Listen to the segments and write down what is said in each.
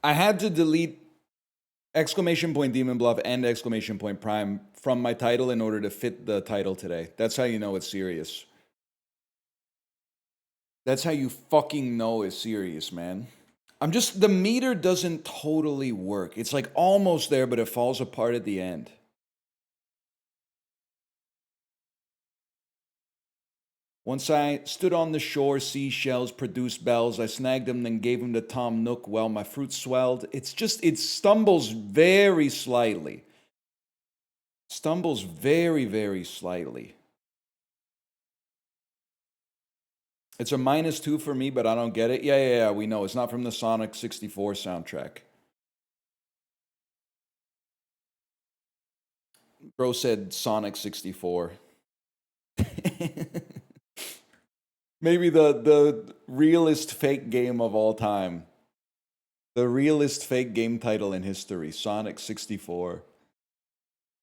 I had to delete exclamation point Demon Bluff and exclamation point Prime from my title in order to fit the title today. That's how you know it's serious. That's how you fucking know it's serious, man. The meter doesn't totally work. It's like almost there, but it falls apart at the end. Once I stood on the shore, seashells produced bells. I snagged them, then gave them to Tom Nook. Well, my fruit swelled. It stumbles very slightly. Stumbles very, very slightly. It's a -2 for me, but I don't get it. Yeah, we know. It's not from the Sonic 64 soundtrack. Bro said Sonic 64. Maybe the realest fake game of all time. The realest fake game title in history, Sonic 64.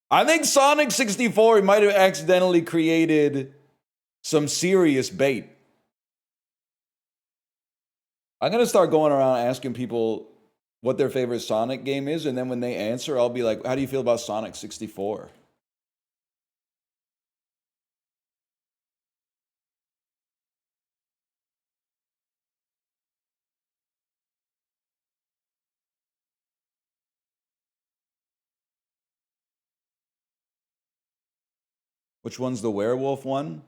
I think Sonic 64 might have accidentally created some serious bait. I'm going to start going around asking people what their favorite Sonic game is, and then when they answer, I'll be like, how do you feel about Sonic 64? Which one's the werewolf one?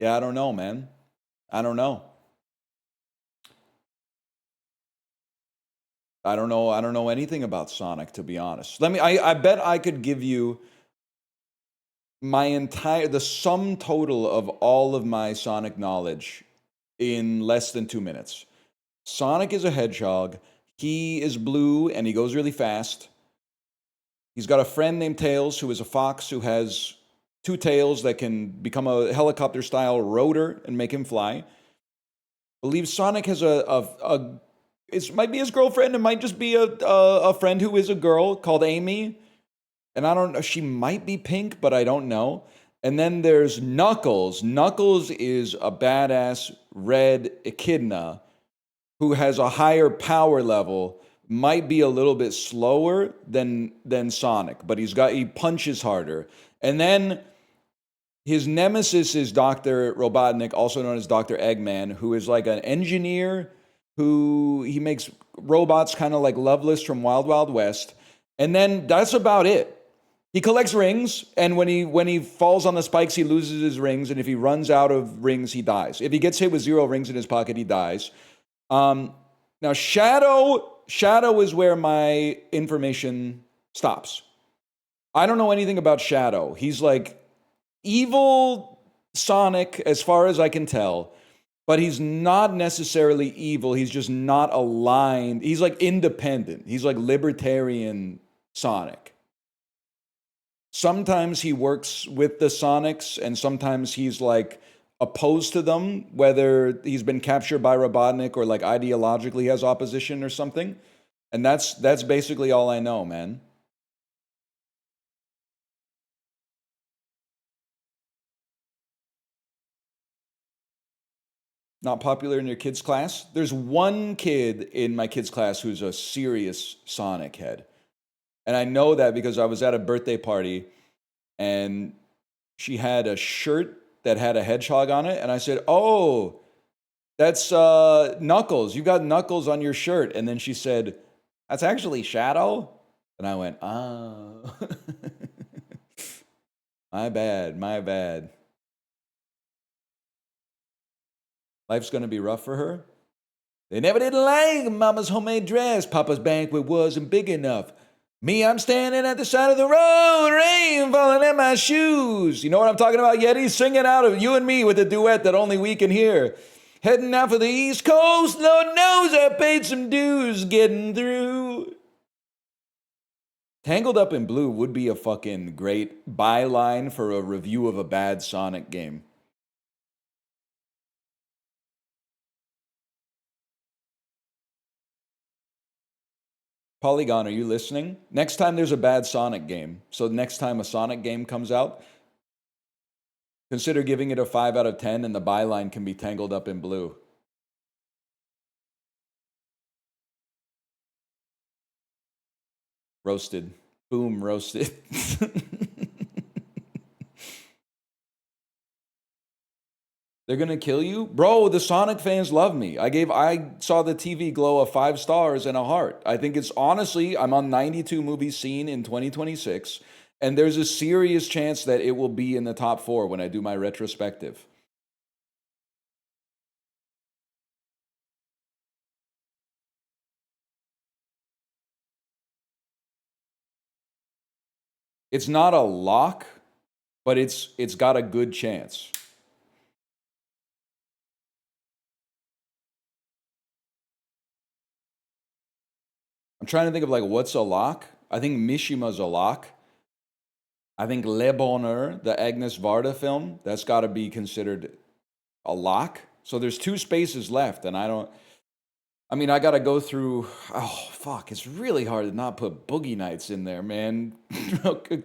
Yeah, I don't know, man. I don't know. I don't know anything about Sonic, to be honest. I bet I could give you the sum total of all of my Sonic knowledge in less than 2 minutes. Sonic is a hedgehog. He is blue and he goes really fast. He's got a friend named Tails who is a fox who has 2 tails that can become a helicopter-style rotor and make him fly. I believe Sonic has it might be his girlfriend. It might just be a friend who is a girl called Amy. And I don't know, she might be pink, but I don't know. And then there's Knuckles. Knuckles is a badass red echidna who has a higher power level, might be a little bit slower than Sonic, but he punches harder. And then his nemesis is Dr. Robotnik, also known as Dr. Eggman, who is like an engineer he makes robots kind of like Loveless from Wild Wild West. And then that's about it. He collects rings, and when he falls on the spikes, he loses his rings, and if he runs out of rings, he dies. If he gets hit with 0 rings in his pocket, he dies. Now, Shadow is where my information stops. I don't know anything about Shadow. He's like evil Sonic, as far as I can tell, but he's not necessarily evil. He's just not aligned. He's like independent. He's like libertarian Sonic. Sometimes he works with the Sonics, and sometimes he's like opposed to them, whether he's been captured by Robotnik or like ideologically has opposition or something. And that's basically all I know, man. Not popular in your kids' class? There's one kid in my kids' class who's a serious Sonic head. And I know that because I was at a birthday party and she had a shirt that had a hedgehog on it. And I said, "Oh, that's Knuckles. You got Knuckles on your shirt." And then she said, "That's actually Shadow." And I went, "Oh, my bad. Life's going to be rough for her." They never did like Mama's homemade dress. Papa's banquet wasn't big enough. Me, I'm standing at the side of the road, rain falling in my shoes. You know what I'm talking about, Yeti? Sing it out of you and me with a duet that only we can hear. Heading out for the East Coast, Lord knows I paid some dues getting through. Tangled Up in Blue would be a fucking great byline for a review of a bad Sonic game. Polygon, are you listening? Next time there's a bad Sonic game, so next time a Sonic game comes out, consider giving it a 5 out of 10 and the byline can be Tangled Up in Blue. Roasted. Boom, roasted. They're gonna kill you? Bro, the Sonic fans love me. I saw the TV glow of 5 stars and a heart. I think it's honestly, I'm on 92 movies seen in 2026, and there's a serious chance that it will be in the top 4 when I do my retrospective. It's not a lock, but it's got a good chance. I'm trying to think of like what's a lock. I think Mishima's a lock. I think Le Bonheur, the Agnes Varda film, that's got to be considered a lock. So there's 2 spaces left, and I got to go through. Oh, fuck. It's really hard to not put Boogie Nights in there, man.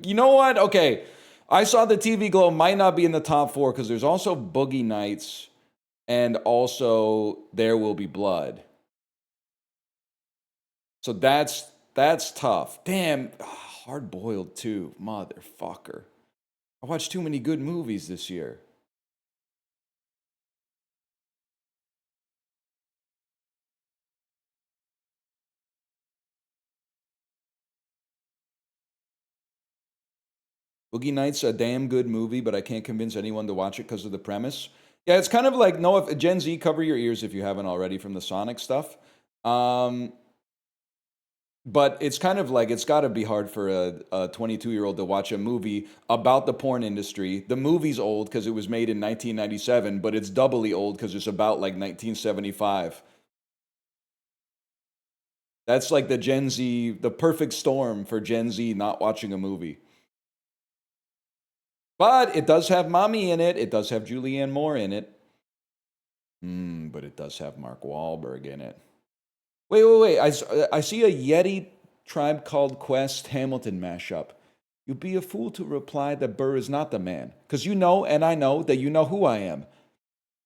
You know what? Okay. I saw the TV glow might not be in the top 4 because there's also Boogie Nights and also There Will Be Blood. So that's tough. Damn. Hard Boiled too. Motherfucker. I watched too many good movies this year. Boogie Nights a damn good movie, but I can't convince anyone to watch it because of the premise. Yeah, it's kind of like Noah, Gen Z, cover your ears if you haven't already from the Sonic stuff. But it's kind of like it's got to be hard for a 22-year-old to watch a movie about the porn industry. The movie's old because it was made in 1997, but it's doubly old because it's about like 1975. That's like the Gen Z, the perfect storm for Gen Z not watching a movie. But it does have Mommy in it. It does have Julianne Moore in it. But it does have Mark Wahlberg in it. Wait. I see a Yeti Tribe Called Quest Hamilton mashup. You'd be a fool to reply that Burr is not the man. Because you know, and I know, that you know who I am.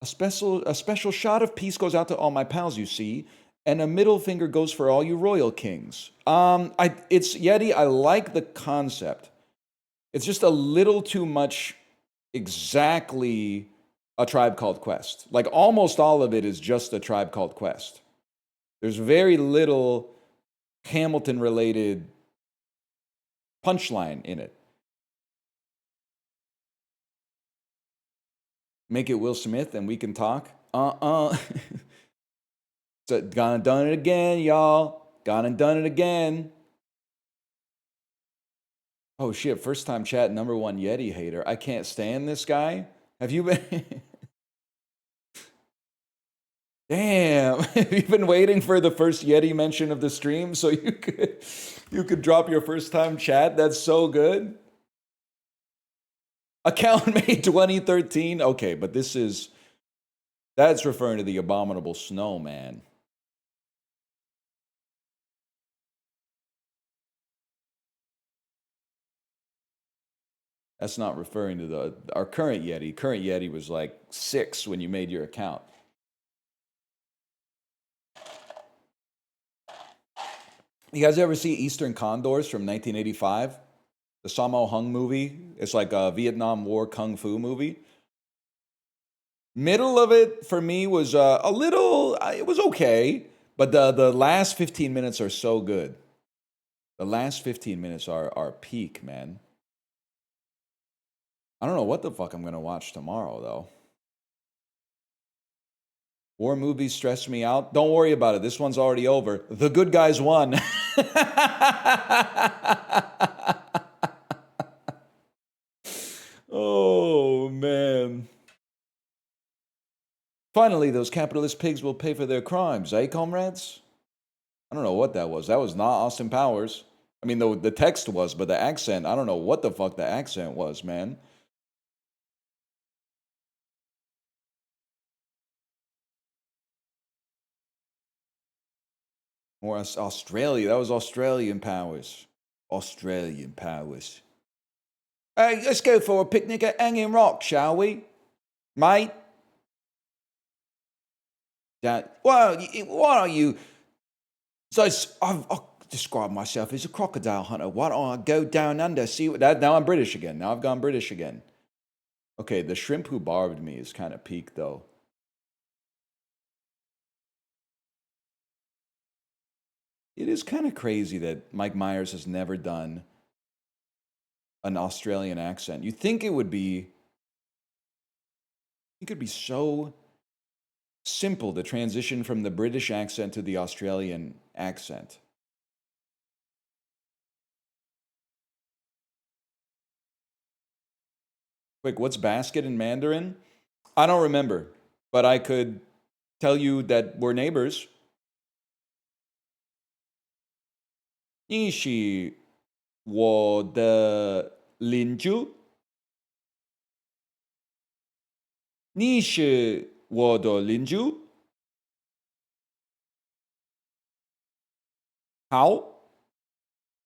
A special shot of peace goes out to all my pals, you see. And a middle finger goes for all you royal kings. It's Yeti. I like the concept. It's just a little too much exactly a Tribe Called Quest. Like almost all of it is just a Tribe Called Quest. There's very little Hamilton related punchline in it. Make it Will Smith and we can talk. So, gone and done it again, y'all. Gone and done it again. Oh shit, first time chat, #1 Yeti hater. I can't stand this guy. Have you been? Damn, have you been waiting for the first Yeti mention of the stream so you could drop your first time chat? That's so good. Account made 2013. Okay, but that's referring to the abominable snowman. That's not referring to our current Yeti. Current Yeti was like 6 when you made your account. You guys ever see Eastern Condors from 1985? The Sammo Hung movie? It's like a Vietnam War kung fu movie. Middle of it for me was a little, it was okay, but the last 15 minutes are so good. The last 15 minutes are peak, man. I don't know what the fuck I'm going to watch tomorrow, though. War movies stress me out. Don't worry about it. This one's already over. The good guys won. Oh, man. Finally, those capitalist pigs will pay for their crimes, eh, comrades? I don't know what that was. That was not Austin Powers. I mean, the text was, but the accent, I don't know what the fuck the accent was, man. Or Australia. That was Australian Powers. Australian Powers. Hey, let's go for a picnic at Hanging Rock, shall we? Mate? What are you? So describe myself as a crocodile hunter. Why don't I go down under, see what that? Now I'm British again. Now I've gone British again. Okay, the shrimp who barbed me is kind of peak, though. It is kind of crazy that Mike Myers has never done an Australian accent. You'd think it would be... It could be so simple to transition from the British accent to the Australian accent. Quick, what's basket in Mandarin? I don't remember, but I could tell you that we're neighbors. 你是我的邻居。你是我的邻居。好，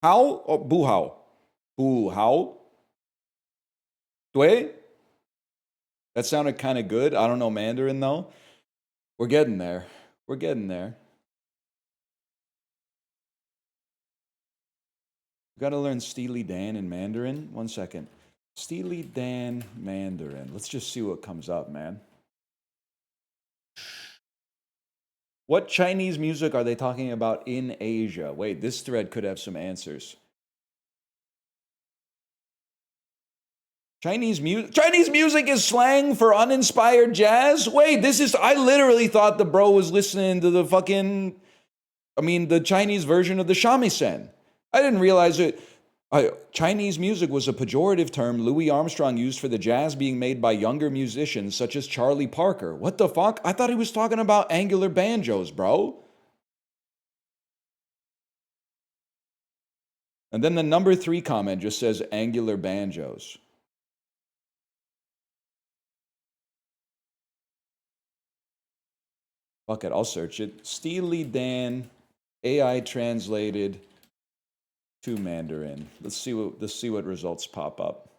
好哦，不好，不好。对。That sounded kind of good. I don't know Mandarin though. We're getting there. We're getting there. Got to learn Steely Dan in Mandarin. 1 second. Steely Dan Mandarin. Let's just see what comes up, man. What Chinese music are they talking about in Asia? Wait, this thread could have some answers. Chinese music is slang for uninspired jazz? Wait, I literally thought the bro was listening to the fucking, the Chinese version of the shamisen. I didn't realize it. Chinese music was a pejorative term Louis Armstrong used for the jazz being made by younger musicians such as Charlie Parker. What the fuck? I thought he was talking about angular banjos, bro. And then the number 3 comment just says angular banjos. Fuck it, I'll search it. Steely Dan, AI translated to Mandarin. Let's see what results pop up.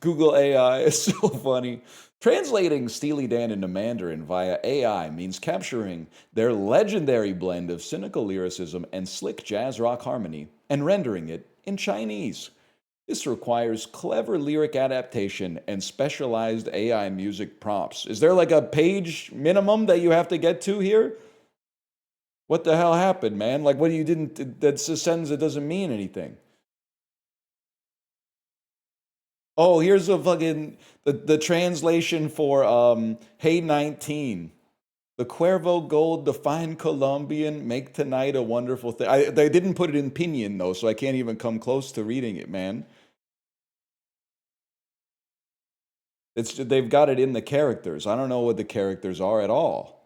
Google AI is so funny. Translating Steely Dan into Mandarin via AI means capturing their legendary blend of cynical lyricism and slick jazz rock harmony and rendering it in Chinese. This requires clever lyric adaptation and specialized AI music prompts. Is there like a page minimum that you have to get to here? What the hell happened, man? Like, what you didn't... That's a sentence that doesn't mean anything. Oh, here's a fucking... The translation for Hey 19. The Cuervo Gold, the fine Colombian, make tonight a wonderful thing. They didn't put it in pinyin, though, so I can't even come close to reading it, man. They've got it in the characters. I don't know what the characters are at all.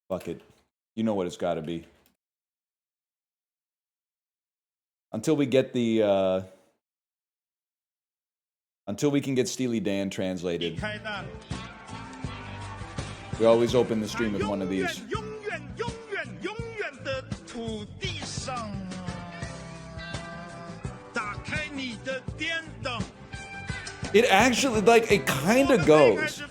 Fuck it. You know what it's got to be. Until we get the... until we can get Steely Dan translated. We always open the stream with one of these. It actually, like, it kind of goes.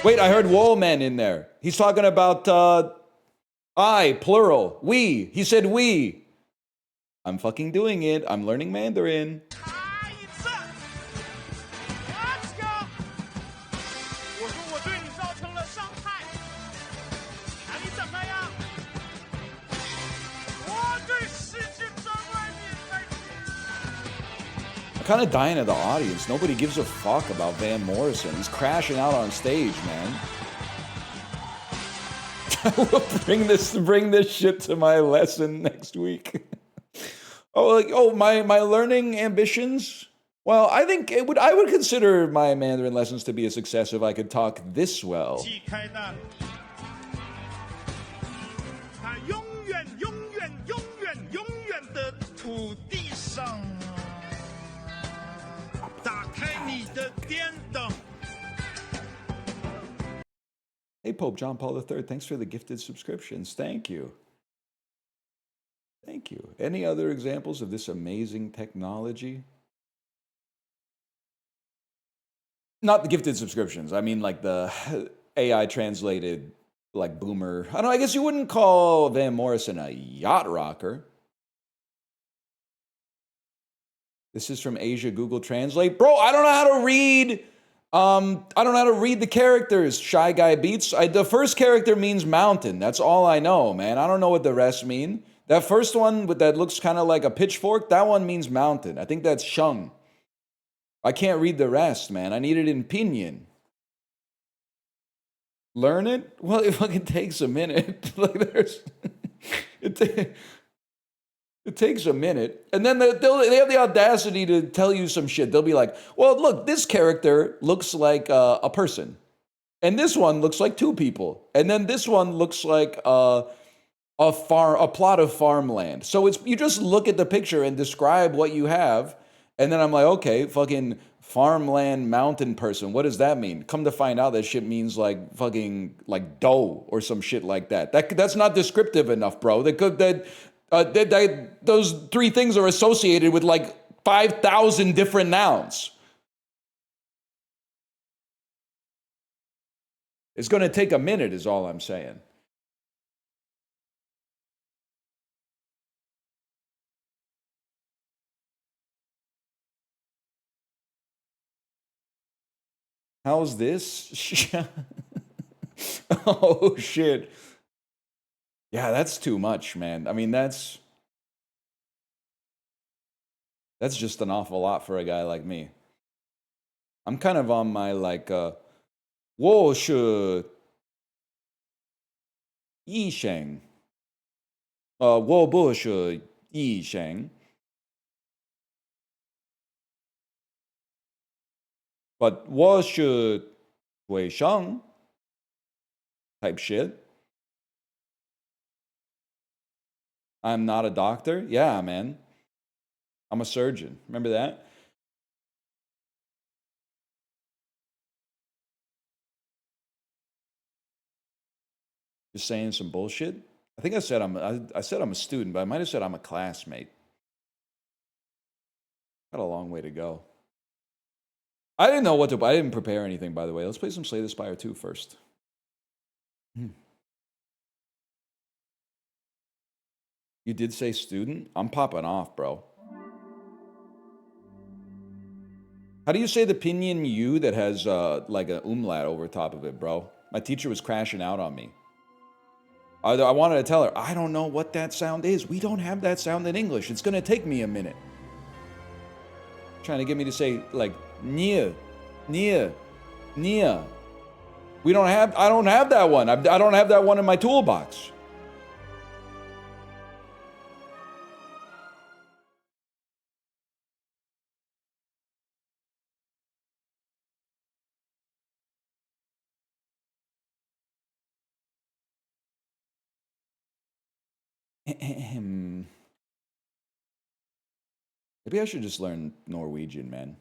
Wait, I heard Wallman in there. He's talking about I, plural, we. He said we. I'm fucking doing it. I'm learning Mandarin. I'm kind of dying of the audience. Nobody gives a fuck about Van Morrison. He's crashing out on stage, man. I will bring this shit to my lesson next week. My learning ambitions. Well, I think I would consider my Mandarin lessons to be a success if I could talk this well. Hey, Pope John Paul III, thanks for the gifted subscriptions. Thank you. Thank you. Any other examples of this amazing technology? Not the gifted subscriptions. I mean, like the AI translated, like boomer. I don't know. I guess you wouldn't call Van Morrison a yacht rocker. This is from Asia Google Translate. Bro, I don't know how to read. I don't know how to read the characters. Shy Guy Beats. The first character means mountain. That's all I know, man. I don't know what the rest mean. That first one with that looks kind of like a pitchfork, that one means mountain. I think that's Shung. I can't read the rest, man. I need it in pinyin. Learn it? Well, it fucking takes a minute. Like there's, it takes a minute. And then they have the audacity to tell you some shit. They'll be like, well, look, this character looks like a person. And this one looks like two people. And then this one looks like a plot of farmland. So it's you just look at the picture and describe what you have. And then I'm like, okay, fucking farmland mountain person. What does that mean? Come to find out that shit means like fucking like dough or some shit like that. That's not descriptive enough, bro. Those three things are associated with like 5,000 different nouns. It's going to take a minute is all I'm saying. How's this? Oh, shit. Yeah, that's too much, man. I mean, that's just an awful lot for a guy like me. I'm kind of on my, like, 我是医生. 我不是医生. But 我是卫生 type shit. I'm not a doctor. Yeah, man. I'm a surgeon. Remember that? Just saying some bullshit. I think I said I'm a student, but I might have said I'm a classmate. Got a long way to go. I didn't know what to. I didn't prepare anything, by the way. Let's play some Slay the Spire II first. You did say student? I'm popping off, bro. How do you say the pinyin U that has like an umlaut over top of it, bro? My teacher was crashing out on me. I wanted to tell her, I don't know what that sound is. We don't have that sound in English. It's going to take me a minute. Trying to get me to say, like, nia, nia, nia. I don't have that one. I don't have that one in my toolbox. Maybe I should just learn Norwegian, man.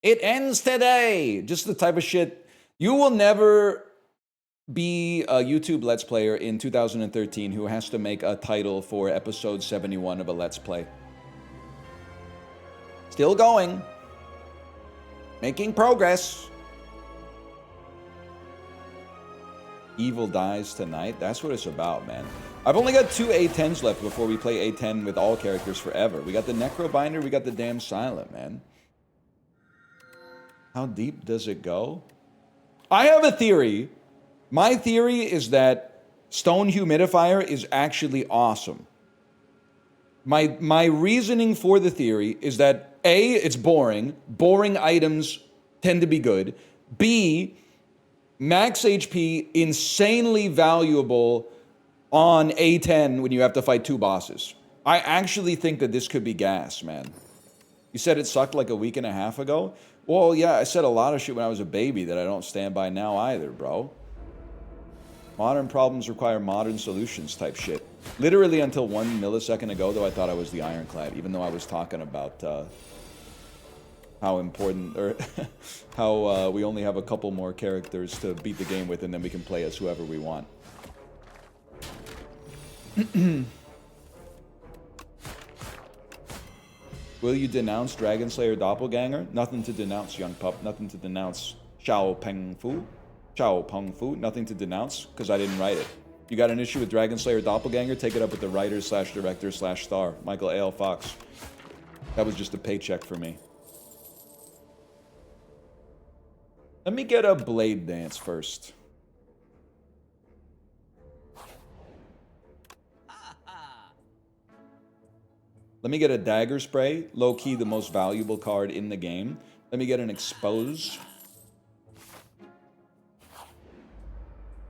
It ends today! Just the type of shit. You will never be a YouTube Let's Player in 2013 who has to make a title for episode 71 of a Let's Play. Still going. Making progress. Evil dies tonight. That's what it's about, man. I've only got 2 A10s left before we play A10 with all characters forever. We got the Necrobinder, we got the damn Silent, man. How deep does it go? I have a theory. My theory is that Stone Humidifier is actually awesome. My reasoning for the theory is that A, it's boring. Boring items tend to be good. B, max HP, insanely valuable on A10 when you have to fight 2 bosses. I actually think that this could be gas, man. You said it sucked like a week and a half ago? Well, yeah, I said a lot of shit when I was a baby that I don't stand by now either, bro. Modern problems require modern solutions type shit. Literally until 1 millisecond ago, though, I thought I was the Ironclad, even though I was talking about how important, or how we only have a couple more characters to beat the game with, and then we can play as whoever we want. Will you denounce Dragon Slayer Doppelganger? Nothing to denounce, young pup. Nothing to denounce. Xiao Peng Fu. Nothing to denounce, because I didn't write it. You got an issue with Dragon Slayer Doppelganger? Take it up with the writer slash director slash star, Michael A.L. Fox. That was just a paycheck for me. Let me get a blade dance first. Let me get a dagger spray. Low-key the most valuable card in the game. Let me get an expose.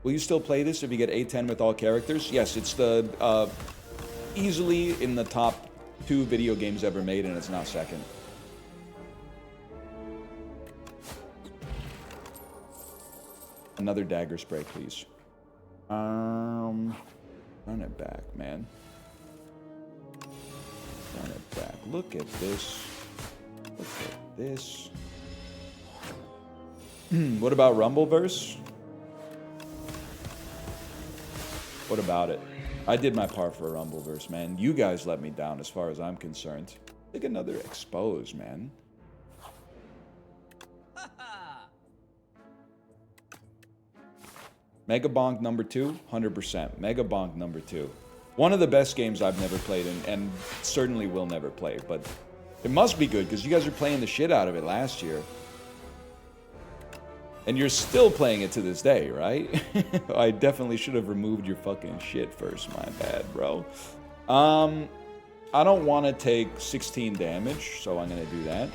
Will you still play this if you get A10 with all characters? Yes, it's the easily in the top 2 video games ever made, and it's not second. Another dagger spray, please. Run it back, man. Run it back. Look at this. Look at this. What about Rumbleverse? What about it? I did my part for Rumbleverse, man. You guys let me down as far as I'm concerned. Take another expose, man. Mega Bonk number 2, 100%. Mega Bonk number 2. One of the best games I've never played, and certainly will never play, but it must be good because you guys are playing the shit out of it last year. And you're still playing it to this day, right? I definitely should have removed your fucking shit first. My bad, bro. I don't want to take 16 damage, so I'm going to do that.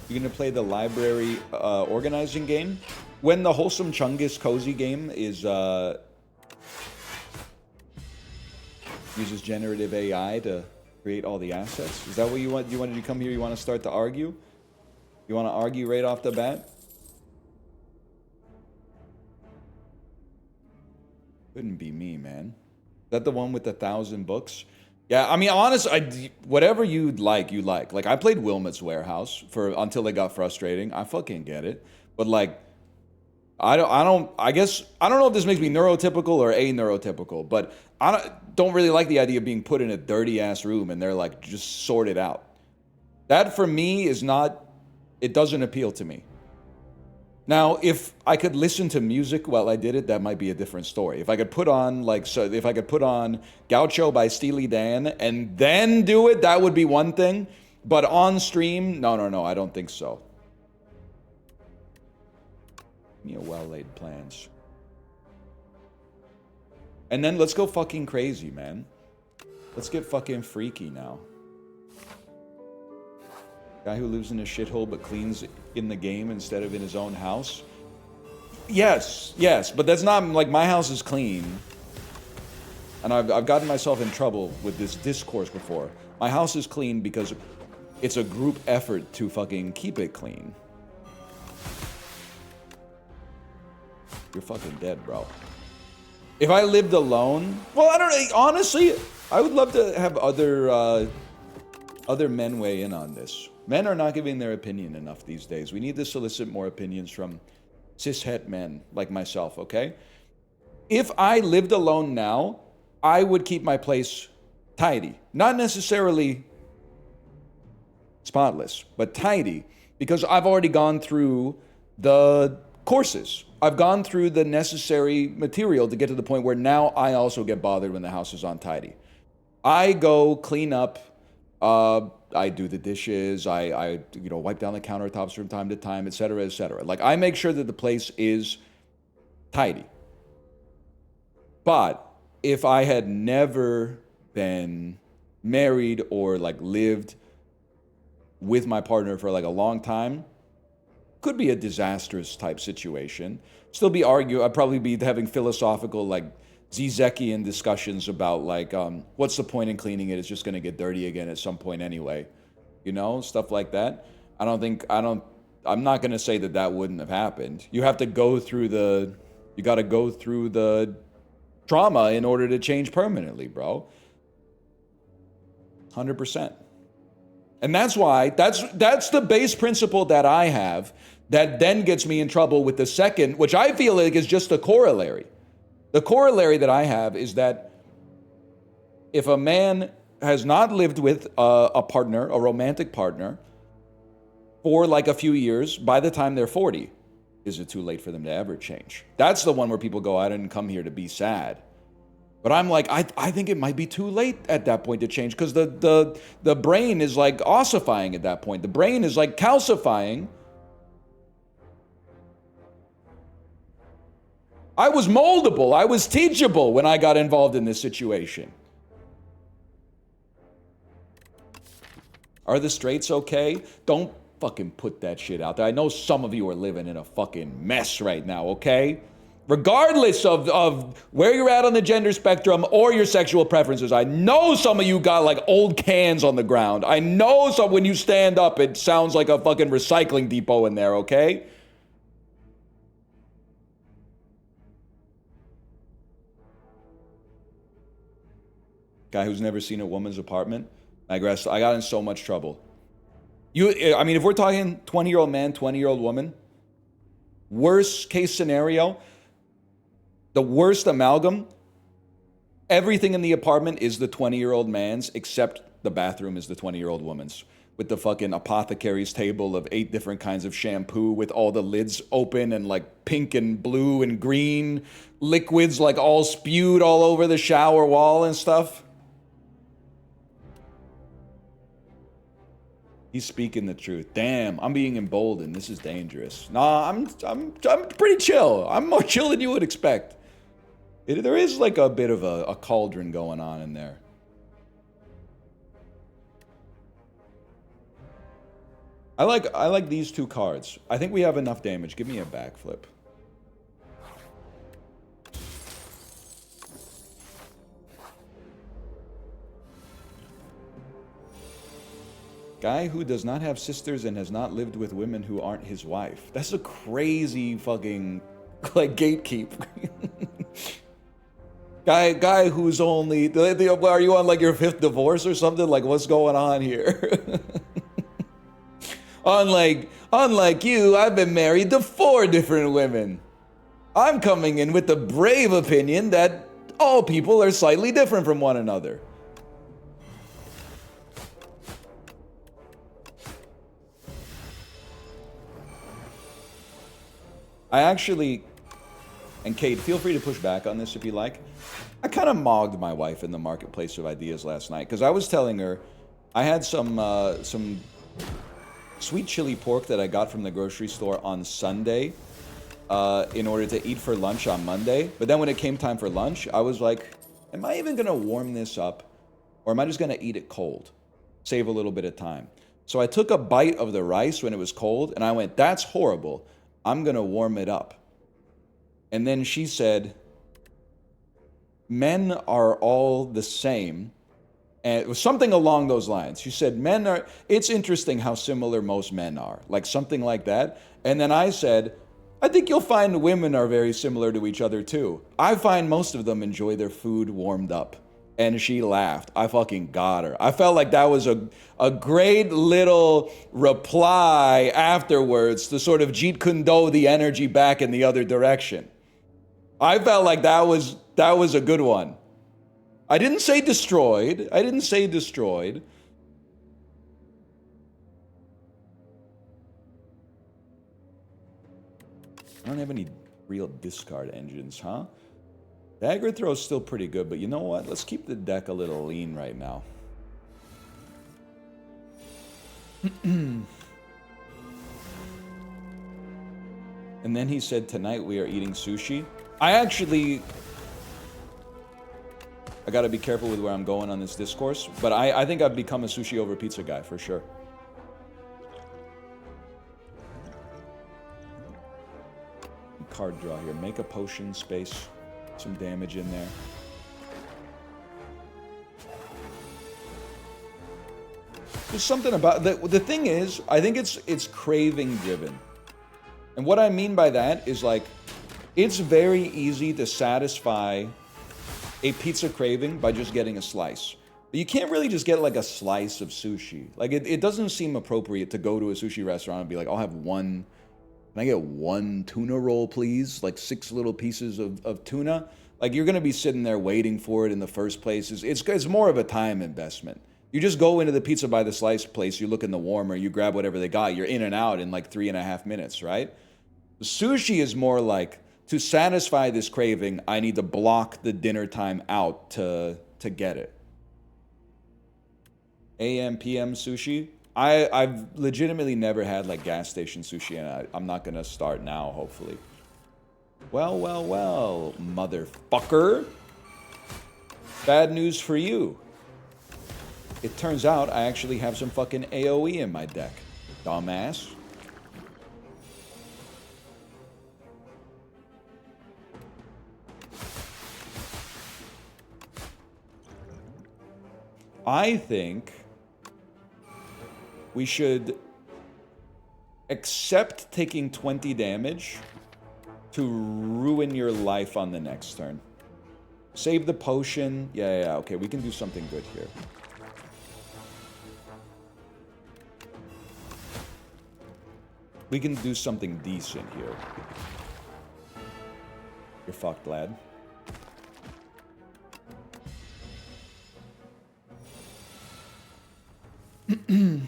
You're going to play the library organizing game? When the Wholesome Chungus Cozy game is... uses generative AI to... create all the assets. Is that what you want? You wanted to come here? You want to start to argue? You want to argue right off the bat? Couldn't be me, man. Is that the one with 1,000 books? Yeah, I mean, honestly, whatever you'd like, you like. Like, I played Wilmot's Warehouse until it got frustrating. I fucking get it. But, like, I don't know if this makes me neurotypical or a-neurotypical, but I don't really like the idea of being put in a dirty-ass room and they're, like, just sorted out. That, for me, is not... It doesn't appeal to me. Now, if I could listen to music while I did it, that might be a different story. If I could put on, like... So if I could put on Gaucho by Steely Dan and then do it, that would be one thing. But on stream, no, I don't think so. You know, well-laid plans. And then let's go fucking crazy, man. Let's get fucking freaky now. Guy who lives in a shithole but cleans in the game instead of in his own house. Yes, but that's not, like, my house is clean. And I've gotten myself in trouble with this discourse before. My house is clean because it's a group effort to fucking keep it clean. You're fucking dead, bro. If I lived alone... Well, I don't know. Honestly, I would love to have other men weigh in on this. Men are not giving their opinion enough these days. We need to solicit more opinions from cishet men like myself, okay? If I lived alone now, I would keep my place tidy. Not necessarily spotless, but tidy. Because I've already gone through the courses. I've gone through the necessary material to get to the point where now I also get bothered when the house is untidy. I go clean up, I do the dishes, I wipe down the countertops from time to time, etc., etc. Like, I make sure that the place is tidy. But if I had never been married or, like, lived with my partner for, like, a long time, could be a disastrous type situation. Still be I'd probably be having philosophical, like, Zizekian discussions about, like, what's the point in cleaning it? It's just going to get dirty again at some point anyway. You know, stuff like that. I'm not going to say that wouldn't have happened. You have to go through you got to go through the trauma in order to change permanently, bro. 100%. And that's why, that's the base principle that I have that then gets me in trouble with the second, which I feel like is just a corollary. The corollary that I have is that if a man has not lived with a partner, a romantic partner, for like a few years, by the time they're 40, is it too late for them to ever change? That's the one where people go, I didn't come here to be sad. But I'm like, I think it might be too late at that point to change, because the brain is like ossifying at that point. The brain is like calcifying. I was moldable. I was teachable when I got involved in this situation. Are the straights okay? Don't fucking put that shit out there. I know some of you are living in a fucking mess right now, okay? Regardless of where you're at on the gender spectrum or your sexual preferences, I know some of you got like old cans on the ground. I know some, when you stand up, it sounds like a fucking recycling depot in there, okay? Guy who's never seen a woman's apartment. I got in so much trouble. I mean, if we're talking 20-year-old man, 20-year-old woman, worst case scenario, the worst amalgam, everything in the apartment is the 20-year-old man's, except the bathroom is the 20-year-old woman's. With the fucking apothecary's table of 8 different kinds of shampoo with all the lids open and like pink and blue and green liquids like all spewed all over the shower wall and stuff. He's speaking the truth. Damn, I'm being emboldened. This is dangerous. Nah, I'm pretty chill. I'm more chill than you would expect. There is like a bit of a cauldron going on in there. I like these 2 cards. I think we have enough damage. Give me a backflip. Guy who does not have sisters and has not lived with women who aren't his wife. That's a crazy fucking, like, gatekeep. Guy who's only, are you on like your 5th divorce or something? Like, what's going on here? Unlike you, I've been married to 4 different women. I'm coming in with the brave opinion that all people are slightly different from one another. I actually, and Kate, feel free to push back on this if you like. I kind of mogged my wife in the marketplace of ideas last night, because I was telling her I had some sweet chili pork that I got from the grocery store on Sunday in order to eat for lunch on Monday. But then when it came time for lunch, I was like, am I even going to warm this up? Or am I just going to eat it cold? Save a little bit of time. So I took a bite of the rice when it was cold, and I went, that's horrible. I'm going to warm it up. And then she said, men are all the same. And it was something along those lines. She said, it's interesting how similar most men are. Like something like that. And then I said, I think you'll find women are very similar to each other too. I find most of them enjoy their food warmed up. And she laughed. I fucking got her. I felt like that was a great little reply afterwards to sort of Jeet Kune Do the energy back in the other direction. I felt like that was a good one. I didn't say destroyed. I don't have any real discard engines, huh? Dagger throw's still pretty good, but you know what? Let's keep the deck a little lean right now. And then he said, tonight we are eating sushi. I gotta be careful with where I'm going on this discourse, but I think I've become a sushi over pizza guy for sure. Card draw here. Make a potion, space some damage in there. There's something about the thing is, I think it's craving driven. And what I mean by that is like, it's very easy to satisfy a pizza craving by just getting a slice. But you can't really just get like a slice of sushi. Like it doesn't seem appropriate to go to a sushi restaurant and be like, I'll have one. Can I get one tuna roll, please? Like 6 little pieces of tuna. Like you're gonna be sitting there waiting for it in the first place. It's more of a time investment. You just go into the pizza by the slice place, you look in the warmer, you grab whatever they got, you're in and out in like 3.5 minutes, right? The sushi is more like, to satisfy this craving, I need to block the dinner time out to get it. AM, PM sushi. I've legitimately never had like gas station sushi, and I'm not gonna start now, hopefully. Well, motherfucker. Bad news for you. It turns out I actually have some fucking AoE in my deck. Dumbass. I think we should accept taking 20 damage to ruin your life on the next turn. Save the potion. Yeah, okay, we can do something good here. We can do something decent here. You're fucked, lad. You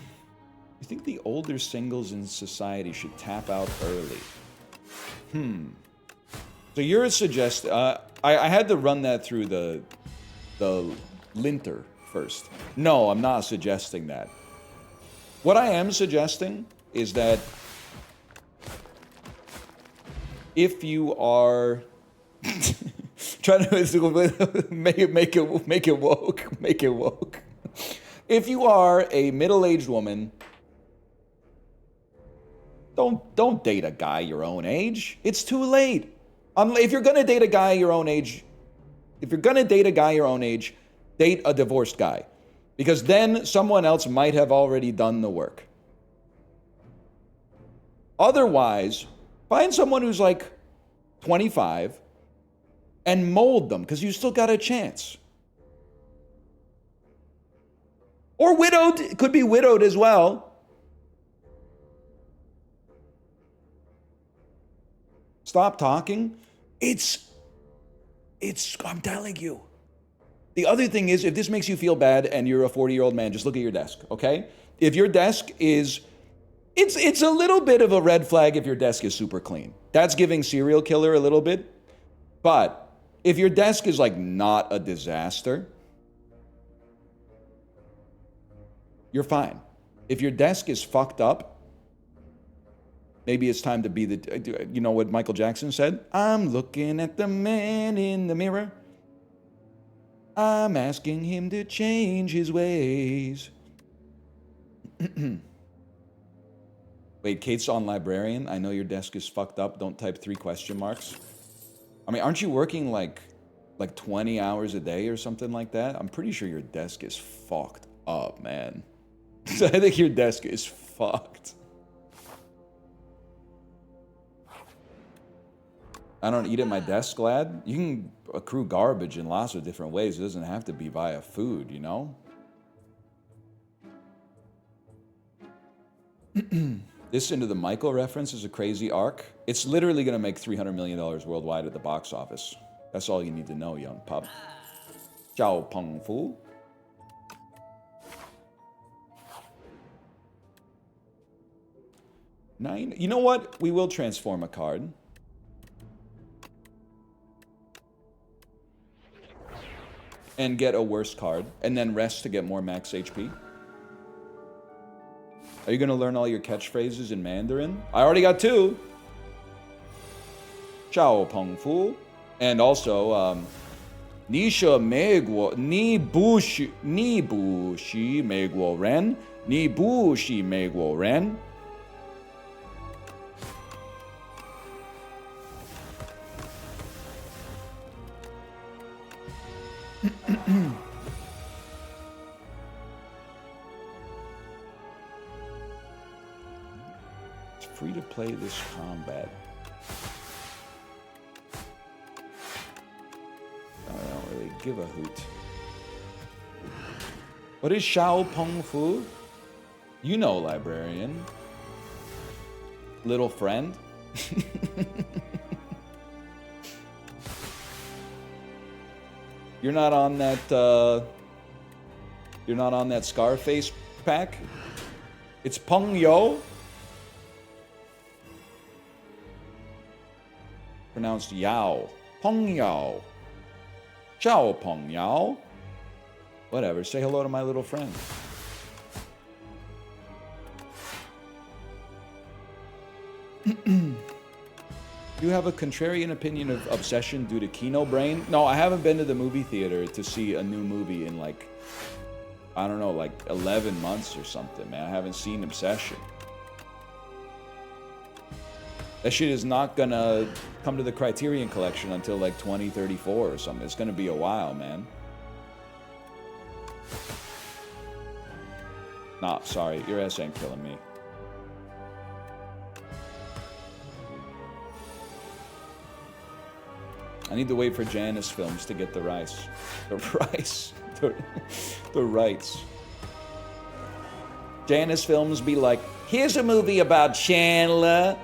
think the older singles in society should tap out early? So you're suggesting... I had to run that through the linter first. No, I'm not suggesting that. What I am suggesting is that if you are trying to make it woke. If you are a middle-aged woman, don't date a guy your own age. It's too late. If you're gonna date a guy your own age, date a divorced guy, because then someone else might have already done the work. Otherwise, find someone who's like 25 and mold them, because you still got a chance. Or widowed. It could be widowed as well. Stop talking. I'm telling you. The other thing is, if this makes you feel bad and you're a 40-year-old man, just look at your desk, okay? If your desk is... It's a little bit of a red flag if your desk is super clean. That's giving serial killer a little bit. But if your desk is like not a disaster, you're fine. If your desk is fucked up, maybe it's time to be the... You know what Michael Jackson said? I'm looking at the man in the mirror. I'm asking him to change his ways. Wait, Kate's on librarian. I know your desk is fucked up. Don't type 3 question marks. I mean, aren't you working like 20 hours a day or something like that? I'm pretty sure your desk is fucked up, man. I think your desk is fucked. I don't eat at my desk, lad. You can accrue garbage in lots of different ways. It doesn't have to be via food, you know? This Into the Michael reference is a crazy arc. It's literally going to make $300 million worldwide at the box office. That's all you need to know, young pup. Ciao, Peng Fu. Nine. You know what? We will transform a card. And get a worse card. And then rest to get more max HP. Are you going to learn all your catchphrases in Mandarin? I already got 2. Ciao, Peng Fu. And also, Ni she mei guo, ni bu shi mei guo ren, ni bu shi mei guo ren. It's free to play this combat. I don't really give a hoot. What is Xiao Peng Fu? You know, librarian. Little friend. You're not on that, you're not on that Scarface pack? It's Peng Yo? Pronounced Yao. Peng Yao. Xiao Peng Yao. Whatever, say hello to my little friend. You have a contrarian opinion of Obsession due to Kino Brain? No, I haven't been to the movie theater to see a new movie in like, I don't know, like 11 months or something, man. I haven't seen Obsession. That shit is not gonna come to the Criterion Collection until like 2034 or something. It's gonna be a while, man. Nah, sorry, your ass ain't killing me. I need to wait for Janice Films to get the rice. The rice. The rights. Janice Films be like, here's a movie about Chandler.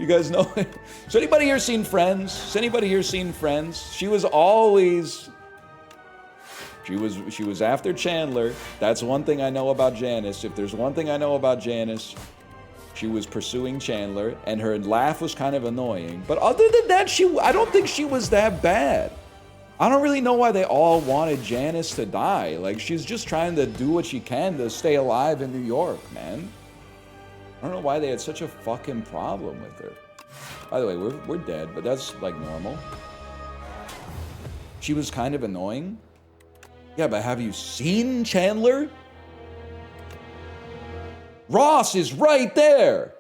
You guys know it? Has anybody here seen Friends? Has anybody here seen Friends? She was always... She was after Chandler. That's one thing I know about Janice. If there's one thing I know about Janice, she was pursuing Chandler, and her laugh was kind of annoying. But other than that, I don't think she was that bad. I don't really know why they all wanted Janice to die. Like, she's just trying to do what she can to stay alive in New York, man. I don't know why they had such a fucking problem with her. By the way, we're dead, but that's, like, normal. She was kind of annoying. Yeah, but have you seen Chandler? Ross is right there.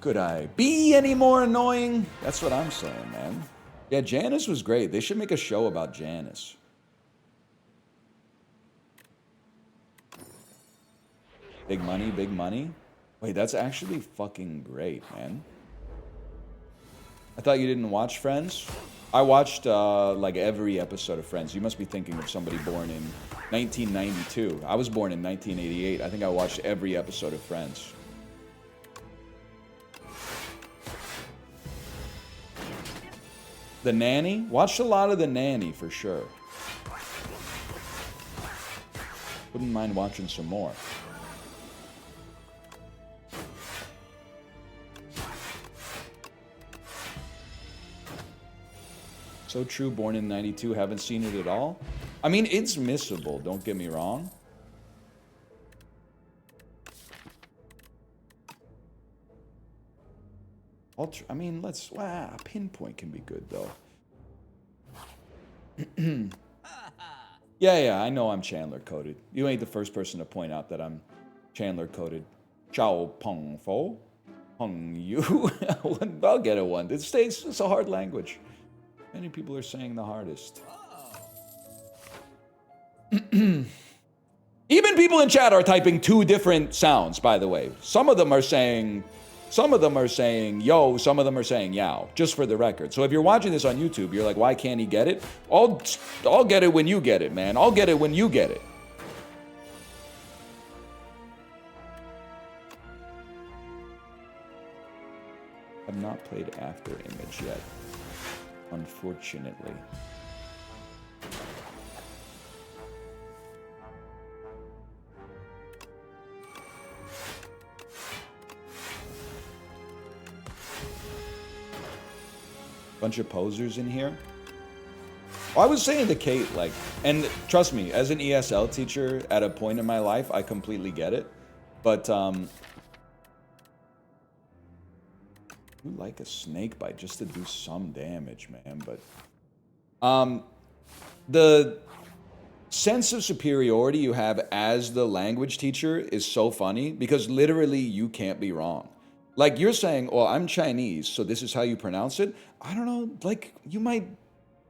Could I be any more annoying? That's what I'm saying, man. Yeah, Janice was great. They should make a show about Janice. Big money, big money. Wait, that's actually fucking great, man. I thought you didn't watch Friends. I watched like every episode of Friends. You must be thinking of somebody born in 1992. I was born in 1988. I think I watched every episode of Friends. The Nanny? Watched a lot of The Nanny for sure. Wouldn't mind watching some more. So true, born in 92, haven't seen it at all. I mean, it's missable, don't get me wrong. I mean, Pinpoint can be good, though. Yeah, I know I'm Chandler-coded. You ain't the first person to point out that I'm Chandler-coded. Chao Peng Fo. Peng Yu. I'll get it one. It's a hard language. Many people are saying the hardest. Even people in chat are typing two different sounds, by the way. Some of them are saying yo, some of them are saying yow, just for the record. So if you're watching this on YouTube, you're like, why can't he get it? I'll get it when you get it, man. I'll get it when you get it. I've not played After Image yet. Unfortunately. Bunch of posers in here. Well, I was saying to Kate, like, and trust me, as an ESL teacher at a point in my life, I completely get it. But, you like a snake bite just to do some damage, man. But the sense of superiority you have as the language teacher is so funny because literally you can't be wrong. Like you're saying, well, I'm Chinese, so this is how you pronounce it. I don't know, like you might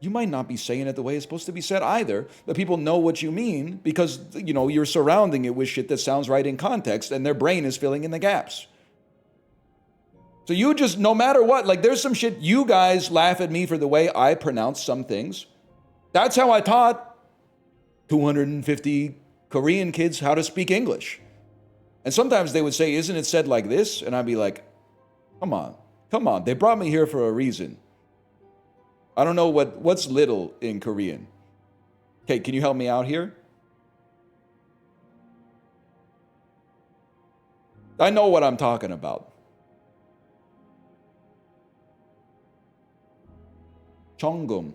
not be saying it the way it's supposed to be said either, but people know what you mean because, you know, you're surrounding it with shit that sounds right in context and their brain is filling in the gaps. So you just, no matter what, like there's some shit, you guys laugh at me for the way I pronounce some things. That's how I taught 250 Korean kids how to speak English. And sometimes they would say, isn't it said like this? And I'd be like, come on. They brought me here for a reason. I don't know what's little in Korean. Okay, can you help me out here? I know what I'm talking about. Chongum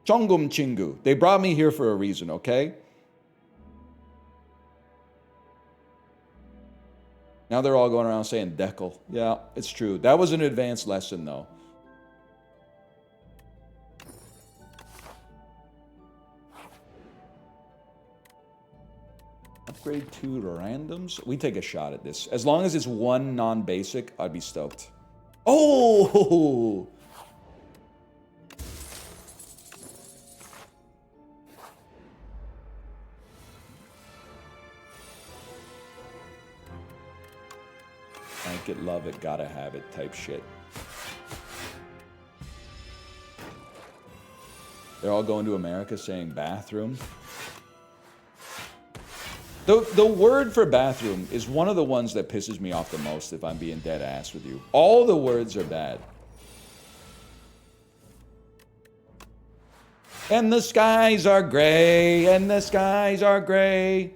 Chingu. They brought me here for a reason, okay? Now they're all going around saying dekel. Yeah, it's true. That was an advanced lesson, though. Upgrade 2 to randoms. We take a shot at this. As long as it's one non-basic, I'd be stoked. Oh! Like it, love it, gotta have it type shit. They're all going to America saying bathroom. The word for bathroom is one of the ones that pisses me off the most, if I'm being dead ass with you. All the words are bad. And the skies are gray, and the skies are gray.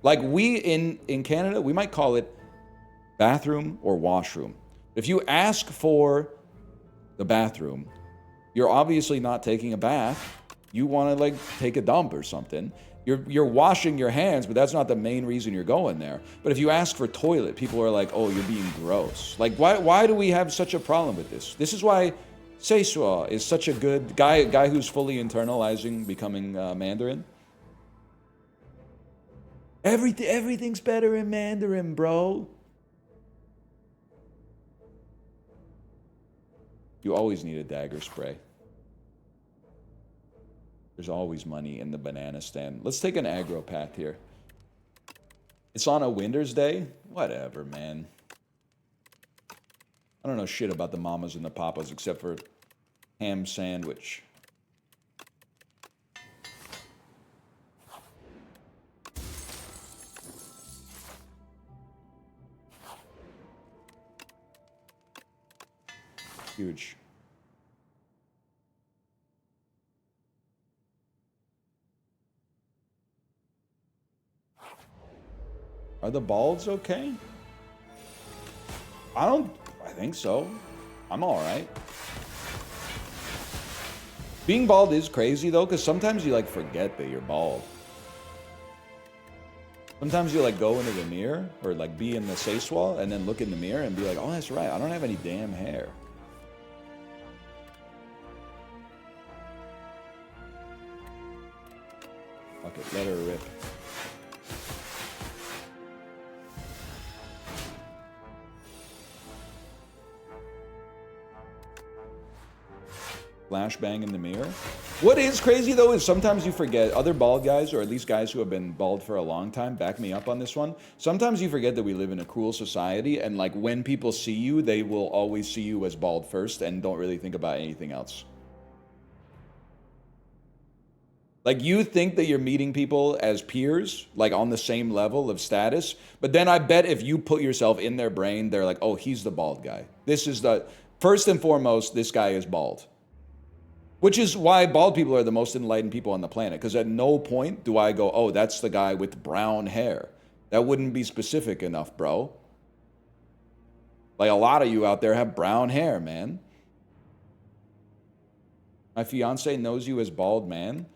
Like we in Canada, we might call it bathroom or washroom. If you ask for the bathroom, you're obviously not taking a bath. You want to like take a dump or something. You're washing your hands, but that's not the main reason you're going there. But if you ask for toilet, people are like, oh, you're being gross. Like, why do we have such a problem with this? This is why seisua is such a good guy who's fully internalizing becoming Mandarin. Everything's better in Mandarin, bro. You always need a dagger spray. There's always money in the banana stand. Let's take an aggro path here. It's on a Winter's Day? Whatever, man. I don't know shit about the mamas and the papas except for ham sandwich. Huge. Are the balds okay? I think so. I'm all right. Being bald is crazy though, because sometimes you like forget that you're bald. Sometimes you like go into the mirror or like be in the seiswa and then look in the mirror and be like, oh, that's right. I don't have any damn hair. Fuck it, let her rip. Flashbang in the mirror. What is crazy though is sometimes you forget, other bald guys, or at least guys who have been bald for a long time, back me up on this one. Sometimes you forget that we live in a cruel society, and like when people see you, they will always see you as bald first and don't really think about anything else. Like you think that you're meeting people as peers, like on the same level of status, but then I bet if you put yourself in their brain, they're like, oh, he's the bald guy. This is the, first and foremost, this guy is bald. Which is why bald people are the most enlightened people on the planet. Because at no point do I go, oh, that's the guy with brown hair. That wouldn't be specific enough, bro. Like a lot of you out there have brown hair, man. My fiance knows you as bald man.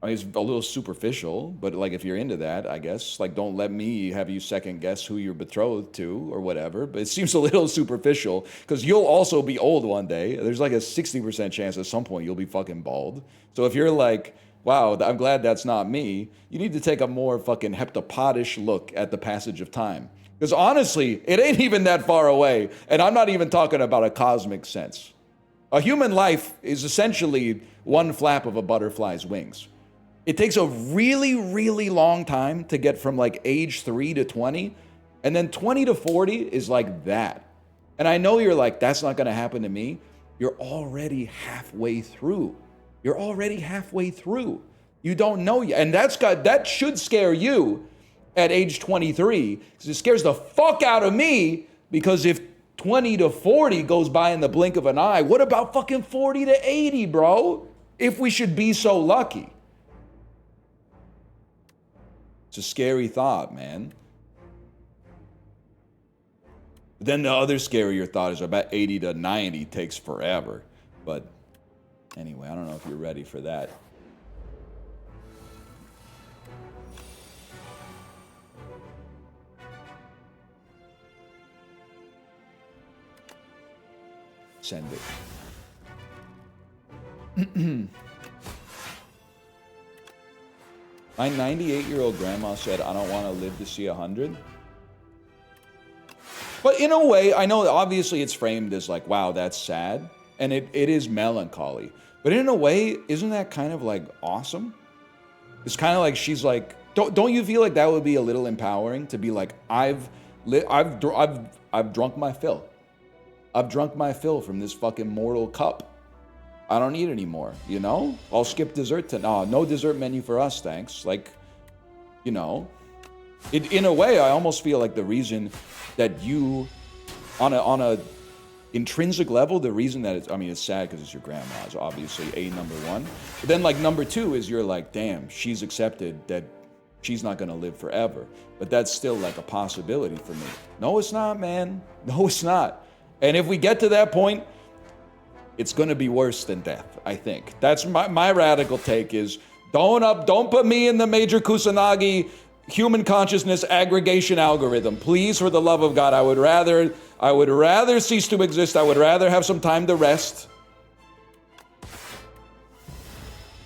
I mean, it's a little superficial, but like if you're into that, I guess, like don't let me have you second guess who you're betrothed to or whatever. But it seems a little superficial because you'll also be old one day. There's like a 60% chance at some point you'll be fucking bald. So if you're like, wow, I'm glad that's not me, you need to take a more fucking heptapodish look at the passage of time. Because honestly, it ain't even that far away. And I'm not even talking about a cosmic sense. A human life is essentially one flap of a butterfly's wings. It takes a really, really long time to get from like age 3 to 20. And then 20 to 40 is like that. And I know you're like, that's not going to happen to me. You're already halfway through. You're already halfway through. You don't know yet. And that should scare you at age 23, because it scares the fuck out of me, because if 20 to 40 goes by in the blink of an eye, what about fucking 40 to 80, bro? If we should be so lucky. It's a scary thought, man. Then the other scarier thought is about 80 to 90 takes forever. But anyway, I don't know if you're ready for that. Send it. My 98-year-old grandma said, I don't want to live to see 100. But in a way, I know obviously it's framed as like, wow, that's sad. And it is melancholy. But in a way, isn't that kind of like awesome? It's kind of like she's like, don't you feel like that would be a little empowering to be like, I've drunk my fill. I've drunk my fill from this fucking mortal cup. I don't need any more, you know? I'll skip dessert no dessert menu for us, thanks. Like, you know, in a way, I almost feel like the reason that you, on a intrinsic level, the reason that it's sad because it's your grandma, is obviously number one. But then like number two is you're like, damn, she's accepted that she's not gonna live forever. But that's still like a possibility for me. No, it's not, man. No, it's not. And if we get to that point, it's gonna be worse than death, I think. That's my radical take is, don't put me in the Major Kusanagi human consciousness aggregation algorithm. Please, for the love of God, I would rather cease to exist. I would rather have some time to rest.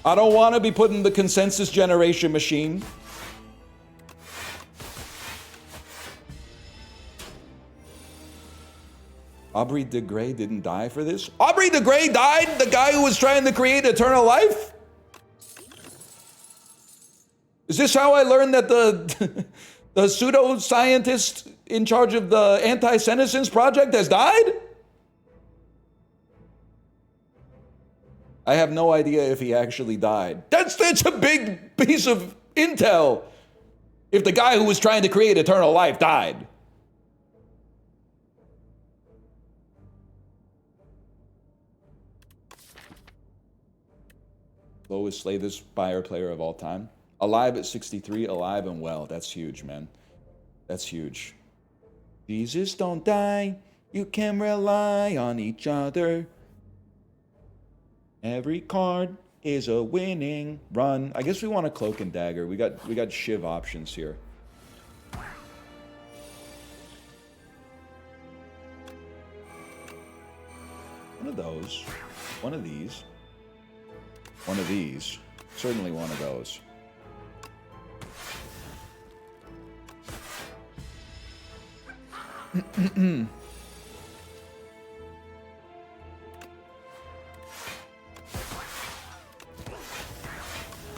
I don't want to be put in the consensus generation machine. Aubrey de Grey didn't die for this? Aubrey de Grey died? The guy who was trying to create eternal life? Is this how I learned that the pseudo-scientist in charge of the anti-senescence project has died? I have no idea if he actually died. That's a big piece of intel. If the guy who was trying to create eternal life died. Lowest Slay this Spire player of all time. Alive at 63, alive and well. That's huge, man. That's huge. Jesus, don't die. You can rely on each other. Every card is a winning run. I guess we want a cloak and dagger. We got shiv options here. One of those. One of these. One of these. Certainly one of those.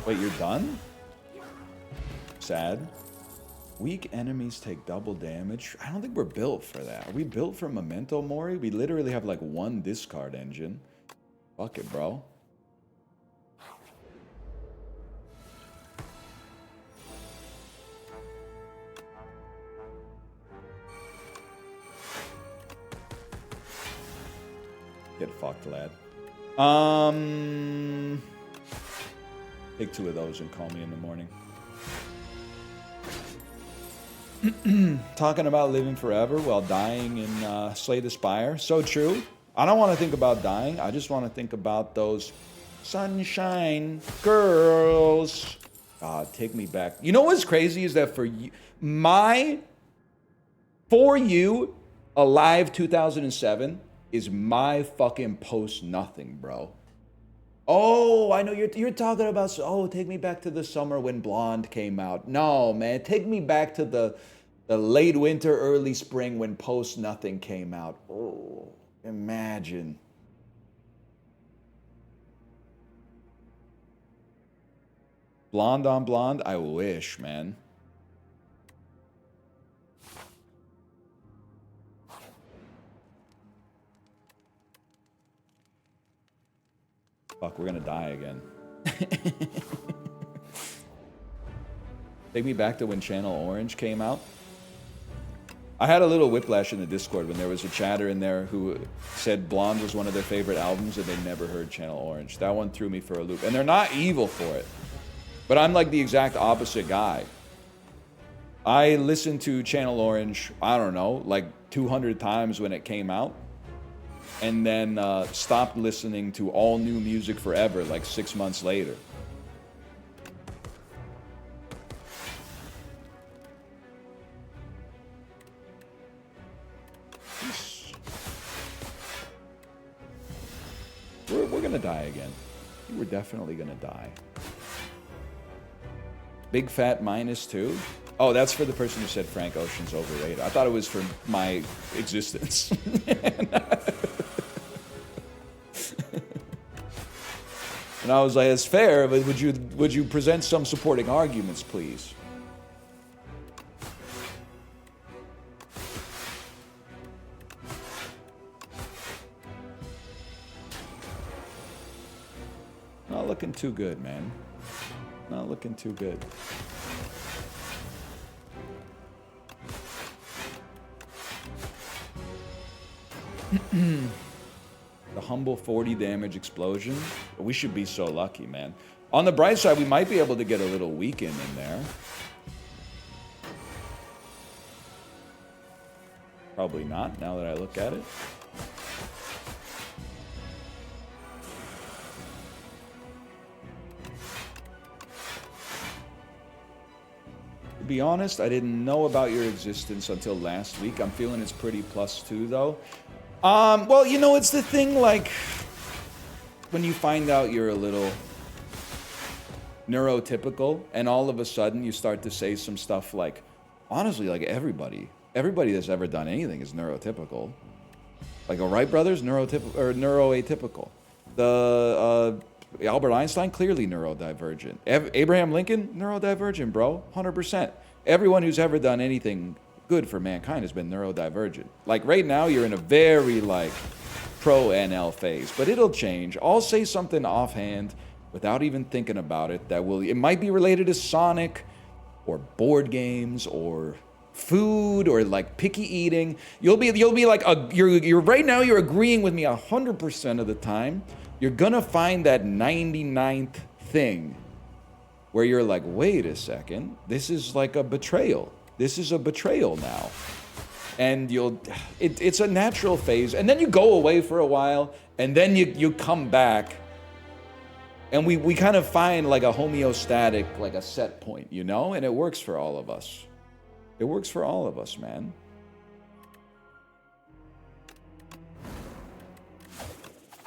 Wait, you're done? Sad. Weak enemies take double damage. I don't think we're built for that. Are we built for Memento Mori? We literally have like one discard engine. Fuck it, bro. Get fucked, lad. Take two of those and call me in the morning. Talking about living forever while dying in Slay the Spire. So true. I don't want to think about dying. I just want to think about those sunshine girls. God, take me back. You know what's crazy is that for you, Alive 2007 is my fucking post nothing, bro. Oh, I know you're talking about, take me back to the summer when Blonde came out. No, man, take me back to the late winter, early spring when Post Nothing came out. Oh, imagine. Blonde on Blonde? I wish, man. Fuck, we're gonna die again. Take me back to when Channel Orange came out. I had a little whiplash in the Discord when there was a chatter in there who said Blonde was one of their favorite albums and they never heard Channel Orange. That one threw me for a loop. And they're not evil for it. But I'm like the exact opposite guy. I listened to Channel Orange, I don't know, like 200 times when it came out. And then stopped listening to all new music forever, like 6 months later. We're gonna die again. We're definitely gonna die. Big fat -2? Oh, that's for the person who said Frank Ocean's overrated. I thought it was for my existence. And I was like, it's fair, but would you present some supporting arguments, please? Not looking too good, man. Not looking too good. The humble 40 damage explosion. We should be so lucky, man. On the bright side, we might be able to get a little weaken in there. Probably not, now that I look at it. To be honest, I didn't know about your existence until last week. I'm feeling it's pretty +2, though. Well, you know, it's the thing, like, when you find out you're a little neurotypical, and all of a sudden you start to say some stuff like, honestly, like, everybody that's ever done anything is neurotypical. Like, the Wright brothers, neuroatypical. The, Albert Einstein, clearly neurodivergent. Abraham Lincoln, neurodivergent, bro, 100%. Everyone who's ever done anything good for mankind has been neurodivergent. Like right now, you're in a very like pro NL phase, but it'll change. I'll say something offhand without even thinking about it that it might be related to Sonic or board games or food or like picky eating. You'll be like you're right now you're agreeing with me 100% of the time. You're gonna find that 99th thing where you're like, wait a second, this is like a betrayal. This is a betrayal now. And it's a natural phase. And then you go away for a while, and then you come back. And we kind of find like a homeostatic, like a set point, you know? And it works for all of us. It works for all of us, man.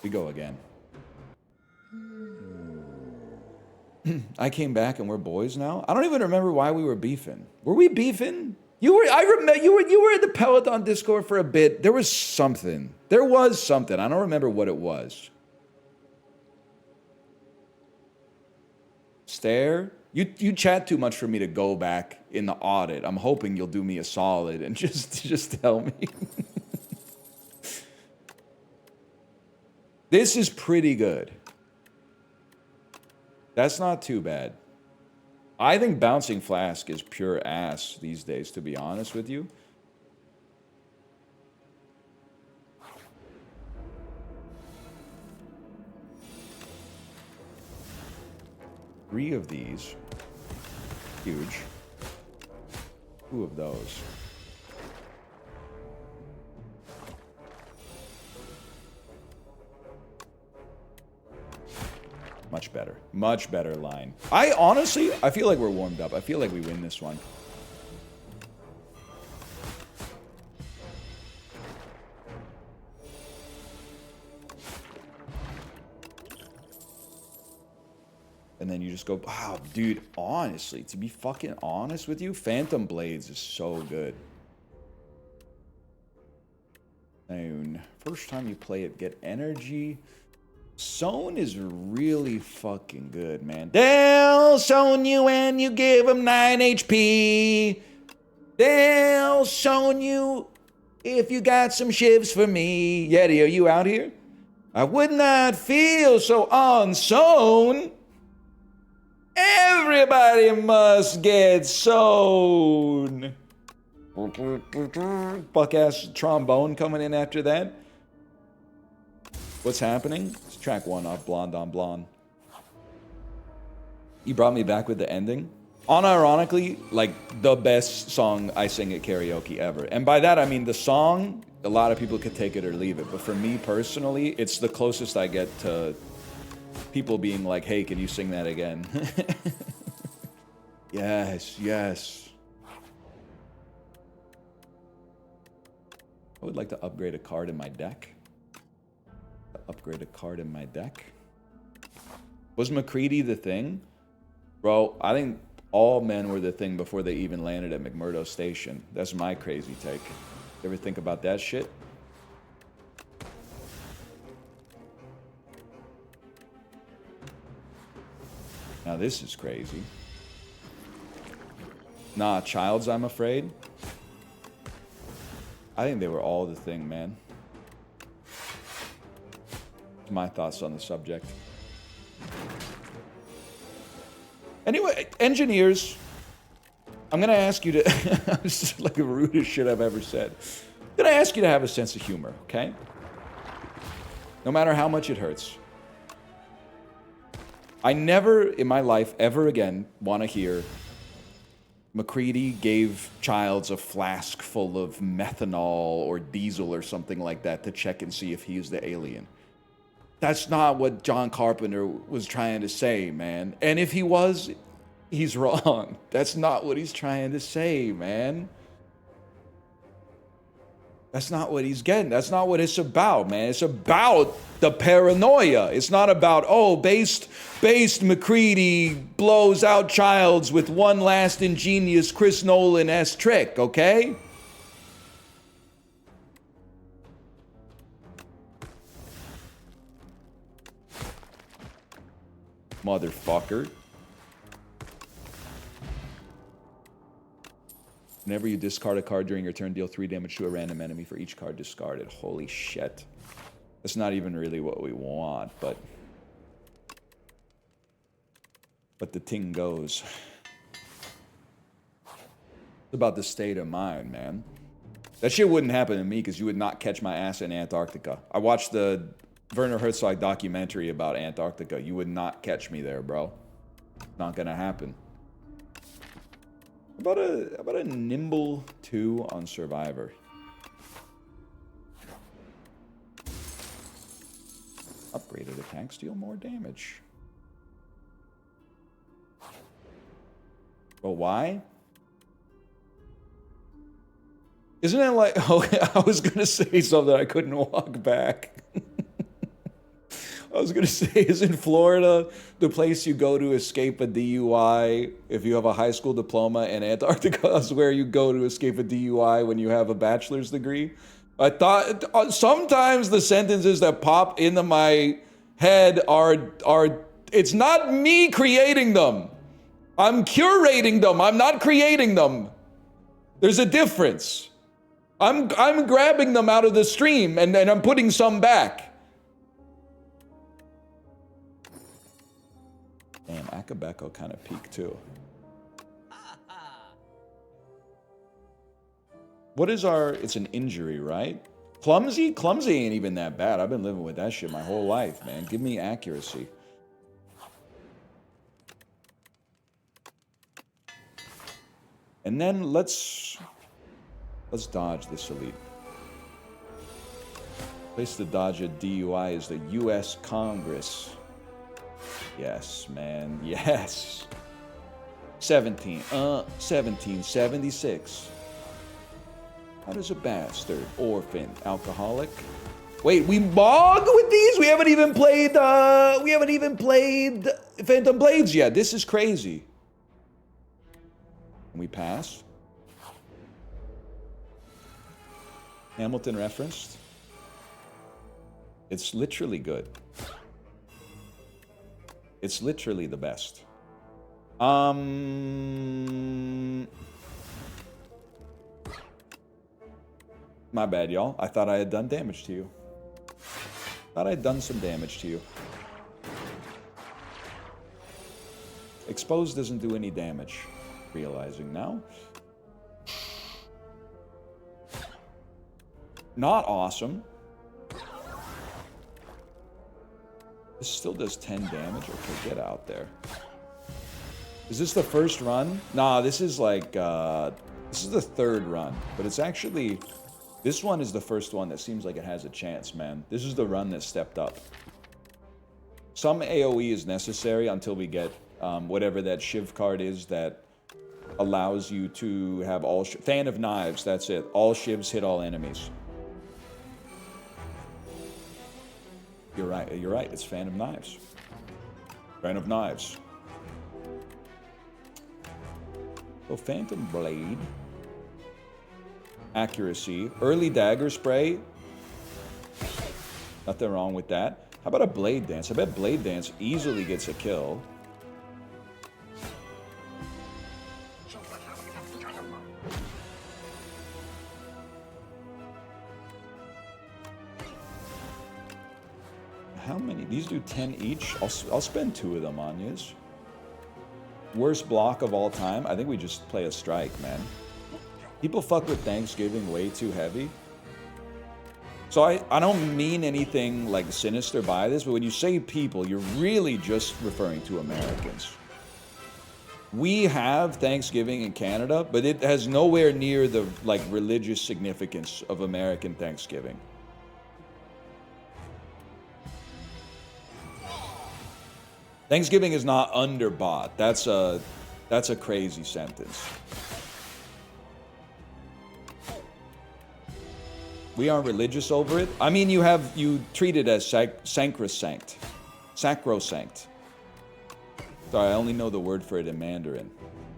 We go again. I came back and we're boys now. I don't even remember why we were beefing. Were we beefing? I remember you were in the Peloton Discord for a bit. There was something. I don't remember what it was. Stare? You chat too much for me to go back in the audit. I'm hoping you'll do me a solid and just tell me. This is pretty good. That's not too bad. I think Bouncing Flask is pure ass these days, to be honest with you. Three of these. Huge. Two of those. Much better. Much better line. I feel like we're warmed up. I feel like we win this one. And then you just go, wow, dude, honestly, to be fucking honest with you, Phantom Blades is so good. And first time you play it, get energy. Sown is really fucking good, man. They'll sown you and you give them 9 HP. They'll sown you if you got some shivs for me. Yeti, are you out here? I would not feel so unsown. Everybody must get sown. Buck-ass trombone coming in after that. What's happening? It's track 1 off Blonde on Blonde. You brought me back with the ending. Unironically, like, the best song I sing at karaoke ever. And by that, I mean the song, a lot of people could take it or leave it. But for me personally, it's the closest I get to people being like, hey, can you sing that again? Yes, yes. I would like to upgrade a card in my deck. Was McCready the thing? Bro, I think all men were the thing before they even landed at McMurdo Station. That's my crazy take. You ever think about that shit? Now this is crazy. Nah, Childs, I'm afraid. I think they were all the thing, man. My thoughts on the subject. Anyway, engineers, I'm gonna ask you to. This is like the rudest shit I've ever said. I'm gonna ask you to have a sense of humor, okay? No matter how much it hurts. I never in my life ever again want to hear McCready gave Childs a flask full of methanol or diesel or something like that to check and see if he's the alien. That's not what John Carpenter was trying to say, man. And if he was, he's wrong. That's not what he's trying to say, man. That's not what he's getting. That's not what it's about, man. It's about the paranoia. It's not about, oh, based McCready blows out Childs with one last ingenious Chris Nolan-esque trick, okay? Motherfucker. Whenever you discard a card during your turn, deal 3 damage to a random enemy for each card discarded. Holy shit. That's not even really what we want, but the ting goes. It's about the state of mind, man. That shit wouldn't happen to me because you would not catch my ass in Antarctica. I watched the Werner Herzog documentary about Antarctica. You would not catch me there, bro. Not gonna happen. How about a nimble 2 on Survivor? Upgraded attacks deal more damage. But why? Isn't it like... Okay, I was gonna say something, I couldn't walk back. I was gonna say, isn't Florida the place you go to escape a DUI if you have a high school diploma, and Antarctica is where you go to escape a DUI when you have a bachelor's degree? I thought sometimes the sentences that pop into my head are it's not me creating them. I'm curating them. I'm not creating them. There's a difference. I'm grabbing them out of the stream and I'm putting some back. Damn, Akabeko kind of peaked too. What is our... It's an injury, right? Clumsy? Clumsy ain't even that bad. I've been living with that shit my whole life, man. Give me accuracy. And then let's dodge this elite. Place to dodge a DUI is the U.S. Congress. Yes, man. Yes. 1776. How does a bastard, orphan, alcoholic? Wait, we bog with these? We haven't even played Phantom Blades yet. This is crazy. Can we pass? Hamilton referenced. It's literally good. It's literally the best. My bad, y'all. I thought I had done damage to you. Thought I'd done some damage to you. Exposed doesn't do any damage. Realizing now. Not awesome. This still does 10 damage? Okay, get out there. Is this the first run? Nah, this is like, this is the third run. But it's actually, this one is the first one that seems like it has a chance, man. This is the run that stepped up. Some AoE is necessary until we get whatever that Shiv card is that allows you to have all... Fan of Knives, that's it. All Shivs hit all enemies. You're right, it's Fan of Knives. Fan of Knives. So Phantom Blade. Accuracy. Early Dagger Spray. Nothing wrong with that. How about a Blade Dance? I bet Blade Dance easily gets a kill. How many? These do 10 each? I'll spend 2 of them on yous. Worst block of all time? I think we just play a strike, man. People fuck with Thanksgiving way too heavy. So I don't mean anything like sinister by this, but when you say people, you're really just referring to Americans. We have Thanksgiving in Canada, but it has nowhere near the like religious significance of American Thanksgiving. Thanksgiving is not underbought. That's a crazy sentence. We aren't religious over it. I mean, you treat it as sacrosanct. Sacrosanct. Sorry, I only know the word for it in Mandarin.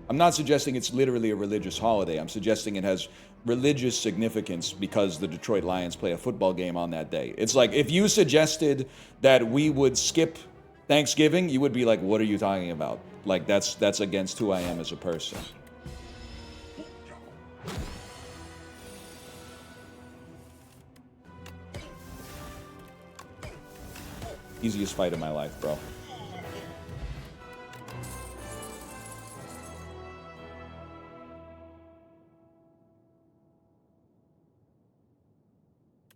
I'm not suggesting it's literally a religious holiday. I'm suggesting it has religious significance because the Detroit Lions play a football game on that day. It's like if you suggested that we would skip Thanksgiving, you would be like, what are you talking about? Like, that's against who I am as a person. Easiest fight of my life, bro.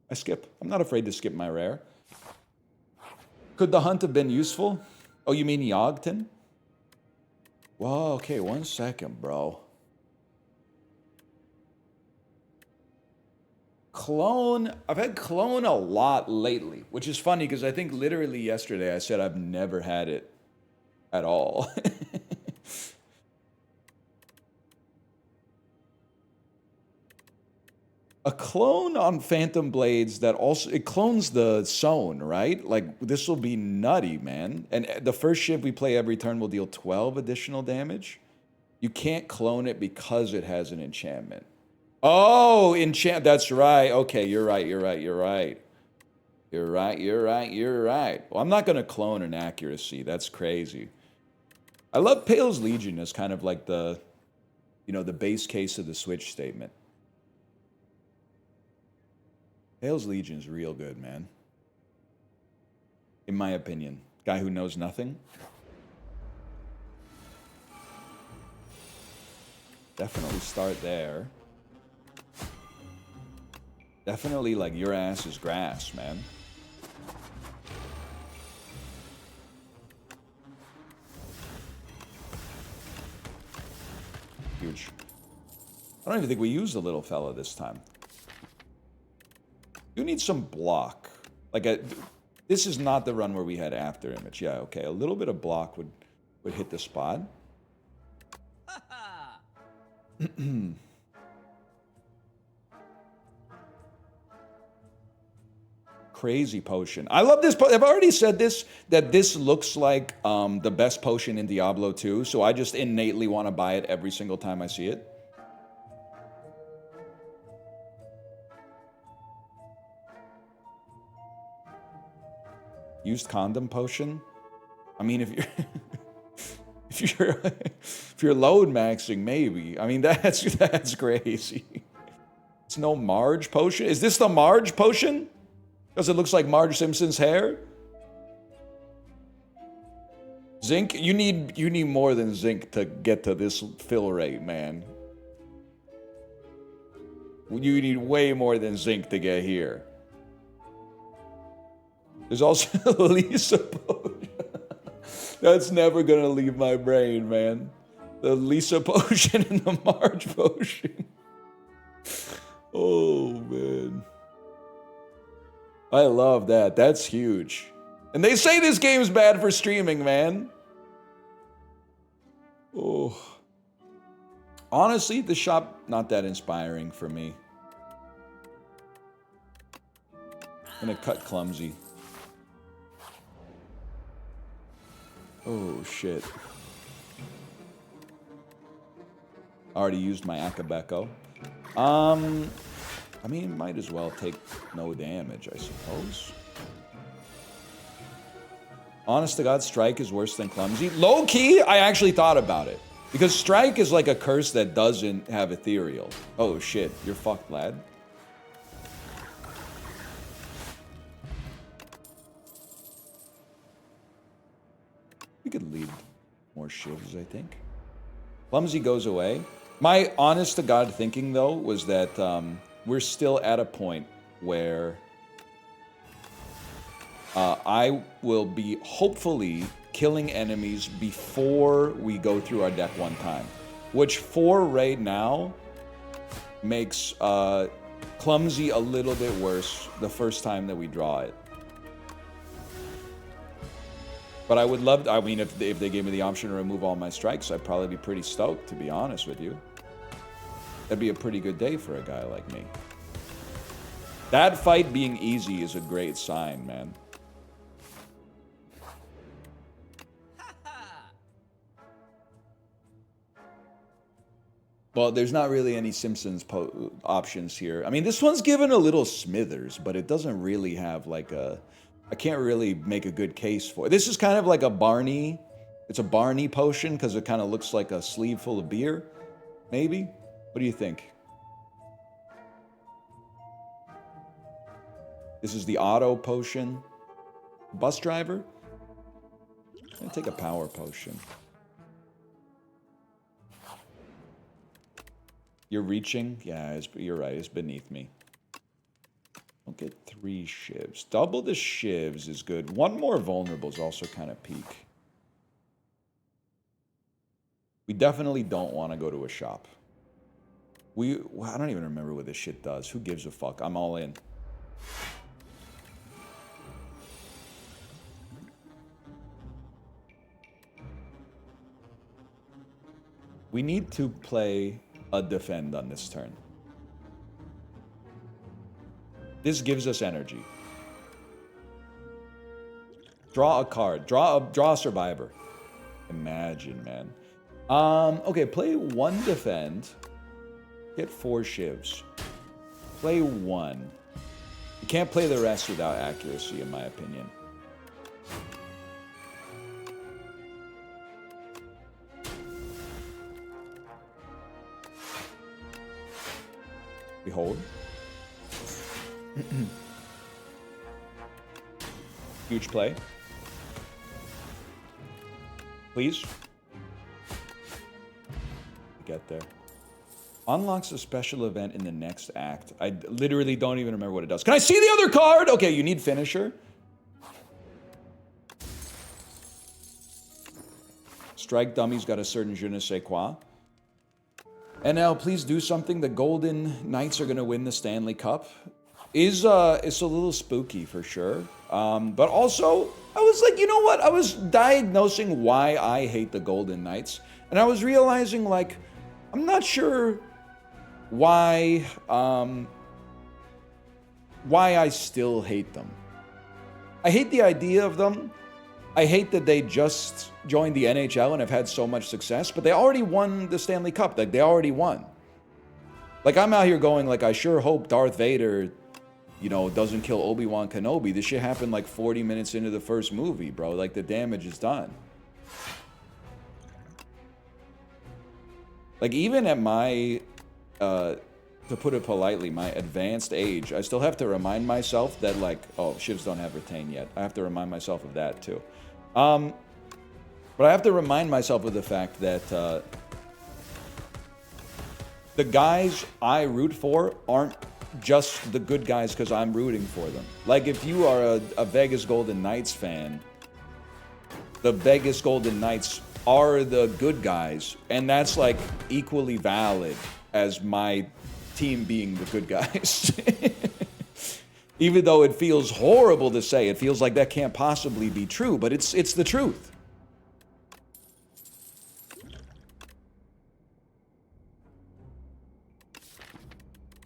I skip. I'm not afraid to skip my rare. Could the hunt have been useful? Oh, you mean Yogton? Whoa, okay, 1 second, bro. Clone, I've had clone a lot lately, which is funny because I think literally yesterday I said I've never had it at all. A clone on Phantom Blades that also, it clones the Sown, right? Like, this will be nutty, man. And the first Shiv we play every turn will deal 12 additional damage. You can't clone it because it has an enchantment. Oh, enchant, that's right. Okay, you're right. You're right. Well, I'm not going to clone an accuracy. That's crazy. I love Pale's Legion as kind of like the, you know, the base case of the Switch statement. Pale's Legion is real good, man. In my opinion. Guy who knows nothing. Definitely start there. Definitely, like, your ass is grass, man. Huge. I don't even think we used the little fella this time. You need some block. Like, this is not the run where we had after image. Yeah, okay. A little bit of block would hit the spot. Crazy potion. I love this. I've already said this, that this looks like the best potion in Diablo 2, so I just innately want to buy it every single time I see it. Used condom potion? I mean, if you're if you're load maxing, maybe. I mean, that's crazy. It's no Marge potion. Is this the Marge potion? Because it looks like Marge Simpson's hair? Zinc? You need more than zinc to get to this fill rate, man. You need way more than zinc to get here. There's also Lisa potion. That's never gonna leave my brain, man. The Lisa potion and the Marge potion. Oh, man. I love that. That's huge. And they say this game's bad for streaming, man. Oh. Honestly, the shop, not that inspiring for me. I'm gonna cut clumsy. Oh, shit. Already used my Akabeko. I mean, might as well take no damage, I suppose. Honest to God, Strike is worse than Clumsy. Low key, I actually thought about it. Because Strike is like a curse that doesn't have Ethereal. Oh shit, you're fucked, lad. We could lead more shivs, I think. Clumsy goes away. My honest to God thinking, though, was that we're still at a point where I will be hopefully killing enemies before we go through our deck one time. Which for right now makes Clumsy a little bit worse the first time that we draw it. But I would love, I mean, if they gave me the option to remove all my strikes, I'd probably be pretty stoked, to be honest with you. That'd be a pretty good day for a guy like me. That fight being easy is a great sign, man. Well, there's not really any Simpsons options here. I mean, this one's given a little Smithers, but it doesn't really have like a... I can't really make a good case for it. This is kind of like a Barney. It's a Barney potion because it kind of looks like a sleeve full of beer. Maybe? What do you think? This is the auto potion. Bus driver? I'm gonna take a power potion. You're reaching? Yeah, you're right. It's beneath me. I'll get 3 shivs. Double the shivs is good. One more vulnerable is also kind of peak. We definitely don't want to go to a shop. I don't even remember what this shit does. Who gives a fuck? I'm all in. We need to play a defend on this turn. This gives us energy. Draw a card. Draw a survivor. Imagine, man. Okay, play 1 defend. Get 4 shivs. Play 1. You can't play the rest without accuracy, in my opinion. Behold. Huge play. Please. Get there. Unlocks a special event in the next act. I literally don't even remember what it does. Can I see the other card? Okay, you need finisher. Strike Dummy's got a certain je ne sais quoi. And now, please do something. The Golden Knights are going to win the Stanley Cup. It's a little spooky for sure. But also, I was like, you know what? I was diagnosing why I hate the Golden Knights. And I was realizing, like, I'm not sure why I still hate them. I hate the idea of them. I hate that they just joined the NHL and have had so much success, but they already won the Stanley Cup. Like, they already won. Like, I'm out here going, like, I sure hope Darth Vader, you know, doesn't kill Obi-Wan Kenobi. This shit happened, like, 40 minutes into the first movie, bro. Like, the damage is done. Like, even at my to put it politely, my advanced age, I still have to remind myself that, like, oh, shivs don't have retain yet. I have to remind myself of that, too. But I have to remind myself of the fact that the guys I root for aren't just the good guys because I'm rooting for them. Like, if you are a Vegas Golden Knights fan, the Vegas Golden Knights are the good guys, and that's, like, equally valid as my team being the good guys. Even though it feels horrible to say, it feels like that can't possibly be true, but it's the truth.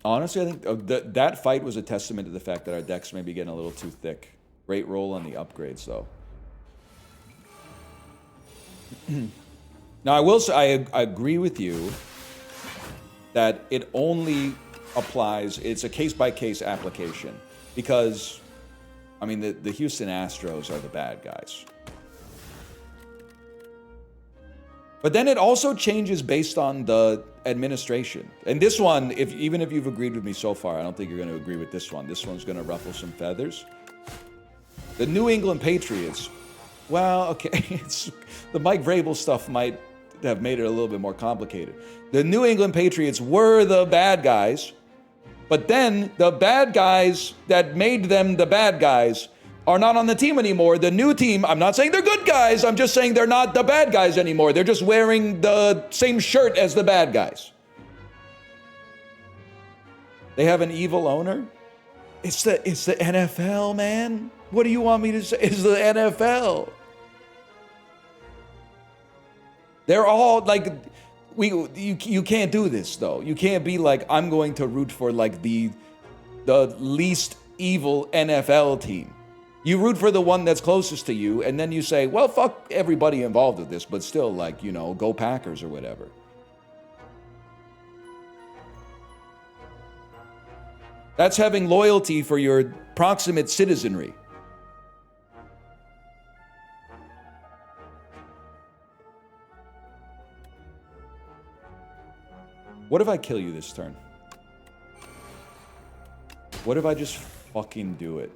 Honestly, I think that fight was a testament to the fact that our decks may be getting a little too thick. Great roll on the upgrades, though. Now, I will say, I agree with you that it only applies, it's a case-by-case application. Because, I mean, the Houston Astros are the bad guys. But then it also changes based on the administration. And this one, even if you've agreed with me so far, I don't think you're going to agree with this one. This one's going to ruffle some feathers. The New England Patriots, well, okay, the Mike Vrabel stuff might have made it a little bit more complicated. The New England Patriots were the bad guys, but then the bad guys that made them the bad guys are not on the team anymore. The new team, I'm not saying they're good guys, I'm just saying they're not the bad guys anymore. They're just wearing the same shirt as the bad guys. They have an evil owner? It's the NFL, man. What do you want me to say? It's the NFL. They're all like, you can't do this though. You can't be like, I'm going to root for like the least evil NFL team. You root for the one that's closest to you, and then you say, well, fuck everybody involved with this, but still, like, you know, go Packers or whatever. That's having loyalty for your proximate citizenry. What if I kill you this turn? What if I just fucking do it?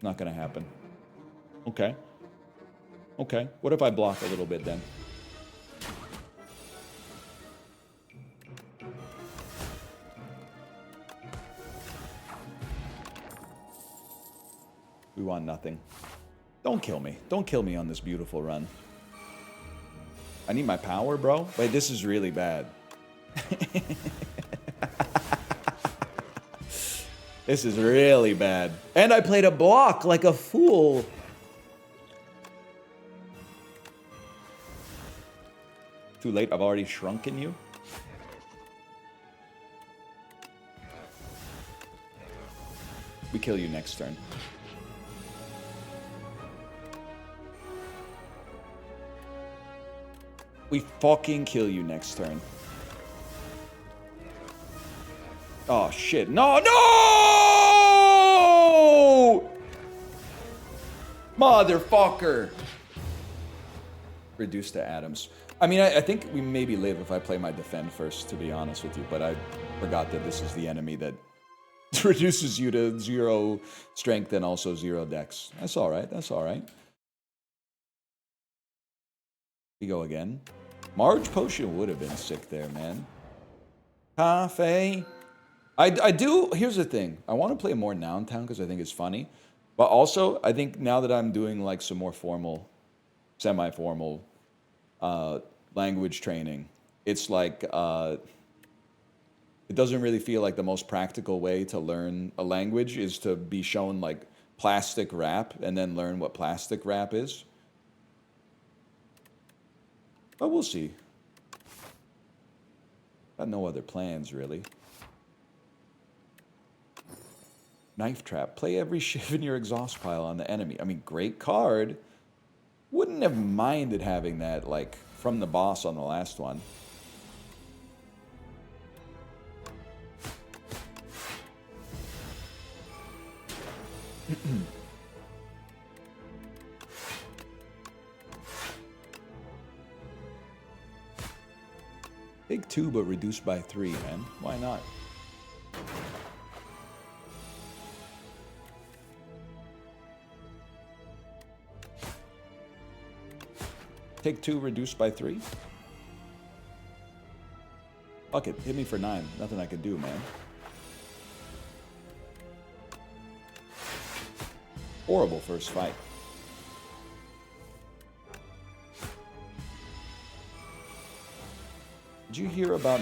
Not gonna happen. Okay. Okay. What if I block a little bit then? We want nothing. Don't kill me. Don't kill me on this beautiful run. I need my power, bro. Wait, this is really bad. This is really bad. And I played a block like a fool. Too late, I've already shrunken you. We kill you next turn. We fucking kill you next turn. Oh shit, no, no! Motherfucker. Reduced to atoms. I mean, I think we maybe live if I play my defend first, to be honest with you, but I forgot that this is the enemy that reduces you to 0 strength and also 0 dex. That's alright, that's alright. We go again. Marge Potion would have been sick there, man. Cafe. I do, here's the thing. I want to play more Noun Town because I think it's funny. But also, I think now that I'm doing like some more formal, semi-formal language training, it's like, it doesn't really feel like the most practical way to learn a language is to be shown like plastic rap and then learn what plastic rap is. But we'll see. Got no other plans, really. Knife Trap. Play every shiv in your exhaust pile on the enemy. I mean, great card. Wouldn't have minded having that, like, from the boss on the last one. Take 2, but reduced by 3, man. Why not? Take 2, reduced by 3? Fuck it, hit me for 9. Nothing I can do, man. Horrible first fight. Did you hear about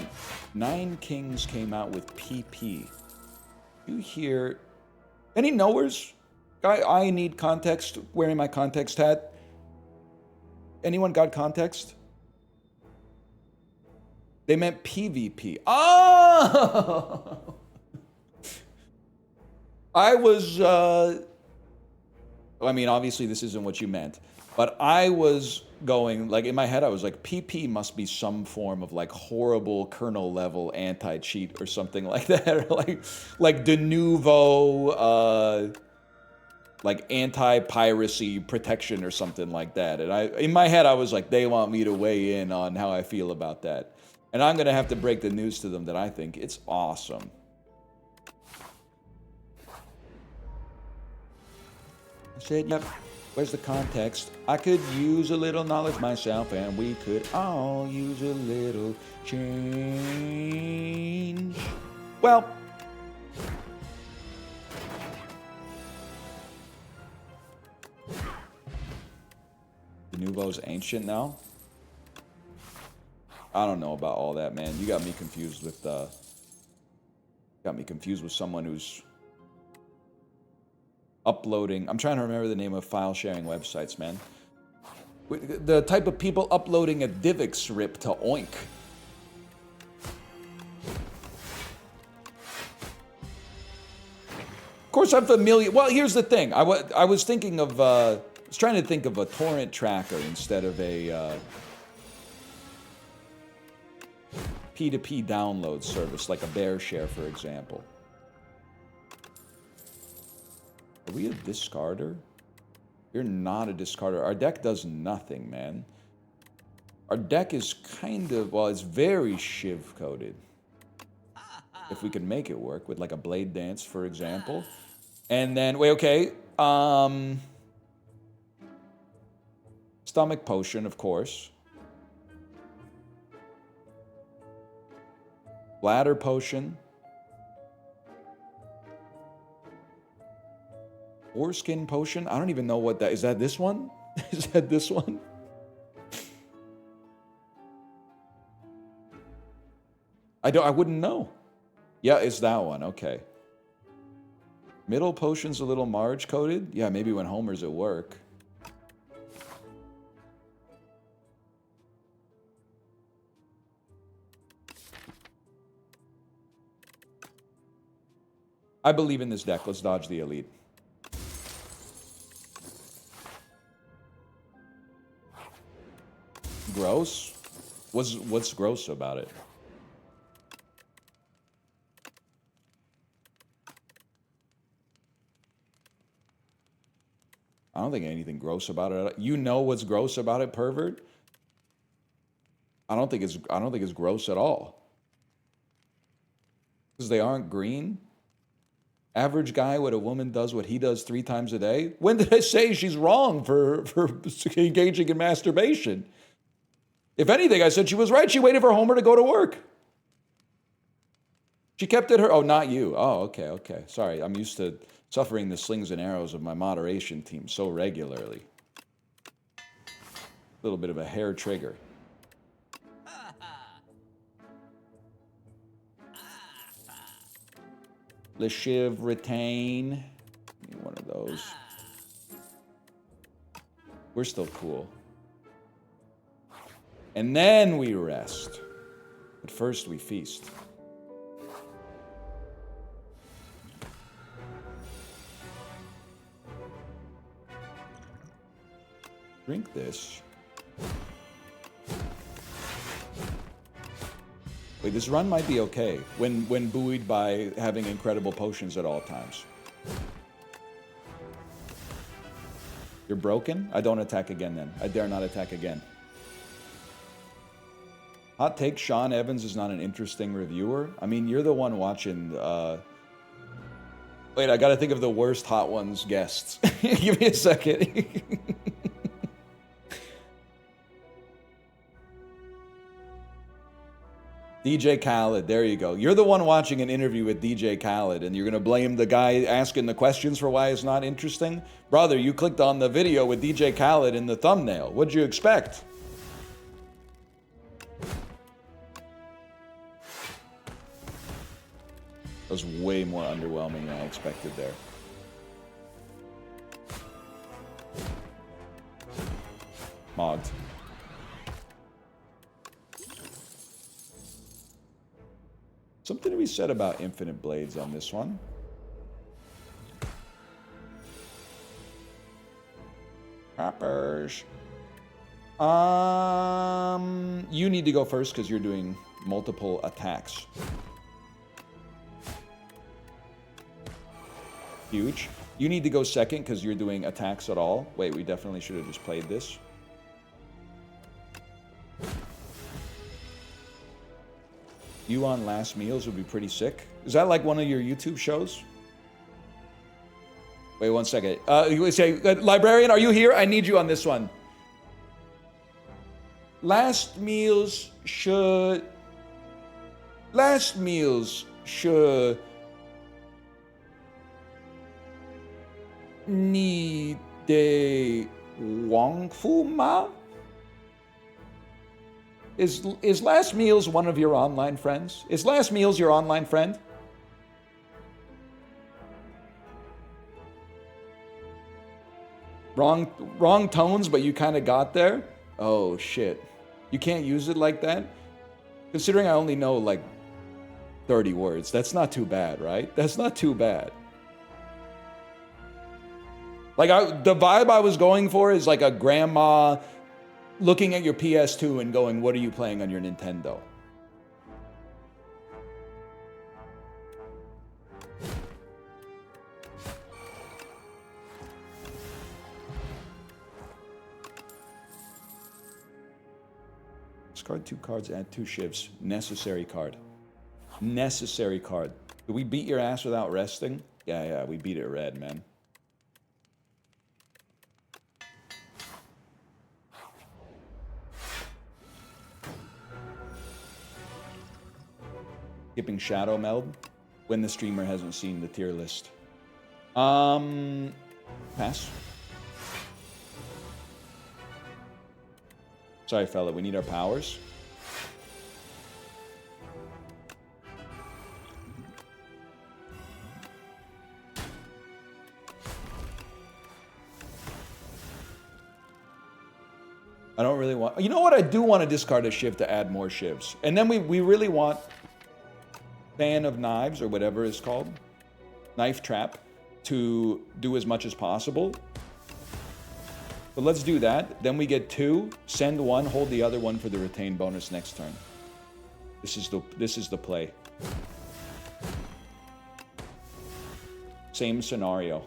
9 Kings came out with PP? You hear any knowers? I need context. Wearing my context hat. Anyone got context? They meant PvP. Oh! I was, I mean, obviously this isn't what you meant, but I was going, like, in my head, I was like, PP must be some form of, like, horrible kernel level anti-cheat or something like that. like de nouveau, like anti-piracy protection or something like that. And in my head, I was like, they want me to weigh in on how I feel about that. And I'm going to have to break the news to them that I think it's awesome. I said, yep, where's the context? I could use a little knowledge myself, and we could all use a little change. Well, the Nouveau's ancient now? I don't know about all that, man. You got me confused with someone who's uploading. I'm trying to remember the name of file sharing websites, man. The type of people uploading a DivX rip to Oink. Of course, I'm familiar. Well, here's the thing. I was thinking of. I was trying to think of a torrent tracker instead of a P2P download service, like a BearShare, for example. Are we a discarder? You're not a discarder. Our deck does nothing, man. Our deck is kind of, well, it's very shiv-coded. If we could make it work with, like, a Blade Dance, for example. And then, wait, okay. Stomach Potion, of course. Bladder Potion. Foreskin Potion? I don't even know what that is. That this one? Is that this one? I wouldn't know. Yeah, it's that one. Okay. Middle Potion's a little Marge coded. Yeah, maybe when Homer's at work. I believe in this deck. Let's dodge the elite. Gross? What's gross about it? I don't think anything gross about it. You know what's gross about it, pervert? I don't think it's gross at all. Because they aren't green. Average guy, what a woman does, what he does 3 times a day. When did I say she's wrong for engaging in masturbation? If anything, I said she was right. She waited for Homer to go to work. She kept it her... Oh, not you. Oh, okay. Sorry, I'm used to suffering the slings and arrows of my moderation team so regularly. A little bit of a hair trigger. Le Shiv retain. Need one of those. We're still cool. And then we rest. But first we feast. Drink this. Wait, this run might be okay when buoyed by having incredible potions at all times. You're broken? I don't attack again then. I dare not attack again. Hot take, Sean Evans is not an interesting reviewer. I mean, you're the one watching... Wait, I gotta think of the worst Hot Ones guests. Give me a second. DJ Khaled, there you go. You're the one watching an interview with DJ Khaled, and you're gonna blame the guy asking the questions for why it's not interesting? Brother, you clicked on the video with DJ Khaled in the thumbnail. What'd you expect? That was way more underwhelming than I expected there. Mogged. Something to be said about infinite blades on this one. Rappers. You need to go first because you're doing multiple attacks. Huge. You need to go second because you're doing attacks at all. Wait, we definitely should have just played this. You on last meals would be pretty sick. Is that like one of your YouTube shows? Wait 1 second. You say, librarian, are you here? I need you on this one. Last meals should need de Wang Fu Ma? Is Last Meals one of your online friends? Is Last Meals your online friend? Wrong tones, but you kind of got there? Oh, shit. You can't use it like that? Considering I only know, like, 30 words. That's not too bad, right? That's not too bad. Like, the vibe I was going for is like a grandma looking at your PS2 and going, what are you playing on your Nintendo? Discard 2 cards, add 2 shivs. Necessary card. Necessary card. Did we beat your ass without resting? Yeah, we beat it red, man. Skipping Shadow Meld when the streamer hasn't seen the tier list. Pass. Sorry, fella, we need our powers. I don't really want... You know what? I do want to discard a shiv to add more shivs. And then we really want... Fan of Knives, or whatever it's called, Knife Trap, to do as much as possible. But let's do that. Then we get 2, send 1, hold the other one for the retain bonus next turn. This is the play. Same scenario.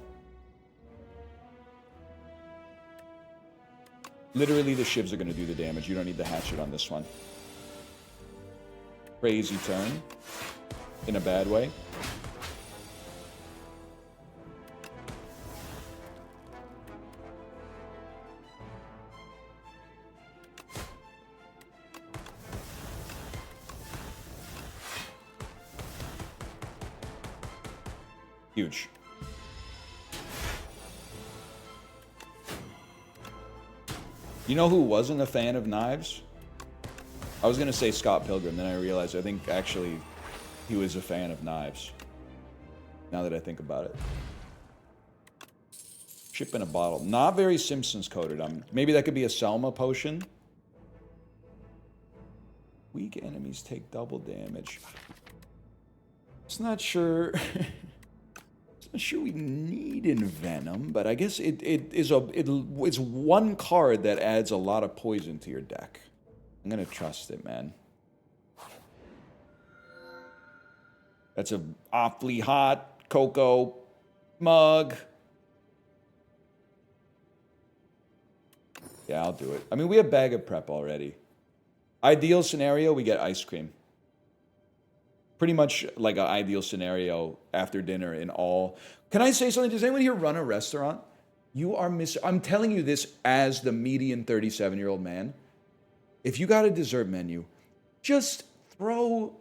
Literally, the shivs are going to do the damage. You don't need the hatchet on this one. Crazy turn. In a bad way. Huge. You know who wasn't a fan of knives? I was going to say Scott Pilgrim, then I realized I think actually he was a fan of knives. Now that I think about it. Chip in a bottle. Not very Simpsons coded. Maybe that could be a Selma potion. Weak enemies take double damage. It's not sure. Not sure we need Envenom, but I guess it's one card that adds a lot of poison to your deck. I'm gonna trust it, man. That's a awfully hot cocoa mug. Yeah, I'll do it. I mean, we have Bag of Prep already. Ideal scenario, we get ice cream. Pretty much like an ideal scenario after dinner in all. Can I say something? Does anyone here run a restaurant? You are I'm telling you this as the median 37-year-old man. If you got a dessert menu, just throw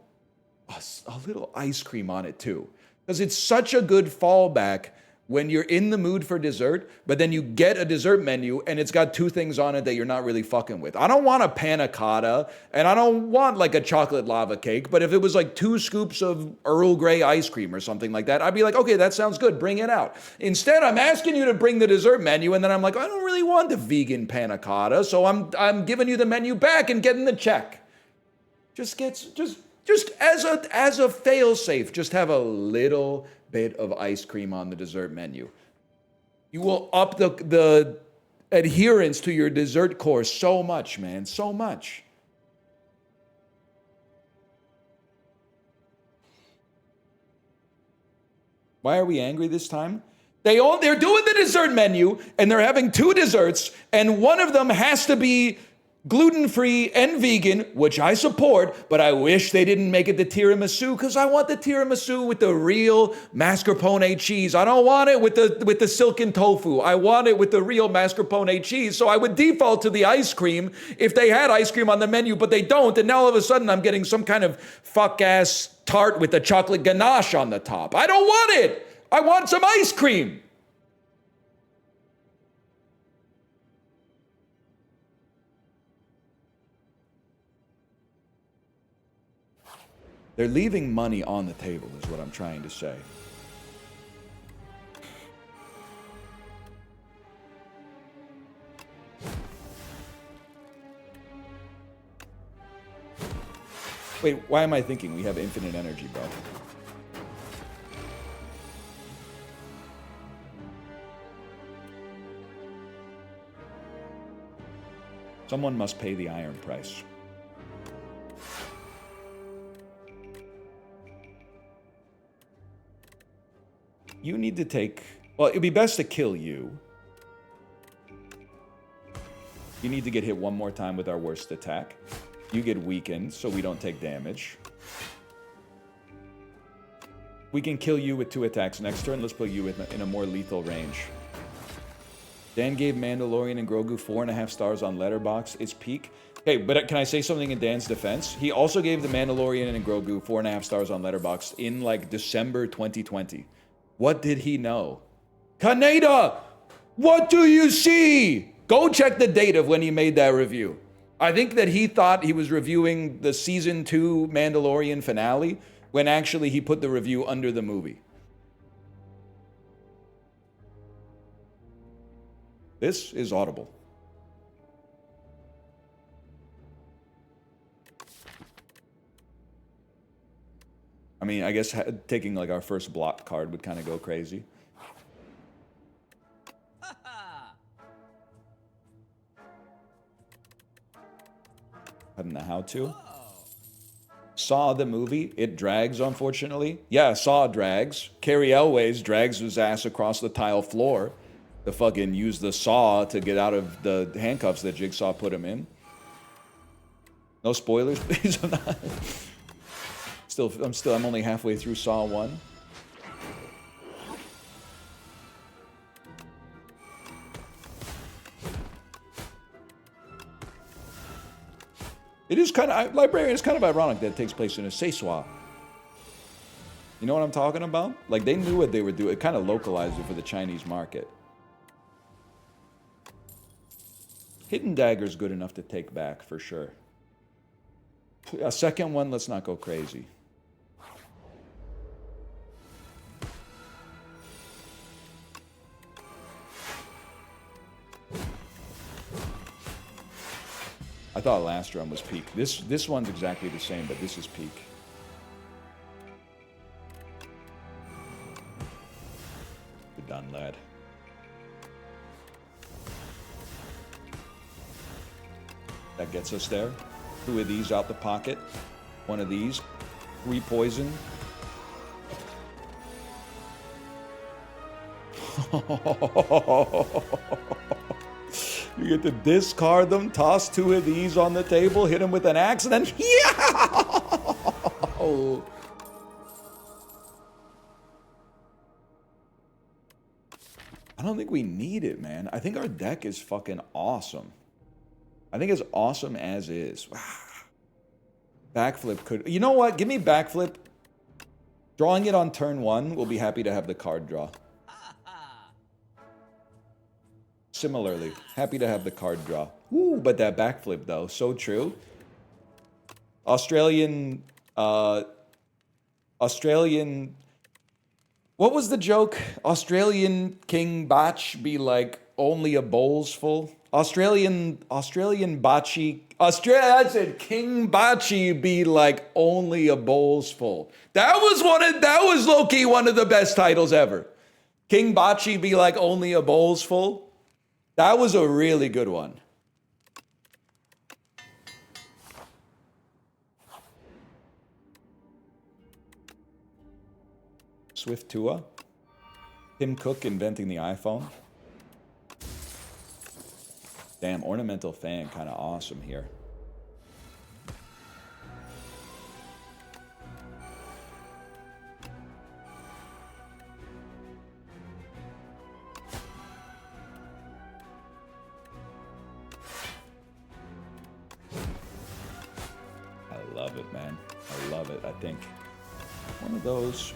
a little ice cream on it too. Because it's such a good fallback when you're in the mood for dessert, but then you get a dessert menu and it's got 2 things on it that you're not really fucking with. I don't want a panna cotta and I don't want like a chocolate lava cake, but if it was like 2 scoops of Earl Grey ice cream or something like that, I'd be like, okay, that sounds good, bring it out. Instead, I'm asking you to bring the dessert menu and then I'm like, I don't really want the vegan panna cotta, so I'm giving you the menu back and getting the check. Just as a fail-safe, just have a little bit of ice cream on the dessert menu. You will up the adherence to your dessert course so much, man, so much. Why are we angry this time? They're doing the dessert menu and they're having 2 desserts and one of them has to be gluten-free and vegan, which I support, but I wish they didn't make it the tiramisu because I want the tiramisu with the real mascarpone cheese. I don't want it with the silken tofu. I want it with the real mascarpone cheese. So I would default to the ice cream if they had ice cream on the menu, but they don't. And now all of a sudden I'm getting some kind of fuck-ass tart with the chocolate ganache on the top. I don't want it. I want some ice cream. They're leaving money on the table, is what I'm trying to say. Wait, why am I thinking we have infinite energy, bro? Someone must pay the iron price. You need to take... Well, it'd be best to kill you. You need to get hit one more time with our worst attack. You get weakened, so we don't take damage. We can kill you with 2 attacks next turn. Let's put you in a more lethal range. Dan gave Mandalorian and Grogu 4.5 stars on Letterboxd. It's peak. Hey, but can I say something in Dan's defense? He also gave the Mandalorian and Grogu 4.5 stars on Letterboxd in, like, December 2020. What did he know? Kaneda, what do you see? Go check the date of when he made that review. I think that he thought he was reviewing the season 2 Mandalorian finale when actually he put the review under the movie. This is Audible. I mean, I guess taking like our first block card would kind of go crazy. I don't know how to. Saw the movie. It drags, unfortunately. Yeah, Saw drags. Carrie Elways drags his ass across the tile floor to fucking use the saw to get out of the handcuffs that Jigsaw put him in. No spoilers, please. I'm only halfway through Saw 1. It is kind of, Librarian is kind of ironic that it takes place in a Szechuan. You know what I'm talking about? Like, they knew what they were doing. It kind of localized it for the Chinese market. Hidden Dagger's good enough to take back, for sure. A second one, let's not go crazy. I thought last run was peak. This one's exactly the same, but this is peak. Good done, lad. That gets us there. 2 of these out the pocket. 1 of these. 3 poison. You get to discard them, toss 2 of these on the table, hit them with an axe, and then yeah! I don't think we need it, man. I think our deck is fucking awesome. I think it's awesome as is. Backflip could... You know what? Give me backflip. Drawing it on turn 1, we'll be happy to have the card draw. Similarly, happy to have the card draw. Ooh, but that backflip, though, so true. Australian... What was the joke? Australian King Botch be like, only a bowl's full? Australian Bocce... I said King Bocce be like, only a bowl's full. That was low-key one of the best titles ever. King Bocce be like, only a bowl's full. That was a really good one. Swift Tua. Tim Cook inventing the iPhone. Damn, ornamental fan, kind of awesome here. I love it, man. I love it. I think one of those...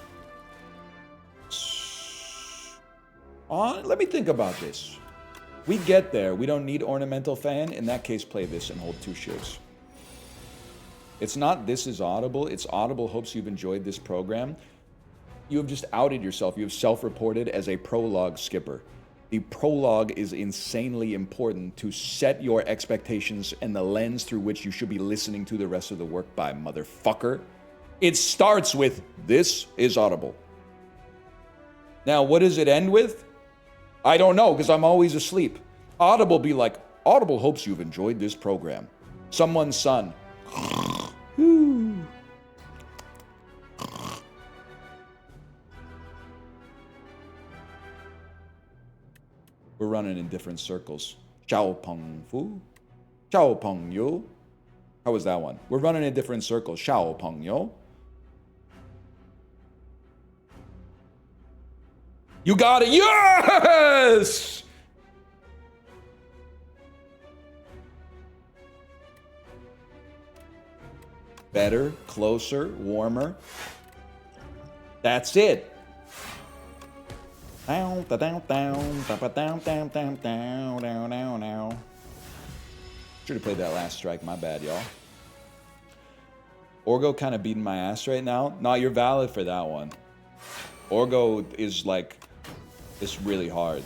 let me think about this. We get there. We don't need ornamental fan. In that case, play this and hold 2 ships. It's not this is Audible. It's Audible hopes you've enjoyed this program. You have just outed yourself. You have self-reported as a prologue skipper. The prologue is insanely important to set your expectations and the lens through which you should be listening to the rest of the work by, motherfucker. It starts with, this is Audible. Now, what does it end with? I don't know, because I'm always asleep. Audible be like, Audible hopes you've enjoyed this program. Someone's son. We're running in different circles. Chao Peng Fu. Chao Peng Yo. How was that one? We're running in different circles. Chao Peng Yo. You got it. Yes! Better, closer, warmer. That's it. Should have played that last strike. My bad, y'all. Orgo kind of beating my ass right now. No, you're valid for that one. Orgo is like... It's really hard.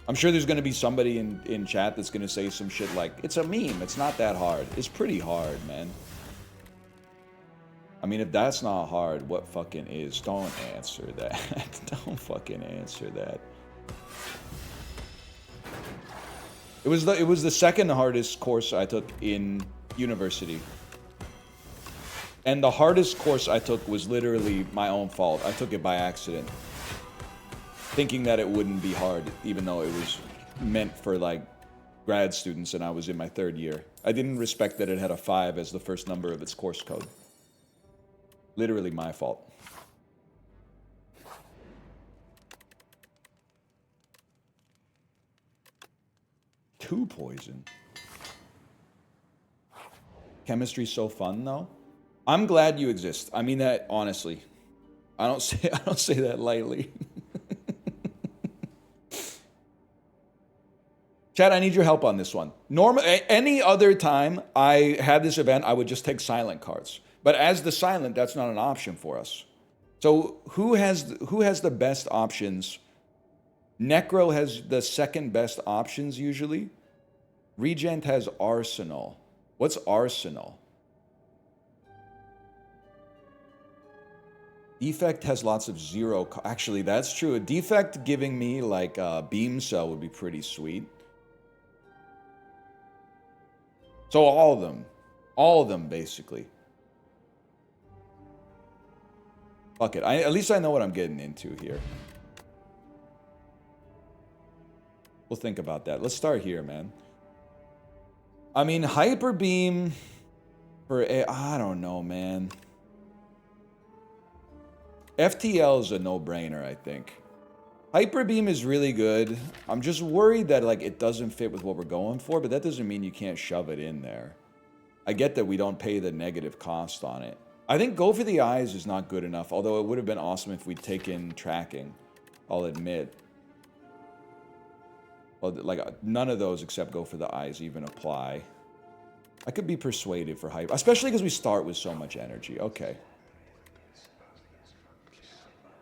I'm sure there's going to be somebody in chat that's going to say some shit like, it's a meme, it's not that hard. It's pretty hard, man. I mean, if that's not hard, what fucking is? Don't answer that. Don't fucking answer that. It was the second hardest course I took in university. And the hardest course I took was literally my own fault. I took it by accident. Thinking that it wouldn't be hard, even though it was meant for, like, grad students and I was in my 3rd year. I didn't respect that it had a 5 as the first number of its course code. Literally my fault. Two poison. Chemistry's so fun, though. I'm glad you exist. I mean that honestly. I don't say that lightly. Chad, I need your help on this one. Any other time I had this event, I would just take silent cards. But as the silent, that's not an option for us. So who has the best options? Necro has the second best options usually. Regent has Arsenal. What's Arsenal? Defect has lots of 0. Actually, that's true. A defect giving me like a beam cell would be pretty sweet. So all of them basically. Fuck it. At least I know what I'm getting into here. We'll think about that. Let's start here, man. I mean, Hyper Beam for I don't know, man. FTL is a no-brainer, I think. Hyper Beam is really good. I'm just worried that like it doesn't fit with what we're going for, but that doesn't mean you can't shove it in there. I get that we don't pay the negative cost on it. I think Go for the Eyes is not good enough, although it would have been awesome if we'd taken tracking. I'll admit. Well, like, none of those except Go for the Eyes even apply. I could be persuaded for Hyper, especially because we start with so much energy. Okay.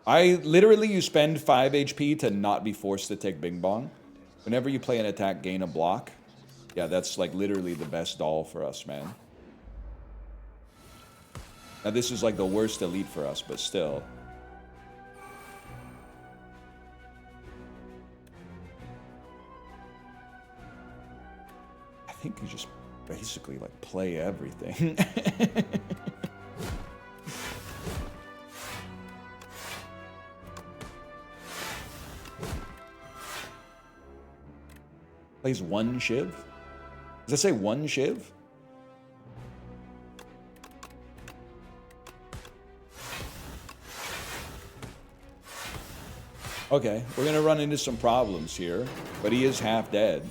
You spend 5 HP to not be forced to take Bing Bong. Whenever you play an attack, gain a block. Yeah, that's like literally the best doll for us, man. Now this is like the worst elite for us, but still. I think you just basically like play everything. Plays one Shiv? Does that say one Shiv? Okay, we're gonna run into some problems here, but he is half dead.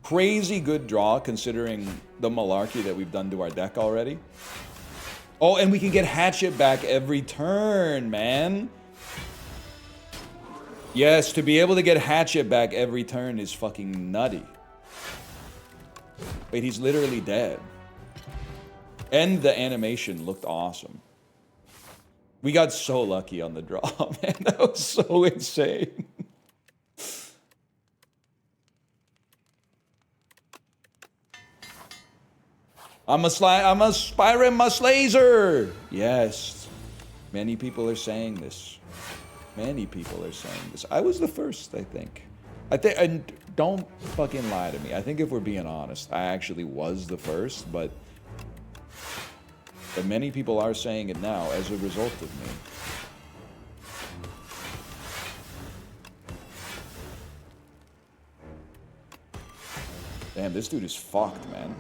Crazy good draw considering the malarkey that we've done to our deck already. Oh, and we can get Hatchet back every turn, man. Yes, to be able to get Hatchet back every turn is fucking nutty. Wait, he's literally dead. And the animation looked awesome. We got so lucky on the draw, man. That was so insane. I'm a Spire must laser. Yes. Many people are saying this. Many people are saying this. I was the first, I think. And don't fucking lie to me. I think if we're being honest, I actually was the first, but many people are saying it now as a result of me. Damn, this dude is fucked, man.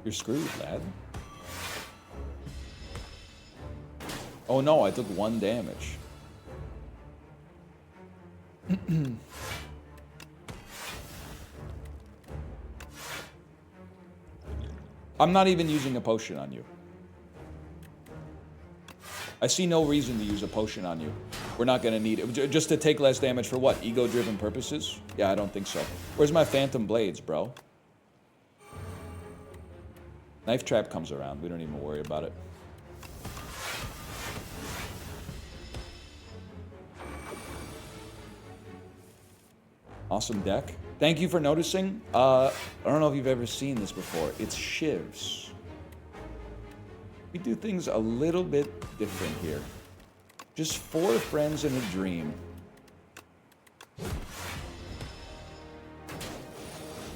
You're screwed, lad. Oh no, I took 1 damage. I'm not even using a potion on you. I see no reason to use a potion on you. We're not gonna need it. Just to take less damage for what? Ego-driven purposes? Yeah, I don't think so. Where's my Phantom Blades, bro? Knife Trap comes around. We don't even worry about it. Awesome deck. Thank you for noticing. I don't know if you've ever seen this before. It's Shivs. We do things a little bit different here. Just 4 friends in a dream.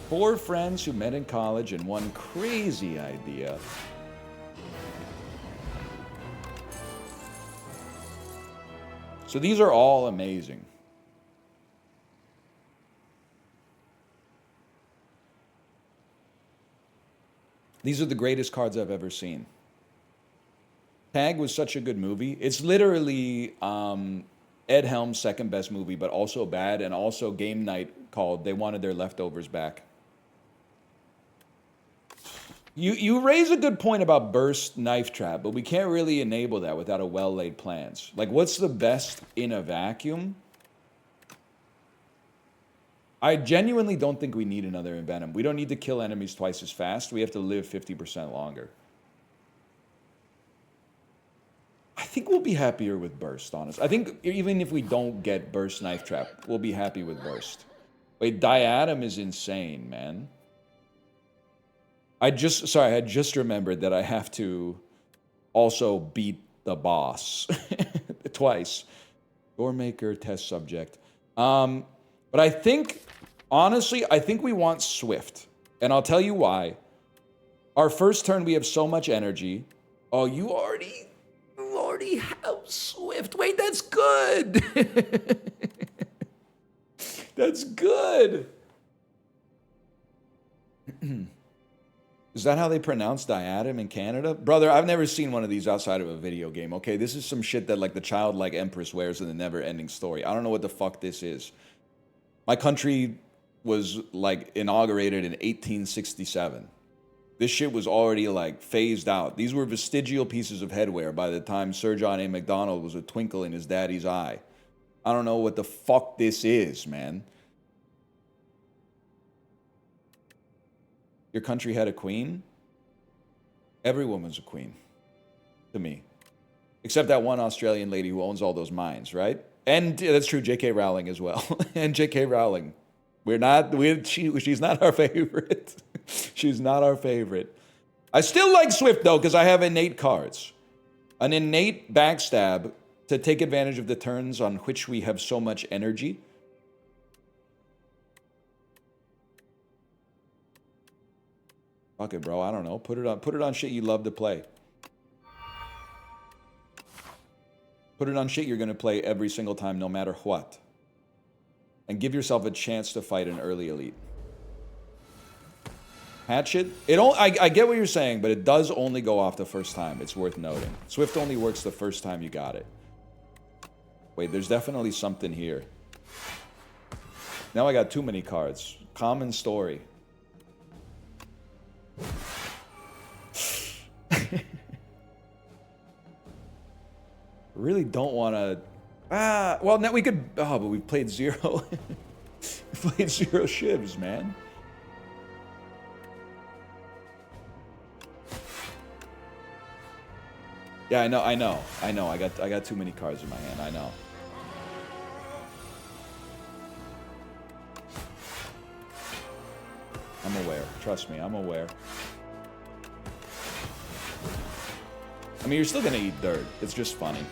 4 friends who met in college and one crazy idea. So these are all amazing. These are the greatest cards I've ever seen. Tag was such a good movie. It's literally Ed Helm's second best movie, but also bad, and also game night called They Wanted Their Leftovers Back. You raise a good point about burst knife trap, but we can't really enable that without a well-laid plans. Like, what's the best in a vacuum? I genuinely don't think we need another Envenom. We don't need to kill enemies twice as fast. We have to live 50% longer. I think we'll be happier with burst, honestly. I think even if we don't get burst knife trap, we'll be happy with burst. Wait, Diadem is insane, man. I just remembered that I have to also beat the boss twice. Doormaker, test subject. But I think, honestly, I think we want Swift. And I'll tell you why. Our first turn, we have so much energy. Oh, you already have Swift. Wait, that's good. That's good. Is that how they pronounce diadem in Canada? Brother, I've never seen one of these outside of a video game, okay? This is some shit that like the childlike empress wears in the never-ending story. I don't know what the fuck this is. My country was like inaugurated in 1867. This shit was already like phased out. These were vestigial pieces of headwear by the time Sir John A. Macdonald was a twinkle in his daddy's eye. I don't know what the fuck this is, man. Your country had a queen? Every woman's a queen. To me. Except that one Australian lady who owns all those mines, right? And that's true, J.K. Rowling as well. And J.K. Rowling. She's not our favorite. She's not our favorite. I still like Swift, though, because I have innate cards. An innate backstab to take advantage of the turns on which we have so much energy. Fuck it, bro. I don't know. Put it on shit you love to play. Put it on shit you're going to play every single time, no matter what. And give yourself a chance to fight an early elite. Hatchet? I get what you're saying, but it does only go off the first time. It's worth noting. Swift only works the first time you got it. Wait, there's definitely something here. Now I got too many cards. Common story. Really don't want to... well, now we could... Oh, but we played zero. We played zero shivs, man. Yeah, I know. I got too many cards in my hand. I know. I'm aware. Trust me, I'm aware. I mean, you're still gonna eat dirt. It's just funny.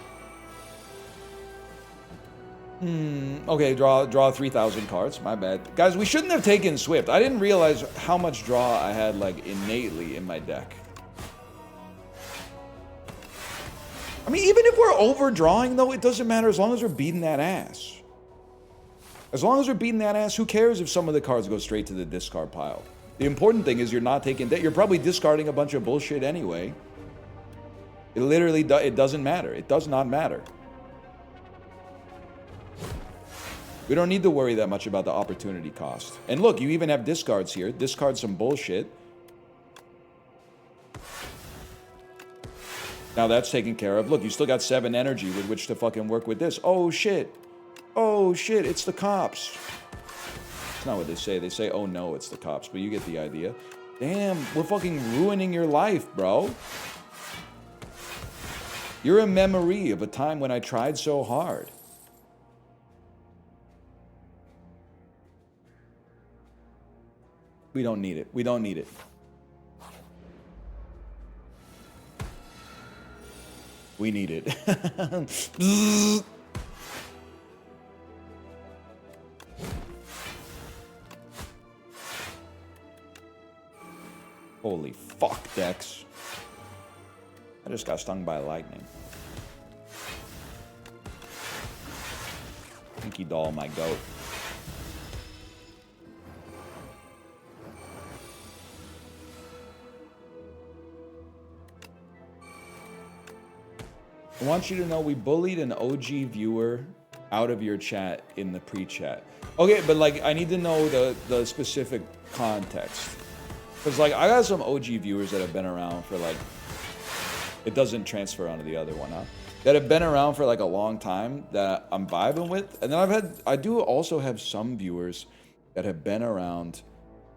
Okay, draw 3,000 cards. My bad. Guys, we shouldn't have taken Swift. I didn't realize how much draw I had, like, innately in my deck. I mean, even if we're overdrawing, though, it doesn't matter as long as we're beating that ass. As long as we're beating that ass, who cares if some of the cards go straight to the discard pile? The important thing is you're not taking... You're probably discarding a bunch of bullshit anyway. It literally... It doesn't matter. It does not matter. We don't need to worry that much about the opportunity cost. And look, you even have discards here. Discard some bullshit. Now that's taken care of. Look, you still got 7 energy with which to fucking work with this. Oh, shit. Oh, shit. It's the cops. It's not what they say. They say, oh, no, it's the cops. But you get the idea. Damn, we're fucking ruining your life, bro. You're a memory of a time when I tried so hard. We don't need it. We don't need it. We need it. Holy fuck, Dex. I just got stung by lightning. Pinky doll, my goat. I want you to know we bullied an OG viewer out of your chat in the pre-chat. Okay, but like I need to know the specific context. Because like I got some OG viewers that have been around for like, it doesn't transfer onto the other one, huh? That have been around for like a long time that I'm vibing with. And then I do also have some viewers that have been around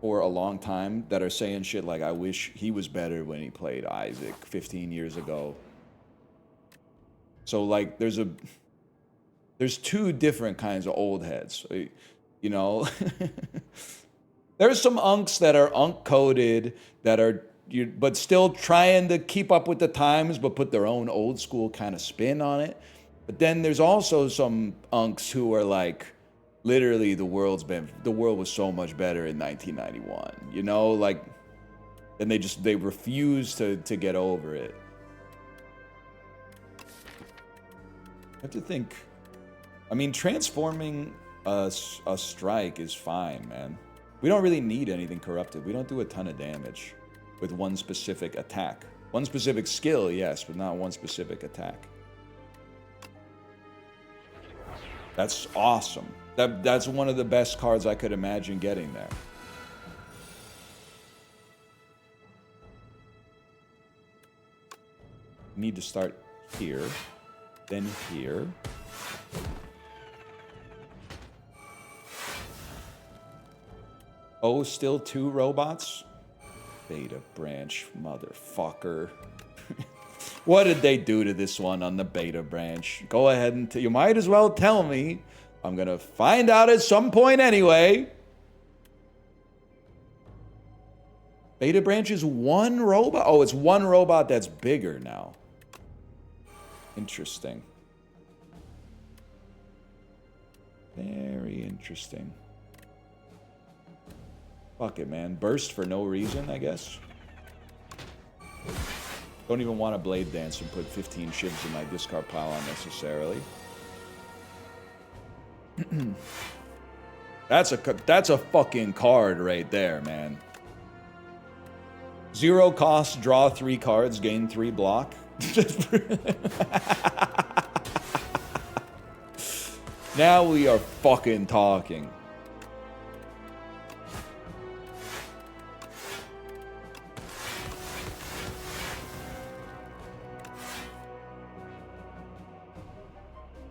for a long time that are saying shit like, I wish he was better when he played Isaac 15 years ago. So like there's two different kinds of old heads, you know. There's some unks that are unk coded that are but still trying to keep up with the times but put their own old school kind of spin on it. But then there's also some unks who are like Literally, the world was so much better in 1991. You know, like, and they refuse to get over it. I have to think. I mean, transforming a strike is fine, man. We don't really need anything corrupted. We don't do a ton of damage with one specific attack. One specific skill, yes, but not one specific attack. That's awesome. That's one of the best cards I could imagine getting there. Need to start here, then here. Oh, still 2 robots? Beta branch, motherfucker. What did they do to this one on the beta branch? Go ahead and you might as well tell me. I'm gonna find out at some point anyway. Beta branch is 1 robot? Oh, it's 1 robot that's bigger now. Interesting. Very interesting. Fuck it, man. Burst for no reason, I guess. Don't even want to blade dance and put 15 shivs in my discard pile unnecessarily. That's a fucking card right there, man. 0 cost, draw 3 cards, gain 3 block. Now we are fucking talking.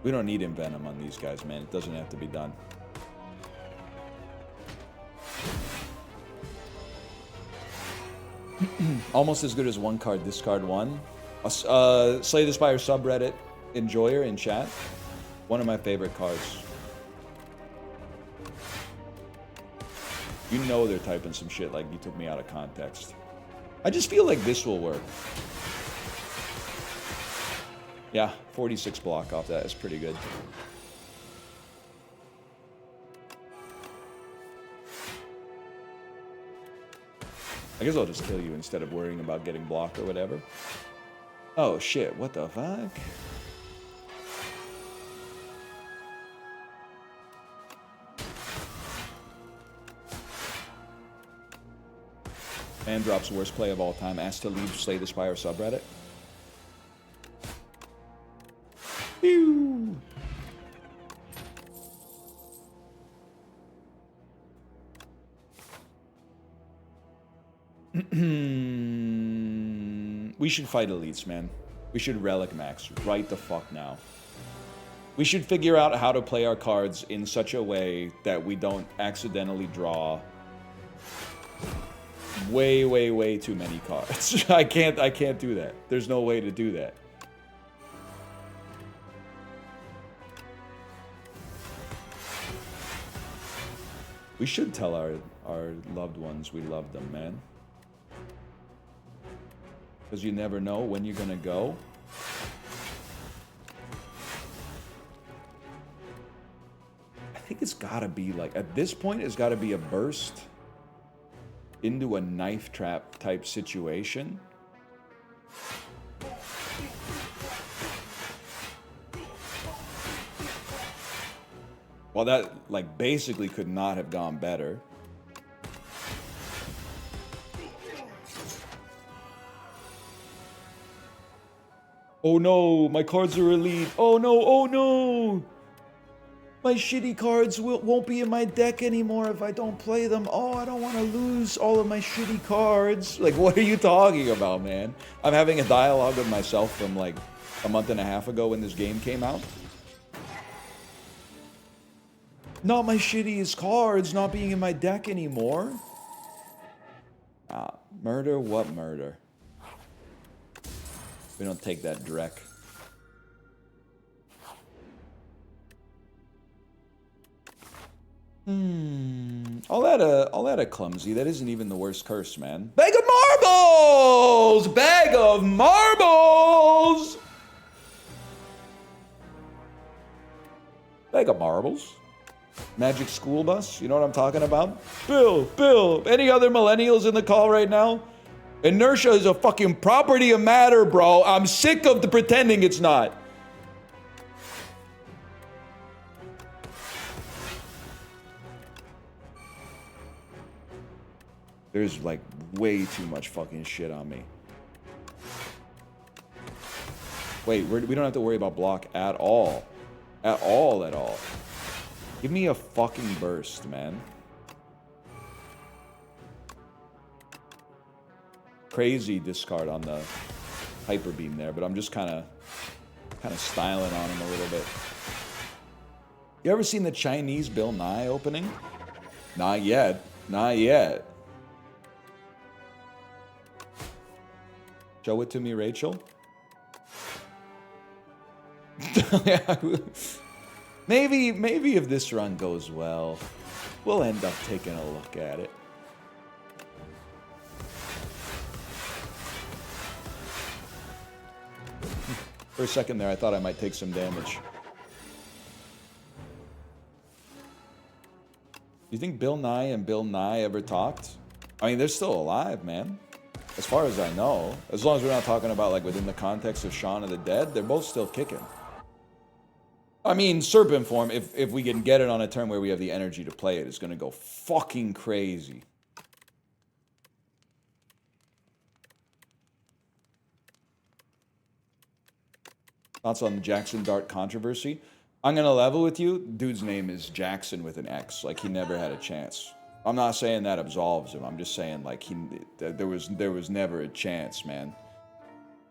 We don't need Envenom on these guys, man. It doesn't have to be done. Almost as good as 1 card, discard 1. Slay the Spire subreddit enjoyer in chat. One of my favorite cards. You know they're typing some shit like you took me out of context. I just feel like this will work. Yeah, 46 block off that is pretty good. I guess I'll just kill you instead of worrying about getting blocked or whatever. Oh shit, what the fuck? Man drops worst play of all time. Asked to leave Slay the Spire subreddit. Pew! We should fight elites, man. We should relic max right the fuck now. We should figure out how to play our cards in such a way that we don't accidentally draw way too many cards. I can't do that. There's no way to do that. We should tell our loved ones we love them, man. Because you never know when you're gonna go. I think it's gotta be like, at this point, it's gotta be a burst into a knife trap type situation. Well, that, like, basically could not have gone better. Oh no, my cards are elite. Oh no, oh no! My shitty cards won't be in my deck anymore if I don't play them. Oh, I don't want to lose all of my shitty cards. Like, what are you talking about, man? I'm having a dialogue with myself from, like, a month and a half ago when this game came out. Not my shittiest cards not being in my deck anymore. Murder? What murder? We don't take that Drek. All that a clumsy. That isn't even the worst curse, man. Bag of marbles! Bag of marbles! Bag of marbles. Magic School Bus, you know what I'm talking about? Bill, any other millennials in the call right now? Inertia is a fucking property of matter, bro. I'm sick of the pretending it's not. There's like way too much fucking shit on me. Wait, we don't have to worry about block at all. At all. Give me a fucking burst, man. Crazy discard on the hyper beam there, but I'm just kind of styling on him a little bit. You ever seen the Chinese Bill Nye opening? Not yet. Not yet. Show it to me, Rachel. Maybe if this run goes well, we'll end up taking a look at it. For a second there, I thought I might take some damage. You think Bill Nye and Bill Nye ever talked? I mean, they're still alive, man. As far as I know. As long as we're not talking about, like, within the context of Shaun of the Dead, they're both still kicking. I mean, Serpent Form, if we can get it on a turn where we have the energy to play it, it's going to go fucking crazy. Thoughts on the Jackson Dart controversy? I'm going to level with you. Dude's name is Jackson with an X. Like, he never had a chance. I'm not saying that absolves him. I'm just saying, like, there was never a chance, man.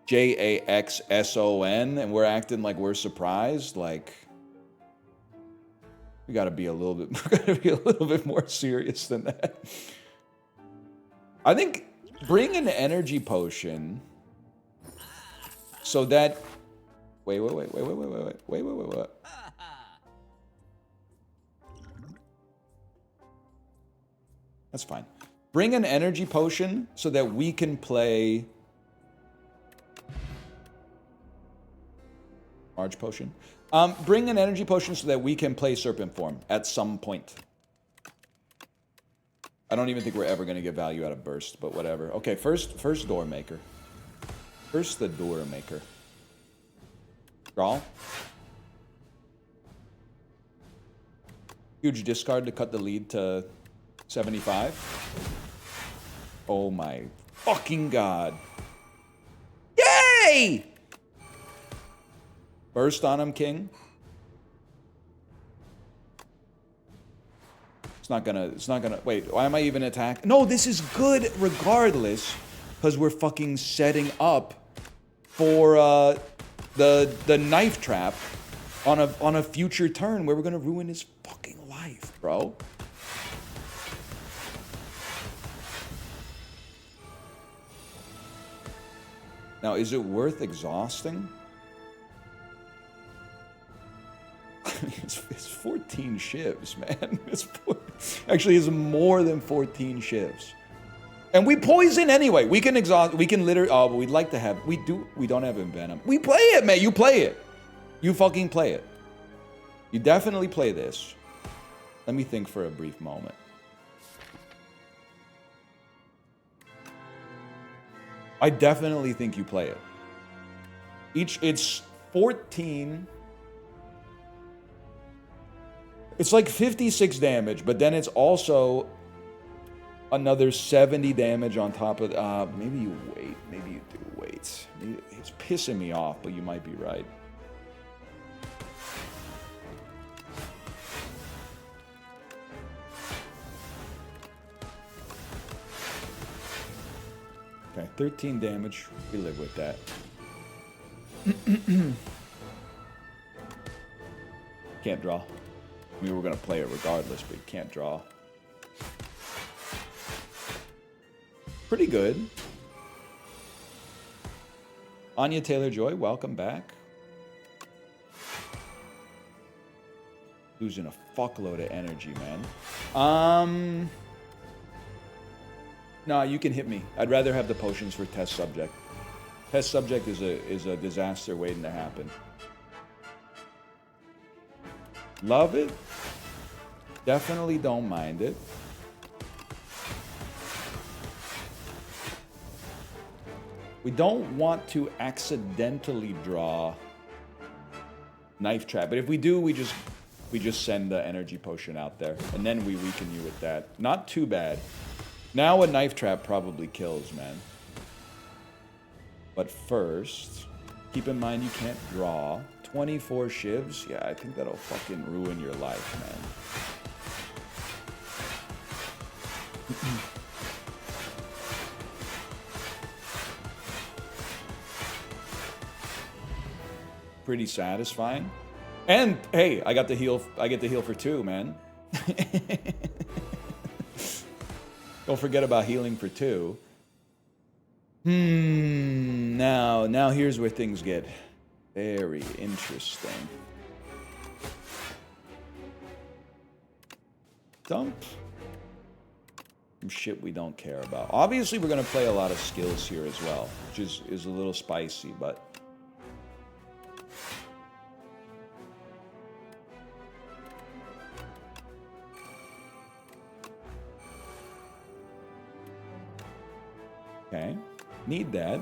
Jackson, and we're acting like we're surprised. Like, we gotta be a little bit more serious than that. I think bring an energy potion so that wait. That's fine. Bring an energy potion so that we can play Marge potion. Bring an energy potion so that we can play Serpent Form at some point. I don't even think we're ever going to get value out of Burst, but whatever. Okay, first Door Maker. First the Door Maker. Draw. Huge discard to cut the lead to 75. Oh my fucking god. Yay! Burst on him, King. It's not gonna, wait, why am I even attacking? No, this is good regardless, because we're fucking setting up for the knife trap on a future turn where we're gonna ruin his fucking life, bro. Now, is it worth exhausting? It's 14 shivs, man. Actually, it's more than 14 shivs. And we poison anyway. We can exhaust, we can literally, oh, but we'd like to have, we don't have Envenom. We play it, man. You play it. You fucking play it. You definitely play this. Let me think for a brief moment. I definitely think you play it. It's 14. It's like 56 damage, but then it's also another 70 damage on top of... maybe you wait. Maybe you do wait. It's pissing me off, but you might be right. Okay, 13 damage. We live with that. Can't draw. I mean, we're going to play it regardless, but you can't draw. Pretty good. Anya Taylor-Joy, welcome back. Losing a fuckload of energy, man. No, you can hit me. I'd rather have the potions for test subject. Test subject is a disaster waiting to happen. Love it. Definitely don't mind it. We don't want to accidentally draw knife trap, but if we do, we just send the energy potion out there, and then we weaken you with that. Not too bad. Now a knife trap probably kills, man. But first, keep in mind you can't draw. 24 shivs? Yeah, I think that'll fucking ruin your life, man. Pretty satisfying. And hey, I get to heal for 2, man. Don't forget about healing for 2. Now here's where things get very interesting. Dump some shit we don't care about. Obviously, we're gonna play a lot of skills here as well, which is a little spicy, but okay. Need that.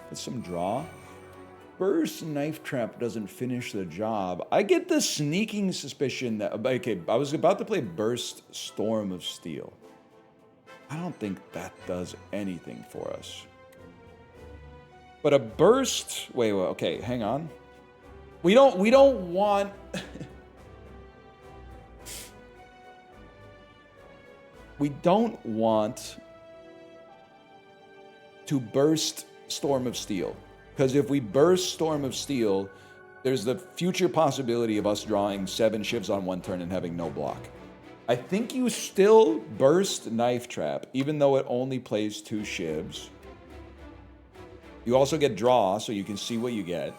Get some draw. Burst knife trap doesn't finish the job. I get the sneaking suspicion that... Okay, I was about to play Burst Storm of Steel. I don't think that does anything for us. But a burst... Wait, okay, hang on. We don't want... we don't want to burst Storm of Steel. Because if we burst Storm of Steel, there's the future possibility of us drawing 7 shivs on 1 turn and having no block. I think you still burst Knife Trap, even though it only plays 2 shivs. You also get draw, so you can see what you get.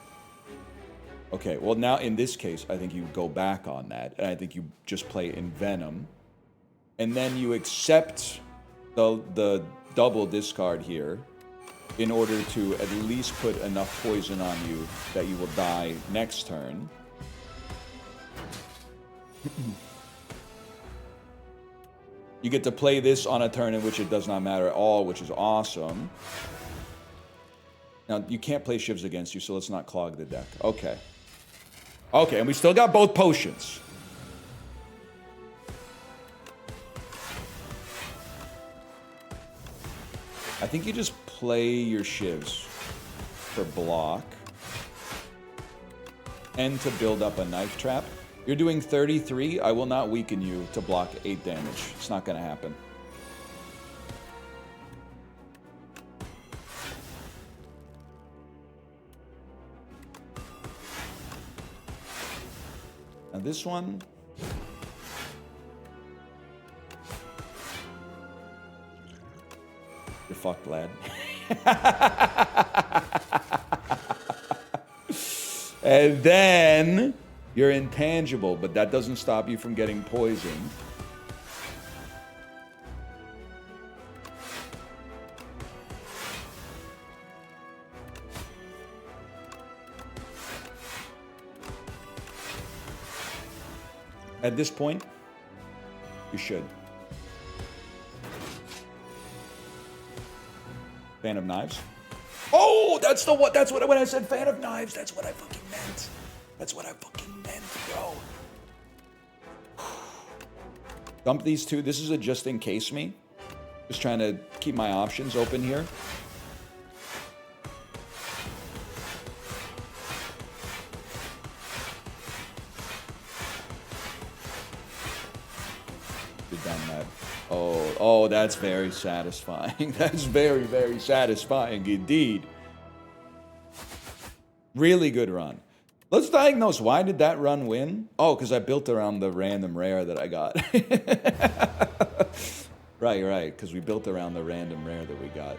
Okay, well now in this case, I think you go back on that, and I think you just play Envenom. And then you accept the double discard here, in order to at least put enough poison on you that you will die next turn. You get to play this on a turn in which it does not matter at all, which is awesome. Now, you can't play shivs against you, so let's not clog the deck. Okay. Okay, and we still got both potions. I think you just play your shivs for block and to build up a knife trap. You're doing 33. I will not weaken you to block 8 damage. It's not going to happen. Now this one... You're fucked, lad. And then you're intangible, but that doesn't stop you from getting poisoned. At this point, you should. Fan of Knives. Oh, that's the what. That's what when I said Fan of Knives. That's what I fucking meant. That's what I fucking meant, bro. Dump these 2. This is a just in case me. Just trying to keep my options open here. Good done, Matt. Oh, that's very satisfying. That's very, very satisfying indeed. Really good run. Let's diagnose, why did that run win? Oh, because I built around the random rare that I got. Right, because we built around the random rare that we got.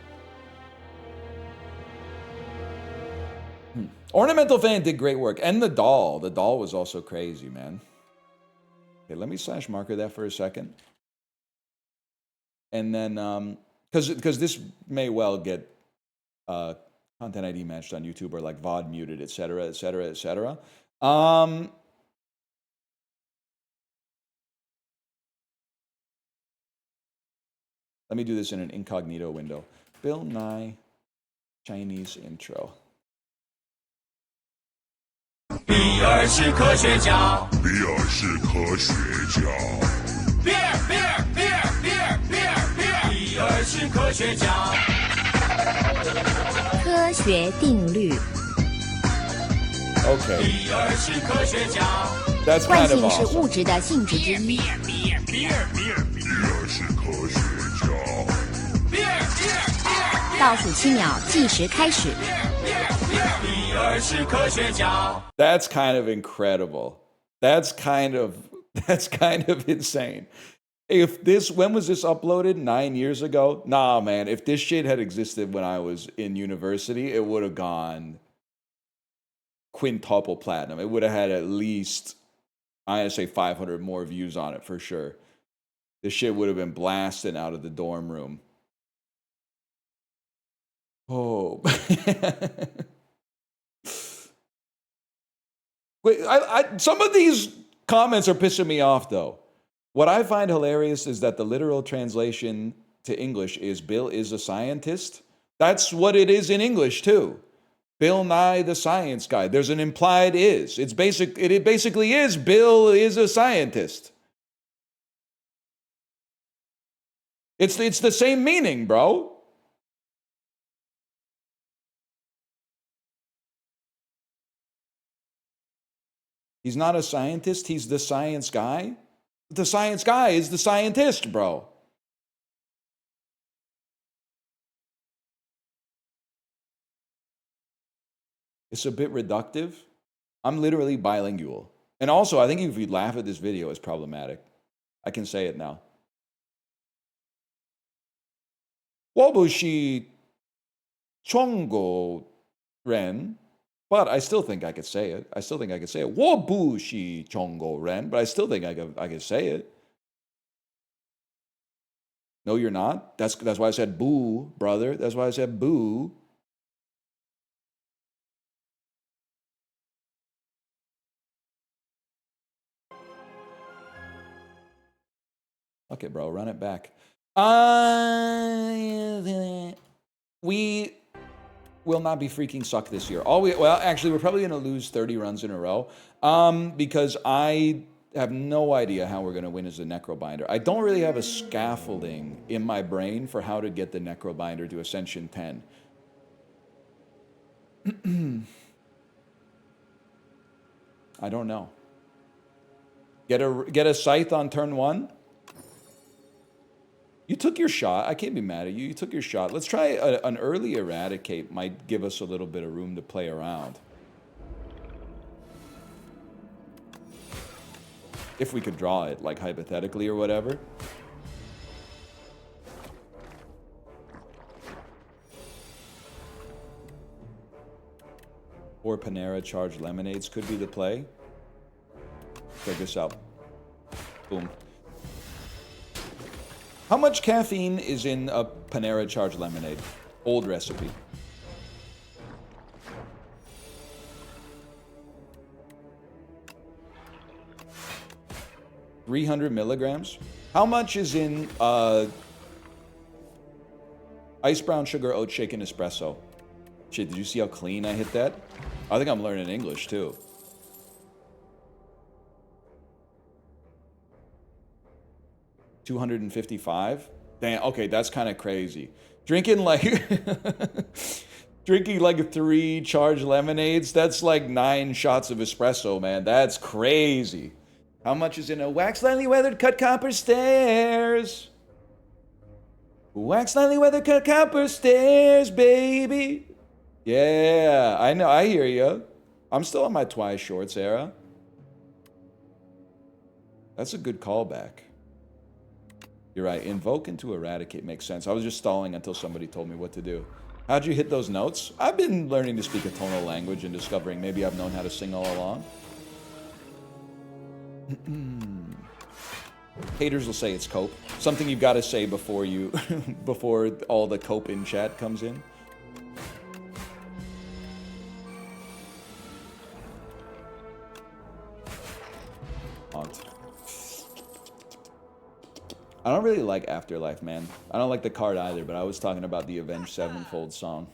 Ornamental Fan did great work. And the doll. The doll was also crazy, man. Okay, let me slash marker that for a second. And then, because this may well get content ID matched on YouTube or like VOD muted, etc., etc., etc. Let me do this in an incognito window. Bill Nye Chinese intro. 比尔是科学家。比尔是科学家。比尔是科学家。科学定律。 Okay. 比尔是科学家。 That's 惯 kind of 性是 awesome. 物质的性质之一。比尔是科学家。倒数7秒，计时开始。比尔是科学家。 That's kind of incredible. That's kind of insane. If this, when was this uploaded? 9 years ago? Nah, man. If this shit had existed when I was in university, it would have gone quintuple platinum. It would have had at least, I'm gonna say 500 more views on it for sure. This shit would have been blasting out of the dorm room. Oh. Wait, some of these comments are pissing me off though. What I find hilarious is that the literal translation to English is Bill is a scientist. That's what it is in English too. Bill Nye the Science Guy. There's an implied is. It basically is Bill is a scientist. It's the same meaning, bro. He's not a scientist, he's the science guy. The science guy is the scientist, bro. It's a bit reductive. I'm literally bilingual. And also, I think if you laugh at this video, it's problematic. I can say it now. Wabushi Chongo Ren. But I still think I could say it. Wabushi Chongo Ren. But I still think I could say it. No, you're not. That's why I said boo, brother. That's why I said boo. Okay, bro, run it back. We will not be freaking suck this year. Actually, we're probably going to lose 30 runs in a row because I have no idea how we're going to win as a Necrobinder. I don't really have a scaffolding in my brain for how to get the Necrobinder to Ascension 10. I don't know. Get a Scythe on turn 1? You took your shot. I can't be mad at you. You took your shot. Let's try an early Eradicate. Might give us a little bit of room to play around. If we could draw it, like hypothetically or whatever. Or Panera Charged Lemonades could be the play. Check this out. Boom. How much caffeine is in a Panera Charged Lemonade? Old recipe. $300 milligrams. How much is in ice brown sugar oat shaken espresso? Shit, did you see how clean I hit that? I think I'm learning English too. $255? Damn, okay, that's kind of crazy. Drinking like 3 charged lemonades, that's like 9 shots of espresso, man. That's crazy. How much is in a wax lightly weathered cut copper stairs? Wax lightly weathered cut copper stairs, baby. Yeah, I know, I hear you. I'm still on my Twice Shorts era. That's a good callback. You're right. Invoke into Eradicate makes sense. I was just stalling until somebody told me what to do. How'd you hit those notes? I've been learning to speak a tonal language and discovering maybe I've known how to sing all along. Haters will say it's cope. Something you've got to say before you, before all the cope in chat comes in. I don't really like Afterlife, man. I don't like the card either, but I was talking about the Avenged Sevenfold song.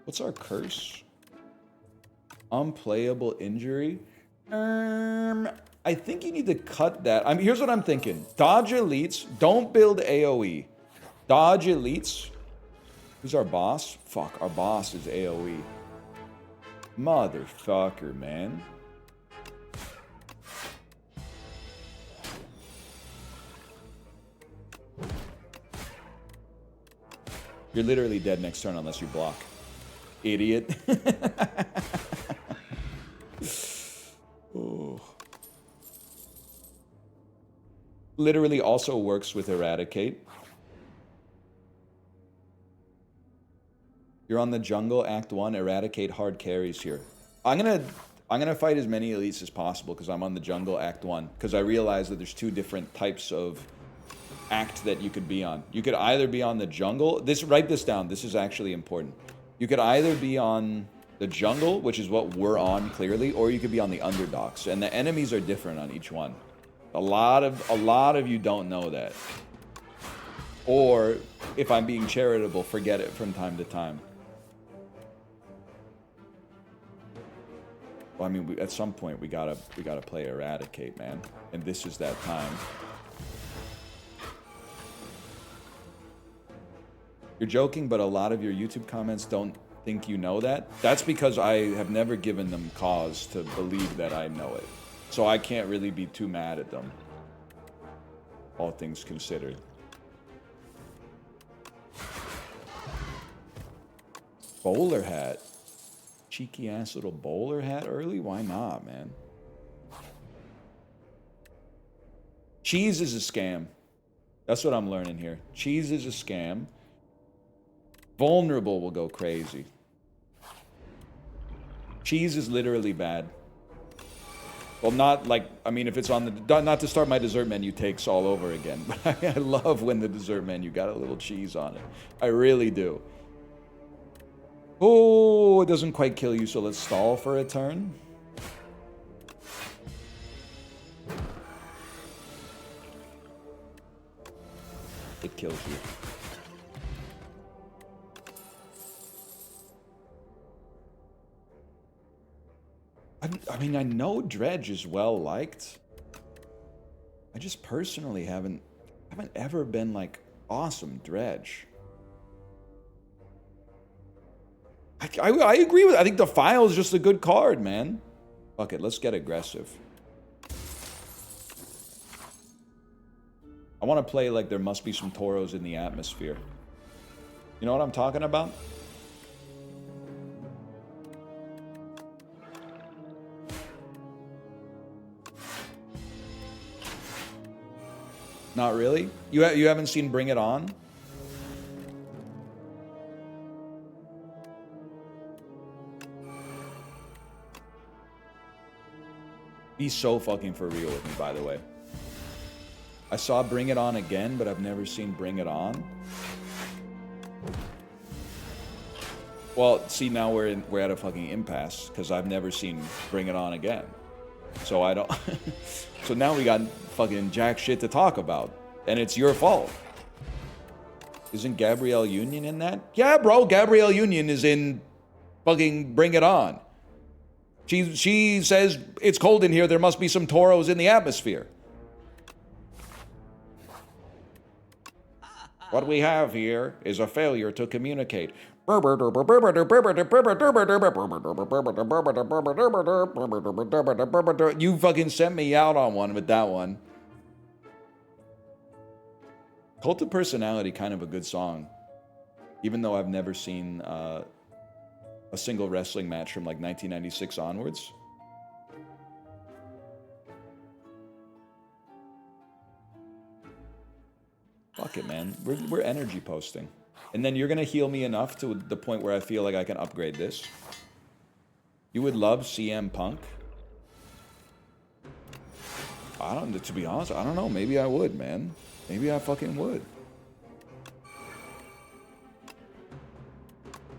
What's our curse? Unplayable injury? I think you need to cut that. I mean, here's what I'm thinking. Dodge elites. Don't build AoE. Dodge elites. Who's our boss? Fuck, our boss is AoE. Motherfucker, man. You're literally dead next turn unless you block. Idiot. Oh. Literally also works with Eradicate. You're on the jungle, Act 1, Eradicate hard carries here. I'm gonna fight as many elites as possible because I'm on the jungle, Act 1. Because I realize that there's two different types of act that you could be on. You could either be on the jungle. Write this down. This is actually important. You could either be on the jungle, which is what we're on clearly, or you could be on the underdogs. And the enemies are different on each one. A lot of you don't know that. Or if I'm being charitable, forget it from time to time. Well, I mean, at some point we gotta play Eradicate, man, and this is that time. You're joking, but a lot of your YouTube comments don't think you know that. That's because I have never given them cause to believe that I know it, so I can't really be too mad at them. All things considered. Bowler hat. Cheeky ass little bowler hat early? Why not, man? Cheese is a scam. That's what I'm learning here. Cheese is a scam. Vulnerable will go crazy. Cheese is literally bad. Well, not like, I mean, if it's on the, not to start my dessert menu takes all over again, but I love when the dessert menu got a little cheese on it. I really do. Oh, it doesn't quite kill you, so let's stall for a turn. It kills you. I mean, I know Dredge is well liked. I just personally haven't ever been like awesome Dredge. I agree with. I think Defile is just a good card, man. Fuck it, let's get aggressive. I want to play like there must be some Tauros in the atmosphere. You know what I'm talking about? Not really? You haven't seen Bring It On? Be so fucking for real with me, by the way. I saw Bring It On again, but I've never seen Bring It On. Well, see, now we're at a fucking impasse because I've never seen Bring It On again. So I don't. So now we got fucking jack shit to talk about, and it's your fault. Isn't Gabrielle Union in that? Yeah, bro, Gabrielle Union is in fucking Bring It On. She says, it's cold in here, there must be some Tauros in the atmosphere. What we have here is a failure to communicate. You fucking sent me out on one with that one. Cult of Personality, kind of a good song. Even though I've never seen a single wrestling match from like 1996 onwards. Fuck it, man. We're energy posting. And then you're going to heal me enough to the point where I feel like I can upgrade this. You would love CM Punk? To be honest, I don't know. Maybe I would, man. Maybe I fucking would.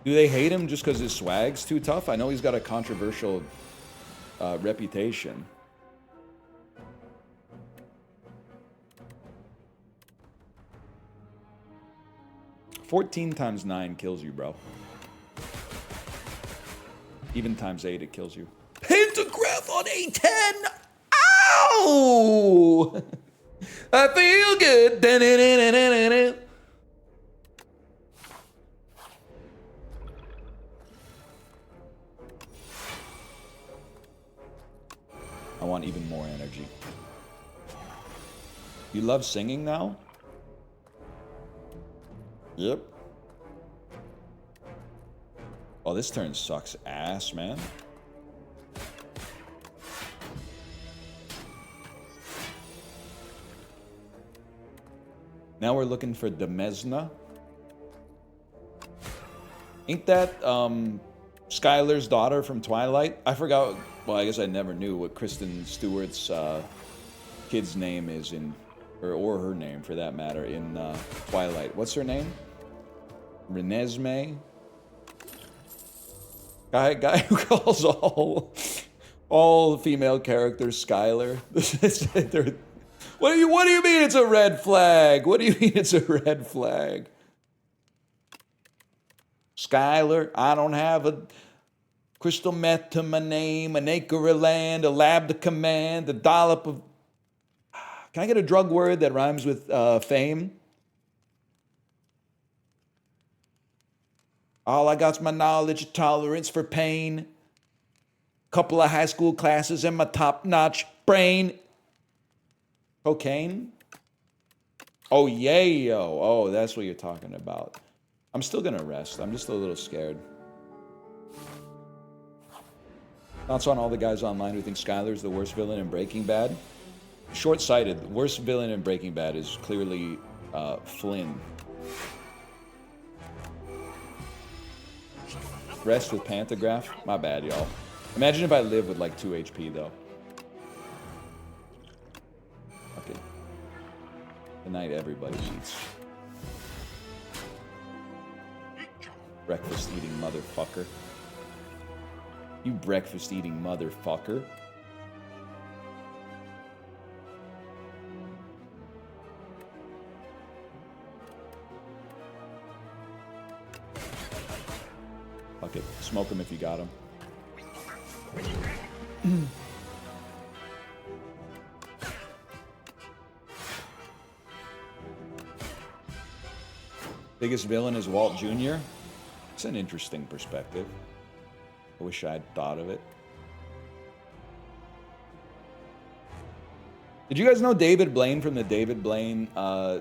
Do they hate him just because his swag's too tough? I know he's got a controversial reputation. 14 times 9 kills you, bro. Even times 8, it kills you. Pentagraph on A10! Ow! I feel good. Da-na-na-na-na-na. I want even more energy. You love singing now? Yep. Oh, this turn sucks ass, man. Now we're looking for Demesna. Ain't that Skylar's daughter from Twilight? I forgot. Well, I guess I never knew what Kristen Stewart's kid's name is in, or her name for that matter, in Twilight. What's her name? Renesmee? Guy who calls all female characters Skylar. What do you mean it's a red flag? What do you mean it's a red flag? Skylar, I don't have a crystal meth to my name, an acre of land, a lab to command, a dollop of... Can I get a drug word that rhymes with fame? All I got's my knowledge, tolerance for pain. Couple of high school classes and my top-notch brain. Cocaine? Oh, yayo. Oh, that's what you're talking about. I'm still gonna rest. I'm just a little scared. Thoughts on all the guys online who think Skylar's the worst villain in Breaking Bad? Short-sighted. The worst villain in Breaking Bad is clearly Flynn. Rest with Pantograph? My bad, y'all. Imagine if I live with like 2 HP, though. Okay. Good night, everybody eats. Breakfast eating motherfucker. You breakfast eating motherfucker. Fuck it. Smoke him if you got him. Biggest villain is Walt Jr.? It's an interesting perspective. I wish I'd thought of it. Did you guys know David Blaine from the David Blaine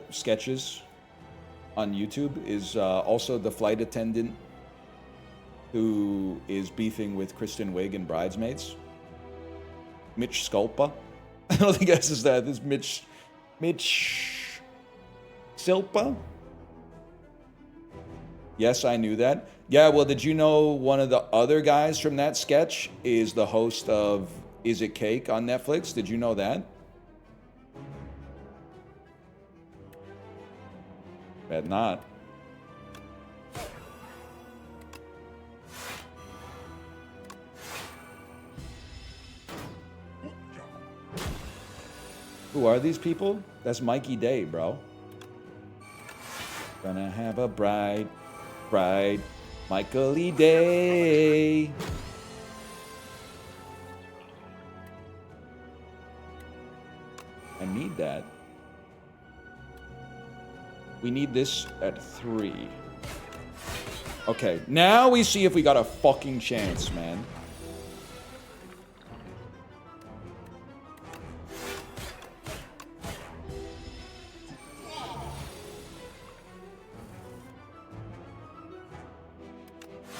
sketches on YouTube is also the flight attendant who is beefing with Kristen Wiig in Bridesmaids? Mitch Sculpa? I don't think that's his dad. This is Mitch Silpa? Yes, I knew that. Yeah, well, did you know one of the other guys from that sketch is the host of Is It Cake on Netflix? Did you know that? Bet not. Who are these people? That's Mikey Day, bro. Gonna have a bride, Michael E. Day. I need that. We need this at 3. Okay, now we see if we got a fucking chance, man.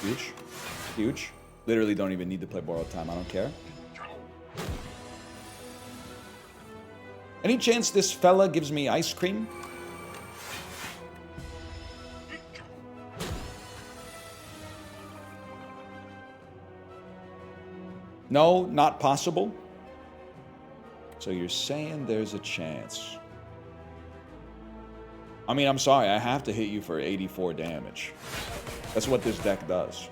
Huge. Huge. Literally don't even need to play borrowed time. I don't care. Any chance this fella gives me ice cream? No, not possible. So you're saying there's a chance. I mean, I'm sorry. I have to hit you for 84 damage. That's what this deck does.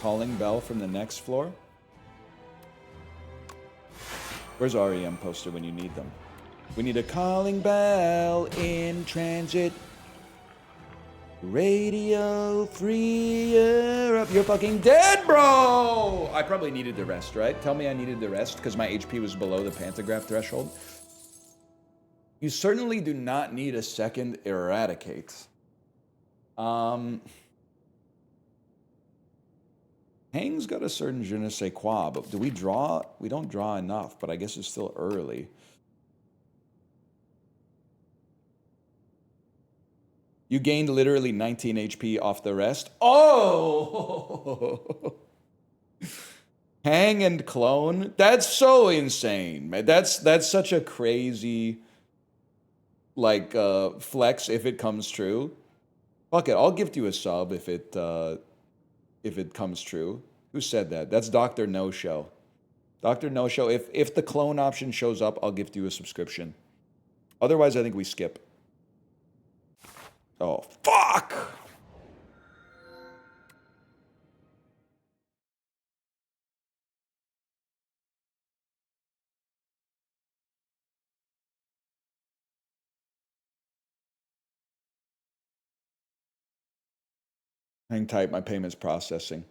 Calling Bell from the next floor? Where's REM poster when you need them? We need a calling bell in transit. Radio free up. You're fucking dead, bro! I probably needed the rest, right? Tell me I needed the rest because my HP was below the pantograph threshold. You certainly do not need a second eradicate. Hang's got a certain je ne sais quoi, but do we draw? We don't draw enough, but I guess it's still early. You gained literally 19 HP off the rest. Oh! Hang and clone? That's so insane, man. That's such a crazy, like, flex if it comes true. Fuck it, I'll gift you a sub if it comes true. Who said that? That's Dr. No Show. Dr. No Show, if the clone option shows up, I'll gift you a subscription. Otherwise, I think we skip. Oh, fuck! Hang tight, my payment's processing.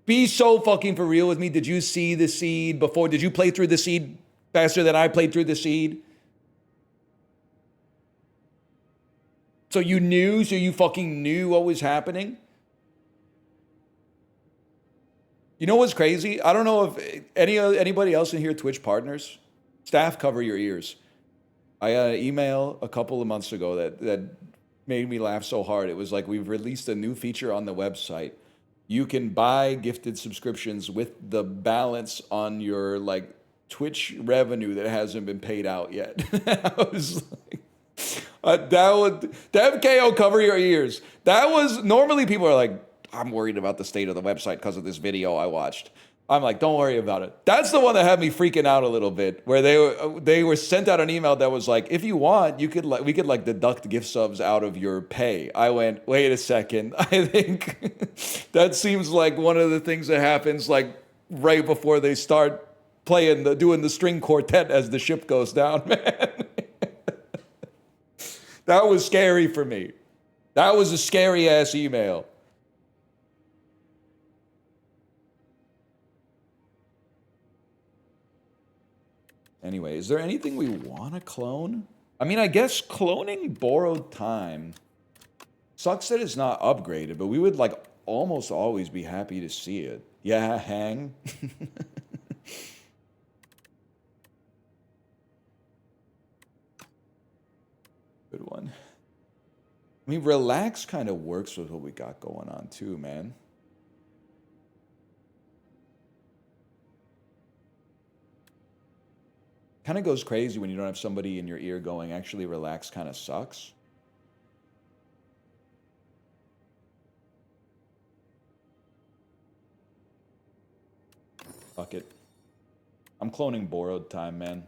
Be so fucking for real with me. Did you see the seed before? Did you play through the seed faster than I played through the seed? So you knew? So you fucking knew what was happening? You know what's crazy? I don't know if anybody else in here Twitch partners. Staff, cover your ears. I got an email a couple of months ago that made me laugh so hard. It was like, we've released a new feature on the website. You can buy gifted subscriptions with the balance on your like Twitch revenue that hasn't been paid out yet. I was like, Dev KO, cover your ears. That was, normally people are like, I'm worried about the state of the website because of this video I watched. I'm like, don't worry about it. That's the one that had me freaking out a little bit, where they were sent out an email that was like, if you want, we could like deduct gift subs out of your pay. I went, wait a second. I think that seems like one of the things that happens like right before they start doing the string quartet as the ship goes down, man. That was scary for me. That was a scary ass email. Anyway, is there anything we want to clone? I mean, I guess cloning borrowed time. Sucks that it's not upgraded, but we would like almost always be happy to see it. Yeah, hang. Good one. I mean, relax kind of works with what we got going on too, man. Kind of goes crazy when you don't have somebody in your ear going, actually relax kind of sucks. Fuck it. I'm cloning borrowed time, man.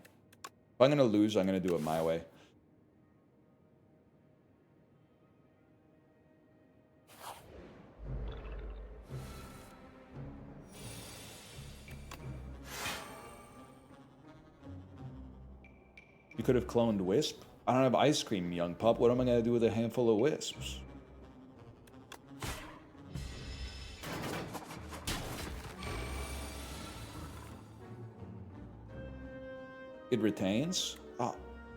If I'm going to lose, I'm going to do it my way. You could have cloned Wisp. I don't have ice cream, young pup. What am I going to do with a handful of Wisps? It retains? Oh,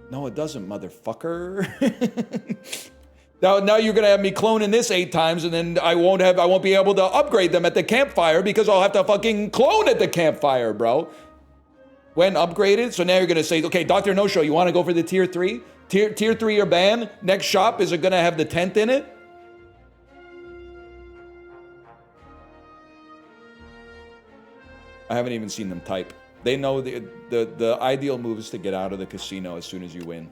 no, it doesn't, motherfucker. Now you're going to have me cloning this 8 times, and then I won't be able to upgrade them at the campfire because I'll have to fucking clone at the campfire, bro. When upgraded, so now you're gonna say, okay, Dr. No Show, you wanna go for the tier 3? Tier 3 or ban? Next shop, is it gonna have the tent in it? I haven't even seen them type. They know the ideal move is to get out of the casino as soon as you win.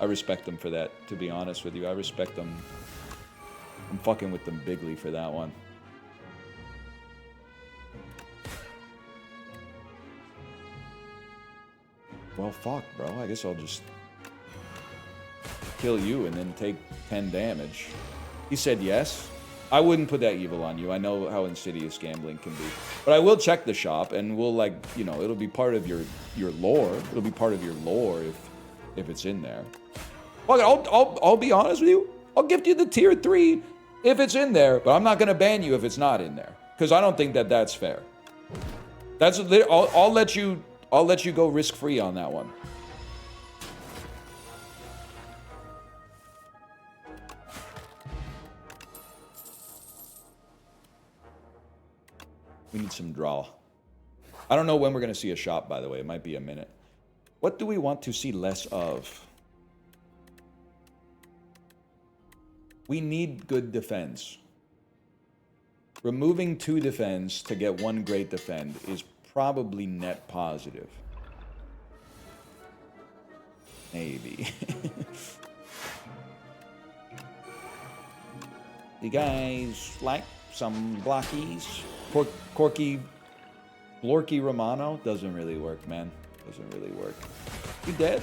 I respect them for that, to be honest with you. I respect them. I'm fucking with them bigly for that one. Well, fuck, bro. I guess I'll just kill you and then take 10 damage. He said yes. I wouldn't put that evil on you. I know how insidious gambling can be. But I will check the shop, and we'll, like, you know, it'll be part of your lore. It'll be part of your lore if it's in there. Well, I'll be honest with you. I'll gift you the tier 3 if it's in there, but I'm not going to ban you if it's not in there. Because I don't think that that's fair. I'll let you go risk-free on that one. We need some draw. I don't know when we're going to see a shop, by the way. It might be a minute. What do we want to see less of? We need good defense. Removing 2 defense to get 1 great defend is probably net positive. Maybe. You guys like some blockies? Blorky Romano? Doesn't really work, man. Doesn't really work. You dead?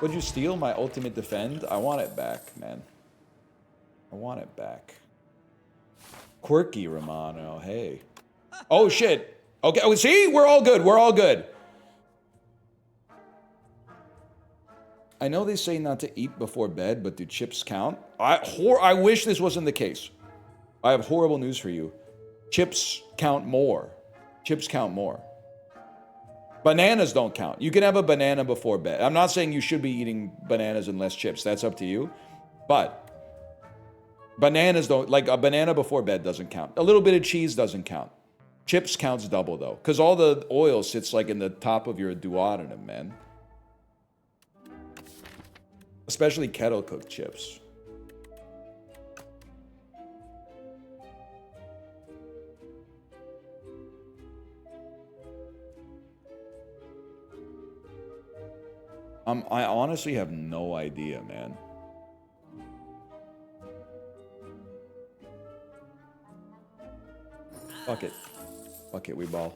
Would you steal my ultimate defend? I want it back, man. I want it back. Quirky Romano, hey. Oh, shit. Okay, oh, see? We're all good. We're all good. I know they say not to eat before bed, but do chips count? I wish this wasn't the case. I have horrible news for you. Chips count more. Chips count more. Bananas don't count. You can have a banana before bed. I'm not saying you should be eating bananas and less chips. That's up to you. But bananas don't, like a banana before bed doesn't count. A little bit of cheese doesn't count. Chips counts double though. Because all the oil sits like in the top of your duodenum, man. Especially kettle cooked chips. I honestly have no idea, man. Fuck it. Fuck it, we ball.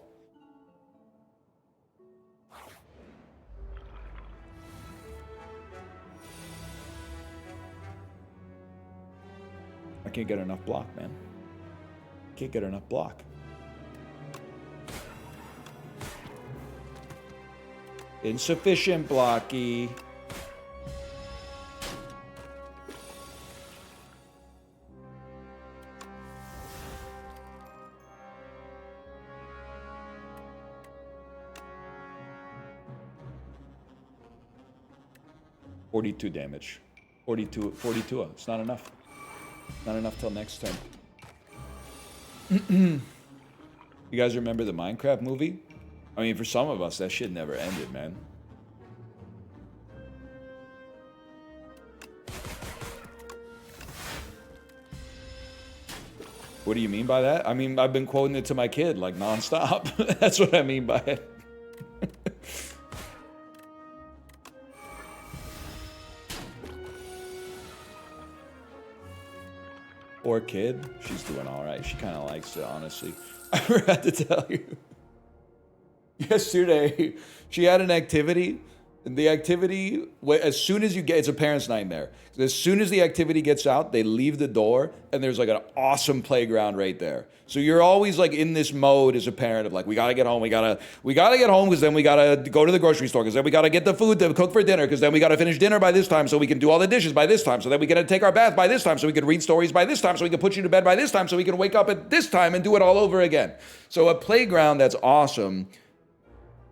I can't get enough block, man. Can't get enough block. Insufficient blocky. $42 damage. 42. It's not enough. Not enough till next turn. You guys remember the Minecraft movie? I mean, for some of us, that shit never ended, man. What do you mean by that? I mean, I've been quoting it to my kid, like, nonstop. That's what I mean by it. Poor kid. She's doing all right. She kind of likes it, honestly. I forgot to tell you. Yesterday, she had an activity. And the activity, as soon as you get, it's a parent's nightmare. As soon as the activity gets out, they leave the door, and there's like an awesome playground right there. So you're always like in this mode as a parent of like, we gotta get home, we gotta get home, because then we gotta go to the grocery store, because then we gotta get the food to cook for dinner, because then we gotta finish dinner by this time, so we can do all the dishes by this time, so then we gotta take our bath by this time, so we can read stories by this time, so we can put you to bed by this time, so we can wake up at this time and do it all over again. So a playground that's awesome.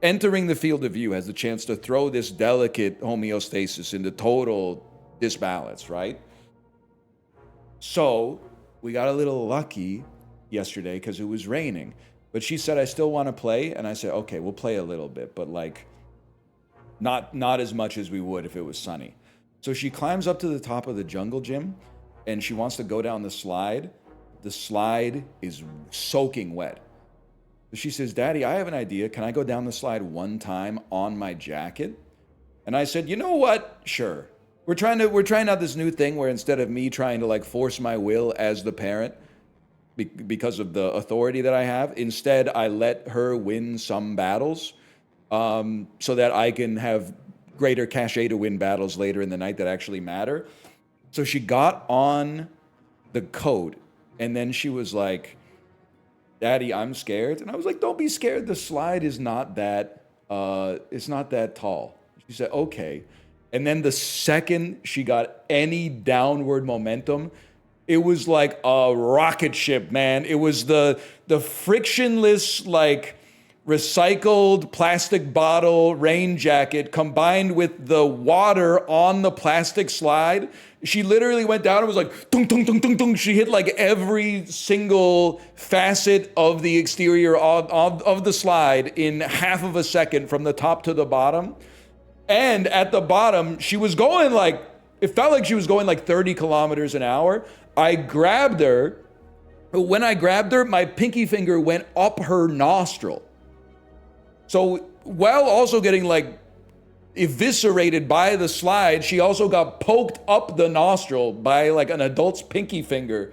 Entering the field of view has the chance to throw this delicate homeostasis into total disbalance, right? So we got a little lucky yesterday because it was raining. But she said, I still want to play. And I said, okay, we'll play a little bit, but like not as much as we would if it was sunny. So she climbs up to the top of the jungle gym and she wants to go down the slide. The slide is soaking wet. She says, Daddy, I have an idea. Can I go down the slide one time on my jacket? And I said, you know what? Sure. We're trying out this new thing where instead of me trying to like force my will as the parent because of the authority that I have, instead I let her win some battles so that I can have greater cachet to win battles later in the night that actually matter. So she got on the coat And then she was like, Daddy, I'm scared. And I was like, don't be scared. The slide is not that, it's not that tall. She said, okay. And then the second she got any downward momentum, it was like a rocket ship, man. It was the frictionless, like, recycled plastic bottle rain jacket combined with the water on the plastic slide. She literally went down and was like, tung, tung, tung, tung, tung. She hit like every single facet of the exterior of the slide in half of a second from the top to the bottom. And at the bottom, she was going like, it felt like she was going like 30 kilometers an hour. I grabbed her. When I grabbed her, my pinky finger went up her nostril. So while also getting like eviscerated by the slide, she also got poked up the nostril by like an adult's pinky finger.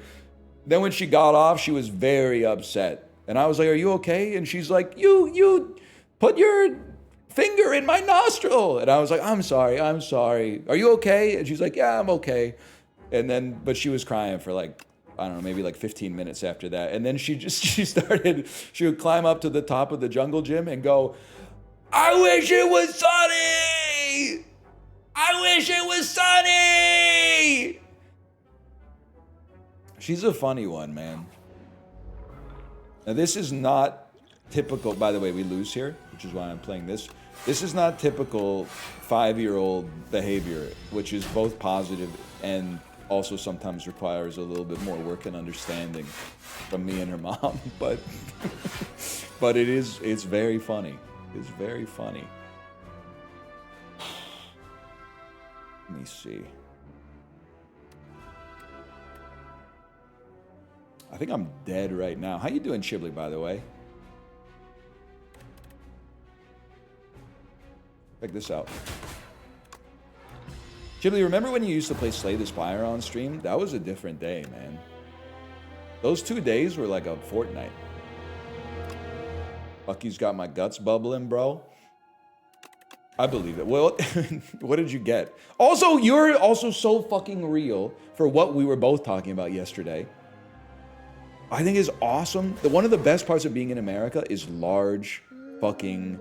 Then when she got off, she was very upset. And I was like, are you okay? And she's like, you put your finger in my nostril. And I was like, I'm sorry. Are you okay? And she's like, yeah, I'm okay. And then, but she was crying for like, I don't know, maybe like 15 minutes after that. And then she would climb up to the top of the jungle gym and go, I wish it was sunny! I wish it was sunny! She's a funny one, man. Now this is not typical, by the way, we lose here, which is why I'm playing this. This is not typical 5-year-old behavior, which is both positive and also sometimes requires a little bit more work and understanding from me and her mom, but it's very funny. It's very funny. Let me see. I think I'm dead right now. How you doing, Chibli, by the way? Check this out. Chibli, remember when you used to play Slay the Spire on stream? That was a different day, man. Those 2 days were like a fortnight. Bucky's got my guts bubbling, bro. I believe it. Well, what did you get? Also, you're also so fucking real for what we were both talking about yesterday. I think is awesome. One of the best parts of being in America is large fucking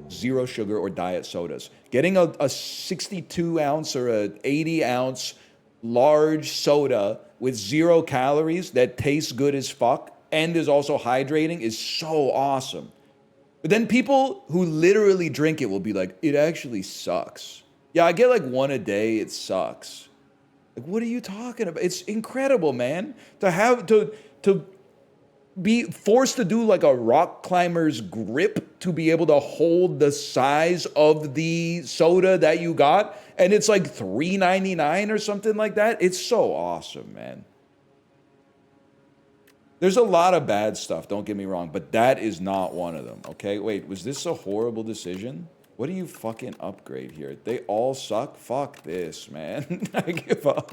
zero sugar or diet sodas. Getting a 62 ounce or a 80 ounce large soda with 0 calories that tastes good as fuck and is also hydrating is so awesome. But then people who literally drink it will be like, it actually sucks. Yeah, I get like 1 a day, it sucks. Like, what are you talking about? It's incredible, man. To be forced to do like a rock climber's grip to be able to hold the size of the soda that you got, and it's like $3.99 or something like that. It's so awesome, man. There's a lot of bad stuff, don't get me wrong, but that is not one of them, okay? Wait, was this a horrible decision? What do you fucking upgrade here? They all suck? Fuck this, man. I give up.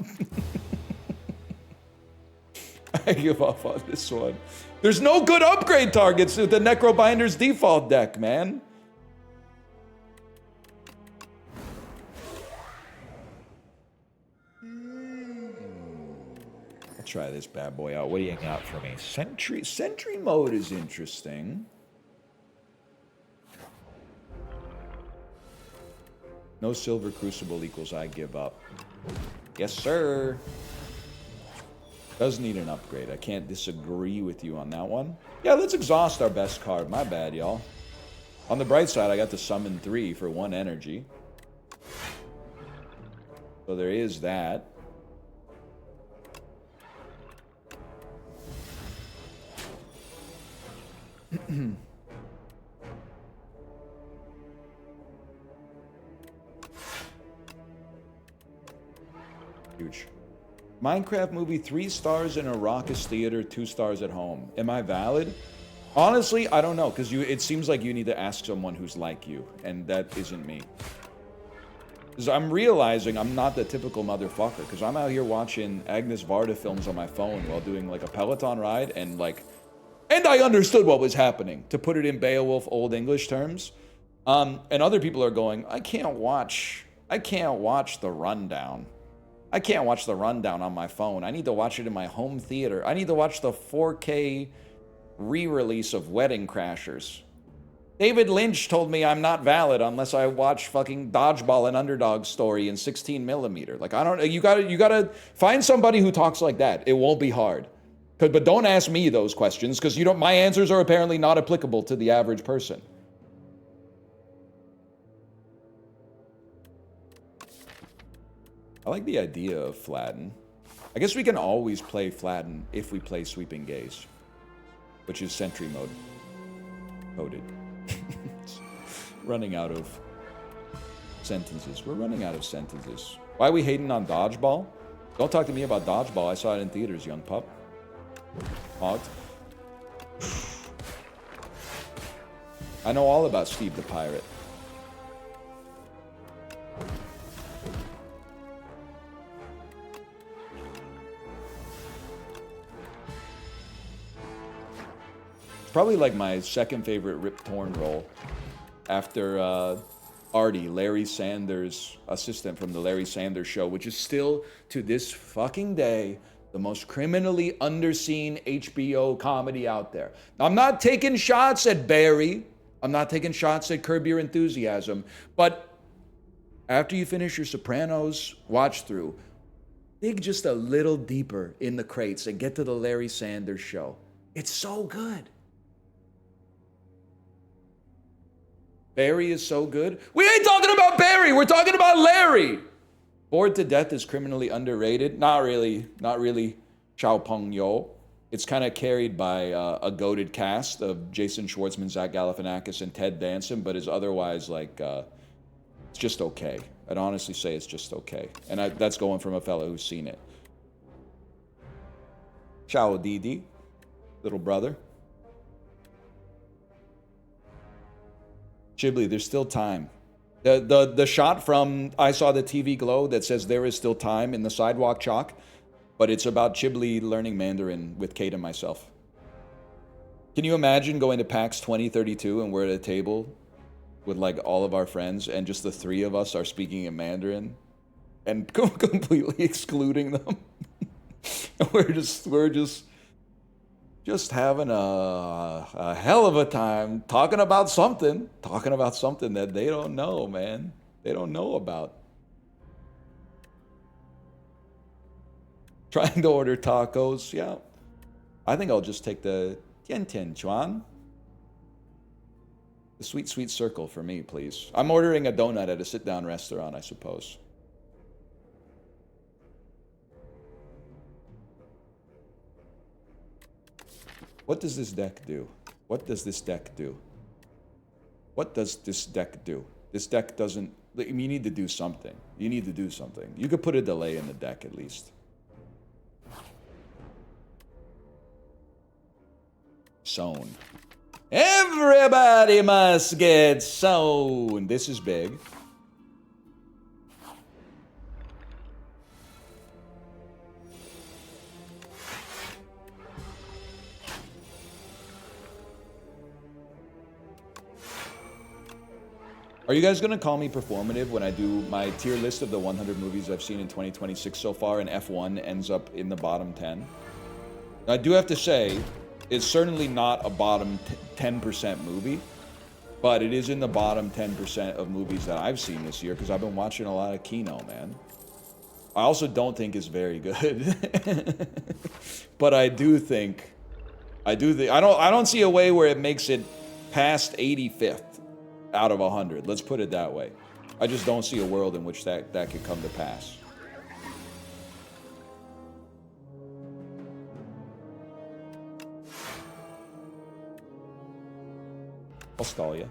I give up on this one. There's no good upgrade targets with the Necrobinder's default deck, man. I'll try this bad boy out. What do you got for me? Sentry mode is interesting. No silver crucible equals I give up. Yes, sir. Does need an upgrade. I can't disagree with you on that one. Yeah, let's exhaust our best card. My bad, y'all. On the bright side, I got to summon 3 for 1 energy. So there is that. Huge. Minecraft movie, 3 stars in a raucous theater, 2 stars at home. Am I valid? Honestly, I don't know, because it seems like you need to ask someone who's like you, and that isn't me. Because I'm realizing I'm not the typical motherfucker, because I'm out here watching Agnes Varda films on my phone while doing like a Peloton ride, and I understood what was happening, to put it in Beowulf Old English terms. And other people are going, I can't watch the rundown. I can't watch the rundown on my phone. I need to watch it in my home theater. I need to watch the 4K re-release of Wedding Crashers. David Lynch told me I'm not valid unless I watch fucking Dodgeball and Underdog Story in 16 millimeter. Like, I don't, you gotta find somebody who talks like that. It won't be hard. But don't ask me those questions, because my answers are apparently not applicable to the average person. I like the idea of flatten. I guess we can always play flatten if we play sweeping gaze, which is sentry mode. Coded. Running out of sentences. We're running out of sentences. Why are we hating on Dodgeball? Don't talk to me about Dodgeball. I saw it in theaters, young pup. Hogged. I know all about Steve the Pirate. It's probably like my second favorite Rip Torn role after Artie, Larry Sanders' assistant from the Larry Sanders Show, which is still, to this fucking day, the most criminally underseen HBO comedy out there. Now, I'm not taking shots at Barry. I'm not taking shots at Curb Your Enthusiasm. But after you finish your Sopranos watch through, dig just a little deeper in the crates and get to the Larry Sanders Show. It's so good. Barry is so good. We ain't talking about Barry. We're talking about Larry. Bored to Death is criminally underrated. Not really. Not really. Chow Peng Yo. It's kind of carried by a goated cast of Jason Schwartzman, Zach Galifianakis, and Ted Danson, but is otherwise like, it's just okay. I'd honestly say it's just okay. And that's going from a fellow who's seen it. Ciao Didi, little brother. Ghibli, there's still time. The shot from I Saw the TV Glow that says there is still time in the sidewalk chalk, but it's about Ghibli learning Mandarin with Kate and myself. Can you imagine going to PAX 2032 and we're at a table with like all of our friends and just the three of us are speaking in Mandarin and completely excluding them? we're just having a hell of a time talking about something that they don't know, man. They don't know about. Trying to order tacos, yeah. I think I'll just take the Tian Tian Chuan. The sweet, sweet circle for me, please. I'm ordering a donut at a sit-down restaurant, I suppose. What does this deck do? What does this deck do? What does this deck do? This deck doesn't... You need to do something. You need to do something. You could put a delay in the deck at least. Sown. Everybody must get sown. This is big. Are you guys going to call me performative when I do my tier list of the 100 movies I've seen in 2026 so far and F1 ends up in the bottom 10? I do have to say, it's certainly not a bottom 10% movie, but it is in the bottom 10% of movies that I've seen this year because I've been watching a lot of Kino, man. I also don't think it's very good. But I don't see a way where it makes it past 85th. Out of 100, let's put it that way. I just don't see a world in which that could come to pass. I'll stall you.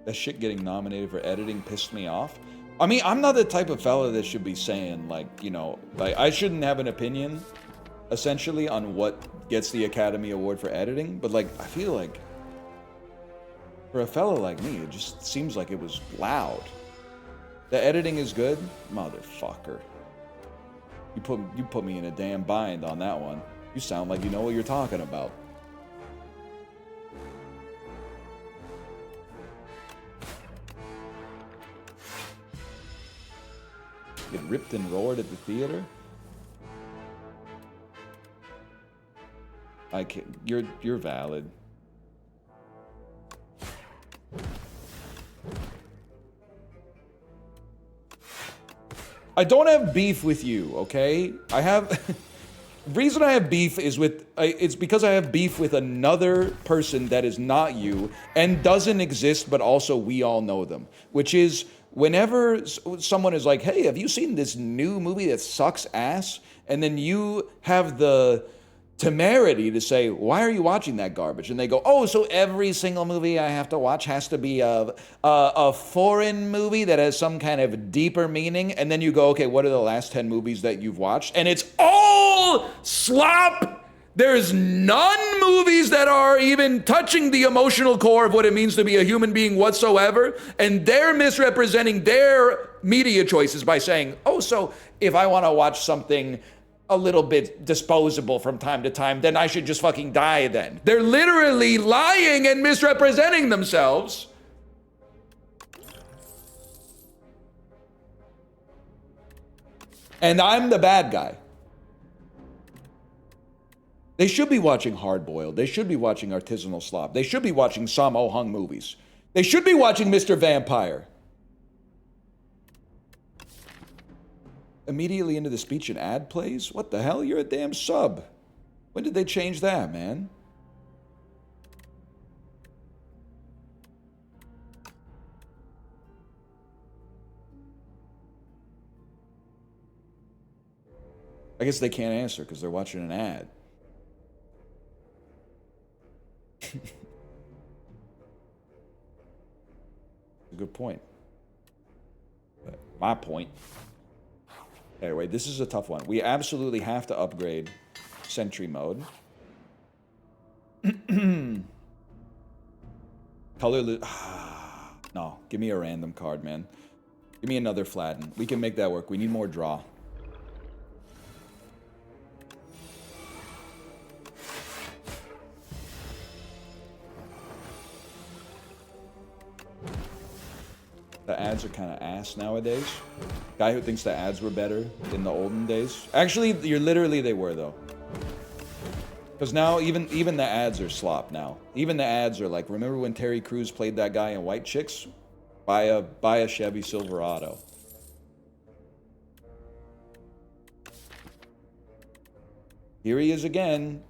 That shit getting nominated for editing pissed me off. I mean, I'm not the type of fella that should be saying, like, you know, like, I shouldn't have an opinion essentially on what gets the Academy Award for editing, but like I feel like for a fellow like me it just seems like it was loud. The editing is good, motherfucker. You put me in a damn bind on that one. You sound like you know what you're talking about. Get ripped and roared at the theater? I can't. You're valid. I don't have beef with you, okay? I have... reason I have beef is with... it's because I have beef with another person that is not you and doesn't exist, but also we all know them. Which is, whenever someone is like, hey, have you seen this new movie that sucks ass? And then you have the temerity to say, why are you watching that garbage? And they go, oh, so every single movie I have to watch has to be a foreign movie that has some kind of deeper meaning. And then you go, okay, what are the last 10 movies that you've watched? And it's all slop. There's none movies that are even touching the emotional core of what it means to be a human being whatsoever. And they're misrepresenting their media choices by saying, oh, so if I want to watch something a little bit disposable from time to time, then I should just fucking die then. They're literally lying and misrepresenting themselves. And I'm the bad guy. They should be watching Hard Boiled. They should be watching Artisanal Slop. They should be watching Sammo Hung movies. They should be watching Mr. Vampire. Immediately into the speech and ad plays? What the hell? You're a damn sub. When did they change that, man? I guess they can't answer because they're watching an ad. A good point. But my point. Anyway, this is a tough one. We absolutely have to upgrade Sentry mode. Colorless. No, give me a random card, man. Give me another Flatten. We can make that work. We need more draw. The ads are kind of ass nowadays. Guy who thinks the ads were better in the olden days. Actually, they were though. Because now even the ads are slop now. Even the ads are like, remember when Terry Crews played that guy in White Chicks? Buy a Chevy Silverado. Here he is again,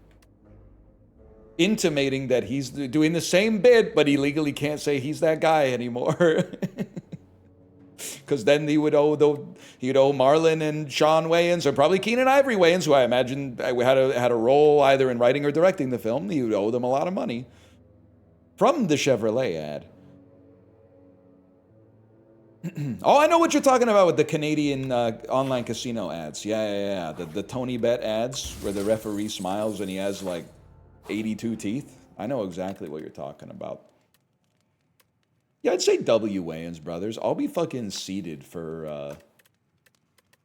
intimating that he's doing the same bit, but he legally can't say he's that guy anymore. Because then he would owe Marlon and Sean Wayans, or probably Keenan Ivory Wayans, who I imagine had a role either in writing or directing the film. He would owe them a lot of money from the Chevrolet ad. Oh, I know what you're talking about with the Canadian online casino ads. Yeah. The Tony Bet ads where the referee smiles and he has like 82 teeth. I know exactly what you're talking about. Yeah, I'd say W. Wayans Brothers. I'll be fucking seated for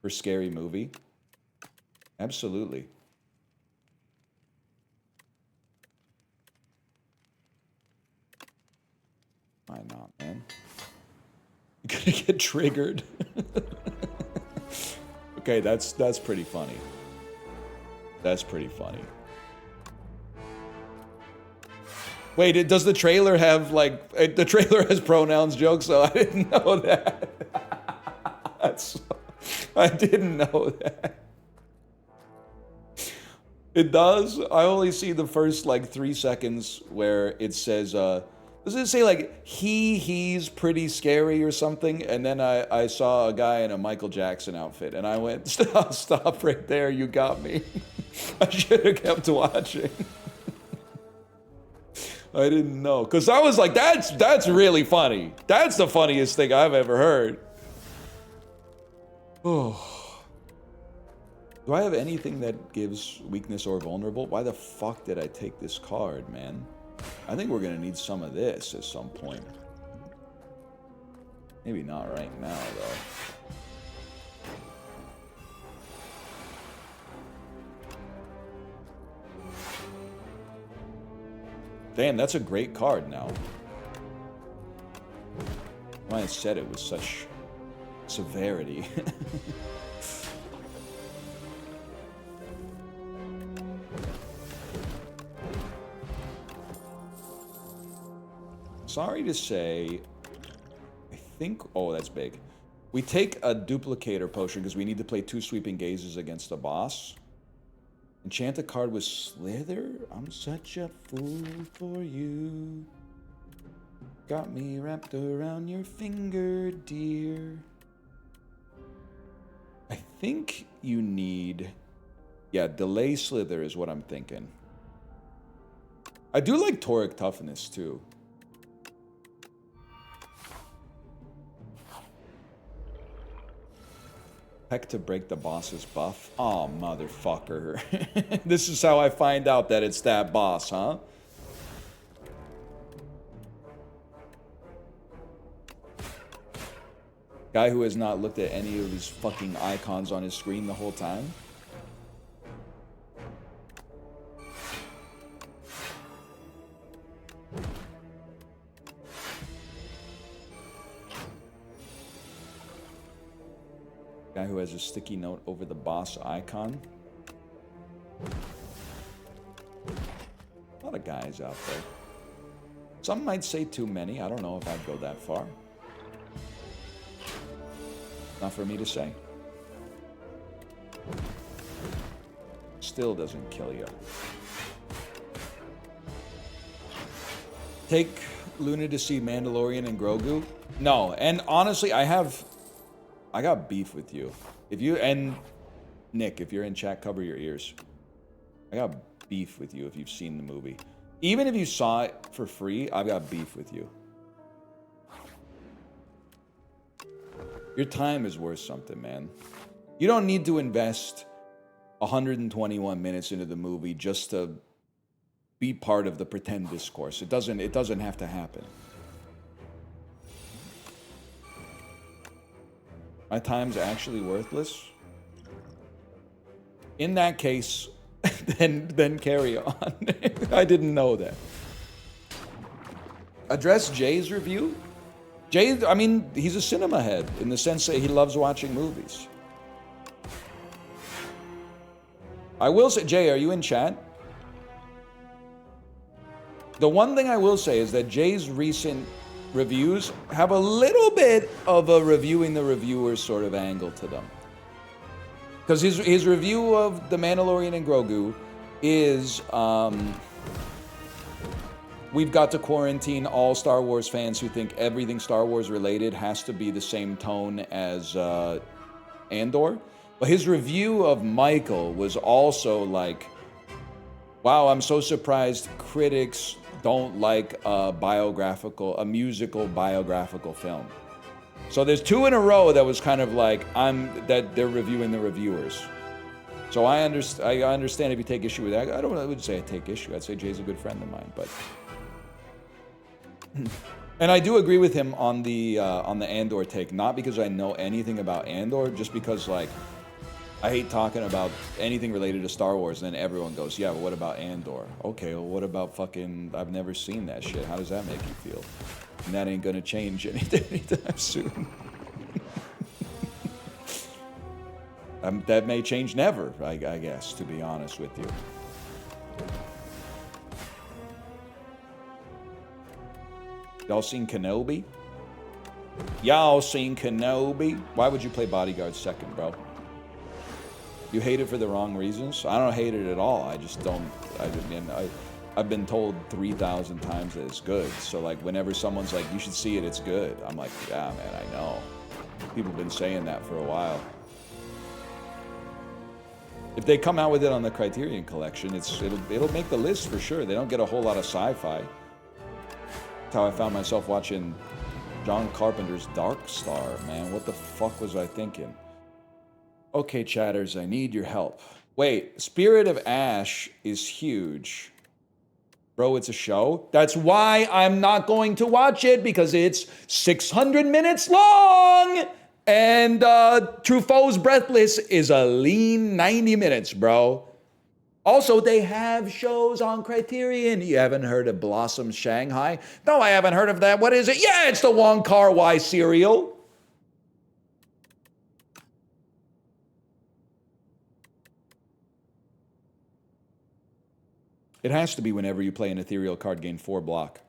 Scary Movie. Absolutely. Why not, man? You're gonna get triggered. Okay, that's pretty funny. That's pretty funny. Wait, does the trailer have, like... The trailer has pronouns jokes, so I didn't know that. I didn't know that. It does? I only see the first, like, 3 seconds where it says, does it say, like, he's pretty scary or something? And then I saw a guy in a Michael Jackson outfit, and I went, stop right there, you got me. I should have kept watching. I didn't know. Because I was like, that's really funny. That's the funniest thing I've ever heard. Oh. Do I have anything that gives weakness or vulnerable? Why the fuck did I take this card, man? I think we're going to need some of this at some point. Maybe not right now, though. Damn, that's a great card now. Why I said it with Severity. Sorry to say, I think... Oh, that's big. We take a duplicator potion because we need to play 2 sweeping gazes against a boss. Enchant a card with Slither? I'm such a fool for you. Got me wrapped around your finger, dear. I think you need... Yeah, delay Slither is what I'm thinking. I do like Toric Toughness, too. Peck to break the boss's buff. Oh, motherfucker. This is how I find out that it's that boss, huh? Guy who has not looked at any of these fucking icons on his screen the whole time. Guy who has a sticky note over the boss icon. A lot of guys out there. Some might say too many. I don't know if I'd go that far. Not for me to say. Still doesn't kill you. Take Luna to see Mandalorian and Grogu? No, and honestly, I got beef with you. If you, and Nick, if you're in chat, cover your ears. I got beef with you if you've seen the movie. Even if you saw it for free, I've got beef with you. Your time is worth something, man. You don't need to invest 121 minutes into the movie just to be part of the pretend discourse. It doesn't have to happen. My time's actually worthless? In that case, then carry on. I didn't know that. Address Jay's review? Jay, I mean, he's a cinema head in the sense that he loves watching movies. I will say, Jay, are you in chat? The one thing I will say is that Jay's recent reviews have a little bit of a reviewing the reviewers sort of angle to them. Because his review of The Mandalorian and Grogu is, we've got to quarantine all Star Wars fans who think everything Star Wars related has to be the same tone as Andor. But his review of Michael was also like, wow, I'm so surprised critics don't like a musical biographical film. So there's 2 in a row that was kind of like, that they're reviewing the reviewers. So I understand if you take issue with that. I wouldn't say I take issue. I'd say Jay's a good friend of mine, but. And I do agree with him on the Andor take, not because I know anything about Andor, just because like I hate talking about anything related to Star Wars, and then everyone goes, yeah, but what about Andor? Okay, well, what about fucking, I've never seen that shit. How does that make you feel? And that ain't gonna change anytime soon. That may change never, I guess, to be honest with you. Y'all seen Kenobi? Y'all seen Kenobi? Why would you play Bodyguard second, bro? You hate it for the wrong reasons? I don't hate it at all. I just don't. I've been told 3,000 times that it's good. So like whenever someone's like, you should see it, it's good. I'm like, yeah, man, I know. People have been saying that for a while. If they come out with it on the Criterion Collection, it'll make the list for sure. They don't get a whole lot of sci-fi. That's how I found myself watching John Carpenter's Dark Star, man. What the fuck was I thinking? Okay, chatters, I need your help. Wait, Spirit of Ash is huge. Bro, it's a show? That's why I'm not going to watch it, because it's 600 minutes long! And Truffaut's Breathless is a lean 90 minutes, bro. Also, they have shows on Criterion. You haven't heard of Blossom Shanghai? No, I haven't heard of that. What is it? Yeah, it's the Wong Kar-wai serial. It has to be whenever you play an ethereal card, gain 4 block.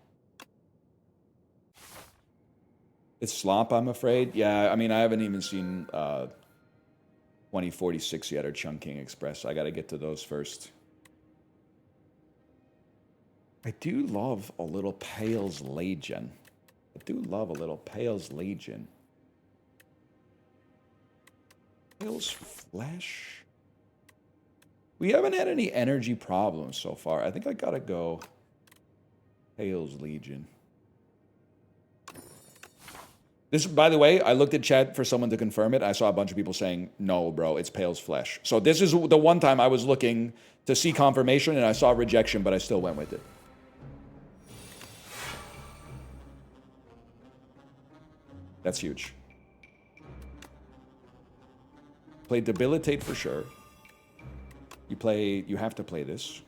It's slop, I'm afraid. Yeah, I mean, I haven't even seen 2046 yet or Chungking Express. I got to get to those first. I do love a little Pale's Legion. I do love a little Pale's Legion. Pale's Flesh? We haven't had any energy problems so far. I think I gotta go Pale's Legion. This, by the way, I looked at chat for someone to confirm it. I saw a bunch of people saying, no, bro, it's Pale's Flesh. So this is the one time I was looking to see confirmation, and I saw rejection, but I still went with it. That's huge. Play Debilitate for sure. You have to play this.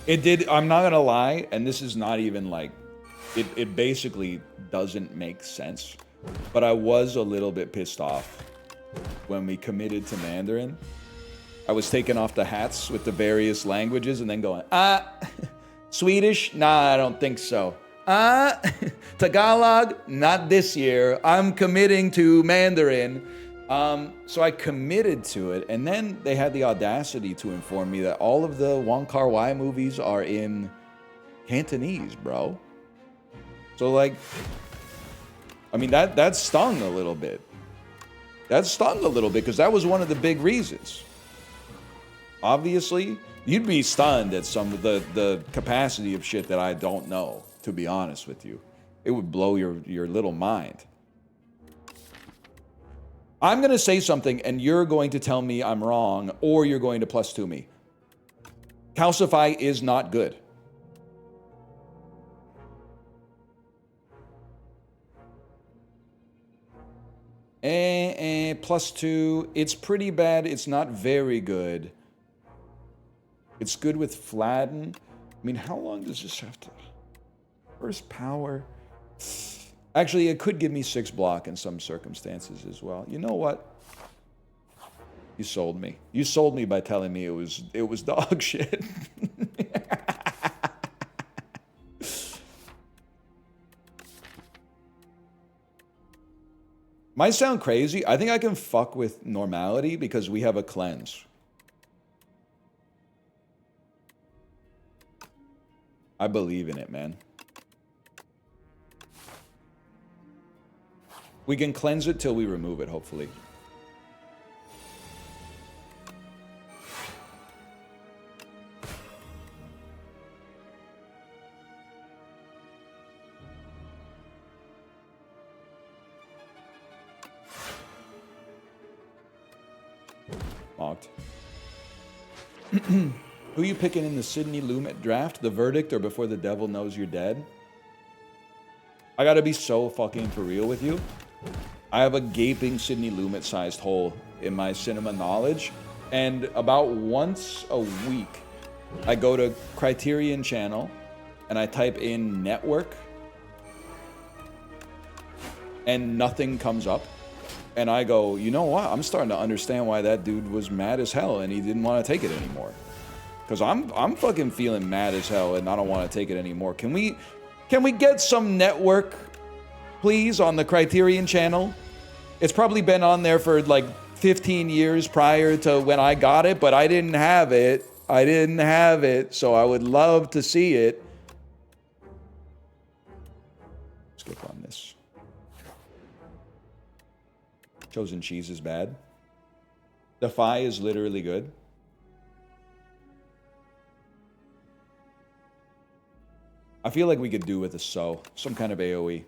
It did, I'm not gonna lie, and this is not even like, it basically doesn't make sense, but I was a little bit pissed off when we committed to Mandarin. I was taking off the hats with the various languages and then going, Swedish? Nah, I don't think so. Tagalog? Not this year. I'm committing to Mandarin. So I committed to it, and then they had the audacity to inform me that all of the Wong Kar-wai movies are in Cantonese, bro. So like, I mean, that stung a little bit. That stung a little bit because that was one of the big reasons. Obviously, you'd be stunned at some of the capacity of shit that I don't know, to be honest with you. It would blow your little mind. I'm going to say something, and you're going to tell me I'm wrong, or you're going to +2 me. Calcify is not good. +2. It's pretty bad. It's not very good. It's good with Flatten. I mean, how long does this have to... First power... Actually, it could give me 6 block in some circumstances as well. You know what? You sold me. You sold me by telling me it was dog shit. Might sound crazy. I think I can fuck with normality because we have a cleanse. I believe in it, man. We can cleanse it till we remove it, hopefully. Locked. Who you picking in the Sydney Lumet draft? The Verdict or Before the Devil Knows You're Dead? I gotta be so fucking for real with you. I have a gaping Sydney Lumet-sized hole in my cinema knowledge, and about once a week, I go to Criterion Channel, and I type in network, and nothing comes up, and I go, you know what? I'm starting to understand why that dude was mad as hell, and he didn't want to take it anymore. Because I'm fucking feeling mad as hell, and I don't want to take it anymore. Can we get some network, please, on the Criterion Channel? It's probably been on there for like 15 years prior to when I got it, but I didn't have it. I didn't have it, so I would love to see it. Skip on this. Chosen Cheese is bad. Defy is literally good. I feel like we could do with a some kind of AoE.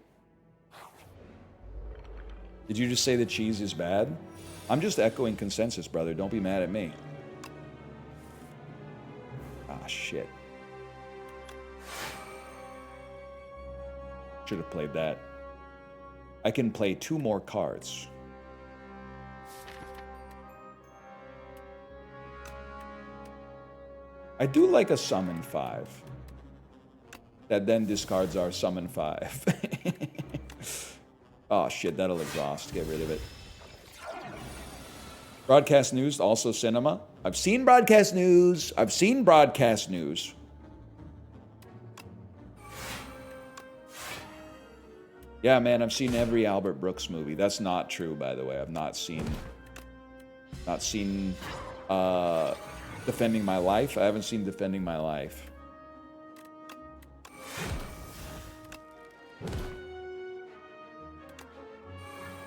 Did you just say the cheese is bad? I'm just echoing consensus, brother. Don't be mad at me. Ah, shit. Should have played that. I can play 2 more cards. I do like a summon 5. That then discards our summon 5. Oh shit, that'll exhaust. Get rid of it. Broadcast news, also cinema. I've seen broadcast news. I've seen broadcast news. Yeah, man, I've seen every Albert Brooks movie. That's not true, by the way. I've not seen Defending My Life. I haven't seen Defending My Life.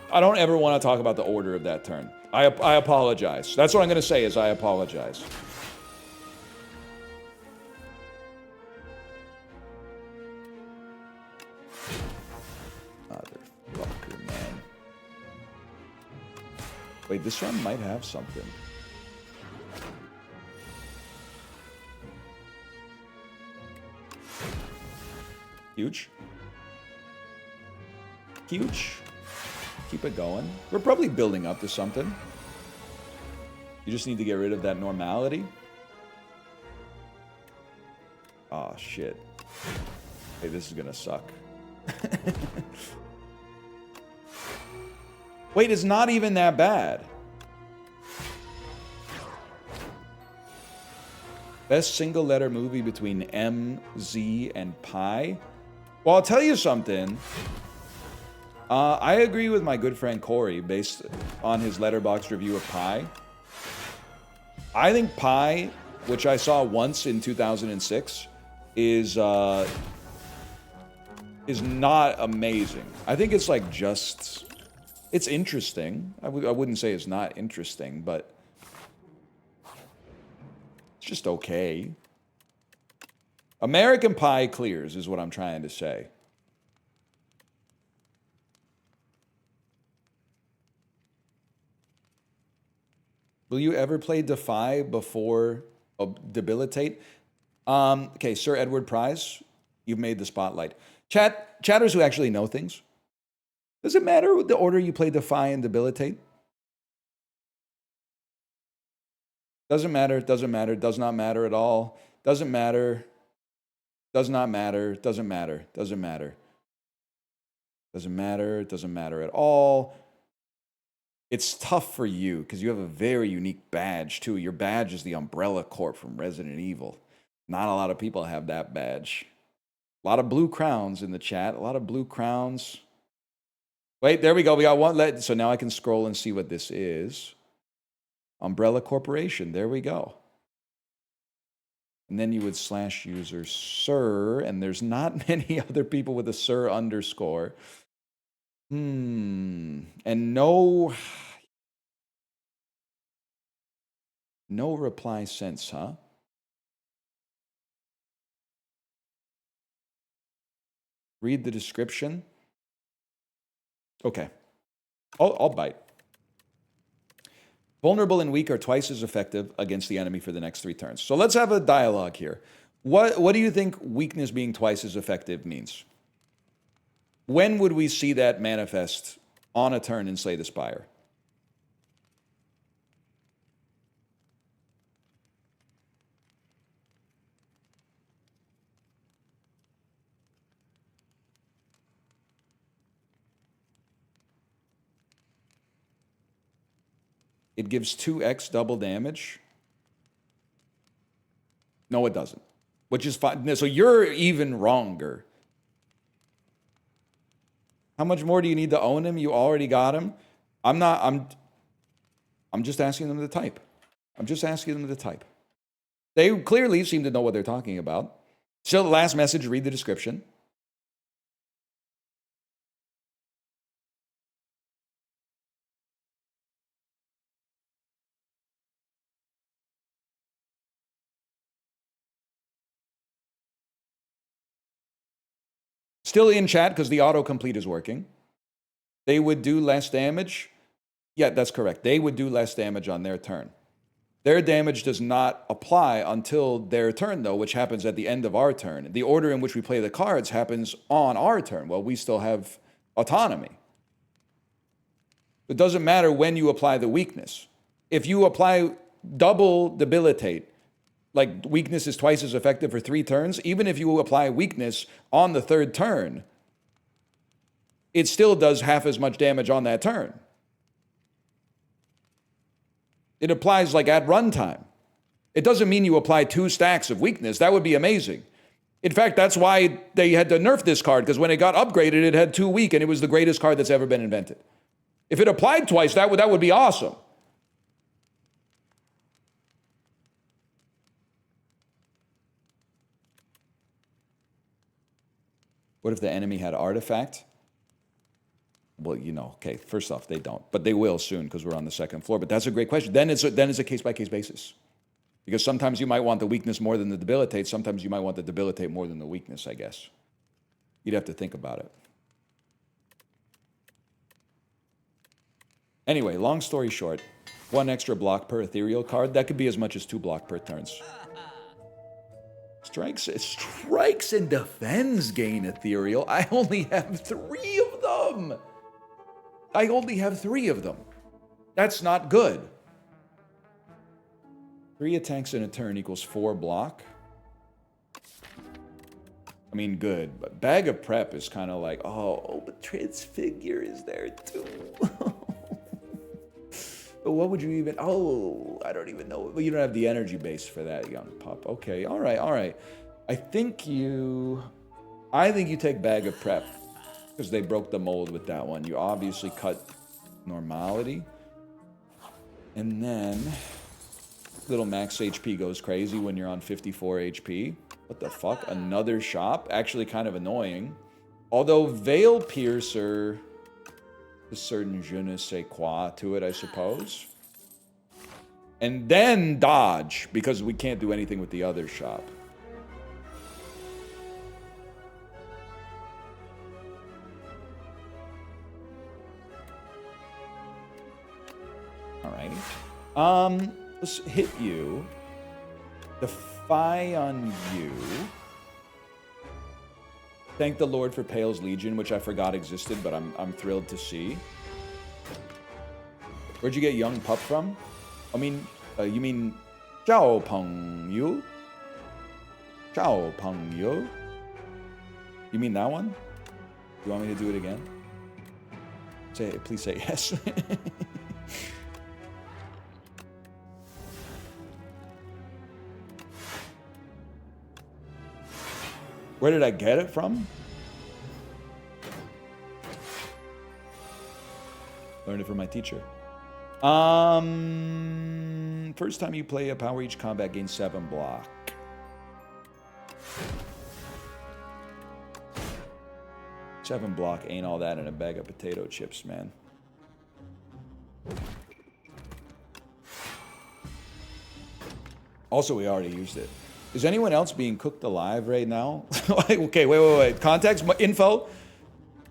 I don't ever want to talk about the order of that turn. I apologize. That's what I'm going to say is I apologize. Motherfucker, man. Wait, this one might have something. Huge. Huge. Keep it going. We're probably building up to something. You just need to get rid of that normality. Oh, shit. Hey, this is gonna suck. Wait, it's not even that bad. Best single letter movie between M, Z, and pi? Well, I'll tell you something. I agree with my good friend Corey based on his Letterboxd review of Pi. I think Pi, which I saw once in 2006, is not amazing. I think it's like just... It's interesting. I wouldn't say it's not interesting, but it's just okay. American Pie clears is what I'm trying to say. Will you ever play Defy before Debilitate? Okay, Sir Edward Prize, you've made the spotlight. Chatters who actually know things. Does it matter the order you play Defy and Debilitate? Doesn't matter, doesn't matter, does not matter at all. Doesn't matter, does not matter, doesn't matter, doesn't matter. Doesn't matter, doesn't matter at all. It's tough for you because you have a very unique badge too. Your badge is the Umbrella Corp from Resident Evil. Not a lot of people have that badge. A lot of blue crowns in the chat. A lot of blue crowns. Wait, there we go. We got one. So now I can scroll and see what this is. Umbrella Corporation. There we go. And then you would / user Sir, and there's not many other people with a Sir underscore. And no reply since, huh? Read the description. Okay. I'll bite. Vulnerable and weak are twice as effective against the enemy for the next 3 turns. So let's have a dialogue here. What do you think weakness being twice as effective means? When would we see that manifest on a turn in Slay the Spire? It gives 2x double damage. No, it doesn't. Which is fine. So you're even wronger. How much more do you need to own him? You already got him. I'm just asking them to type. I'm just asking them to type. They clearly seem to know what they're talking about. Still, the last message, read the description. Still in chat because the autocomplete is working. They would do less damage. Yeah, that's correct. They would do less damage on their turn. Their damage does not apply until their turn, though, which happens at the end of our turn. The order in which we play the cards happens on our turn. Well, we still have autonomy. It doesn't matter when you apply the weakness. If you apply double debilitate, like weakness is twice as effective for 3 turns, even if you apply weakness on the 3rd turn, it still does half as much damage on that turn. It applies like at runtime. It doesn't mean you apply 2 stacks of weakness. That would be amazing. In fact, that's why they had to nerf this card, because when it got upgraded, it had 2 weak, and it was the greatest card that's ever been invented. If it applied twice, that would be awesome. What if the enemy had artifact? Well, you know, okay, first off, they don't. But they will soon, because we're on the 2nd floor. But that's a great question. Then it's a case-by-case basis. Because sometimes you might want the weakness more than the debilitate. Sometimes you might want the debilitate more than the weakness, I guess. You'd have to think about it. Anyway, long story short, 1 extra block per ethereal card. That could be as much as 2 block per turns. Strikes and defends gain ethereal. I only have 3 of them. That's not good. 3 attacks in a turn equals 4 block. I mean, good. But Bag of Prep is kind of like, oh, but Transfigure is there too. But what would you even... Oh, I don't even know. Well, you don't have the energy base for that, young pup. Okay, all right. I think you take Bag of Prep, because they broke the mold with that one. You obviously cut normality. And then little max HP goes crazy when you're on 54 HP. What the fuck? Another shop? Actually kind of annoying. Although Veil Piercer... a certain je ne sais quoi to it, I suppose. And then dodge, because we can't do anything with the other shop. All right. Let's hit you. Defy on you. Thank the Lord for Pale's Legion, which I forgot existed, but I'm thrilled to see. Where'd you get Young Pup from? I mean, you mean Zhao Peng Yu? Zhao Peng Yu? You mean that one? You want me to do it again? Please say yes. Where did I get it from? Learned it from my teacher. First time you play a power each combat gains 7 block. Seven block ain't all that in a bag of potato chips, man. Also, we already used it. Is anyone else being cooked alive right now? Okay, wait. Context, info.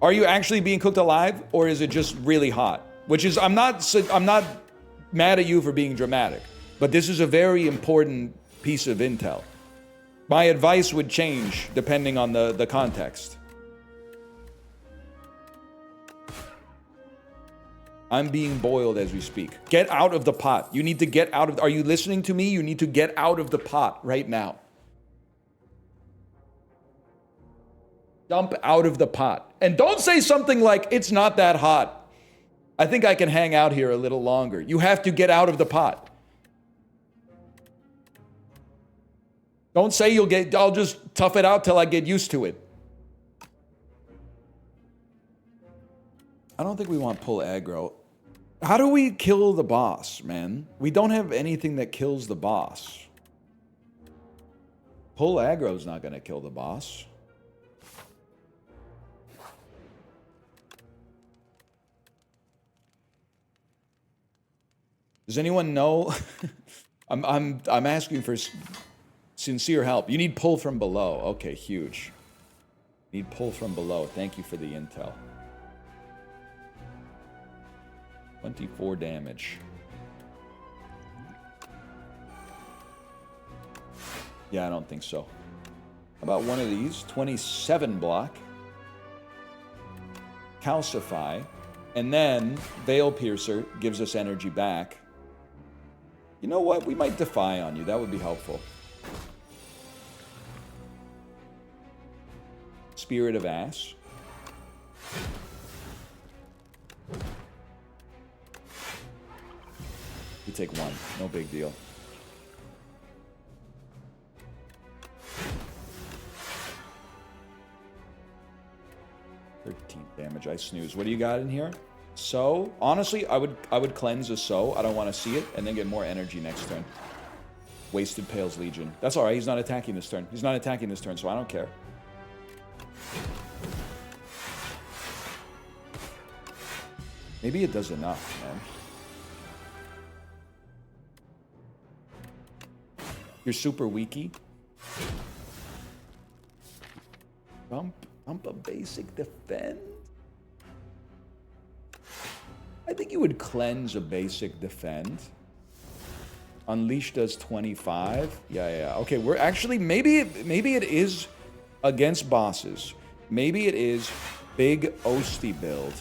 Are you actually being cooked alive, or is it just really hot? Which is, I'm not mad at you for being dramatic, but this is a very important piece of intel. My advice would change depending on the context. I'm being boiled as we speak. Get out of the pot. You need to get out of... Are you listening to me? You need to get out of the pot right now. Dump out of the pot. And don't say something like, it's not that hot. I think I can hang out here a little longer. You have to get out of the pot. Don't say I'll just tough it out till I get used to it. I don't think we want pull aggro. How do we kill the boss, man? We don't have anything that kills the boss. Pull aggro's not going to kill the boss. Does anyone know? I'm asking for sincere help. You need pull from below. Okay, huge. Need pull from below. Thank you for the intel. 24 damage. Yeah, I don't think so. How about one of these? 27 block. Calcify. And then Veil Piercer gives us energy back. You know what? We might defy on you. That would be helpful. Spirit of Ass. You take 1. No big deal. Damage. I snooze. What do you got in here? So, honestly, I would cleanse a so. I don't want to see it, and then get more energy next turn. Wasted Pale's Legion. That's alright, he's not attacking this turn. He's not attacking this turn, so I don't care. Maybe it does enough, man. You're super weaky. Bump a basic defend? I think you would cleanse a basic defend. Unleash does 25. Yeah. Okay, we're actually maybe it is against bosses. Maybe it is big Osti build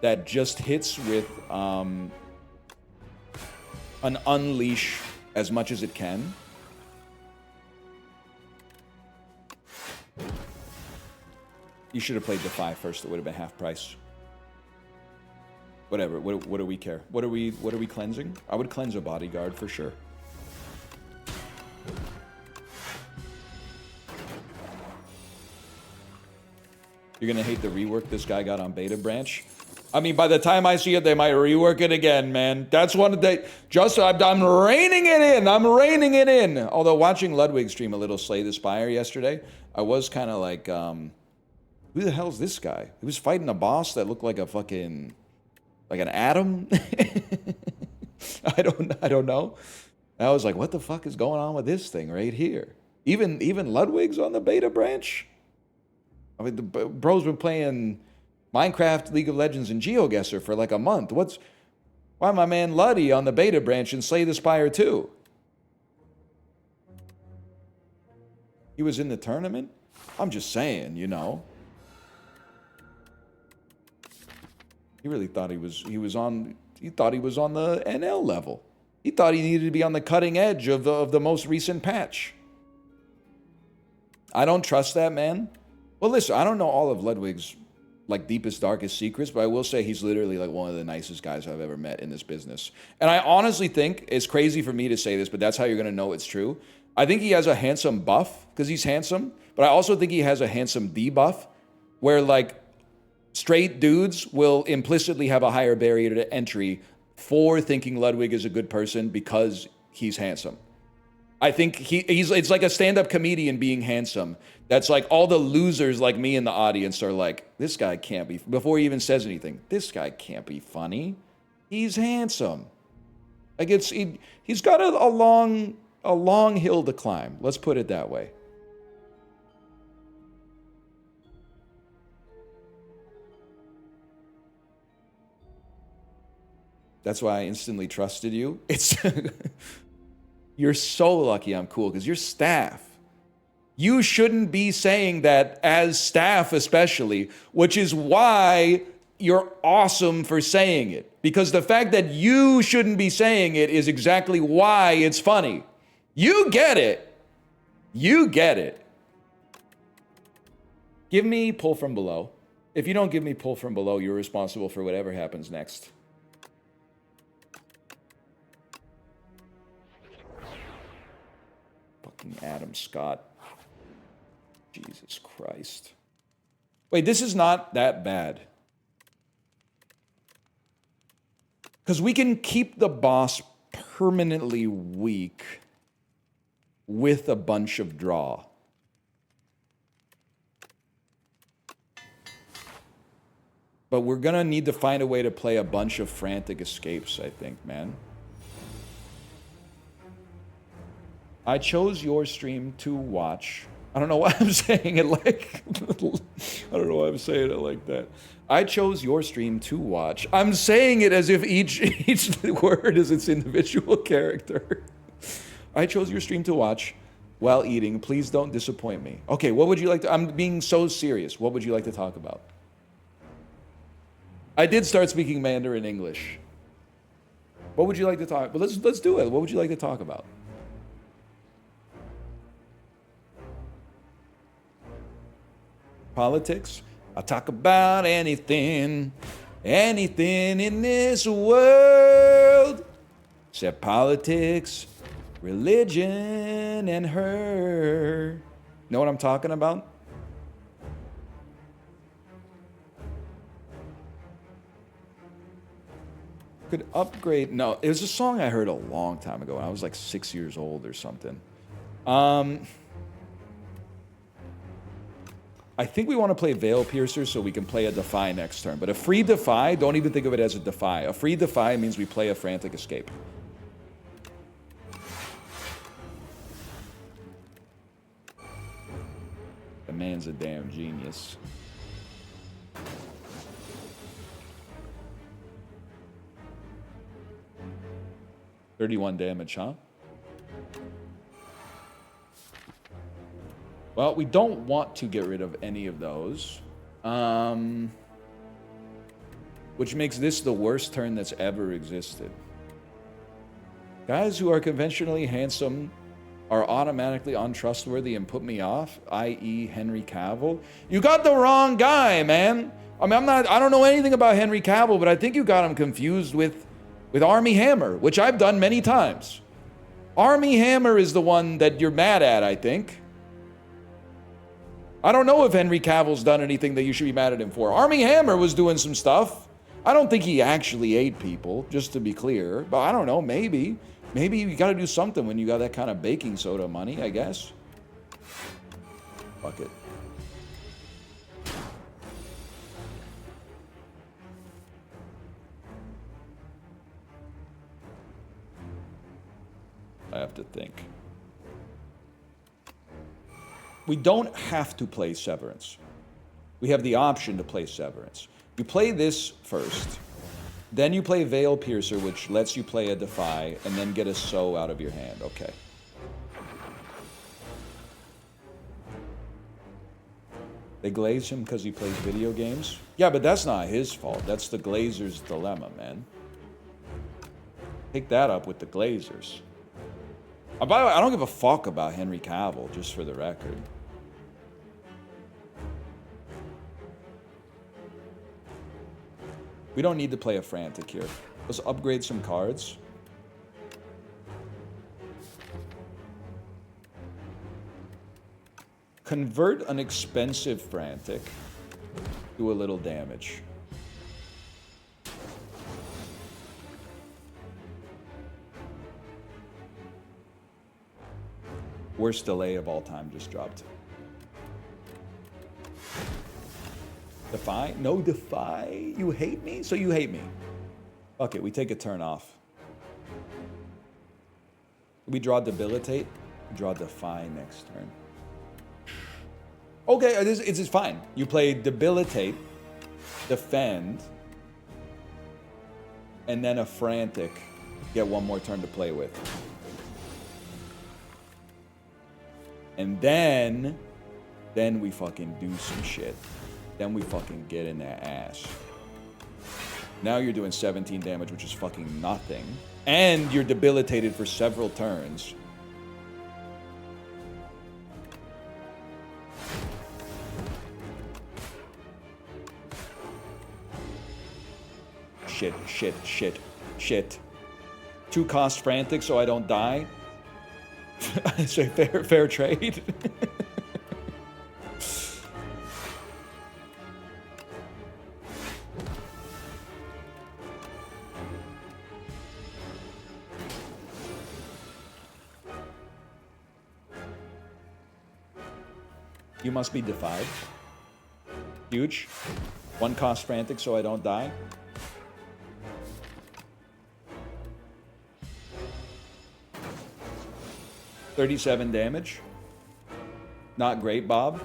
that just hits with an unleash as much as it can. You should have played Defy first. It would have been half price. Whatever. What do we care? What are we cleansing? I would cleanse a bodyguard for sure. You're gonna hate the rework this guy got on Beta Branch. I mean, by the time I see it, they might rework it again, man. That's one of the... I'm reining it in. I'm reining it in. Although watching Ludwig stream a little Slay the Spire yesterday, I was kind of like, who the hell's this guy? He was fighting a boss that looked like a fucking... like an atom? I don't know. I was like, what the fuck is going on with this thing right here? Even Ludwig's on the Beta Branch? I mean, the bro's been playing Minecraft, League of Legends, and GeoGuessr for like a month. Why my man Luddy on the Beta Branch and Slay the Spire II? He was in the tournament? I'm just saying, you know. He really thought he was on the NL level. He thought he needed to be on the cutting edge of the most recent patch. I don't trust that man. Well, listen, I don't know all of Ludwig's like deepest, darkest secrets, but I will say he's literally like one of the nicest guys I've ever met in this business. And I honestly think, it's crazy for me to say this, but that's how you're going to know it's true. I think he has a handsome buff because he's handsome, but I also think he has a handsome debuff where like straight dudes will implicitly have a higher barrier to entry for thinking Ludwig is a good person because he's handsome. I think it's like a stand-up comedian being handsome. That's like all the losers like me in the audience are like, this guy can't be, before he even says anything, this guy can't be funny. He's handsome. Like he's got a long hill to climb. Let's put it that way. That's why I instantly trusted you. You're so lucky I'm cool, because you're staff. You shouldn't be saying that as staff especially, which is why you're awesome for saying it. Because the fact that you shouldn't be saying it is exactly why it's funny. You get it. You get it. Give me pull from below. If you don't give me pull from below, you're responsible for whatever happens next. Adam Scott. Jesus Christ. Wait, this is not that bad. Because we can keep the boss permanently weak with a bunch of draw. But we're going to need to find a way to play a bunch of frantic escapes, I think, man. I chose your stream to watch. I don't know why I'm saying it like... I don't know why I'm saying it like that. I chose your stream to watch. I'm saying it as if each word is its individual character. I chose your stream to watch while eating. Please don't disappoint me. Okay, what would you like to... I'm being so serious. What would you like to talk about? I did start speaking Mandarin English. What would you like to talk... But let's do it. What would you like to talk about? Politics? I'll talk about anything in this world. Except politics, religion, and her. Know what I'm talking about? Could upgrade. No, it was a song I heard a long time ago. When I was like 6 years old or something. I think we want to play Veil Piercer so we can play a Defy next turn. But a free Defy, don't even think of it as a Defy. A free Defy means we play a Frantic Escape. The man's a damn genius. $31 damage, huh? Well, we don't want to get rid of any of those. Which makes this the worst turn that's ever existed. Guys who are conventionally handsome are automatically untrustworthy and put me off, i.e. Henry Cavill. You got the wrong guy, man. I mean, I don't know anything about Henry Cavill, but I think you got him confused with Armie Hammer, which I've done many times. Armie Hammer is the one that you're mad at, I think. I don't know if Henry Cavill's done anything that you should be mad at him for. Armie Hammer was doing some stuff. I don't think he actually ate people, just to be clear. But I don't know, maybe. Maybe you got to do something when you got that kind of baking soda money, I guess. Fuck it. I have to think. We don't have to play Severance. We have the option to play Severance. You play this first. Then you play Veil Piercer, which lets you play a Defy, and then get a Sow out of your hand. Okay. They glaze him because he plays video games? Yeah, but that's not his fault. That's the Glazers' dilemma, man. Take that up with the Glazers. By the way, I don't give a fuck about Henry Cavill, just for the record. We don't need to play a Frantic here. Let's upgrade some cards. Convert an expensive Frantic. Do a little damage. Worst delay of all time just dropped. Defy? No Defy? You hate me? So you hate me. Fuck it, we take a turn off. We draw Debilitate. Draw Defy next turn. Okay, it's fine. You play Debilitate, Defend, and then a Frantic. Get one more turn to play with. And then we fucking do some shit. Then we fucking get in their ass. Now you're doing 17 damage, which is fucking nothing. And you're debilitated for several turns. Shit. 2 cost Frantic so I don't die. I say fair trade. You must be defied. Huge. 1 cost Frantic so I don't die. $37 damage. Not great, Bob.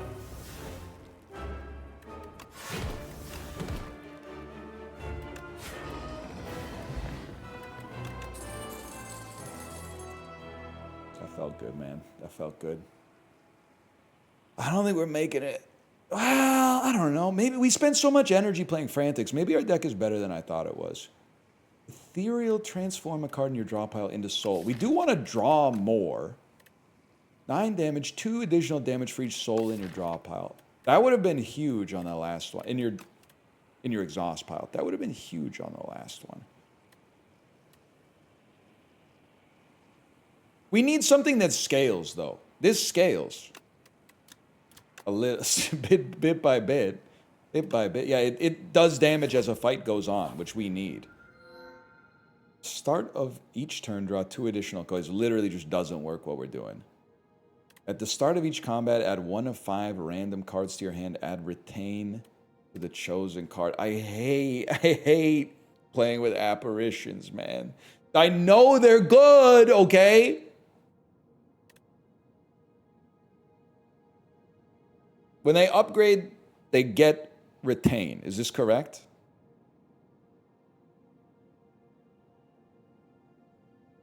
That felt good, man. That felt good. I don't think we're making it. Well, I don't know. Maybe we spent so much energy playing Frantics. Maybe our deck is better than I thought it was. Ethereal, transform a card in your draw pile into soul. We do want to draw more. 9 damage, 2 additional damage for each soul in your draw pile. That would have been huge on the last one. In your exhaust pile. That would have been huge on the last one. We need something that scales, though. This scales. A little, bit by bit. Bit by bit. Yeah, it does damage as a fight goes on, which we need. Start of each turn, draw 2 additional coins. Literally just doesn't work what we're doing. At the start of each combat, add 1 of 5 random cards to your hand. Add retain to the chosen card. I hate playing with apparitions, man. I know they're good, okay? When they upgrade, they get retain. Is this correct?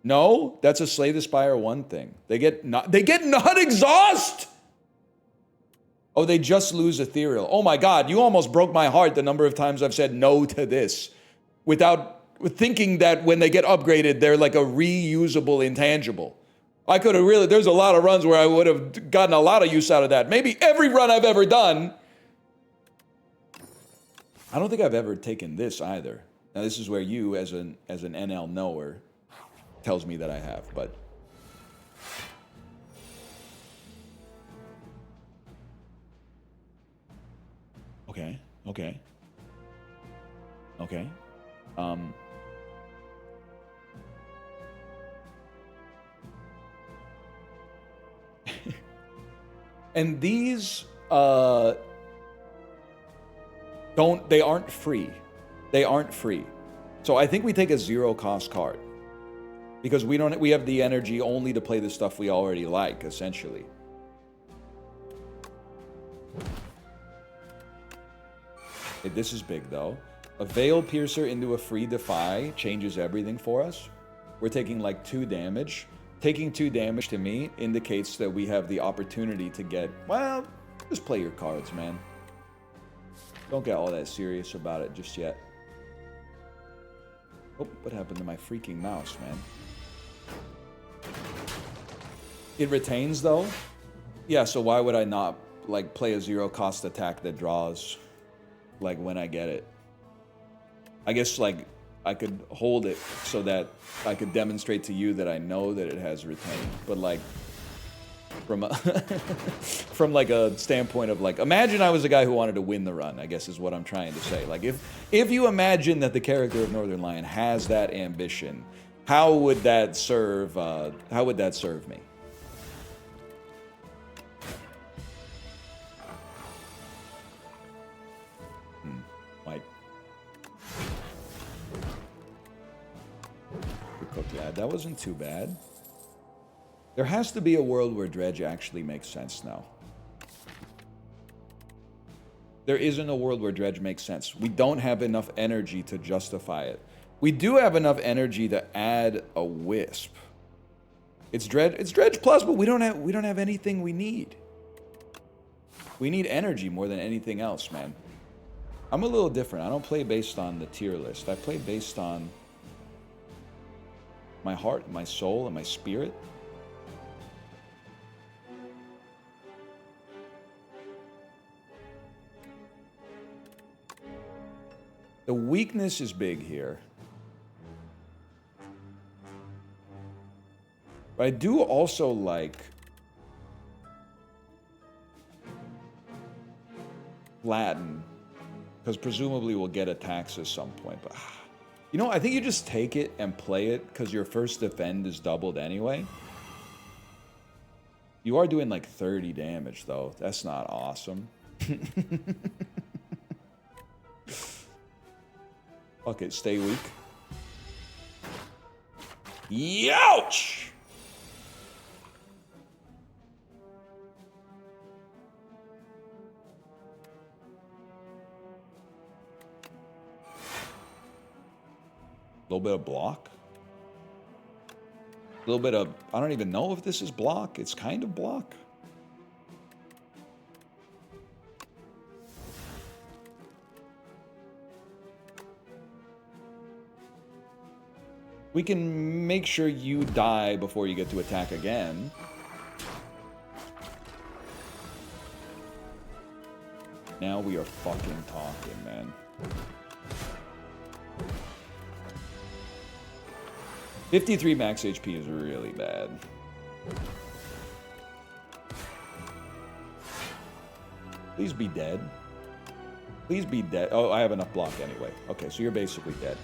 No, that's a Slay the Spire 1 thing. They get not exhaust. Oh, they just lose ethereal. Oh my God, you almost broke my heart the number of times I've said no to this without thinking that when they get upgraded, they're like a reusable intangible. I could have really, there's a lot of runs where I would have gotten a lot of use out of that. Maybe every run I've ever done. I don't think I've ever taken this either. Now this is where you, as an NL knower, tells me that I have, but okay. And these they aren't free. They aren't free. So I think we take a 0-cost card. Because we have the energy only to play the stuff we already like, essentially. Okay, this is big, though. A Veil Piercer into a free Defy changes everything for us. We're taking like 2 damage. Taking 2 damage to me indicates that we have the opportunity to get, well, just play your cards, man. Don't get all that serious about it just yet. Oh, what happened to my freaking mouse, man? It retains, though? Yeah, so why would I not, like, play a 0-cost attack that draws, like, when I get it? I guess, like, I could hold it so that I could demonstrate to you that I know that it has retained. But, like, from a from, like, a standpoint of, like, imagine I was a guy who wanted to win the run, I guess is what I'm trying to say. Like, if you imagine that the character of Northernlion has that ambition, how would that serve me? Like, yeah, that wasn't too bad. There has to be a world where Dredge actually makes sense now. There isn't a world where Dredge makes sense. We don't have enough energy to justify it. We do have enough energy to add a Wisp. It's Dredge Plus, but we don't have anything we need. We need energy more than anything else, man. I'm a little different. I don't play based on the tier list. I play based on my heart, my soul, and my spirit. The weakness is big here. But I do also like Latin, because presumably we'll get attacks at some point. But you know, I think you just take it and play it because your first defend is doubled anyway. You are doing like 30 damage though. That's not awesome. Fuck it, stay weak. Youch! A little bit of block. A little bit of, I don't even know if this is block. It's kind of block. We can make sure you die before you get to attack again. Now we are fucking talking, man. 53 max HP is really bad. Please be dead. Please be dead. Oh, I have enough block anyway. Okay, so you're basically dead.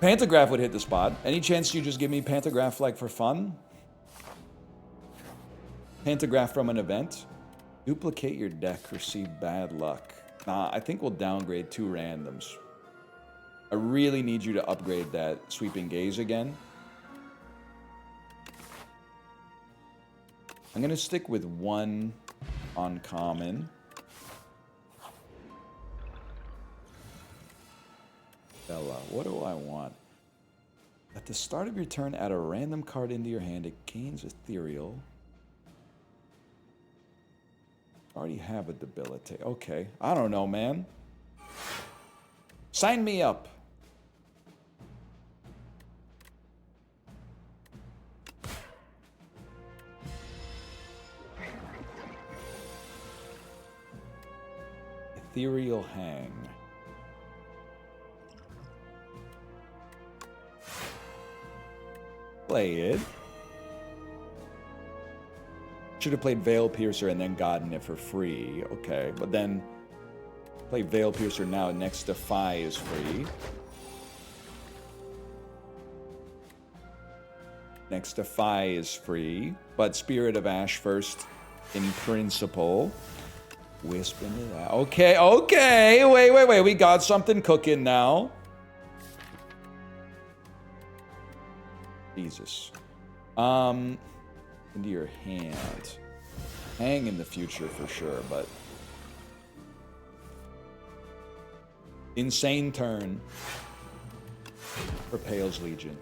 Pantograph would hit the spot. Any chance you just give me Pantograph, like, for fun? Pantograph from an event. Duplicate your deck, receive bad luck. Nah, I think we'll downgrade 2 randoms. I really need you to upgrade that Sweeping Gaze again. I'm going to stick with 1 uncommon. Bella, what do I want? At the start of your turn, add a random card into your hand. It gains ethereal. Already have a debilitate. Okay, I don't know, man. Sign me up. Ethereal Hang. Play it. Should have played Veil Piercer and then gotten it for free. Okay, but then play Veil Piercer now. Next Defy is free. Next Defy is free, but Spirit of Ash first in principle. Wisp into that. Okay, okay. Wait. We got something cooking now. Jesus. Into your hand. Hang in the future for sure, but insane turn for Pale's Legion.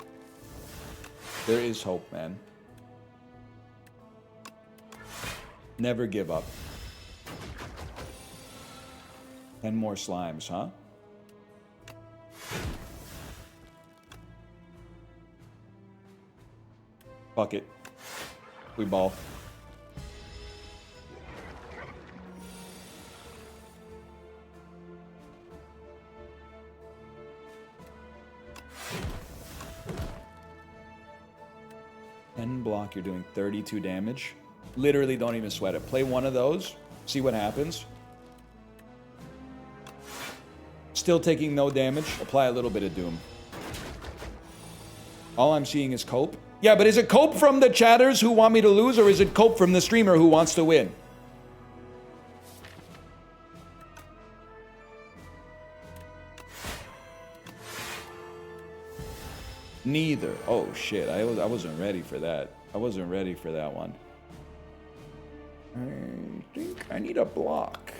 There is hope, man. Never give up. 10 more slimes, huh? Fuck it. We ball. Block, you're doing 32 damage. Literally don't even sweat it. Play one of those, see what happens. Still taking no damage. Apply a little bit of Doom. All I'm seeing is cope. Yeah, but is it cope from the chatters who want me to lose, or is it cope from the streamer who wants to win? Neither. Oh shit, I wasn't ready for that. I wasn't ready for that one. I think I need a block.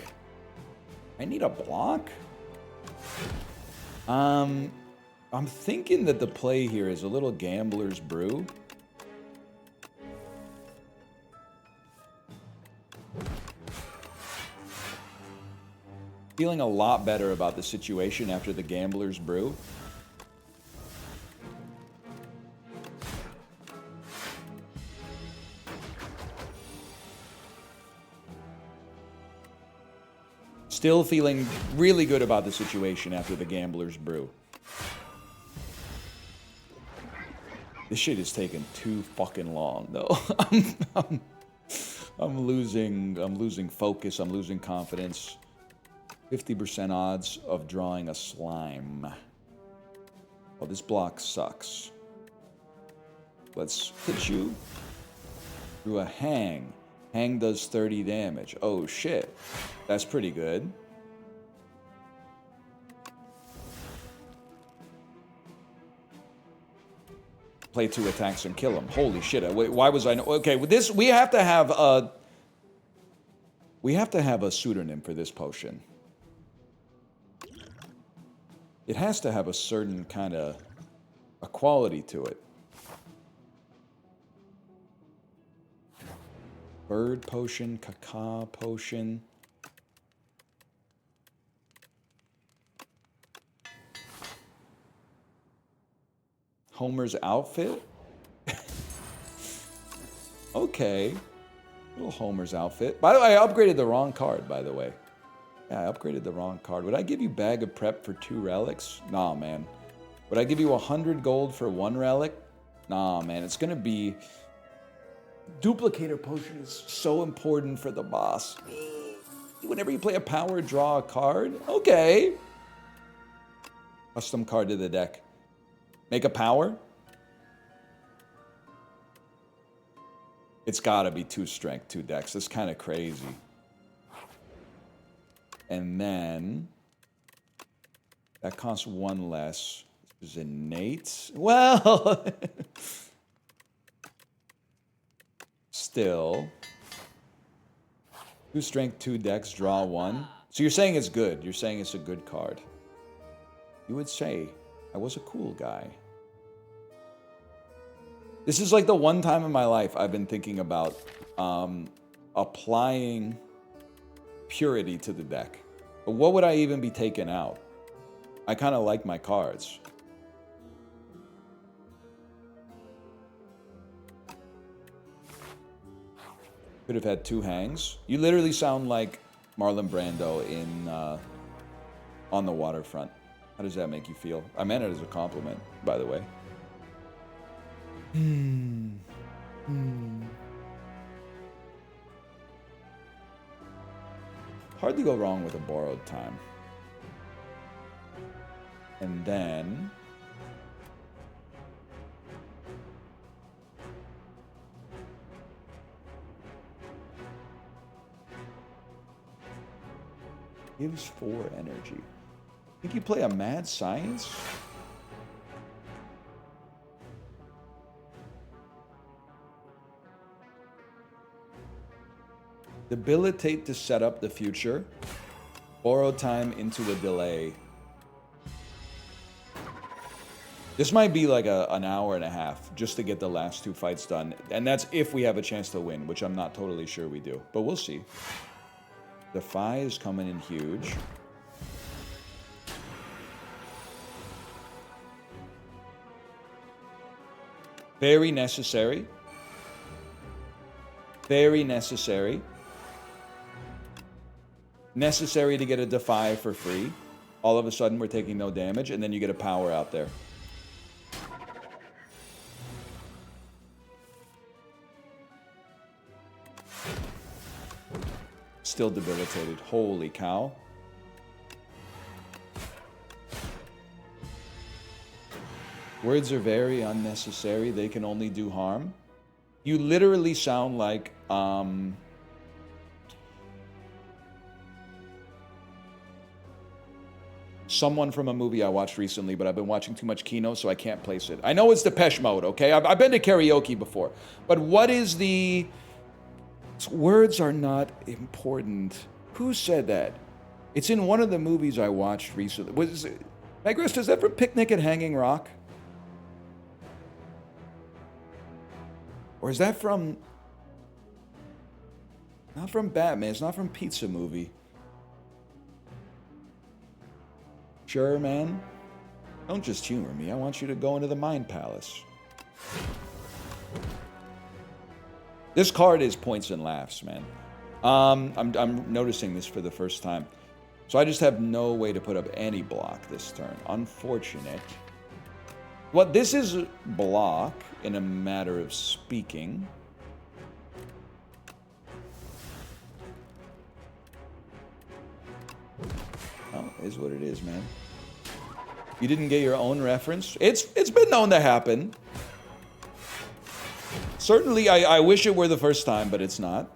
I need a block? I'm thinking that the play here is a little Gambler's Brew. Feeling a lot better about the situation after the Gambler's Brew. Still feeling really good about the situation after the Gambler's Brew. This shit is taking too fucking long, though. I'm losing focus. I'm losing confidence. 50% odds of drawing a slime. Oh, this block sucks. Let's hit you through a hang. Hang does 30 damage. Oh shit. That's pretty good. Play 2 attacks and kill him. Holy shit. Wait, why was I... Okay, with this, we have to have a pseudonym for this potion. It has to have a certain kind of a quality to it. Bird potion, caca potion. Homer's outfit? Okay. Little Homer's outfit. By the way, I upgraded the wrong card, by the way. Yeah, I upgraded the wrong card. Would I give you Bag of Prep for 2 relics? Nah, man. Would I give you 100 gold for 1 relic? Nah, man, it's gonna be... Duplicator potion is so important for the boss. Whenever you play a power, draw a card. Okay. Custom card to the deck. Make a power. It's gotta be 2 strength, 2 decks. That's kind of crazy. And then... that costs 1 less. This is innate. Well... Still... 2 strength, 2 decks, draw 1. So you're saying it's good. You're saying it's a good card. You would say I was a cool guy. This is like the one time in my life I've been thinking about applying purity to the deck. But what would I even be taking out? I kind of like my cards. Could have had 2 hangs. You literally sound like Marlon Brando in On the Waterfront. How does that make you feel? I meant it as a compliment, by the way. Hard to go wrong with a borrowed time. And then... gives 4 energy. Think you play a mad science? Debilitate to set up the future. Borrow time into a delay. This might be like an hour and a half just to get the last 2 fights done. And that's if we have a chance to win, which I'm not totally sure we do. But we'll see. Defy is coming in huge. Very necessary. Very necessary. Necessary to get a Defy for free. All of a sudden we're taking no damage, and then you get a power out there. Still debilitated. Holy cow. Words are very unnecessary. They can only do harm. You literally sound like someone from a movie I watched recently, but I've been watching too much Kino, so I can't place it. I know it's Depeche Mode, okay? I've been to karaoke before. But what is the... Words are not important. Who said that? It's in one of the movies I watched recently. Was it... Negrist, is that from Picnic at Hanging Rock? Or is that from... Not from Batman. It's not from Pizza Movie. Sure, man. Don't just humor me. I want you to go into the Mind Palace. This card is points and laughs, man. I'm noticing this for the first time. So I just have no way to put up any block this turn. Unfortunate. Well, this is block in a matter of speaking. Oh, it is what it is, man. You didn't get your own reference? It's been known to happen. Certainly, I wish it were the first time, but it's not.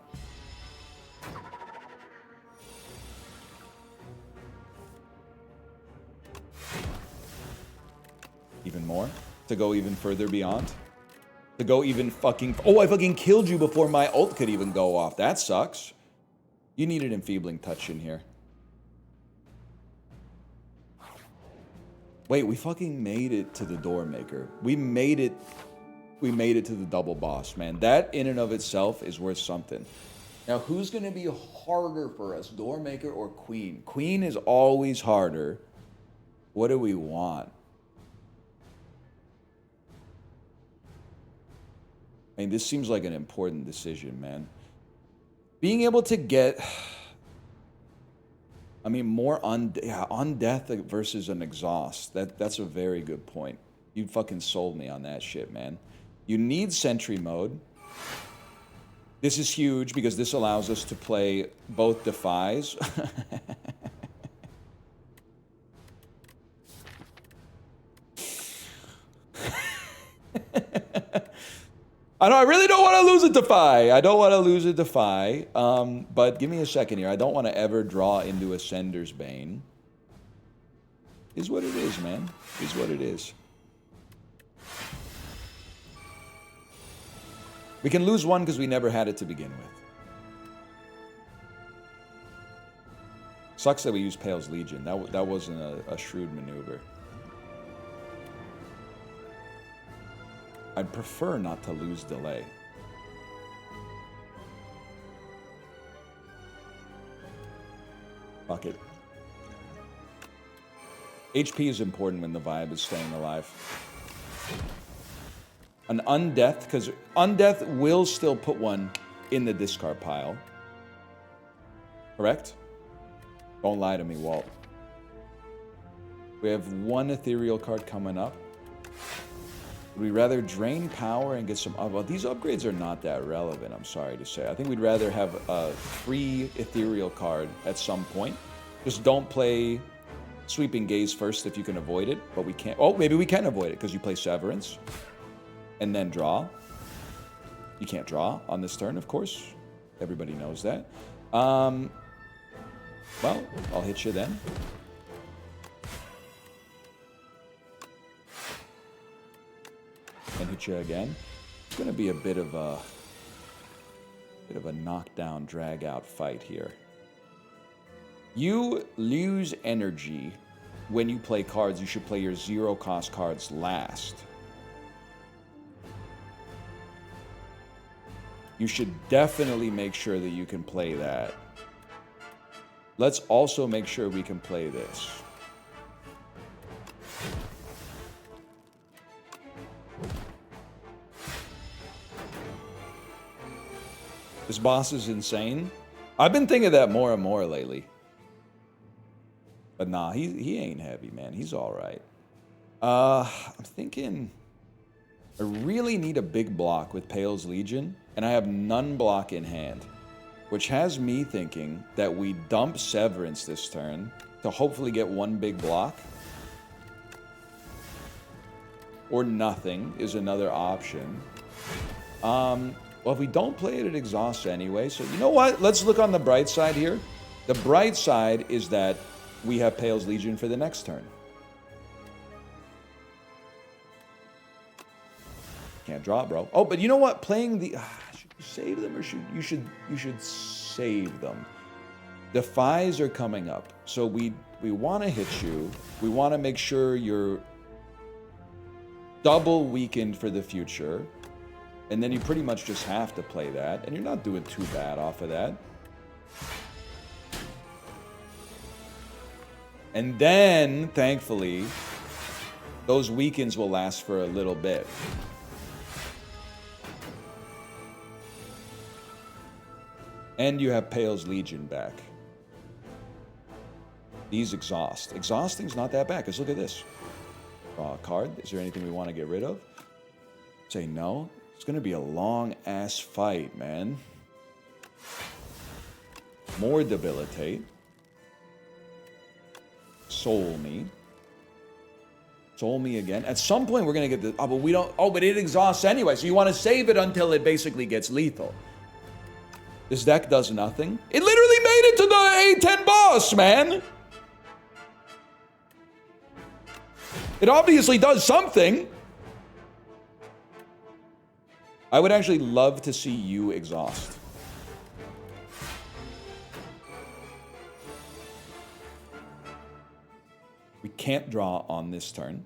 Even more? To go even further beyond? To go even fucking... Oh, I fucking killed you before my ult could even go off. That sucks. You need an enfeebling touch in here. Wait, we fucking made it to the door maker. We made it to the double boss, man. That in and of itself is worth something. Now, who's going to be harder for us, door maker or queen? Queen is always harder. What do we want? I mean, this seems like an important decision, man. Being able to get... I mean, more on death versus an exhaust. That's a very good point. You fucking sold me on that shit, man. You need sentry mode. This is huge because this allows us to play both defies. I really don't want to lose a defy. I don't want to lose a defy. But give me a second here. I don't want to ever draw into Ascender's Bane. Is what it is, man. Is what it is. We can lose one because we never had it to begin with. Sucks that we used Pale's Legion. That wasn't a shrewd maneuver. I'd prefer not to lose delay. Fuck it. HP is important when the vibe is staying alive. An undeath, because undeath will still put one in the discard pile. Correct? Don't lie to me, Walt. We have one ethereal card coming up. Would we rather drain power and get some... well, these upgrades are not that relevant, I'm sorry to say. I think we'd rather have a free ethereal card at some point. Just don't play Sweeping Gaze first if you can avoid it, but we can't... oh, maybe we can avoid it because you play Severance and then draw. You can't draw on this turn, of course. Everybody knows that. Well, I'll hit you then. And hit you again. It's going to be a bit of a knockdown, drag out fight here. You lose energy when you play cards. You should play your 0-cost cards last. You should definitely make sure that you can play that. Let's also make sure we can play this. This boss is insane. I've been thinking that more and more lately. But nah, he ain't heavy, man. He's all right. I'm thinking I really need a big block with Pale's Legion, and I have none block in hand, which has me thinking that we dump Severance this turn to hopefully get one big block. Or nothing is another option. Well, if we don't play it, it exhausts anyway. So you know what? Let's look on the bright side here. The bright side is that we have Pale's Legion for the next turn. Can't draw, bro. Oh, but you know what? Playing the... should you save them or you should save them. Defies are coming up. So we want to hit you. We want to make sure you're double weakened for the future. And then you pretty much just have to play that. And you're not doing too bad off of that. And then, thankfully, those weakens will last for a little bit. And you have Pale's Legion back. These exhaust. Exhausting's not that bad, because look at this. Draw a card. Is there anything we want to get rid of? Say no. It's going to be a long-ass fight, man. More debilitate. Soul me. Soul me again. At some point, we're going to get the... oh, but we don't... oh, but it exhausts anyway, so you want to save it until it basically gets lethal. This deck does nothing. It literally made it to the A10 boss, man! It obviously does something. I would actually love to see you exhaust. We can't draw on this turn.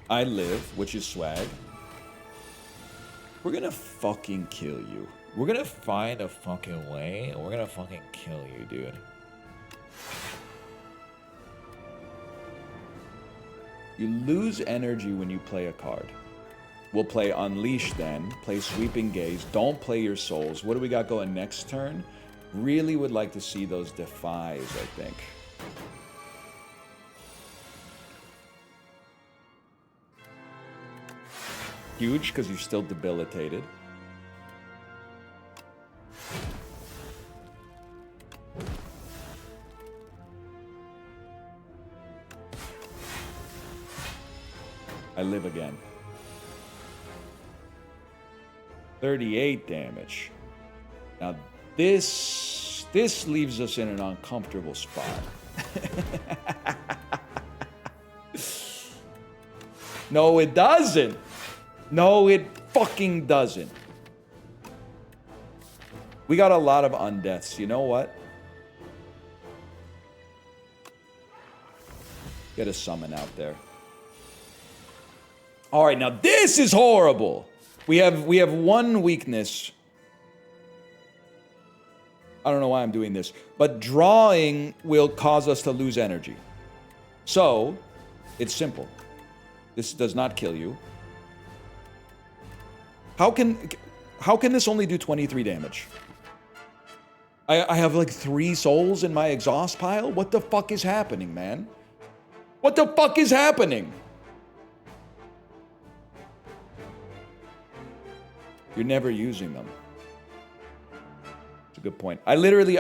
I live, which is swag. We're gonna fucking kill you. We're gonna find a fucking way, and we're gonna fucking kill you, dude. You lose energy when you play a card. We'll play Unleash then, play Sweeping Gaze, don't play your souls. What do we got going next turn? Really would like to see those Defies, I think. huge because you're still debilitated. I live again. 38 damage. Now this leaves us in an uncomfortable spot. No, it doesn't. No, it fucking doesn't. We got a lot of undeaths. You know what? Get a summon out there. All right, now this is horrible. We have one weakness. I don't know why I'm doing this, but drawing will cause us to lose energy. So, it's simple. This does not kill you. How can this only do 23 damage? I have like 3 souls in my exhaust pile? What the fuck is happening, man? What the fuck is happening? You're never using them. It's a good point. I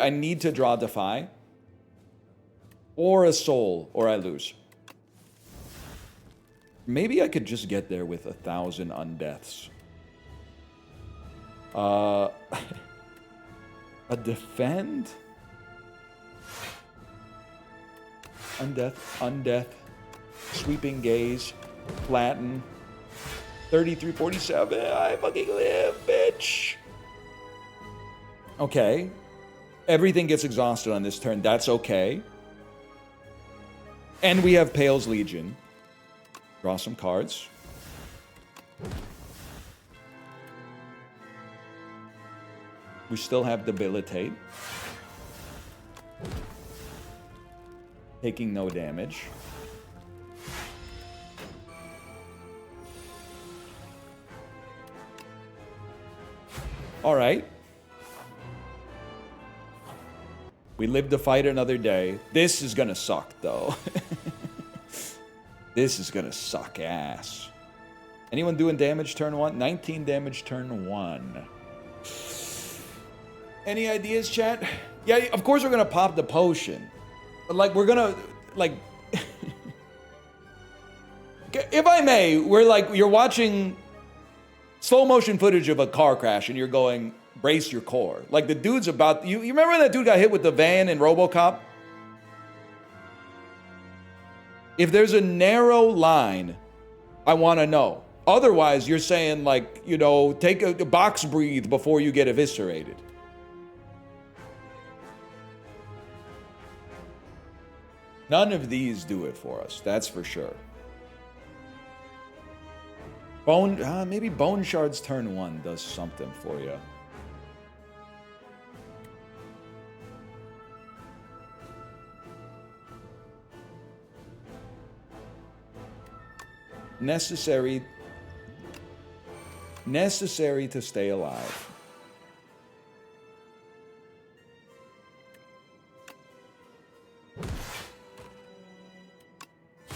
need to draw Defy or a soul or I lose. Maybe I could just get there with 1,000 undeaths. A defend? Undeath. Sweeping gaze. Flatten. 3347. I fucking live, bitch. Okay. Everything gets exhausted on this turn. That's okay. And we have Pale's Legion. Draw some cards. We still have Debilitate. Taking no damage. All right. We live to fight another day. This is gonna suck, though. This is gonna suck ass. Anyone doing damage turn 1? 19 damage turn 1. Any ideas, chat? Yeah, of course we're gonna pop the potion. But, like, we're gonna, like... if I may, you're watching slow motion footage of a car crash and you're going, brace your core. Like, the dude's about... You remember when that dude got hit with the van in RoboCop? If there's a narrow line, I want to know. Otherwise, you're saying, like, you know, take a box breathe before you get eviscerated. None of these do it for us, that's for sure. Maybe Bone Shards turn 1 does something for you. Necessary to stay alive.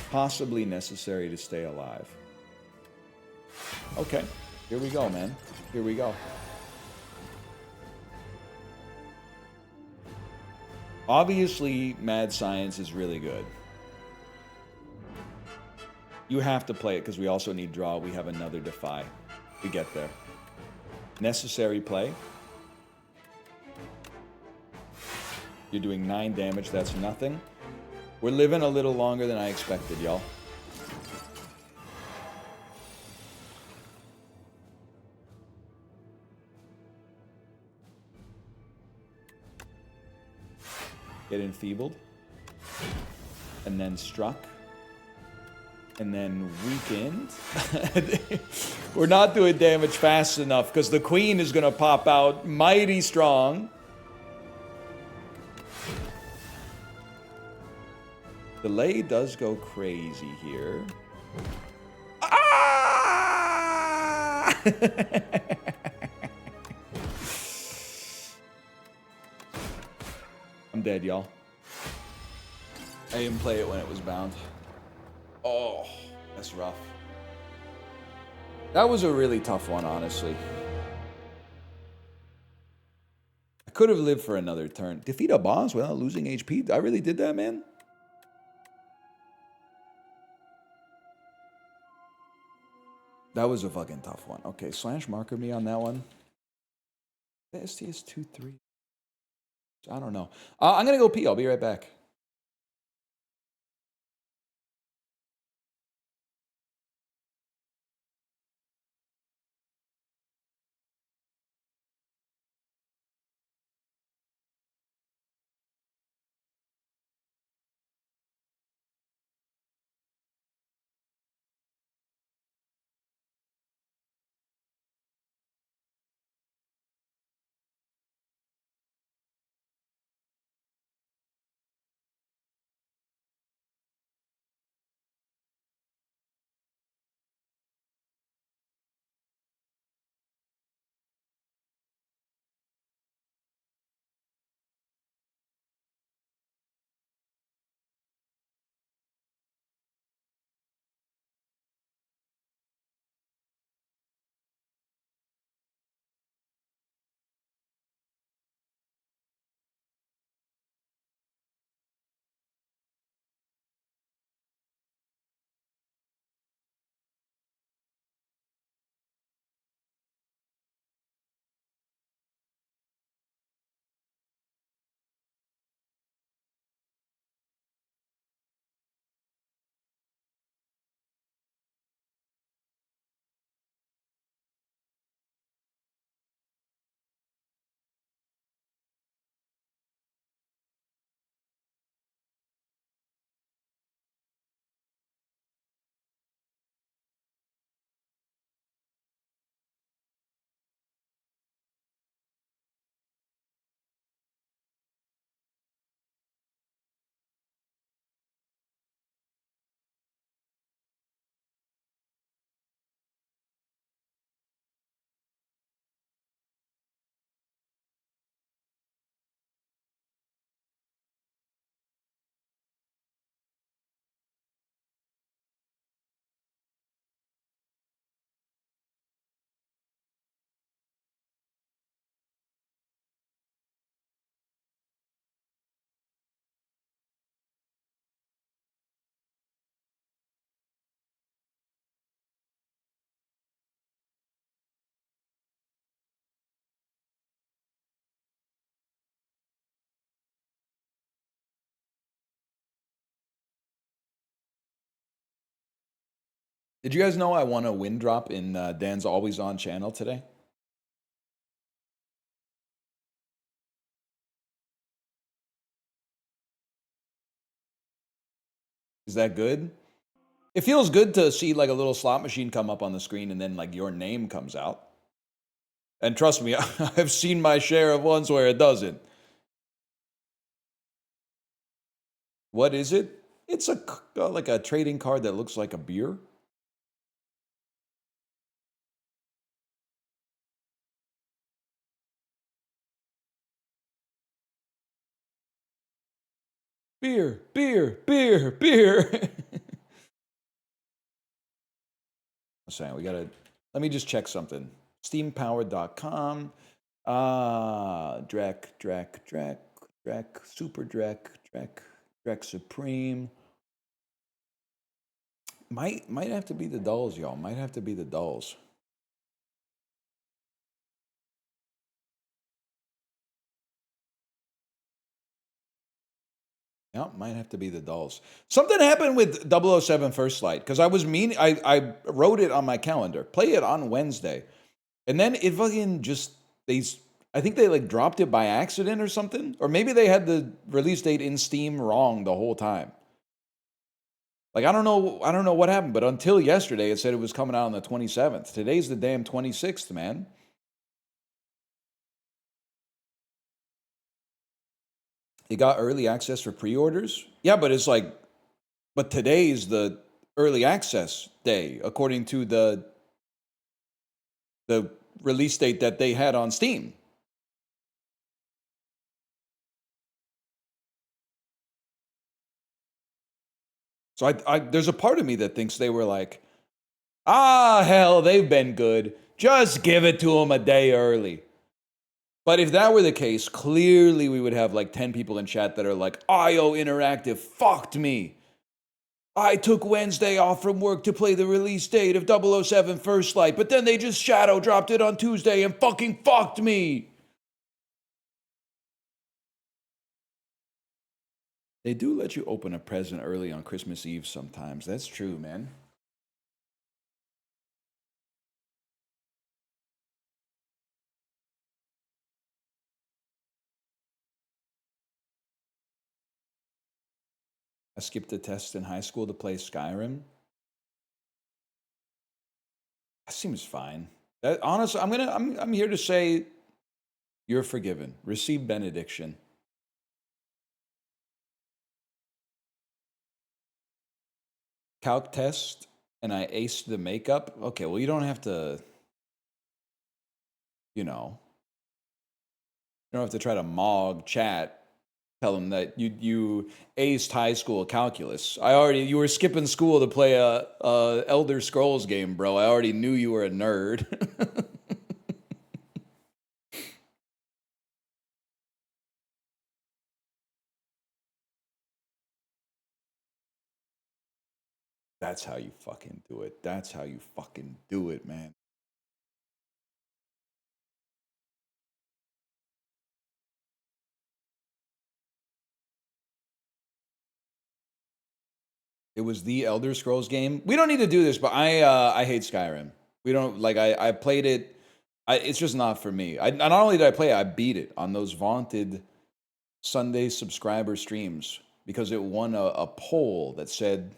Possibly necessary to stay alive. Okay, here we go, man. Here we go. Obviously, Mad Science is really good. You have to play it because we also need draw. We have another Defy. We get there. Necessary play. You're doing 9 damage. That's nothing. We're living a little longer than I expected, y'all. Get enfeebled. And then struck. And then weakened. We're not doing damage fast enough because the queen is going to pop out mighty strong. Delay does go crazy here. Ah! I'm dead, y'all. I didn't play it when it was bound. Oh, that's rough. That was a really tough one, honestly. I could have lived for another turn. Defeat a boss without losing HP? I really did that, man? That was a fucking tough one. Okay, slash marker me on that one. The STS 2-3. I don't know. I'm going to go pee. I'll be right back. Did you guys know I won a win drop in Dan's Always On channel today? Is that good? It feels good to see like a little slot machine come up on the screen and then like your name comes out. And trust me, I've seen my share of ones where it doesn't. What is it? It's like a trading card that looks like a beer. Beer, beer, beer, beer. I'm saying we gotta. Let me just check something. Steampowered.com. Drek, Super Drek Supreme. Might have to be the dulls, y'all. Might have to be the dulls. Yeah, might have to be the dulls. Something happened with 007 First Light because I was I wrote it on my calendar. Play it on Wednesday, and then it fucking just I think they like dropped it by accident or something, or maybe they had the release date in Steam wrong the whole time. Like I don't know what happened, but until yesterday it said it was coming out on the 27th. Today's the damn 26th, man. You got early access for pre-orders? Yeah, but it's like, but today's the early access day, according to the release date that they had on Steam. So I there's a part of me that thinks they were like, Ah, hell, they've been good. Just give it to them a day early. But if that were the case, clearly we would have like 10 people in chat that are like, IO Interactive fucked me. I took Wednesday off from work to play the release date of 007 First Light, but then they just shadow dropped it on Tuesday and fucking fucked me. They do let you open a present early on Christmas Eve sometimes. That's true, man. I skipped a test in high school to play Skyrim. That seems fine. Honestly, I'm here to say you're forgiven. Receive benediction. Calc test and I aced the makeup. Okay, well, you don't have to, you don't have to try to mog chat. Tell them that you aced high school calculus. You were skipping school to play a Elder Scrolls game, bro. I already knew you were a nerd. That's how you fucking do it. That's how you fucking do it, man. It was the Elder Scrolls game. We don't need to do this, but I hate Skyrim. We don't like I played it. It's just not for me. Not only did I play it, I beat it on those vaunted Sunday subscriber streams because it won a poll that said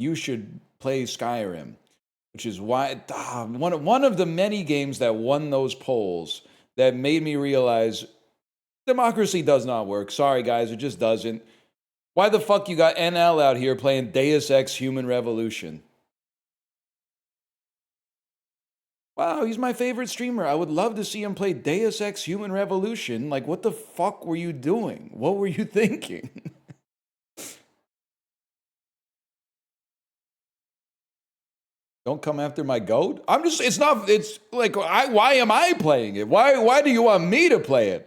you should play Skyrim, which is why one of the many games that won those polls that made me realize democracy does not work. Sorry, guys, it just doesn't. Why the fuck you got NL out here playing Deus Ex Human Revolution? Wow, he's my favorite streamer. I would love to see him play Deus Ex Human Revolution. Like, what the fuck were you doing? What were you thinking? Don't come after my goat? It's like, why am I playing it? Why do you want me to play it?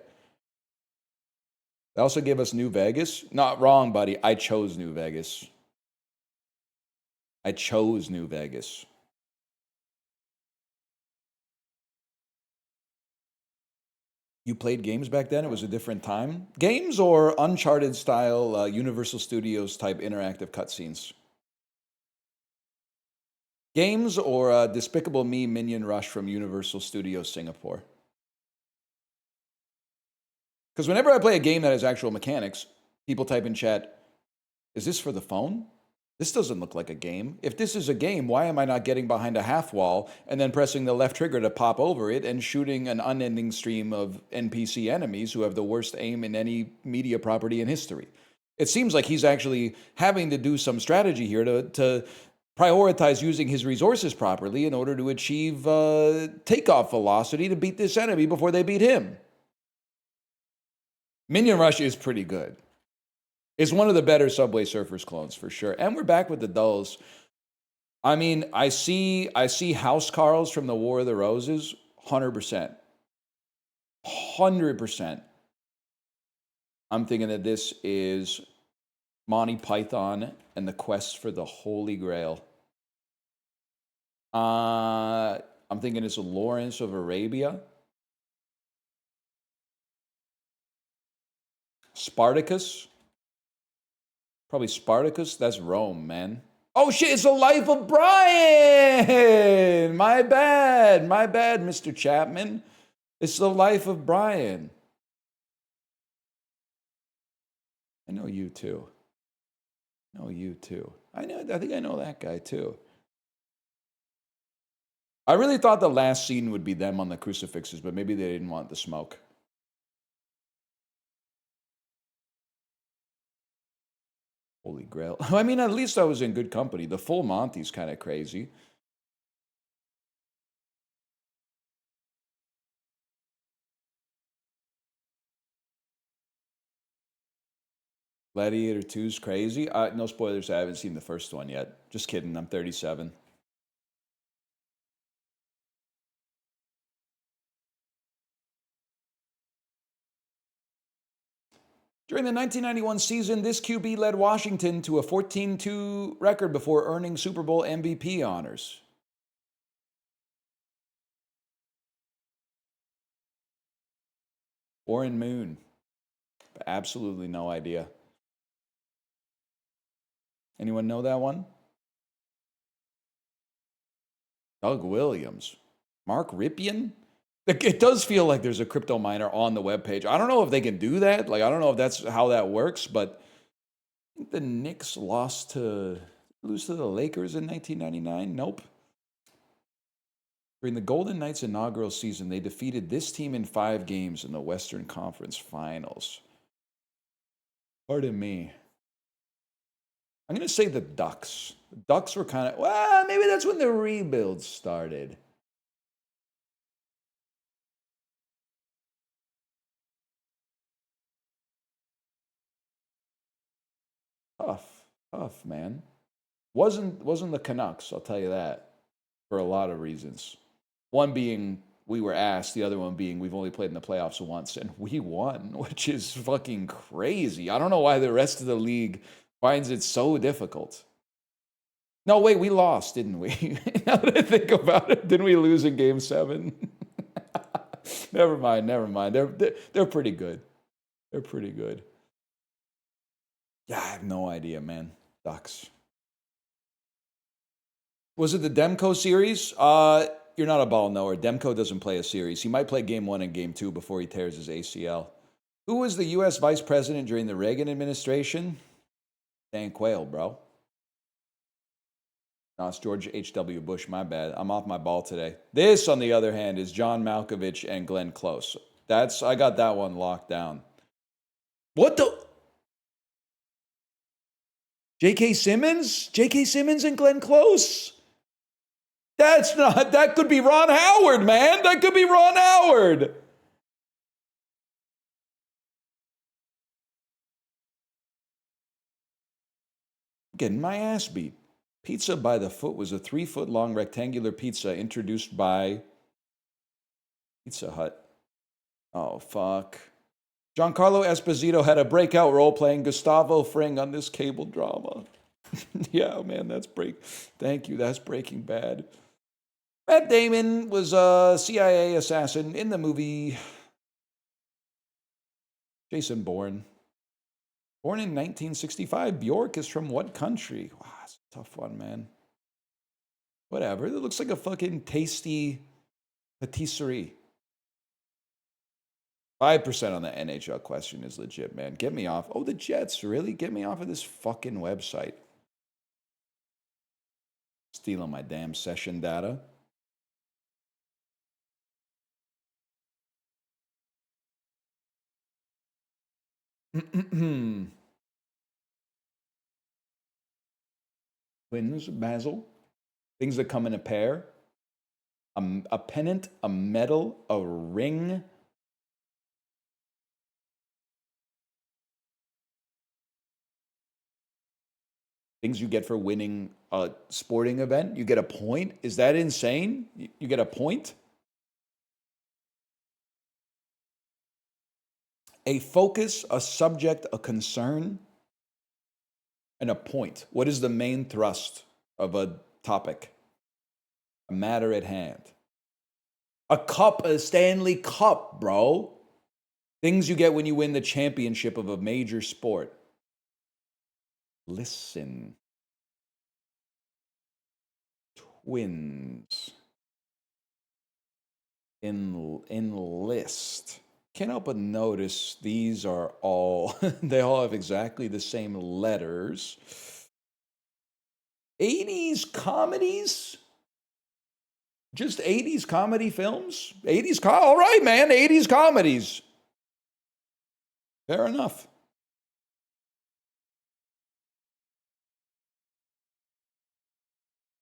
They also gave us New Vegas. Not wrong, buddy. I chose New Vegas. I chose New Vegas. You played games back then? It was a different time? Games or Uncharted style, Universal Studios type interactive cutscenes? Games or Despicable Me Minion Rush from Universal Studios Singapore? Because whenever I play a game that has actual mechanics, people type in chat, is this for the phone? This doesn't look like a game. If this is a game, why am I not getting behind a half wall and then pressing the left trigger to pop over it and shooting an unending stream of NPC enemies who have the worst aim in any media property in history? It seems like he's actually having to do some strategy here to prioritize using his resources properly in order to achieve takeoff velocity to beat this enemy before they beat him. Minion Rush is pretty good. It's one of the better Subway Surfers clones for sure. And we're back with the dulls. I mean, I see House Carls from the War of the Roses, 100%. 100%. I'm thinking that this is Monty Python and the Quest for the Holy Grail. I'm thinking it's Lawrence of Arabia. Spartacus. Probably Spartacus. That's Rome, man. Oh shit, it's the life of Brian! My bad, Mr. Chapman. It's the life of Brian. I know you too. I think I know that guy too. I really thought the last scene would be them on the crucifixes, but maybe they didn't want the smoke. Holy Grail. I mean, at least I was in good company. The full Monty's kind of crazy. Gladiator 2's crazy. No spoilers. I haven't seen the first one yet. Just kidding. I'm 37. During the 1991 season, this QB led Washington to a 14-2 record before earning Super Bowl MVP honors. Warren Moon. Absolutely no idea. Anyone know that one? Doug Williams. Mark Ripien? It does feel like there's a crypto miner on the webpage. I don't know if they can do that. Like, I don't know if that's how that works, but I think the Knicks lose to the Lakers in 1999. Nope. During the Golden Knights' inaugural season, they defeated this team in 5 games in the Western Conference Finals. Pardon me. I'm going to say the Ducks. The Ducks were kind of, well, maybe that's when the rebuild started. Tough, man. Wasn't the Canucks, I'll tell you that, for a lot of reasons. One being we were asked, the other one being we've only played in the playoffs once, and we won, which is fucking crazy. I don't know why the rest of the league finds it so difficult. No, wait, we lost, didn't we? Now that I think about it, didn't we lose in Game 7? Never mind. They're pretty good. They're pretty good. Yeah, I have no idea, man. Ducks. Was it the Demko series? You're not a ball knower. Demko doesn't play a series. He might play Game 1 and Game 2 before he tears his ACL. Who was the U.S. vice president during the Reagan administration? Dan Quayle, bro. No, it's George H.W. Bush, my bad. I'm off my ball today. This, on the other hand, is John Malkovich and Glenn Close. I got that one locked down. What the? J.K. Simmons? J.K. Simmons and Glenn Close? That could be Ron Howard, man. That could be Ron Howard. Getting my ass beat. Pizza by the Foot was a 3-foot-long rectangular pizza introduced by Pizza Hut. Oh, fuck. Giancarlo Esposito had a breakout role playing Gustavo Fring on this cable drama. Yeah, man, thank you, that's Breaking Bad. Matt Damon was a CIA assassin in the movie Jason Bourne. Born in 1965, Bjork is from what country? Wow, that's a tough one, man. Whatever, it looks like a fucking tasty patisserie. 5% on the NHL question is legit, man. Get me off. Oh, the Jets, really? Get me off of this fucking website. Stealing my damn session data. Twins, Basil. Things that come in a pair. A pennant, a medal, a ring. Things you get for winning a sporting event. You get a point. Is that insane? You get a point? A focus, a subject, a concern, and a point. What is the main thrust of a topic? A matter at hand. A cup, a Stanley Cup, bro. Things you get when you win the championship of a major sport. Listen. Twins. Enlist. Can't help but notice these are all, they all have exactly the same letters. 80s comedies? Just 80s comedy films? All right, man, 80s comedies. Fair enough.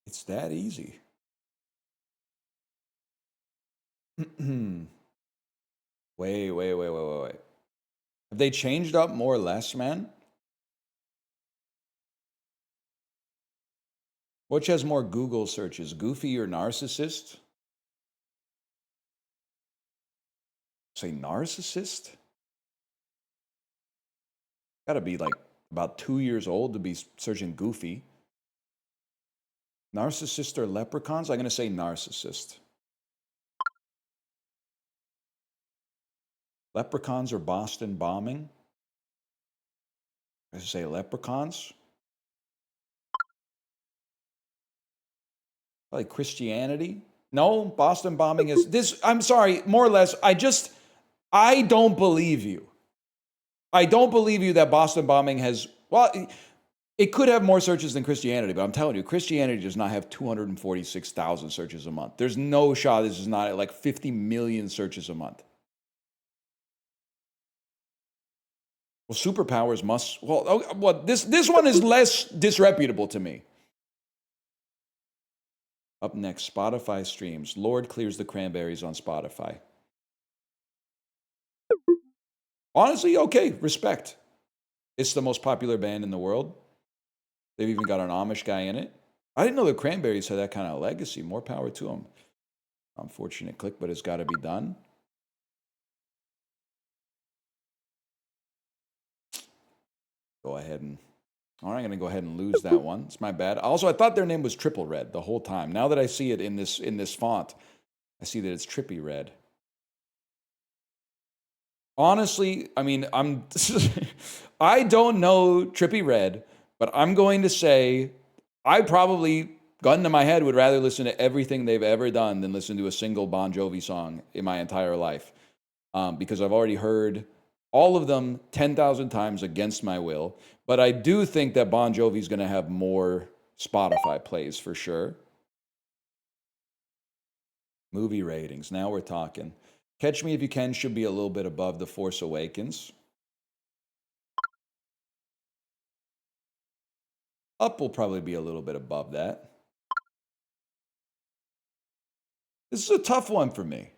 It's that easy. Wait. Have they changed up more or less, man? Which has more Google searches, Goofy or Narcissist? Say Narcissist? Gotta be like about 2 years old to be searching Goofy. Narcissist or leprechauns? I'm gonna say narcissist. Leprechauns or Boston bombing? I should say leprechauns. Like Christianity? No, Boston bombing is this. I'm sorry, more or less. I don't believe you. I don't believe you that Boston bombing has, well, it could have more searches than Christianity, but I'm telling you, Christianity does not have 246,000 searches a month. There's no shot this is not at like 50 million searches a month. Well, superpowers must, this one is less disreputable to me. Up next, Spotify streams. Lord clears the cranberries on Spotify. Honestly, okay, respect. It's the most popular band in the world. They've even got an Amish guy in it. I didn't know the Cranberries had that kind of legacy. More power to them. Unfortunate click, but it's got to be done. Go ahead and... All right, I'm going to go ahead and lose that one. It's my bad. Also, I thought their name was Triple Red the whole time. Now that I see it in this font, I see that it's Trippy Red. Honestly, I mean, I don't know Trippy Red, but I'm going to say I probably, gun to my head, would rather listen to everything they've ever done than listen to a single Bon Jovi song in my entire life. Because I've already heard all of them 10,000 times against my will. But I do think that Bon Jovi's going to have more Spotify plays for sure. Movie ratings. Now we're talking. Catch Me If You Can should be a little bit above The Force Awakens. Up will probably be a little bit above that. This is a tough one for me.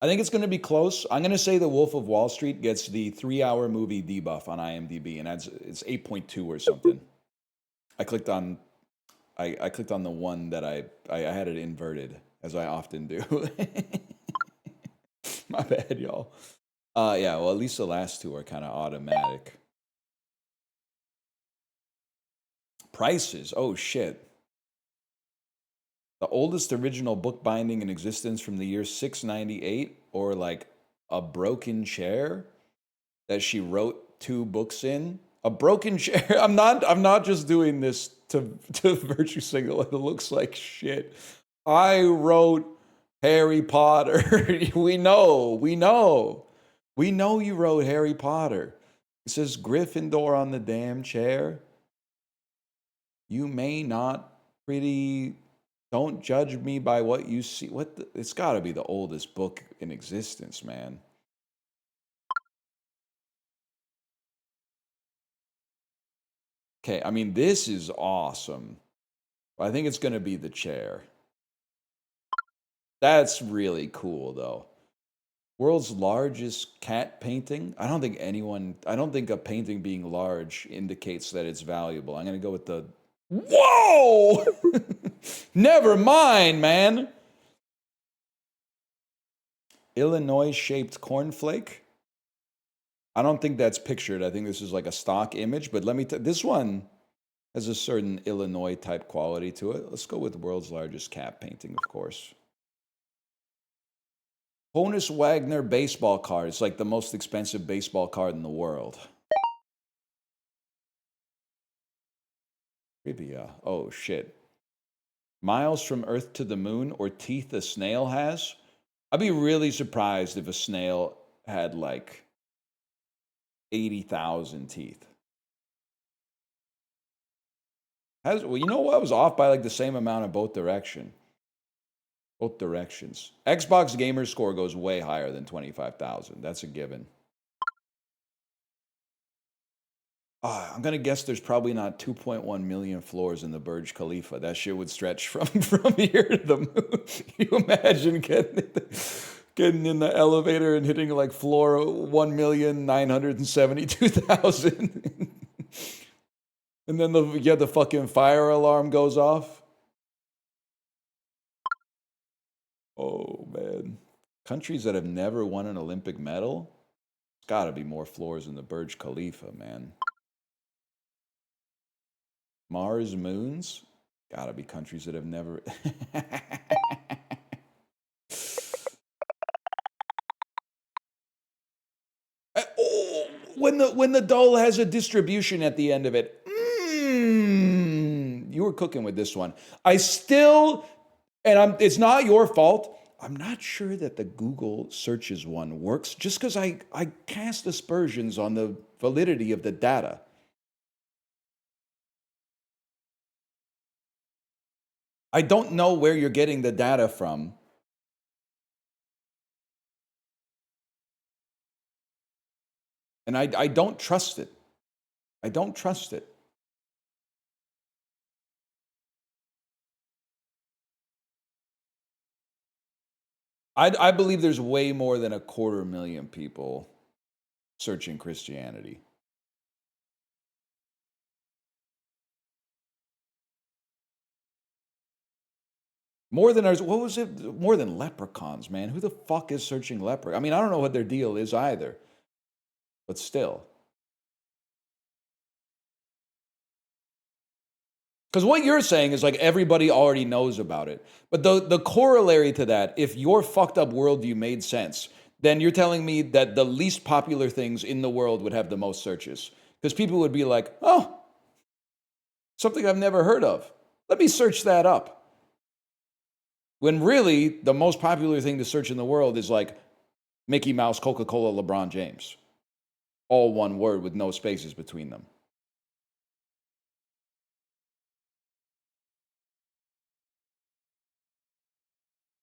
I think it's going to be close. I'm going to say The Wolf of Wall Street gets the 3-hour movie debuff on IMDb, and it's 8.2 or something. I clicked on the one that I had it inverted, as I often do. My bad, y'all. Yeah, well, at least the last two are kind of automatic. Prices. Oh, shit. The oldest original book binding in existence from the year 698, or like a broken chair that she wrote 2 books in. A broken chair. I'm not just doing this to virtue signal. It looks like shit. I wrote Harry Potter. We know you wrote Harry Potter. It says Gryffindor on the damn chair. You may not pretty... Don't judge me by what you see. It's got to be the oldest book in existence, man. Okay, I mean, this is awesome. I think it's going to be the chair. That's really cool, though. World's largest cat painting. I don't think a painting being large indicates that it's valuable. I'm going to go with the... Whoa! Never mind, man. Illinois-shaped cornflake. I don't think that's pictured. I think this is like a stock image, but this one has a certain Illinois-type quality to it. Let's go with the world's largest cat painting, of course. Honus Wagner baseball card. It's like the most expensive baseball card in the world. Trivia. Oh, shit. Miles from Earth to the Moon, or teeth a snail has? I'd be really surprised if a snail had like 80,000 teeth. Well, you know what? I was off by like the same amount in both directions. Xbox gamer score goes way higher than 25,000. That's a given. I'm going to guess there's probably not 2.1 million floors in the Burj Khalifa. That shit would stretch from here to the moon. You imagine getting in the elevator and hitting like floor 1,972,000. And then the fucking fire alarm goes off. Oh, man. Countries that have never won an Olympic medal? There's got to be more floors than the Burj Khalifa, man. Mars moons? Got to be countries that have never... Oh, when the doll has a distribution at the end of it. You were cooking with this one. I still, and it's not your fault. I'm not sure that the Google searches one works just because I cast aspersions on the validity of the data. I don't know where you're getting the data from. And I don't trust it. I don't trust it. I believe there's way more than 250,000 people searching Christianity. More than ours. What was it? More than leprechauns, man. Who the fuck is searching leprechaun? I mean, I don't know what their deal is either. But still. Because what you're saying is like everybody already knows about it. But the corollary to that, if your fucked up worldview made sense, then you're telling me that the least popular things in the world would have the most searches. Because people would be like, oh, something I've never heard of. Let me search that up. When really, the most popular thing to search in the world is like Mickey Mouse, Coca-Cola, LeBron James. All one word with no spaces between them.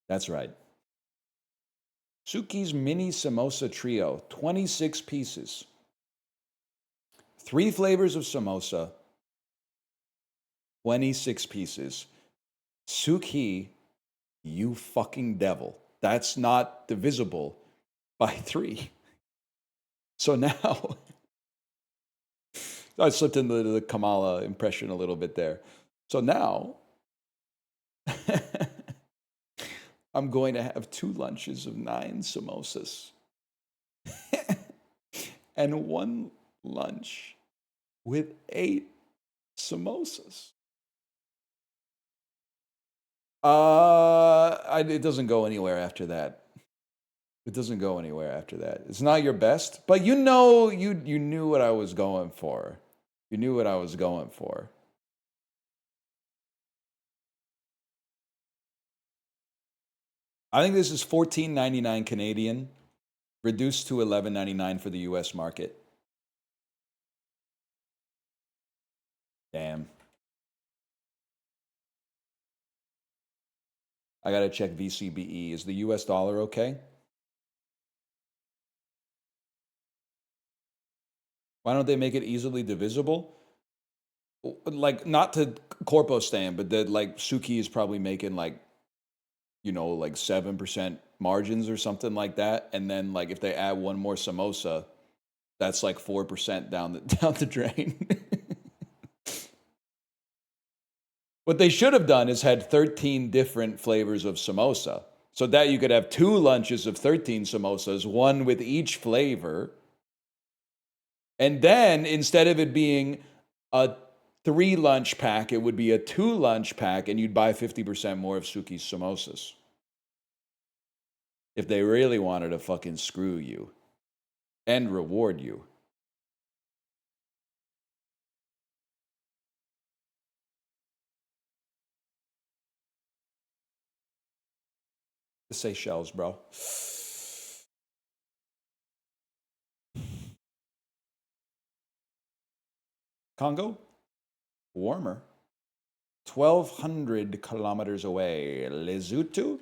That's right. Suki's Mini Samosa Trio, 26 pieces. 3 flavors of samosa, 26 pieces. Suki, you fucking devil. That's not divisible by 3. So now, I slipped into the Kamala impression a little bit there. So now, I'm going to have 2 lunches of 9 samosas and 1 lunch with 8 samosas. It doesn't go anywhere after that. It doesn't go anywhere after that. It's not your best, but you know, you knew what I was going for. You knew what I was going for. I think this is $14.99 Canadian, reduced to $11.99 for the US market. Damn. I gotta check VCBE. Is the US dollar okay? Why don't they make it easily divisible? Like, not to corpo stand, but that like Suki is probably making like, you know, like 7% margins or something like that. And then like if they add 1 more samosa, that's like 4% down the drain. What they should have done is had 13 different flavors of samosa. So that you could have 2 lunches of 13 samosas, 1 with each flavor. And then instead of it being a 3 lunch pack, it would be a 2 lunch pack, and you'd buy 50% more of Suki's samosas. If they really wanted to fucking screw you and reward you. The Seychelles, bro. Congo? Warmer. 1,200 kilometers away. Lesotho?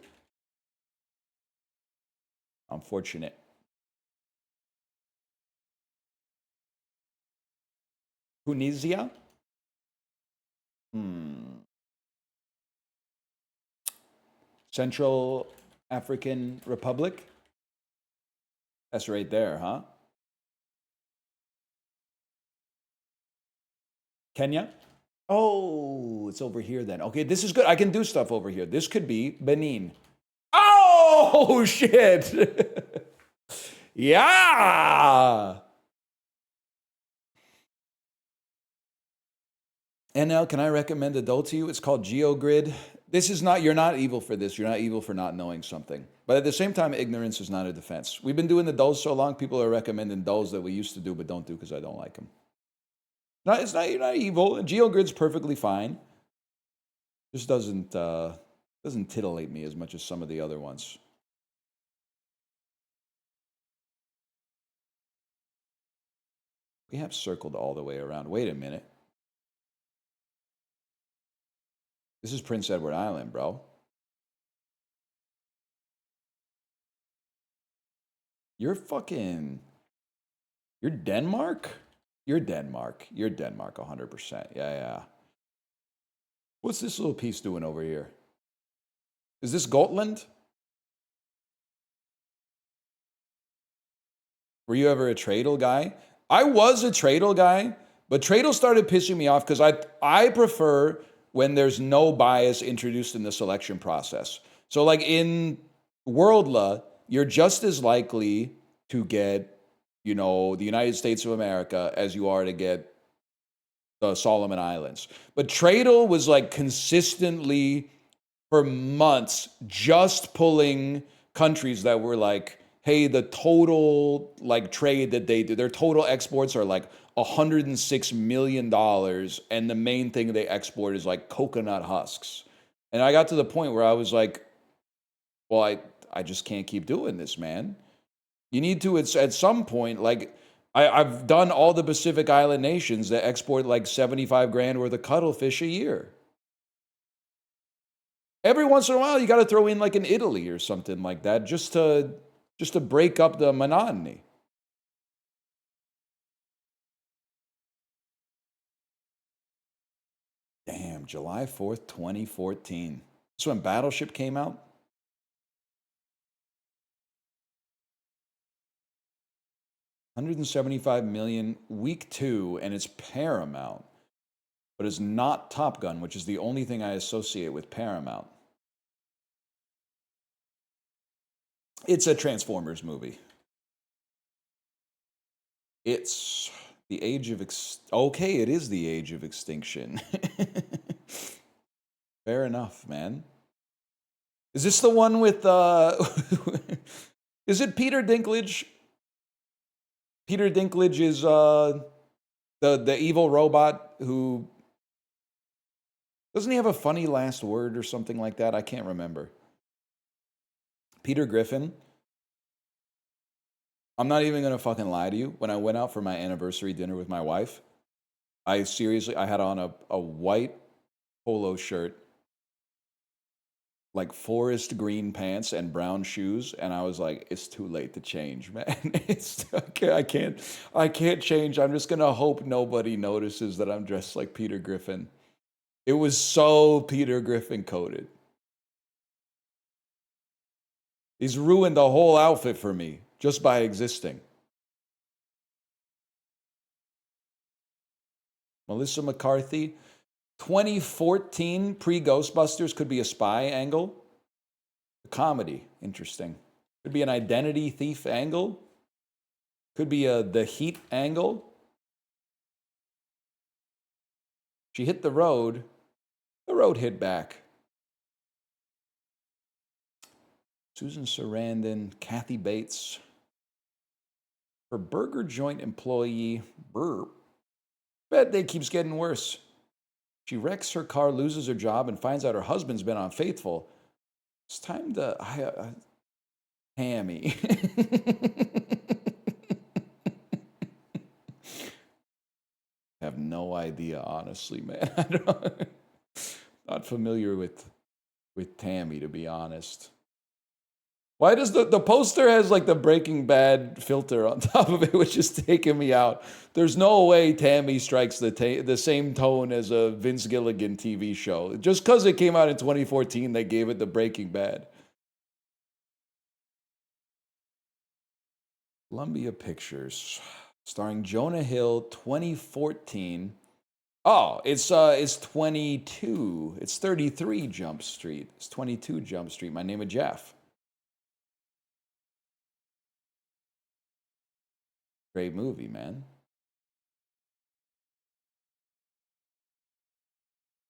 Unfortunate. Tunisia? Central African Republic? That's right there, huh? Kenya? Oh, it's over here then. Okay, this is good. I can do stuff over here. This could be Benin. Oh! Oh, shit. Yeah. And now, can I recommend a dull to you? It's called GeoGrid. This is not, you're not evil for this. You're not evil for not knowing something. But at the same time, ignorance is not a defense. We've been doing the dulls so long, people are recommending dulls that we used to do but don't do because I don't like them. It's not, you're not evil. GeoGrid's perfectly fine. Just doesn't titillate me as much as some of the other ones. We have circled all the way around. Wait a minute. This is Prince Edward Island, bro. You're Denmark? You're Denmark 100%. Yeah. What's this little piece doing over here? Is this Gotland? Were you ever a Tradle guy? I was a Tradle guy, but Tradle started pissing me off because I prefer when there's no bias introduced in the selection process. So like in Worldla, you're just as likely to get, the United States of America as you are to get the Solomon Islands. But Tradle was like consistently for months just pulling countries that were like, hey, the total like trade that they do, their total exports are like $106 million. And the main thing they export is like coconut husks. And I got to the point where I was like, well, I just can't keep doing this, man. You need to, at some point, like, I've done all the Pacific Island nations that export like 75 grand worth of cuttlefish a year. Every once in a while, you got to throw in like an Italy or something like that just to break up the monotony. Damn, July 4th, 2014. That's when Battleship came out? $175 million, week 2, and it's Paramount. But it's not Top Gun, which is the only thing I associate with Paramount. It's a Transformers movie. It's the age of okay, it is the age of extinction. Fair enough, man. Is this the one with is it Peter Dinklage? Peter Dinklage is the evil robot who doesn't he have a funny last word or something like that? I can't remember. Peter Griffin. I'm not even gonna fucking lie to you. When I went out for my anniversary dinner with my wife, I had on a white polo shirt, like forest green pants and brown shoes, and I was like, it's too late to change, man. I can't change. I'm just gonna hope nobody notices that I'm dressed like Peter Griffin. It was so Peter Griffin coded. He's ruined the whole outfit for me just by existing. Melissa McCarthy, 2014 pre-Ghostbusters could be a spy angle. A comedy, interesting. Could be an identity thief angle. Could be the Heat angle. She hit the road hit back. Susan Sarandon, Kathy Bates. Her burger joint employee, burp. Bad day keeps getting worse. She wrecks her car, loses her job, and finds out her husband's been unfaithful. It's time to... Tammy. I have no idea, honestly, man. Not familiar with Tammy, to be honest. Why does the poster has like the Breaking Bad filter on top of it, which is taking me out? There's no way Tammy strikes the same tone as a Vince Gilligan TV show. Just because it came out in 2014, they gave it the Breaking Bad. Columbia Pictures, starring Jonah Hill, 2014. Oh, it's 22. It's 33 Jump Street. It's 22 Jump Street. My name is Jeff. Great movie, man.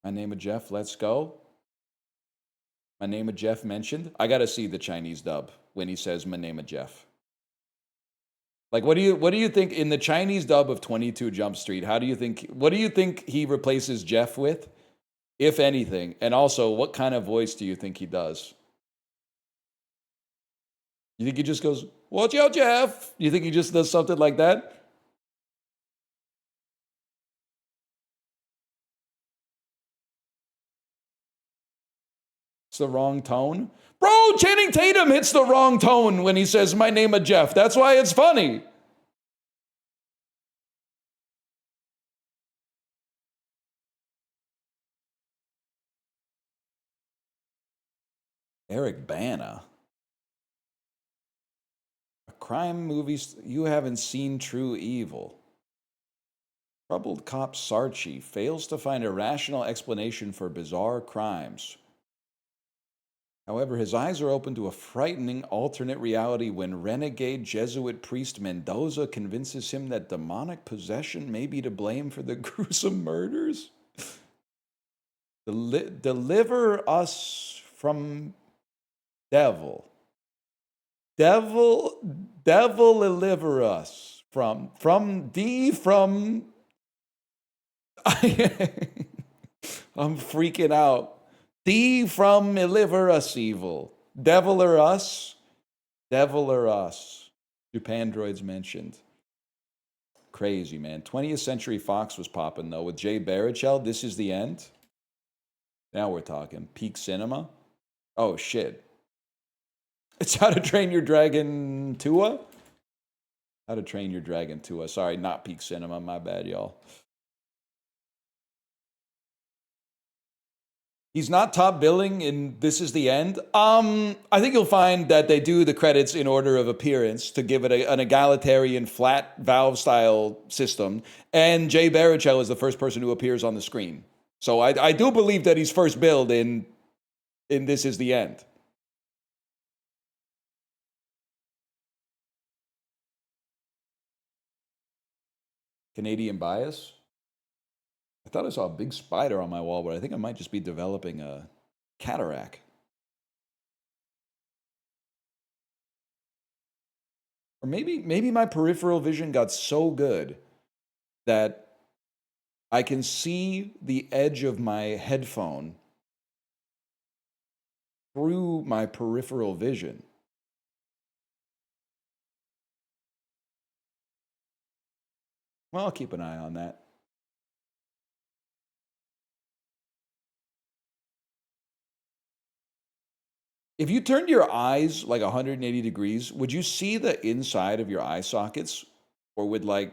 My Name of Jeff, let's go. My Name of Jeff mentioned. I gotta see the Chinese dub when he says my name of Jeff. Like, what do you think in the Chinese dub of 22 Jump Street? What do you think he replaces Jeff with, if anything? And also, what kind of voice do you think he does? You think he just goes, "Watch out, Jeff"? You think he just does something like that? It's the wrong tone. Bro, Channing Tatum hits the wrong tone when he says my name of Jeff. That's why it's funny. Eric Bana. A crime movie you haven't seen True Evil. Troubled cop Sarchi fails to find a rational explanation for bizarre crimes. However, his eyes are open to a frightening alternate reality when renegade Jesuit priest Mendoza convinces him that demonic possession may be to blame for the gruesome murders. Deliver us from devil. Devil deliver us from I'm freaking out. Thee from deliver us evil. Devil or us? Devil or us? Japan droids mentioned. Crazy, man. 20th Century Fox was popping, though, with Jay Baruchel. This is the end. Now we're talking. Peak Cinema. Oh, shit. It's How to Train Your Dragon 2? How to Train Your Dragon 2. Sorry, not Peak Cinema. My bad, y'all. He's not top billing in This Is the End. I think you'll find that they do the credits in order of appearance to give it an egalitarian flat valve style system. And Jay Baruchel is the first person who appears on the screen. So I do believe that he's first billed in This Is the End. Canadian bias? I thought I saw a big spider on my wall, but I think I might just be developing a cataract. Or maybe my peripheral vision got so good that I can see the edge of my headphone through my peripheral vision. Well, I'll keep an eye on that. If you turned your eyes like 180 degrees, would you see the inside of your eye sockets? Or would I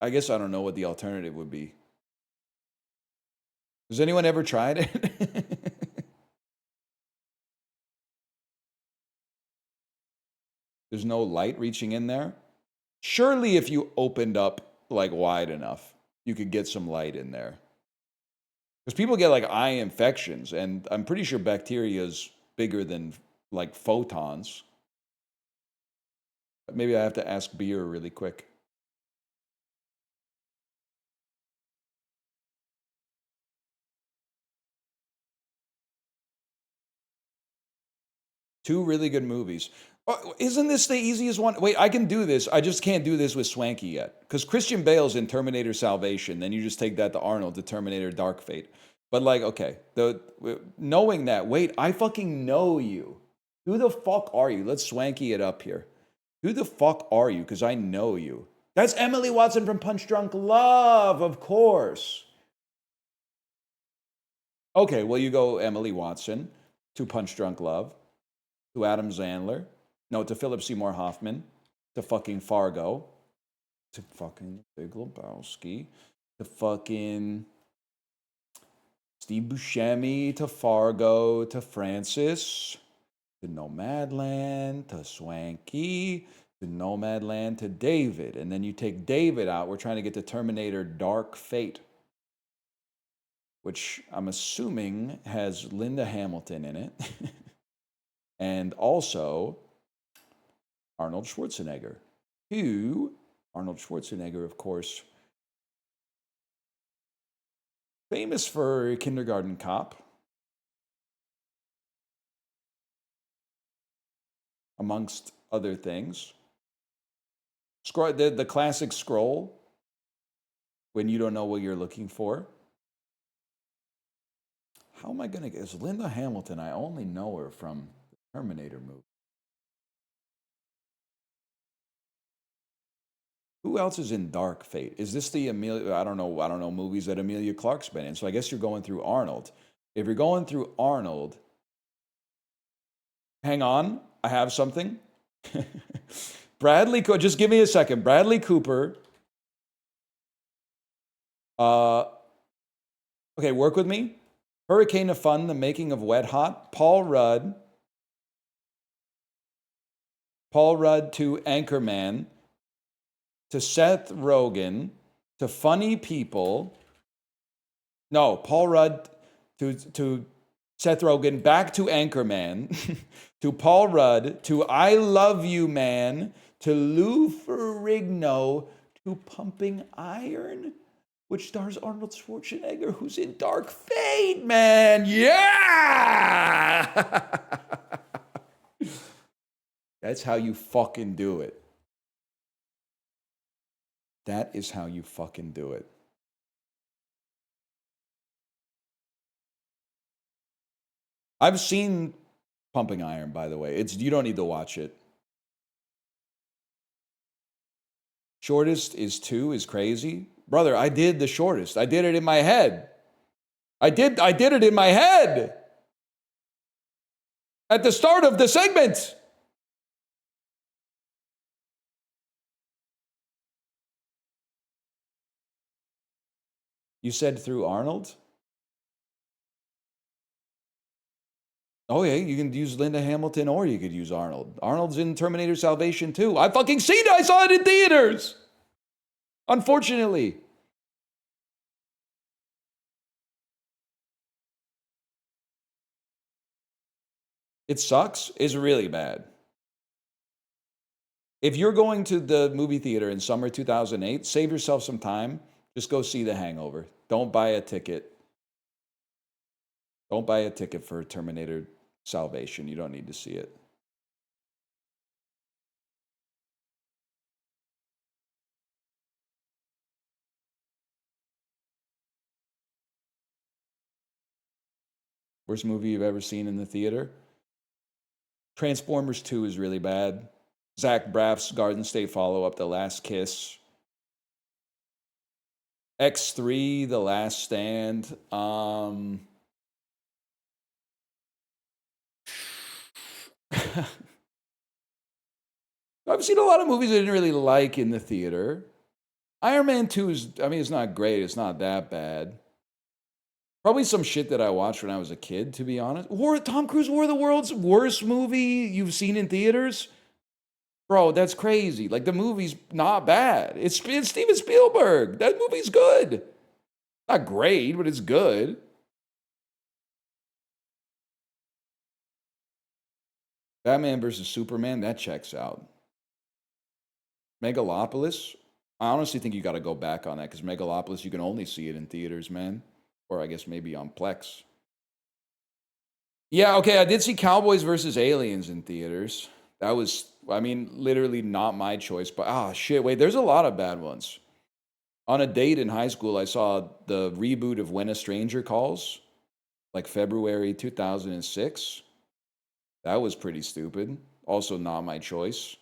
guess I don't know what the alternative would be. Has anyone ever tried it? There's no light reaching in there? Surely if you opened up wide enough, you could get some light in there. Because people get eye infections, and I'm pretty sure bacteria is bigger than photons. But maybe I have to ask Beer really quick. Two really good movies. Oh, isn't this the easiest one? Wait, I can do this. I just can't do this with Swanky yet. Because Christian Bale's in Terminator Salvation. Then you just take that to Arnold, to Terminator Dark Fate. But okay, knowing that, wait, I fucking know you. Who the fuck are you? Let's Swanky it up here. Who the fuck are you? Because I know you. That's Emily Watson from Punch Drunk Love, of course. Okay, well, you go Emily Watson to Punch Drunk Love, to Adam Sandler, no, to Philip Seymour Hoffman, to fucking Fargo, to fucking Big Lebowski, to fucking Steve Buscemi, to Fargo, to Francis, to Nomadland, to Swanky, to Nomadland, to David. And then you take David out. We're trying to get to Terminator Dark Fate, which I'm assuming has Linda Hamilton in it. And also Arnold Schwarzenegger, who Arnold Schwarzenegger, of course. Famous for Kindergarten Cop, amongst other things. The classic scroll, when you don't know what you're looking for. How am I going to get... It's Linda Hamilton. I only know her from the Terminator movie. Who else is in Dark Fate? Is this the Amelia... I don't know movies that Emilia Clarke's been in. So I guess you're going through Arnold. If you're going through Arnold... Hang on. I have something. Just give me a second. Bradley Cooper. Okay, work with me. Hurricane of Fun, The Making of Wet Hot. Paul Rudd to Anchorman, to Seth Rogen, to Funny People. No, Paul Rudd to Seth Rogen, back to Anchorman, to Paul Rudd, to I Love You Man, to Lou Ferrigno, to Pumping Iron, which stars Arnold Schwarzenegger, who's in Dark Fate, man. Yeah! That's how you fucking do it. That is how you fucking do it. I've seen Pumping Iron, by the way. You don't need to watch it. Shortest is 2 is crazy. Brother, I did the shortest. I did it in my head. I did it in my head. At the start of the segment. You said through Arnold? Oh, yeah, you can use Linda Hamilton or you could use Arnold. Arnold's in Terminator Salvation 2. I fucking seen it. I saw it in theaters. Unfortunately. It sucks. It's really bad. If you're going to the movie theater in summer 2008, save yourself some time. Just go see The Hangover. Don't buy a ticket. Don't buy a ticket for Terminator Salvation. You don't need to see it. Worst movie you've ever seen in the theater? Transformers 2 is really bad. Zach Braff's Garden State follow-up, The Last Kiss. X3, The Last Stand. I've seen a lot of movies I didn't really like in the theater. Iron Man 2 is, it's not great. It's not that bad. Probably some shit that I watched when I was a kid, to be honest. Tom Cruise War of the Worlds, worst movie you've seen in theaters? Bro, that's crazy. Like, the movie's not bad. It's Steven Spielberg. That movie's good. Not great, but it's good. Batman versus Superman, that checks out. Megalopolis, I honestly think you got to go back on that because Megalopolis, you can only see it in theaters, man. Or I guess maybe on Plex. Yeah, okay, I did see Cowboys versus Aliens in theaters. That was, literally not my choice. But, shit, wait, there's a lot of bad ones. On a date in high school, I saw the reboot of When a Stranger Calls, like February 2006. That was pretty stupid. Also not my choice.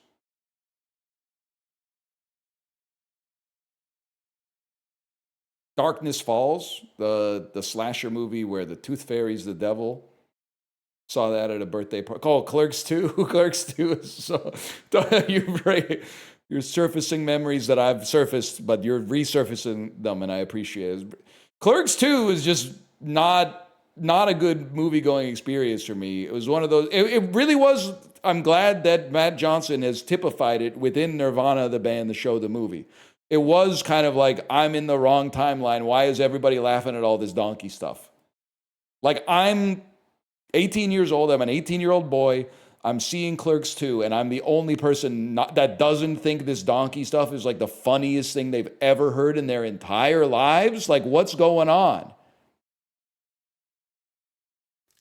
Darkness Falls, the slasher movie where the Tooth Fairy's the devil. Saw that at a birthday party. Oh, Clerks 2. Clerks 2 is so... You're surfacing memories that I've surfaced, but you're resurfacing them, and I appreciate it. Clerks 2 is just not a good movie-going experience for me. It was one of those... It really was... I'm glad that Matt Johnson has typified it within Nirvana, the band, the show, the movie. It was kind of like, I'm in the wrong timeline. Why is everybody laughing at all this donkey stuff? Like, I'm 18 years old. I'm an 18-year-old boy. I'm seeing Clerks 2, and I'm the only person that doesn't think this donkey stuff is like the funniest thing they've ever heard in their entire lives. Like, what's going on?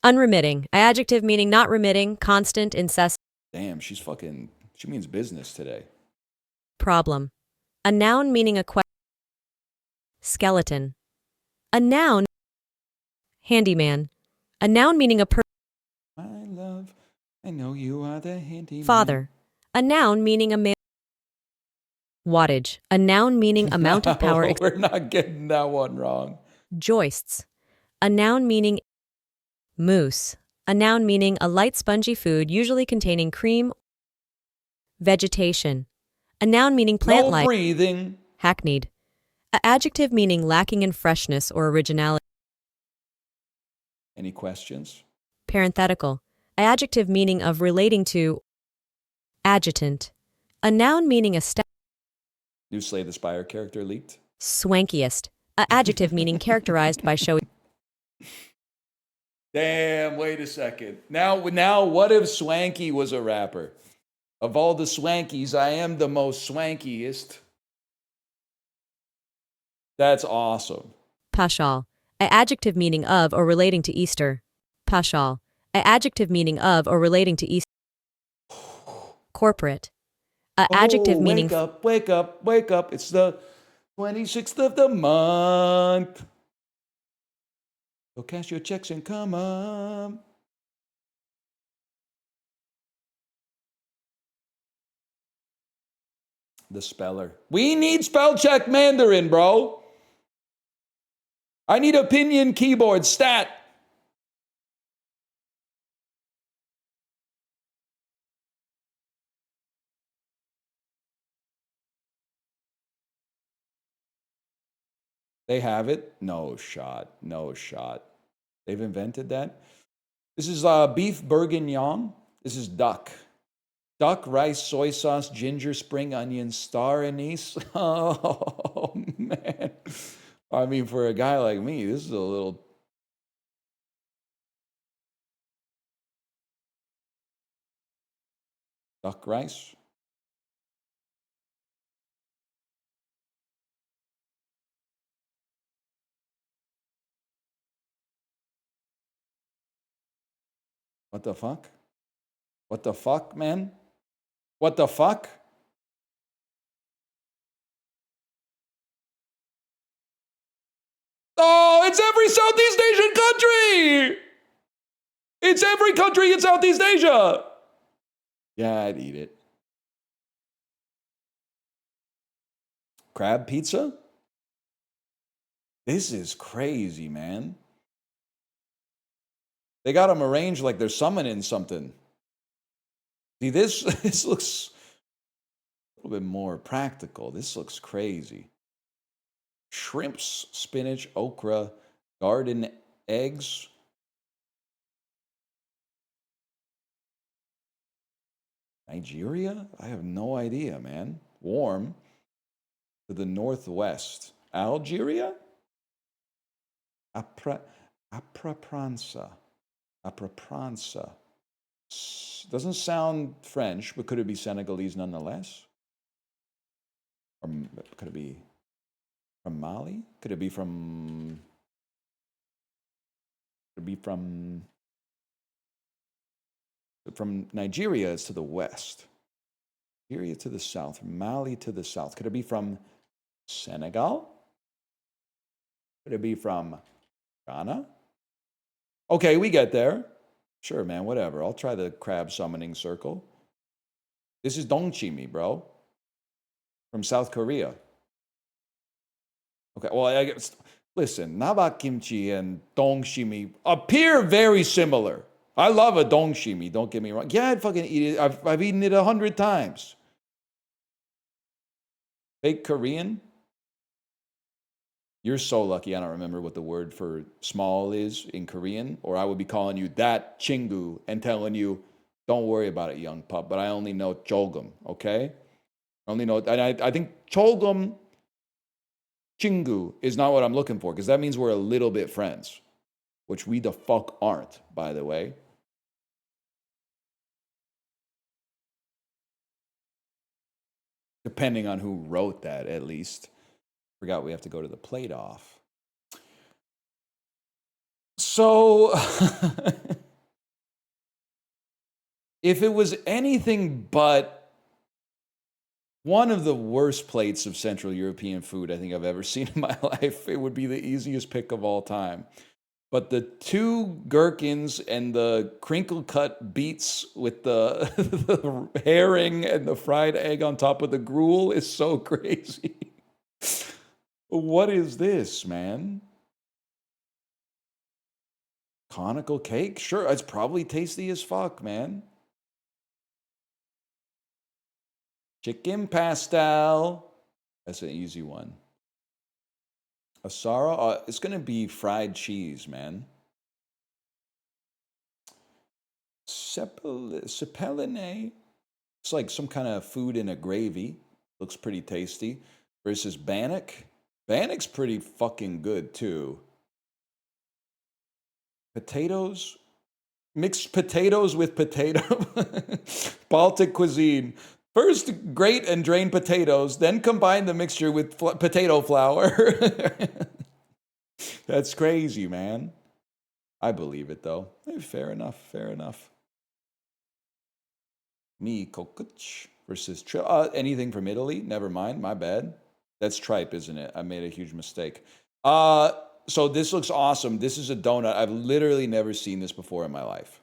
Unremitting. Adjective meaning not remitting, constant, incessant. Damn, she means business today. Problem. A noun meaning a question. Skeleton. A noun. Handyman. A noun meaning a person. My love, I know you are the handyman. Father. A noun meaning a man. Wattage. A noun meaning amount of power. We're not getting that one wrong. Joists. A noun meaning. Mousse. A noun meaning a light spongy food usually containing cream. Vegetation. A noun meaning plant life. No breathing. Hackneyed. A adjective meaning lacking in freshness or originality. Any questions? Parenthetical. A adjective meaning of relating to. Adjutant. A noun meaning a New Slay the Spire character leaked. swankiest. A adjective meaning characterized by showy. Damn, wait a second. Now, what if Swanky was a rapper? Of all the Swankies, I am the most swankiest. That's awesome. Pashal. A adjective meaning of or relating to Easter. Pashal. A adjective meaning of or relating to Easter. Corporate. A adjective meaning. Wake up, wake up, wake up. It's the 26th of the month. So cash your checks and come up. The speller. We need spell check Mandarin, bro. I need opinion keyboard stat. They have it? No shot. No shot. They've invented that. This is beef bourguignon. This is duck. Duck, rice, soy sauce, ginger, spring onion, star anise. Oh, man. I mean, for a guy like me, this is a little... Duck rice. What the fuck? What the fuck, man? What the fuck? Oh, it's every Southeast Asian country! It's every country in Southeast Asia! Yeah, I'd eat it. Crab pizza? This is crazy, man. They got them arranged like they're summoning something. See, this looks a little bit more practical. This looks crazy. Shrimps, spinach, okra, garden eggs. Nigeria? I have no idea, man. Warm to the northwest. Algeria? Aprapransa. Doesn't sound French, but could it be Senegalese nonetheless? Or could it be from Mali? Could it be from... Could it be from Nigeria is to the west. Nigeria to the south. Mali to the south. Could it be from Senegal? Could it be from Ghana? Okay, we get there. Sure, man, whatever. I'll try the crab summoning circle. This is dongchimi, bro. From South Korea. Okay, well, I guess, listen, naba kimchi and dongchimi appear very similar. I love a dongchimi, don't get me wrong. Yeah, I'd fucking eat it. I've eaten it 100 times. Fake Korean? You're so lucky I don't remember what the word for small is in Korean, or I would be calling you that chingu and telling you, don't worry about it, young pup, but I only know cholgum, okay? I only know, and I think cholgum chingu is not what I'm looking for, because that means we're a little bit friends, which we the fuck aren't, by the way. Depending on who wrote that, at least. Forgot we have to go to the plate off. So, if it was anything but one of the worst plates of Central European food I think I've ever seen in my life, it would be the easiest pick of all time. But the two gherkins and the crinkle cut beets with the, the herring and the fried egg on top of the gruel is so crazy. What is this, man? Conical cake? Sure, it's probably tasty as fuck, man. Chicken pastel. That's an easy one. Asara? It's going to be fried cheese, man. Cepelline? It's like some kind of food in a gravy. Looks pretty tasty. Versus bannock. Bannock's pretty fucking good, too. Potatoes? Mixed potatoes with potato. Baltic cuisine. First, grate and drain potatoes, then combine the mixture with potato flour. That's crazy, man. I believe it, though. Fair enough, fair enough. Mi kokuch versus anything from Italy? Never mind, my bad. That's tripe, isn't it? I made a huge mistake. So this looks awesome. This is a donut. I've literally never seen this before in my life.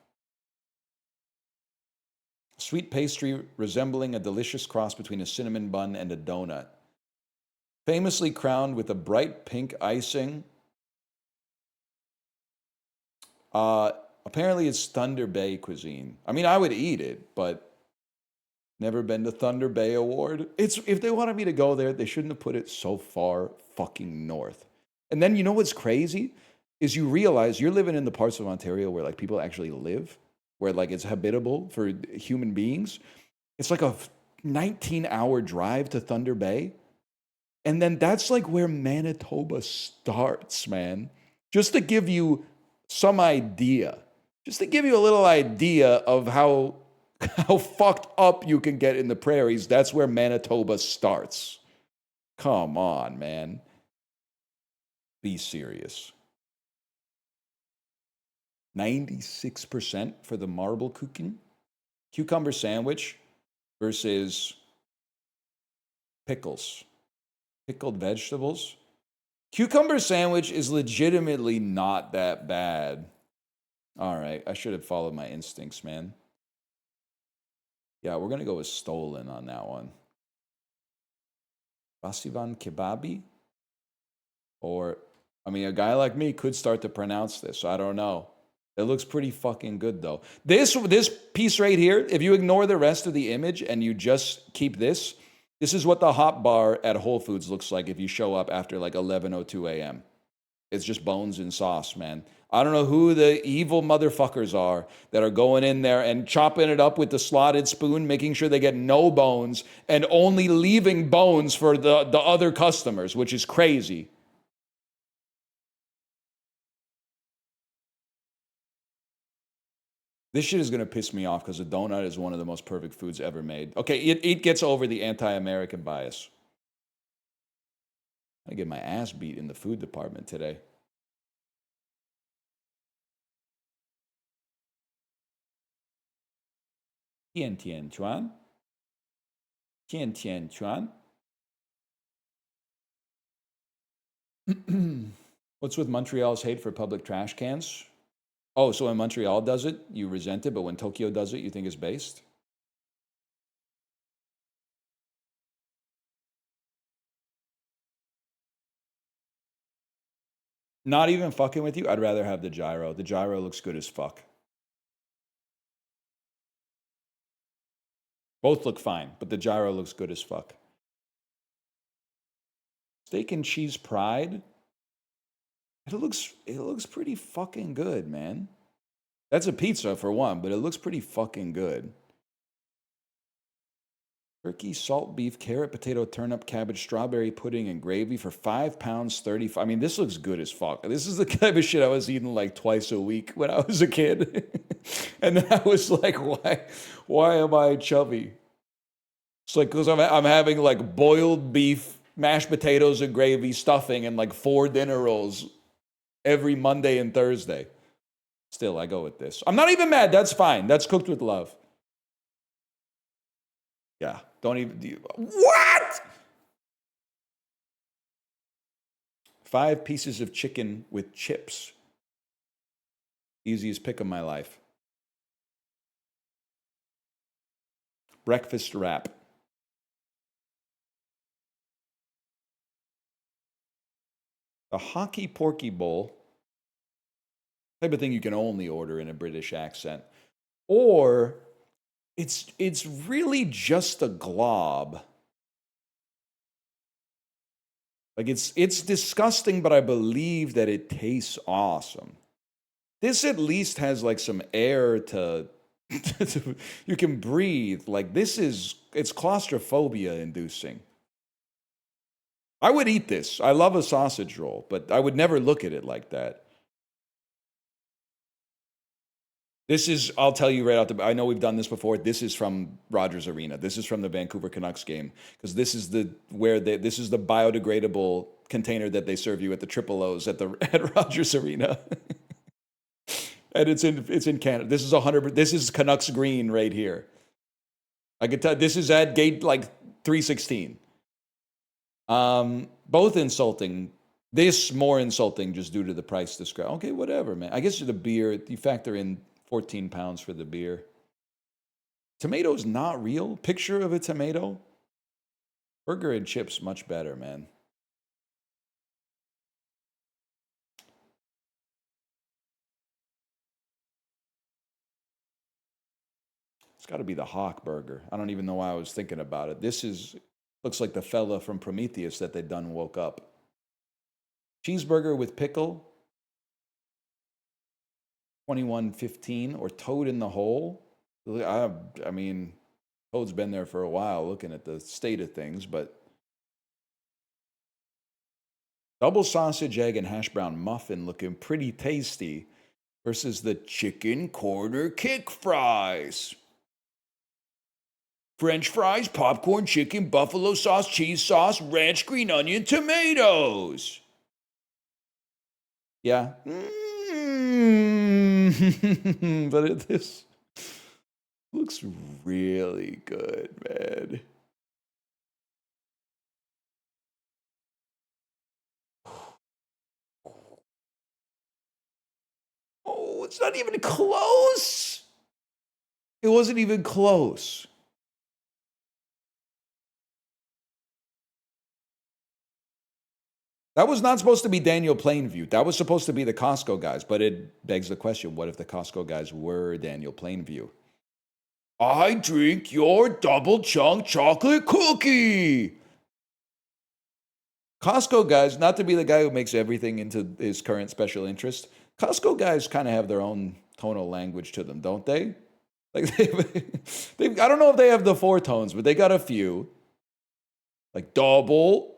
Sweet pastry resembling a delicious cross between a cinnamon bun and a donut. Famously crowned with a bright pink icing. Apparently it's Thunder Bay cuisine. I mean, I would eat it, but never been to Thunder Bay Award. If they wanted me to go there, they shouldn't have put it so far fucking north. And then you know what's crazy? Is you realize you're living in the parts of Ontario where like people actually live. Where like it's habitable for human beings. It's like a 19-hour drive to Thunder Bay. And then that's like where Manitoba starts, man. Just to give you some idea. Just to give you a little idea of how fucked up you can get in the prairies. That's where Manitoba starts. Come on, man. Be serious. 96% for the marble cooking. Cucumber sandwich versus pickles. Pickled vegetables. Cucumber sandwich is legitimately not that bad. All right, I should have followed my instincts, man. Yeah, we're going to go with stolen on that one. Basivan kebabi? Or, I mean, a guy like me could start to pronounce this. I don't know. It looks pretty fucking good, though. This piece right here, if you ignore the rest of the image and you just keep this is what the hot bar at Whole Foods looks like if you show up after like 11:02 a.m. It's just bones and sauce, man. I don't know who the evil motherfuckers are that are going in there and chopping it up with the slotted spoon, making sure they get no bones and only leaving bones for the other customers, which is crazy. This shit is going to piss me off because a donut is one of the most perfect foods ever made. Okay, it gets over the anti-American bias. I get my ass beat in the food department today. Tian Tian Chuan. Tian Tian Chuan. What's with Montreal's hate for public trash cans? Oh, so when Montreal does it, you resent it, but when Tokyo does it, you think it's based? Not even fucking with you, I'd rather have the gyro. The gyro looks good as fuck. Both look fine, but the gyro looks good as fuck. Steak and cheese pride. It looks pretty fucking good, man. That's a pizza for one, but it looks pretty fucking good. Turkey, salt beef, carrot, potato, turnip, cabbage, strawberry pudding, and gravy for £5, 35. I mean, this looks good as fuck. This is the kind of shit I was eating like twice a week when I was a kid. And then I was like, why am I chubby? It's like because I'm having like boiled beef, mashed potatoes and gravy, stuffing, and like 4 dinner rolls every Monday and Thursday. Still, I go with this. I'm not even mad. That's fine. That's cooked with love. Yeah. Don't even. What? 5 pieces of chicken with chips. Easiest pick of my life. Breakfast wrap. A hockey porky bowl. Type of thing you can only order in a British accent. Or it's really just a glob. Like it's disgusting, but I believe that it tastes awesome. This at least has like some air to you can breathe. Like it's claustrophobia inducing. I would eat this. I love a sausage roll, but I would never look at it like that. This is, I'll tell you right out the, I know we've done this before. This is from Rogers Arena. This is from the Vancouver Canucks game because this is the biodegradable container that they serve you at the Triple O's at Rogers Arena. And it's in Canada. This is Canucks green right here. I could tell this is at gate like 316. Both insulting. This more insulting just due to the price described. Okay, whatever, man. I guess the beer, you factor in 14 pounds for the beer. Tomato's not real. Picture of a tomato. Burger and chips, much better, man. It's got to be the Hawk burger. I don't even know why I was thinking about it. Looks like the fella from Prometheus that they done woke up. Cheeseburger with pickle. $21.15 or toad in the hole. I mean, toad's been there for a while looking at the state of things, but double sausage, egg, and hash brown muffin looking pretty tasty versus the chicken corner kick fries. French fries, popcorn, chicken, buffalo sauce, cheese sauce, ranch, green onion, tomatoes. Yeah. But this looks really good, man. Oh, it's not even close. It wasn't even close. That was not supposed to be Daniel Plainview. That was supposed to be the Costco guys. But it begs the question, what if the Costco guys were Daniel Plainview? I drink your double chunk chocolate cookie. Costco guys, not to be the guy who makes everything into his current special interest, Costco guys kind of have their own tonal language to them, don't they? Like I don't know if they have the 4 tones, but they got a few. Like double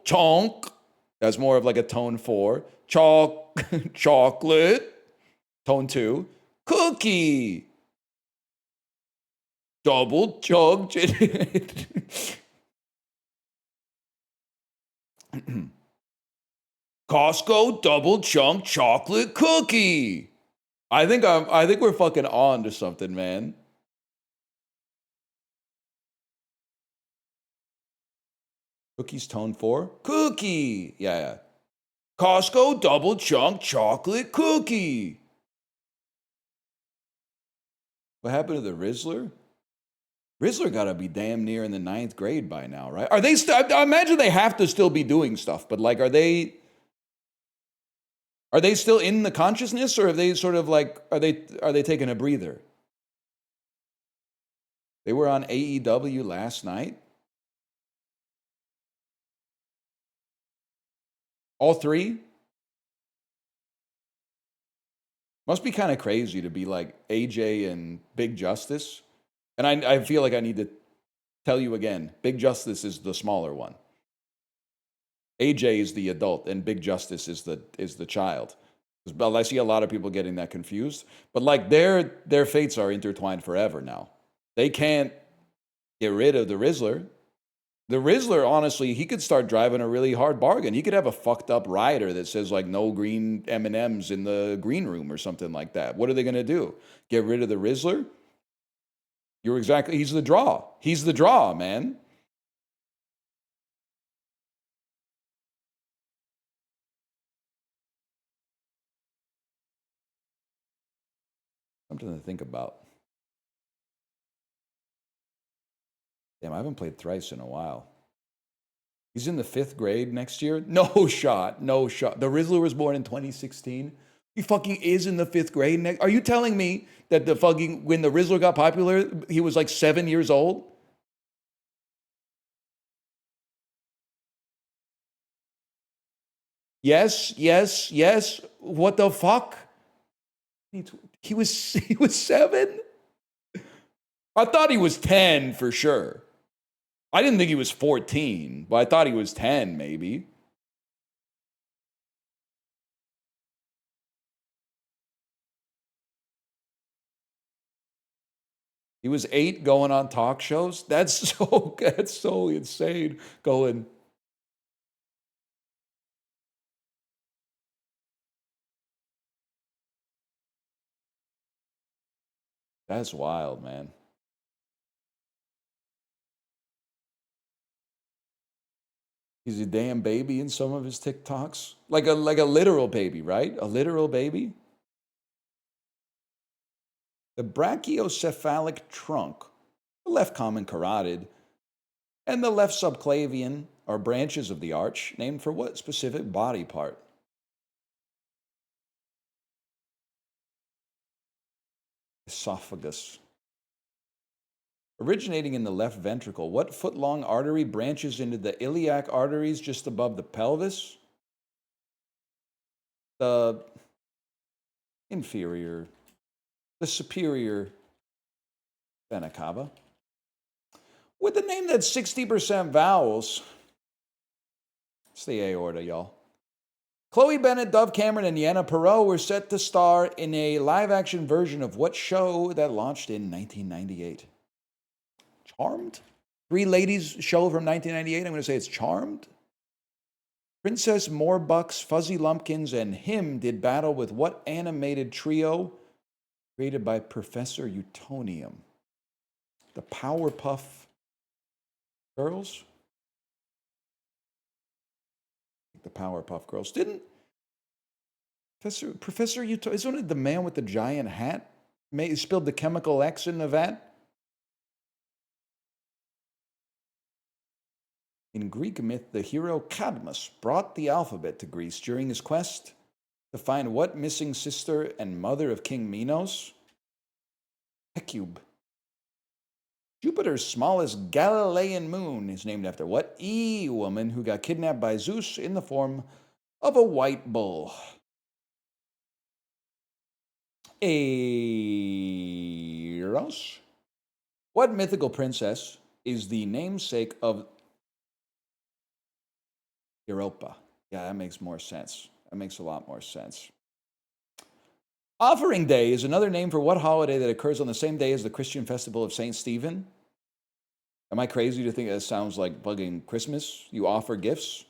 chunk. That's more of like a tone 4. Chocolate. Tone 2. Cookie. Double chunk. Costco double chunk chocolate cookie. I think we're fucking on to something, man. Cookies tone 4. Cookie. Yeah. Costco double chunk chocolate cookie. What happened to the Rizzler? Rizzler got to be damn near in the 9th grade by now, right? Are they I imagine they have to still be doing stuff, but like, are they still in the consciousness, or are they sort of like, are they taking a breather? They were on AEW last night. All 3? Must be kind of crazy to be like AJ and Big Justice. And I feel like I need to tell you again, Big Justice is the smaller one. AJ is the adult and Big Justice is the child. But I see a lot of people getting that confused. But like their fates are intertwined forever now. They can't Get rid of the Rizzler. The Rizzler, honestly, he could start driving a really hard bargain. He could have a fucked up rider that says like no green M&Ms in the green room or something like that. What are they going to do? Get rid of the Rizzler? He's the draw. He's the draw, man. Something to think about. Damn, I haven't played Thrice in a while. He's in the 5th grade next year? No shot. No shot. The Rizzler was born in 2016. He fucking is in the 5th grade next. Are you telling me that when the Rizzler got popular, he was like 7 years old? Yes, yes, yes. What the fuck? He was 7? I thought he was 10 for sure. I didn't think he was 14, but I thought he was 10 maybe. He was 8 going on talk shows. That's so insane. Going. That's wild, man. He's a damn baby in some of his TikToks. Like a literal baby, right? A literal baby. The brachiocephalic trunk, the left common carotid, and the left subclavian are branches of the arch named for what specific body part? Esophagus. Originating in the left ventricle, what foot-long artery branches into the iliac arteries just above the pelvis? The inferior, the superior vena cava. With a name that's 60% vowels, it's the aorta, y'all. Chloe Bennett, Dove Cameron, and Yana Perot were set to star in a live-action version of what show that launched in 1998? Charmed? 3 ladies show from 1998. I'm going to say it's Charmed. Princess Morbucks, Fuzzy Lumpkins, and him did battle with what animated trio created by Professor Utonium? The Powerpuff Girls? The Powerpuff Girls. Didn't Professor Utonium, isn't it the man with the giant hat? He spilled the chemical X in the vat? In Greek myth, the hero Cadmus brought the alphabet to Greece during his quest to find what missing sister and mother of King Minos? Hecube. Jupiter's smallest Galilean moon is named after what woman who got kidnapped by Zeus in the form of a white bull? Eros. What mythical princess is the namesake of Europa? Yeah, that makes more sense. That makes a lot more sense. Offering Day is another name for what holiday that occurs on the same day as the Christian festival of St. Stephen? Am I crazy to think that sounds like bugging Christmas? You offer gifts?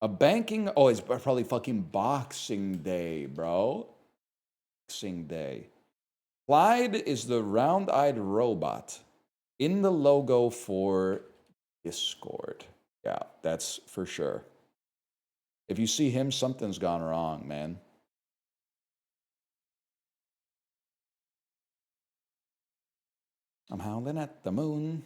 It's probably fucking Boxing Day, bro. Boxing Day. Clyde is the round-eyed robot in the logo for Discord. Yeah, that's for sure. If you see him, something's gone wrong, man. I'm howling at the moon.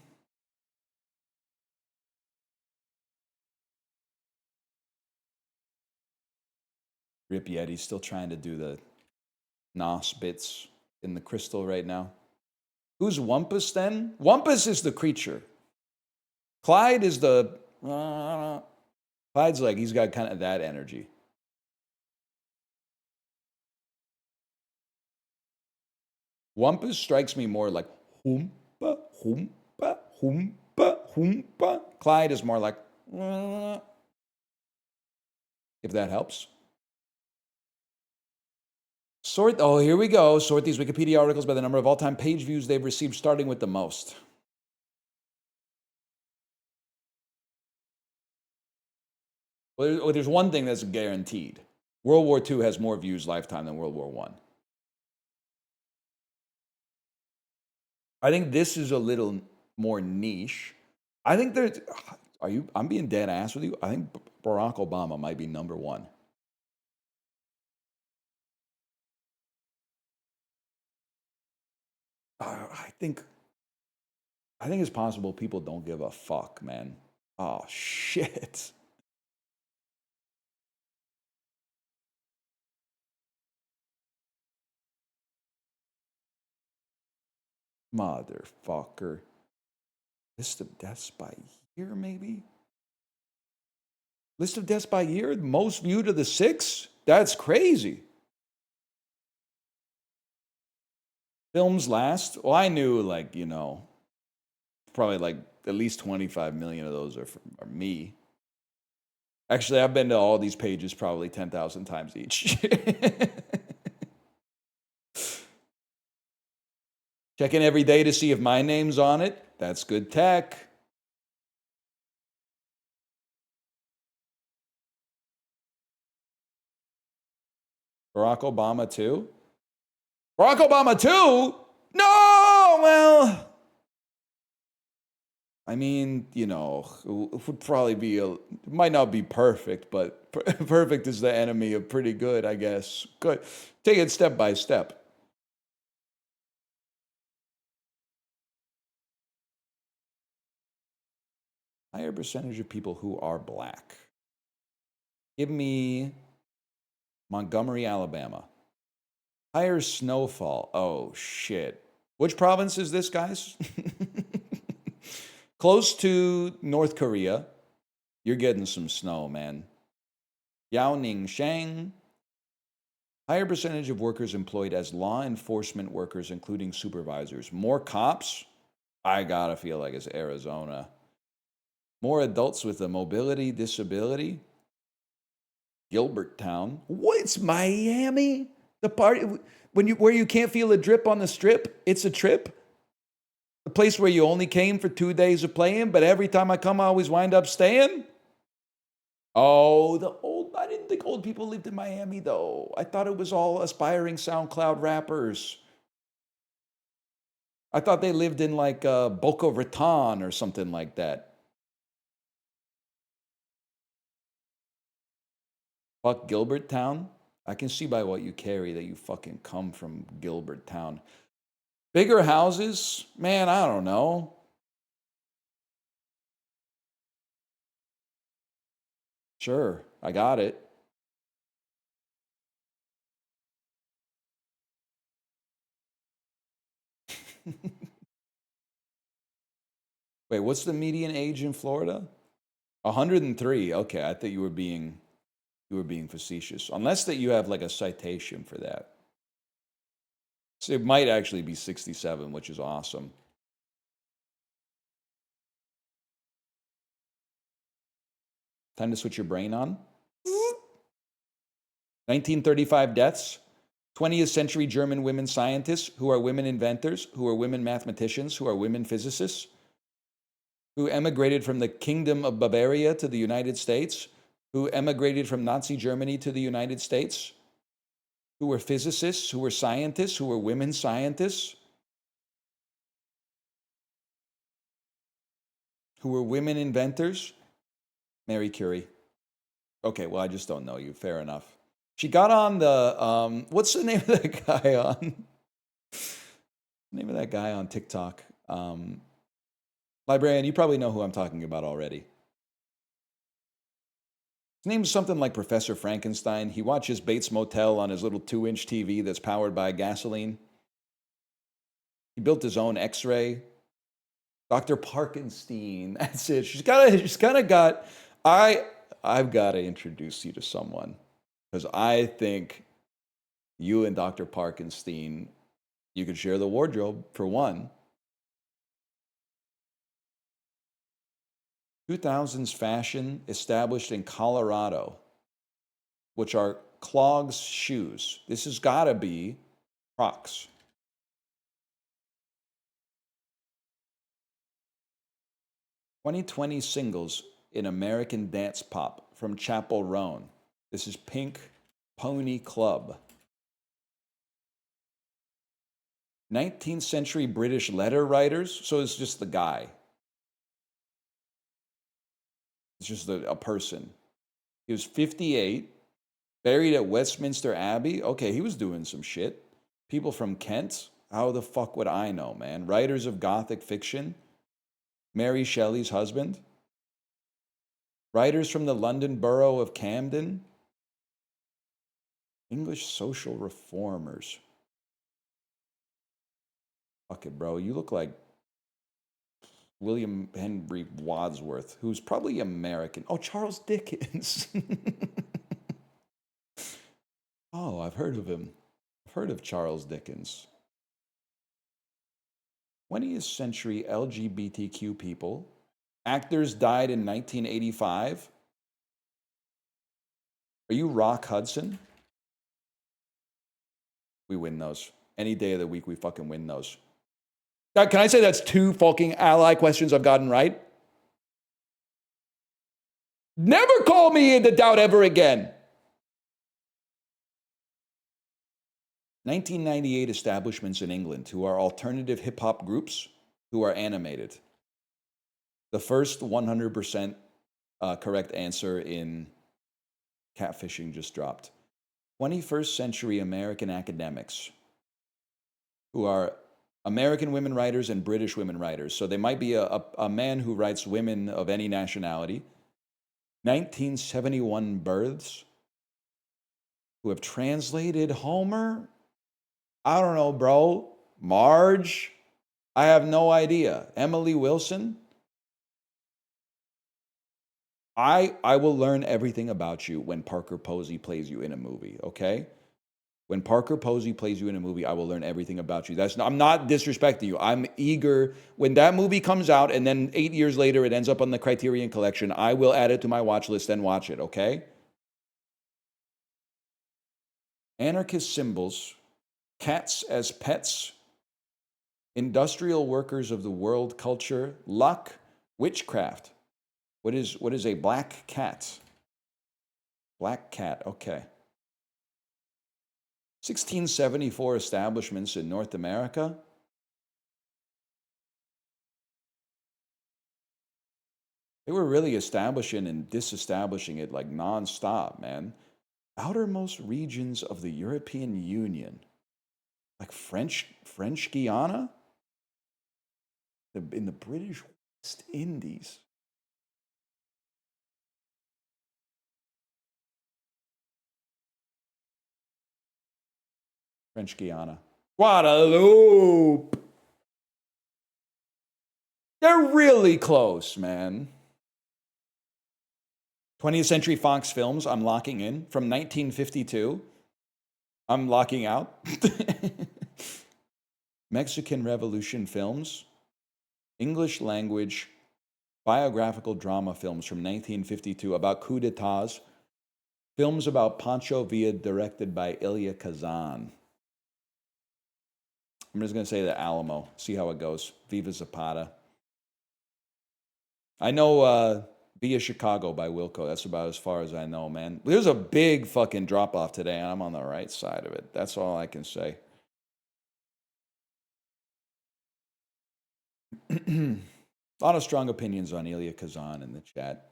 Rip Yeti's still trying to do the NOS bits in the crystal right now. Who's Wumpus then? Wumpus is the creature. Clyde is the... Clyde's like, he's got kind of that energy. Wumpus strikes me more like hoompa, hoompa, hoompa, hoompa. Clyde is more like, if that helps. Here we go. Sort these Wikipedia articles by the number of all-time page views they've received, starting with the most. Well, there's one thing that's guaranteed. World War II has more views lifetime than World War I. I think this is a little more niche. I think there's... I'm being dead ass with you. I think Barack Obama might be number one. I think it's possible people don't give a fuck, man. Oh, shit. Motherfucker. List of deaths by year, maybe? List of deaths by year? Most viewed of the 6? That's crazy. Films last? Well, I knew, like, you know, probably like at least 25 million of those are me. Actually, I've been to all these pages probably 10,000 times each. Checking every day to see if my name's on it. That's good tech. Barack Obama too? Barack Obama too? No! Well, I mean, you know, it would probably be it might not be perfect, but perfect is the enemy of pretty good, I guess. Good. Take it step by step. Higher percentage of people who are black. Give me Montgomery, Alabama. Higher snowfall. Oh, shit. Which province is this, guys? Close to North Korea. You're getting some snow, man. Yaoningshang. Higher percentage of workers employed as law enforcement workers, including supervisors. More cops? I gotta feel like it's Arizona. More adults with a mobility disability? Gilberttown. What's Miami? The part where you can't feel a drip on the strip? It's a trip? The place where you only came for 2 days of playing, but every time I come, I always wind up staying? Oh, I didn't think old people lived in Miami, though. I thought it was all aspiring SoundCloud rappers. I thought they lived in like Boca Raton or something like that. Fuck Gilberttown? I can see by what you carry that you fucking come from Gilberttown. Bigger houses? Man, I don't know. Sure, I got it. Wait, what's the median age in Florida? 103. Okay, I thought you were being facetious. Unless that you have like a citation for that. So it might actually be 67, which is awesome. Time to switch your brain on. 1935 deaths. 20th century German women scientists who are women inventors, who are women mathematicians, who are women physicists, who emigrated from the Kingdom of Bavaria to the United States, who emigrated from Nazi Germany to the United States, who were physicists, who were scientists, who were women scientists, who were women inventors. Mary Curie. Okay, well, I just don't know you. Fair enough. She got on the, what's the name of that guy on? Name of that guy on TikTok. Librarian, you probably know who I'm talking about already. His name's something like Professor Frankenstein. He watches Bates Motel on his little 2-inch TV that's powered by gasoline. He built his own X-ray. Dr. Parkenstein. That's it. She's kind of got. I've got to introduce you to someone because I think you and Dr. Parkenstein, you could share the wardrobe for one. 2000s fashion established in Colorado, which are clogs shoes. This has got to be Crocs. '2020 singles in American dance pop from Chapel Roan. This is Pink Pony Club. 19th century British letter writers. So it's just the guy. It's just a person. He was 58, buried at Westminster Abbey. Okay, he was doing some shit. People from Kent. How the fuck would I know, man? Writers of Gothic fiction. Mary Shelley's husband. Writers from the London borough of Camden. English social reformers. Fuck it, bro. You look like William Henry Wadsworth, who's probably American. Oh, Charles Dickens. Oh, I've heard of him. I've heard of Charles Dickens. 20th century LGBTQ people. Actors died in 1985. Are you Rock Hudson? We win those. Any day of the week, we fucking win those. Can I say that's 2 fucking ally questions I've gotten right? Never call me into doubt ever again. 1998 establishments in England who are alternative hip-hop groups who are animated. The first 100% correct answer in catfishing just dropped. 21st century American academics who are American women writers and British women writers. So they might be a man who writes women of any nationality. 1971 births who have translated Homer. I don't know, bro. Marge? I have no idea. Emily Wilson? I will learn everything about you when Parker Posey plays you in a movie, okay? When Parker Posey plays you in a movie, I will learn everything about you. I'm not disrespecting you. I'm eager. When that movie comes out and then 8 years later it ends up on the Criterion Collection, I will add it to my watch list and watch it, okay? Anarchist symbols, cats as pets, industrial workers of the world culture, luck, witchcraft. What is a black cat? Black cat, okay. 1674 establishments in North America. They were really establishing and disestablishing it like nonstop, man. Outermost regions of the European Union. Like French Guiana? In the British West Indies. French Guiana. Guadeloupe. They're really close, man. 20th Century Fox Films, I'm locking in. From 1952, I'm locking out. Mexican Revolution films, English language, biographical drama films from 1952 about coups d'etats, films about Pancho Villa directed by Elia Kazan. I'm just going to say the Alamo, see how it goes. Viva Zapata. I know Via Chicago by Wilco. That's about as far as I know, man. There's a big fucking drop-off today, and I'm on the right side of it. That's all I can say. A lot of strong opinions on Elia Kazan in the chat.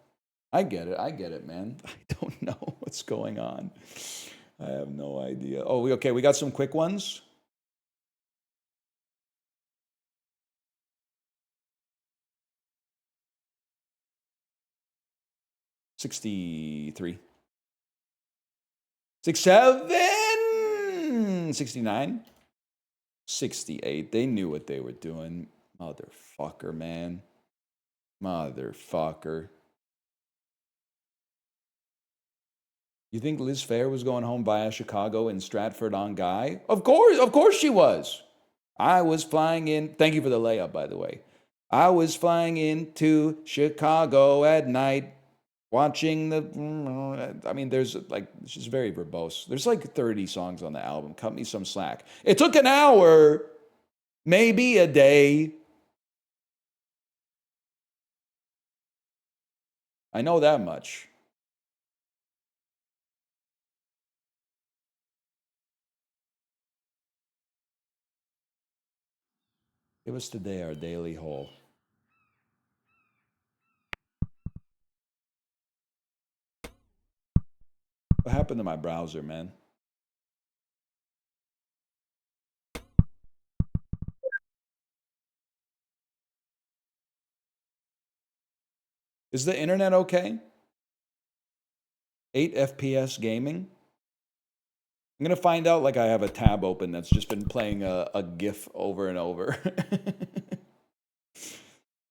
I get it, man. I don't know what's going on. I have no idea. Oh, we got some quick ones. $63. 67. 69. 68. They knew what they were doing. Motherfucker, man. Motherfucker. You think Liz Phair was going home via Chicago in Stratford-on-Guy? Of course she was. I was flying in. Thank you for the layup, by the way. I was flying into Chicago at night, watching there's like, it's just very verbose. There's like 30 songs on the album. Cut me some slack. It took an hour, maybe a day. I know that much. Give us today our daily haul. What happened to my browser, man? Is the internet okay? 8 FPS gaming? I'm going to find out like I have a tab open that's just been playing a GIF over and over.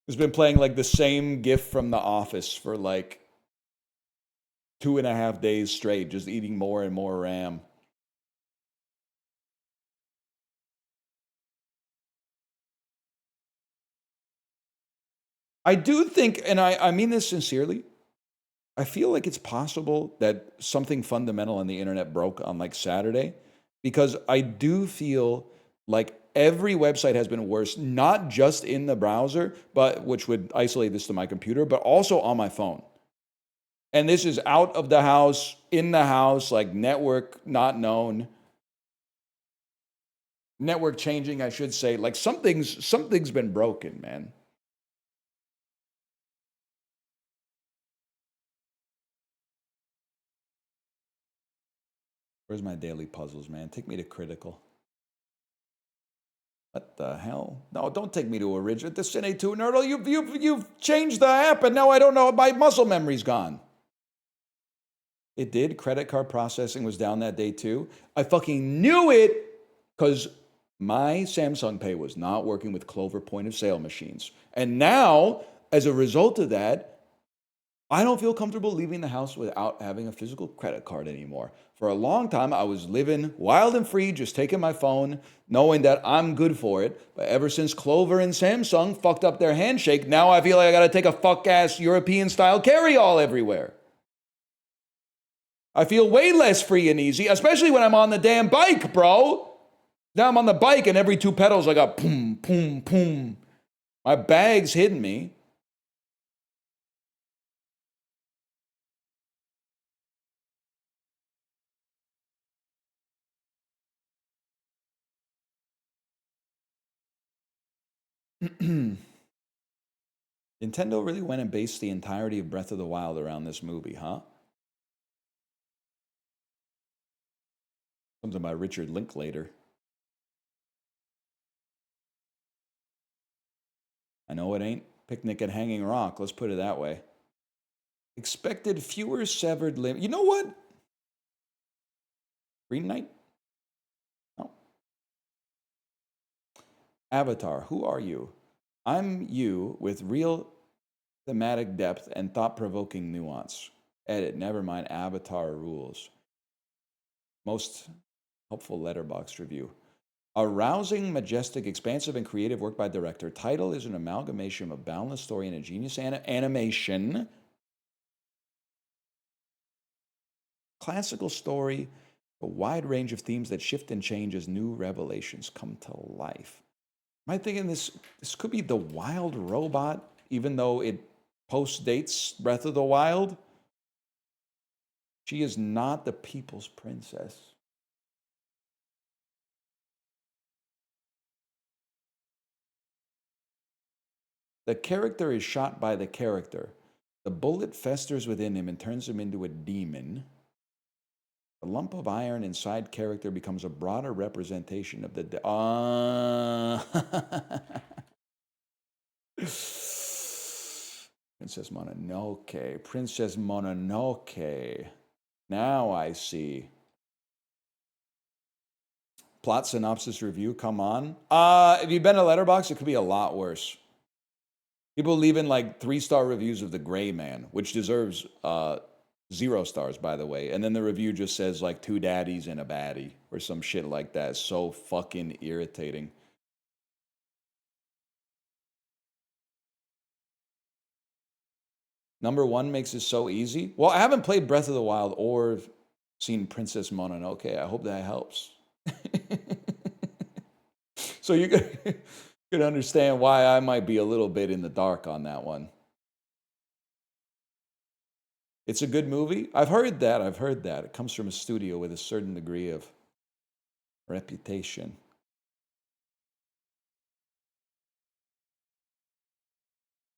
It's been playing like the same GIF from The Office for like 2.5 days straight, just eating more and more RAM. I do think, and I mean this sincerely, I feel like it's possible that something fundamental on the internet broke on like Saturday, because I do feel like every website has been worse, not just in the browser, but which would isolate this to my computer, but also on my phone. And this is out of the house, in the house, like network not known. Network changing, I should say. Like something's been broken, man. Where's my daily puzzles, man? Take me to critical. What the hell? No, don't take me to original. The Cine 2 Nerdle, you've changed the app, and now I don't know. My muscle memory's gone. It did. Credit card processing was down that day too. I fucking knew it, because my Samsung Pay was not working with Clover point of sale machines. And now, as a result of that, I don't feel comfortable leaving the house without having a physical credit card anymore. For a long time, I was living wild and free, just taking my phone, knowing that I'm good for it. But ever since Clover and Samsung fucked up their handshake, now I feel like I gotta take a fuck-ass European-style carry-all everywhere. I feel way less free and easy, especially when I'm on the damn bike, bro. Now I'm on the bike, and every 2 pedals I got boom, boom, boom. My bag's hitting me. Nintendo really went and based the entirety of Breath of the Wild around this movie, huh? Something by Richard Linklater. I know it ain't Picnic at Hanging Rock, let's put it that way. Expected fewer severed limbs. You know what? Green Knight? No. Avatar, who are you? I'm you with real thematic depth and thought-provoking nuance. Edit, never mind, Avatar rules. Most helpful letterbox review. A rousing, majestic, expansive, and creative work by director. Title is an amalgamation of a boundless story and a genius animation. Classical story, a wide range of themes that shift and change as new revelations come to life. Am I thinking this could be The Wild Robot, even though it post-dates Breath of the Wild? She is not the people's princess. The character is shot by the character. The bullet festers within him and turns him into a demon. The lump of iron inside character becomes a broader representation of the... Princess Mononoke. Princess Mononoke. Now I see. Plot synopsis review, come on. If you've been to Letterboxd, it could be a lot worse. People leaving like 3-star reviews of The Gray Man, which deserves 0 stars, by the way. And then the review just says like 2 daddies and a baddie or some shit like that. It's so fucking irritating. Number 1 makes it so easy. Well, I haven't played Breath of the Wild or seen Princess Mononoke. I hope that helps. So you could understand why I might be a little bit in the dark on that one. It's a good movie. I've heard that. It comes from a studio with a certain degree of reputation.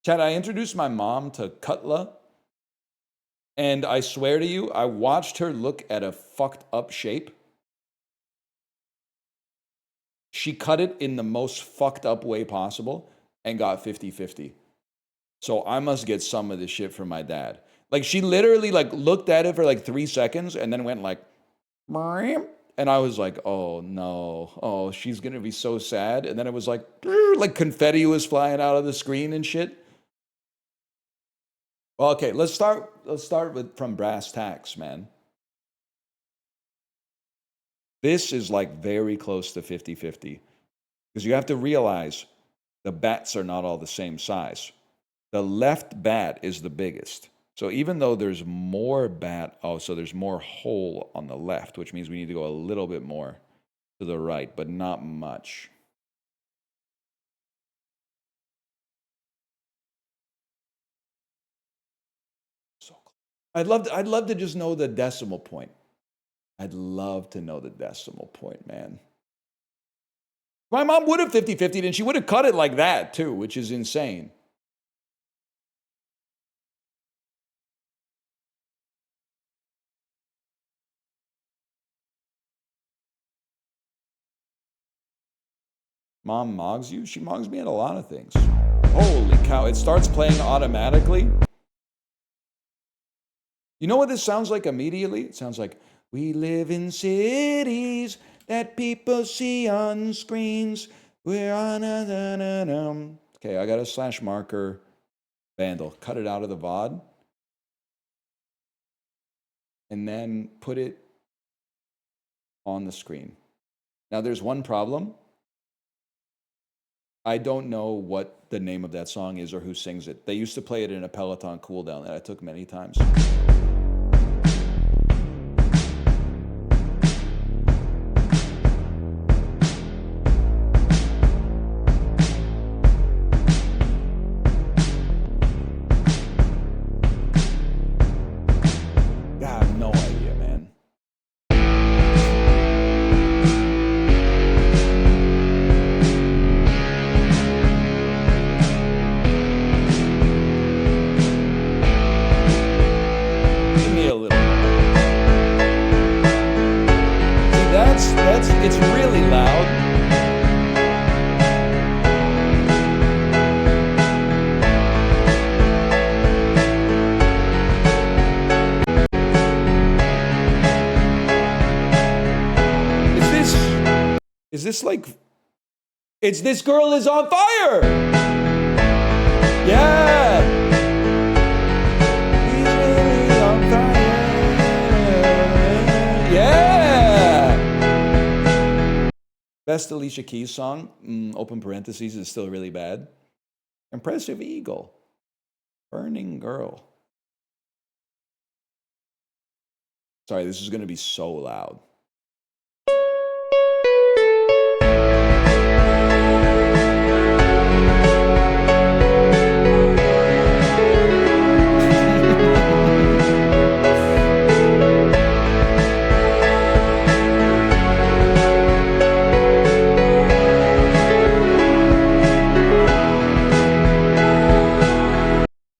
Chad, I introduced my mom to Cutla, and I swear to you, I watched her look at a fucked up shape. She cut it in the most fucked up way possible and got 50-50. So I must get some of this shit from my dad. Like, she literally like looked at it for like 3 seconds and then went like, and I was like, oh no, oh, she's gonna be so sad. And then it was like confetti was flying out of the screen and shit. Well, okay, let's start from brass tacks, man. This is like very close to 50-50 because you have to realize the bats are not all the same size. The left bat is the biggest. So even though there's more bat, so there's more hole on the left, which means we need to go a little bit more to the right, but not much. So I'd love to just know the decimal point. I'd love to know the decimal point, man. My mom would have 50-50'd and she would have cut it like that too, which is insane. Mom mogs you? She mogs me at a lot of things. Holy cow, it starts playing automatically. You know what this sounds like immediately? It sounds like, we live in cities that people see on screens. We're on a... Okay, I got a slash marker vandal. Cut it out of the VOD. And then put it on the screen. Now there's one problem. I don't know what the name of that song is or who sings it. They used to play it in a Peloton cooldown that I took many times. I have no idea, man. Give me a little. See, it's really loud. Is this like, it's This Girl Is on Fire! Yeah! He's really on fire! Yeah! Best Alicia Keys song, open parentheses, is still really bad. Impressive Eagle. Burning Girl. Sorry, this is going to be so loud.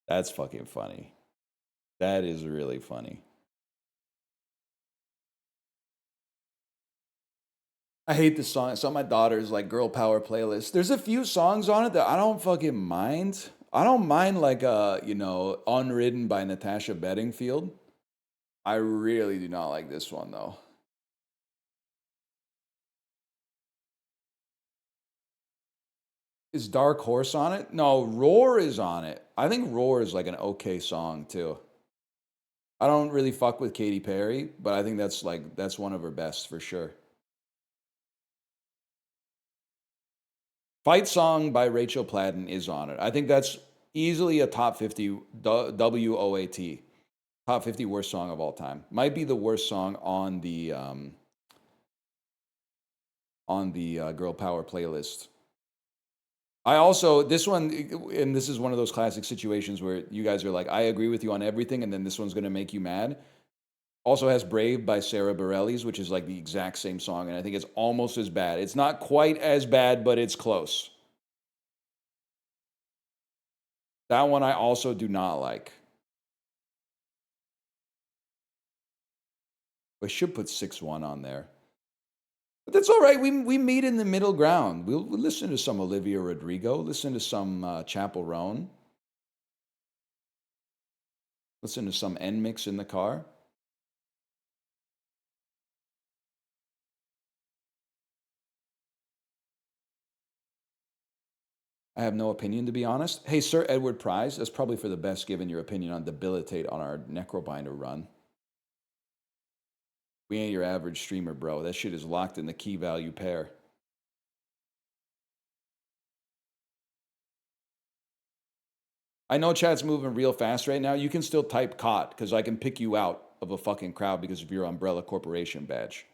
That's fucking funny. That is really funny. I hate this song. It's on my daughter's like girl power playlist. There's a few songs on it that I don't fucking mind. I don't mind like Unridden by Natasha Bedingfield. I really do not like this one though. Is Dark Horse on it? No, Roar is on it. I think Roar is like an okay song too. I don't really fuck with Katy Perry, but I think that's one of her best for sure. Fight Song by Rachel Platten is on it. I think that's easily a top 50 WOAT. Top 50 worst song of all time. Might be the worst song on the Girl Power playlist. I also, this one, and this is one of those classic situations where you guys are like, I agree with you on everything, and then this one's going to make you mad. Also has Brave by Sarah Bareilles, which is like the exact same song, and I think it's almost as bad. It's not quite as bad, but it's close. That one I also do not like. I should put 6-1 on there. But that's all right. We meet in the middle ground. We'll listen to some Olivia Rodrigo. Listen to some Chapel Roan. Listen to some N-Mix in the car. I have no opinion, to be honest. Hey, Sir Edward Prize, that's probably for the best given your opinion on Debilitate on our Necrobinder run. We ain't your average streamer, bro. That shit is locked in the key value pair. I know chat's moving real fast right now. You can still type COT because I can pick you out of a fucking crowd because of your Umbrella Corporation badge.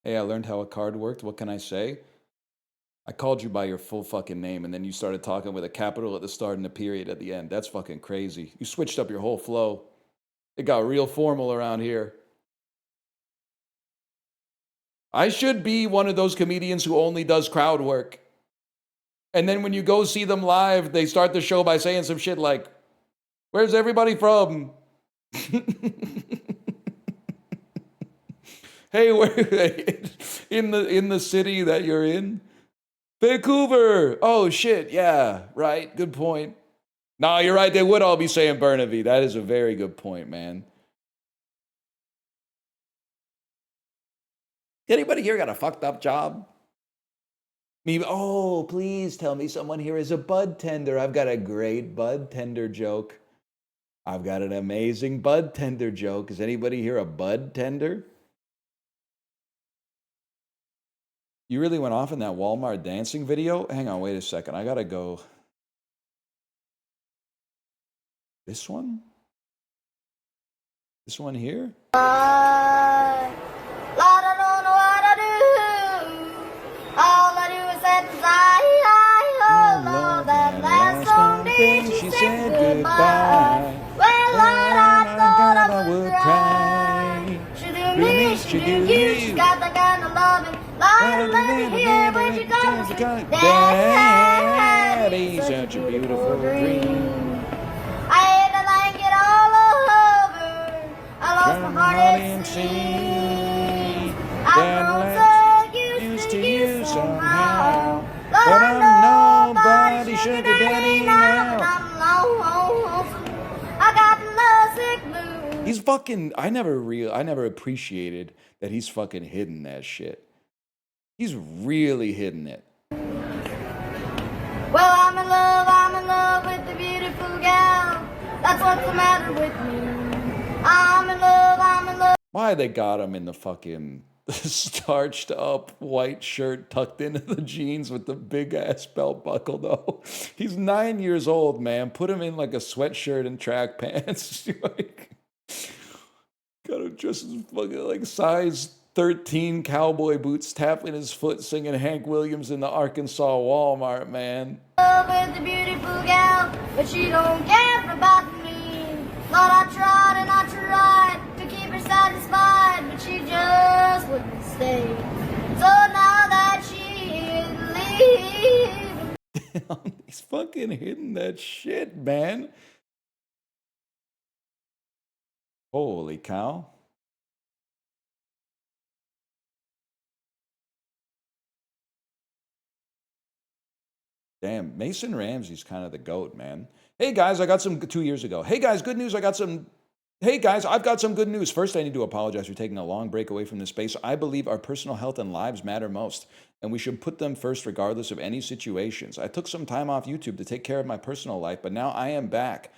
Hey, I learned how a card worked. What can I say? I called you by your full fucking name, and then you started talking with a capital at the start and a period at the end. That's fucking crazy. You switched up your whole flow. It got real formal around here. I should be one of those comedians who only does crowd work. And then when you go see them live, they start the show by saying some shit like, "Where's everybody from?" Hey, where in the city that you're in? Vancouver. Oh shit, yeah, right. Good point. No, you're right. They would all be saying Burnaby. That is a very good point, man. Anybody here got a fucked up job? Me? Oh, please tell me someone here is a bud tender. I've got a great bud tender joke. I've got an amazing bud tender joke. Is anybody here a bud tender? You really went off in that Walmart dancing video? Hang on, wait a second. I gotta go. This one? This one here? I don't know what I do. All I do is say oh Lord, that last long day she said goodbye. Well, Lord, I thought I would cry. She do me, she do you. She got the kind of loving. Lord, let me hear when she comes. Daddy, such a beautiful dream. I had to like it all over. I lost my heart at sea. I've grown so used to you somehow. But I'm nobody's sugar daddy now. I'm lonesome. I got lovesick blues. He's fucking. I never appreciated that he's fucking hidden that shit. He's really hidden it. Well, I'm in love with the beautiful gal. That's what's the matter with me. I'm in love. Why they got him in the fucking starched up white shirt tucked into the jeans with the big ass belt buckle though? He's 9 years old, man. Put him in like a sweatshirt and track pants. Like, got him just as fucking like size 13 cowboy boots, tapping his foot, singing Hank Williams in the Arkansas Walmart, man. Love with the beautiful gal, but she don't care about me. Thought I tried to keep her satisfied, but she just wouldn't stay. So now that she is leaving, He's fucking hitting that shit, man. Holy cow. Damn, Mason Ramsey's kind of the GOAT, man. Hey guys, I got some 2 years ago. Hey guys, good news. Hey guys, I've got some good news. First, I need to apologize for taking a long break away from this space. I believe our personal health and lives matter most, and we should put them first regardless of any situations. I took some time off YouTube to take care of my personal life, but now I am back.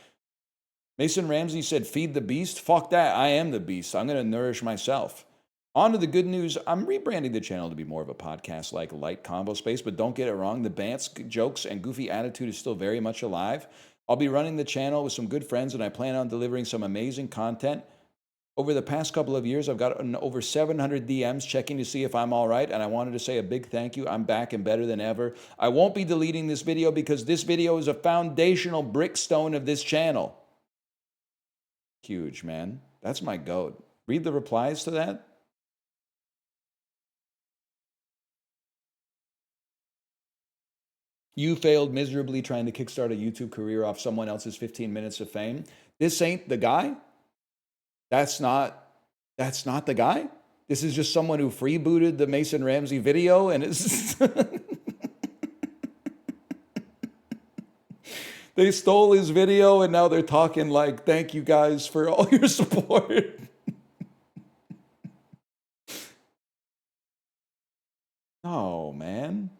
Mason Ramsey said, feed the beast. Fuck that. I am the beast. I'm going to nourish myself. On to the good news. I'm rebranding the channel to be more of a podcast-like light combo space, but don't get it wrong. The bants, jokes, and goofy attitude is still very much alive. I'll be running the channel with some good friends, and I plan on delivering some amazing content Over the past couple of years, I've gotten over 700 DMs checking to see if I'm all right, and I wanted to say a big thank you. I'm back and better than ever. I won't be deleting this video because this video is a foundational brickstone of this channel. Huge, man. That's my goat. Read the replies to that. You failed miserably trying to kickstart a YouTube career off someone else's 15 minutes of fame. This ain't the guy. That's not the guy. This is just someone who freebooted the Mason Ramsey video and it's they stole his video and now they're talking like, thank you guys for all your support. Oh, man.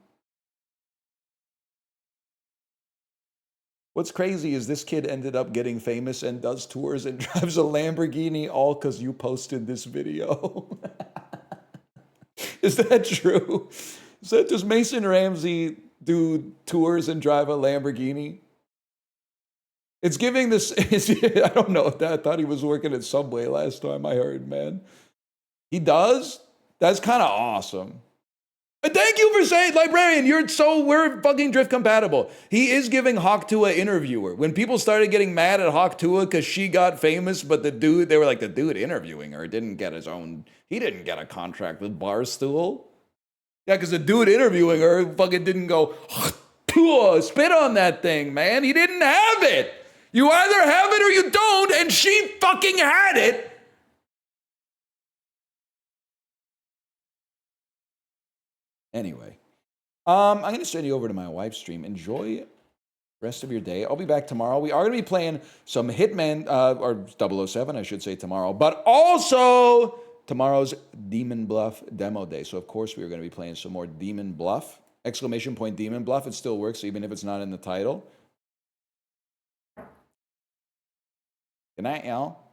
What's crazy is this kid ended up getting famous and does tours and drives a Lamborghini all because you posted this video. Is that true? Is that does Mason Ramsey do tours and drive a Lamborghini? It's giving this, I don't know if that, I thought he was working at Subway last time I heard, man. He does? That's kind of awesome. Thank you for saying, Librarian, we're fucking drift compatible. He is giving Hawk Tua interviewer. When people started getting mad at Hawk Tua because she got famous, but they were like, the dude interviewing her didn't get he didn't get a contract with Barstool. Yeah, because the dude interviewing her fucking didn't go, spit on that thing, man. He didn't have it. You either have it or you don't, and she fucking had it. Anyway, I'm going to send you over to my wife's stream. Enjoy the rest of your day. I'll be back tomorrow. We are going to be playing some Hitman, or 007, I should say, tomorrow. But also, tomorrow's Demon Bluff demo day. So, of course, we are going to be playing some more Demon Bluff. Exclamation point Demon Bluff. It still works, even if it's not in the title. Good night, y'all.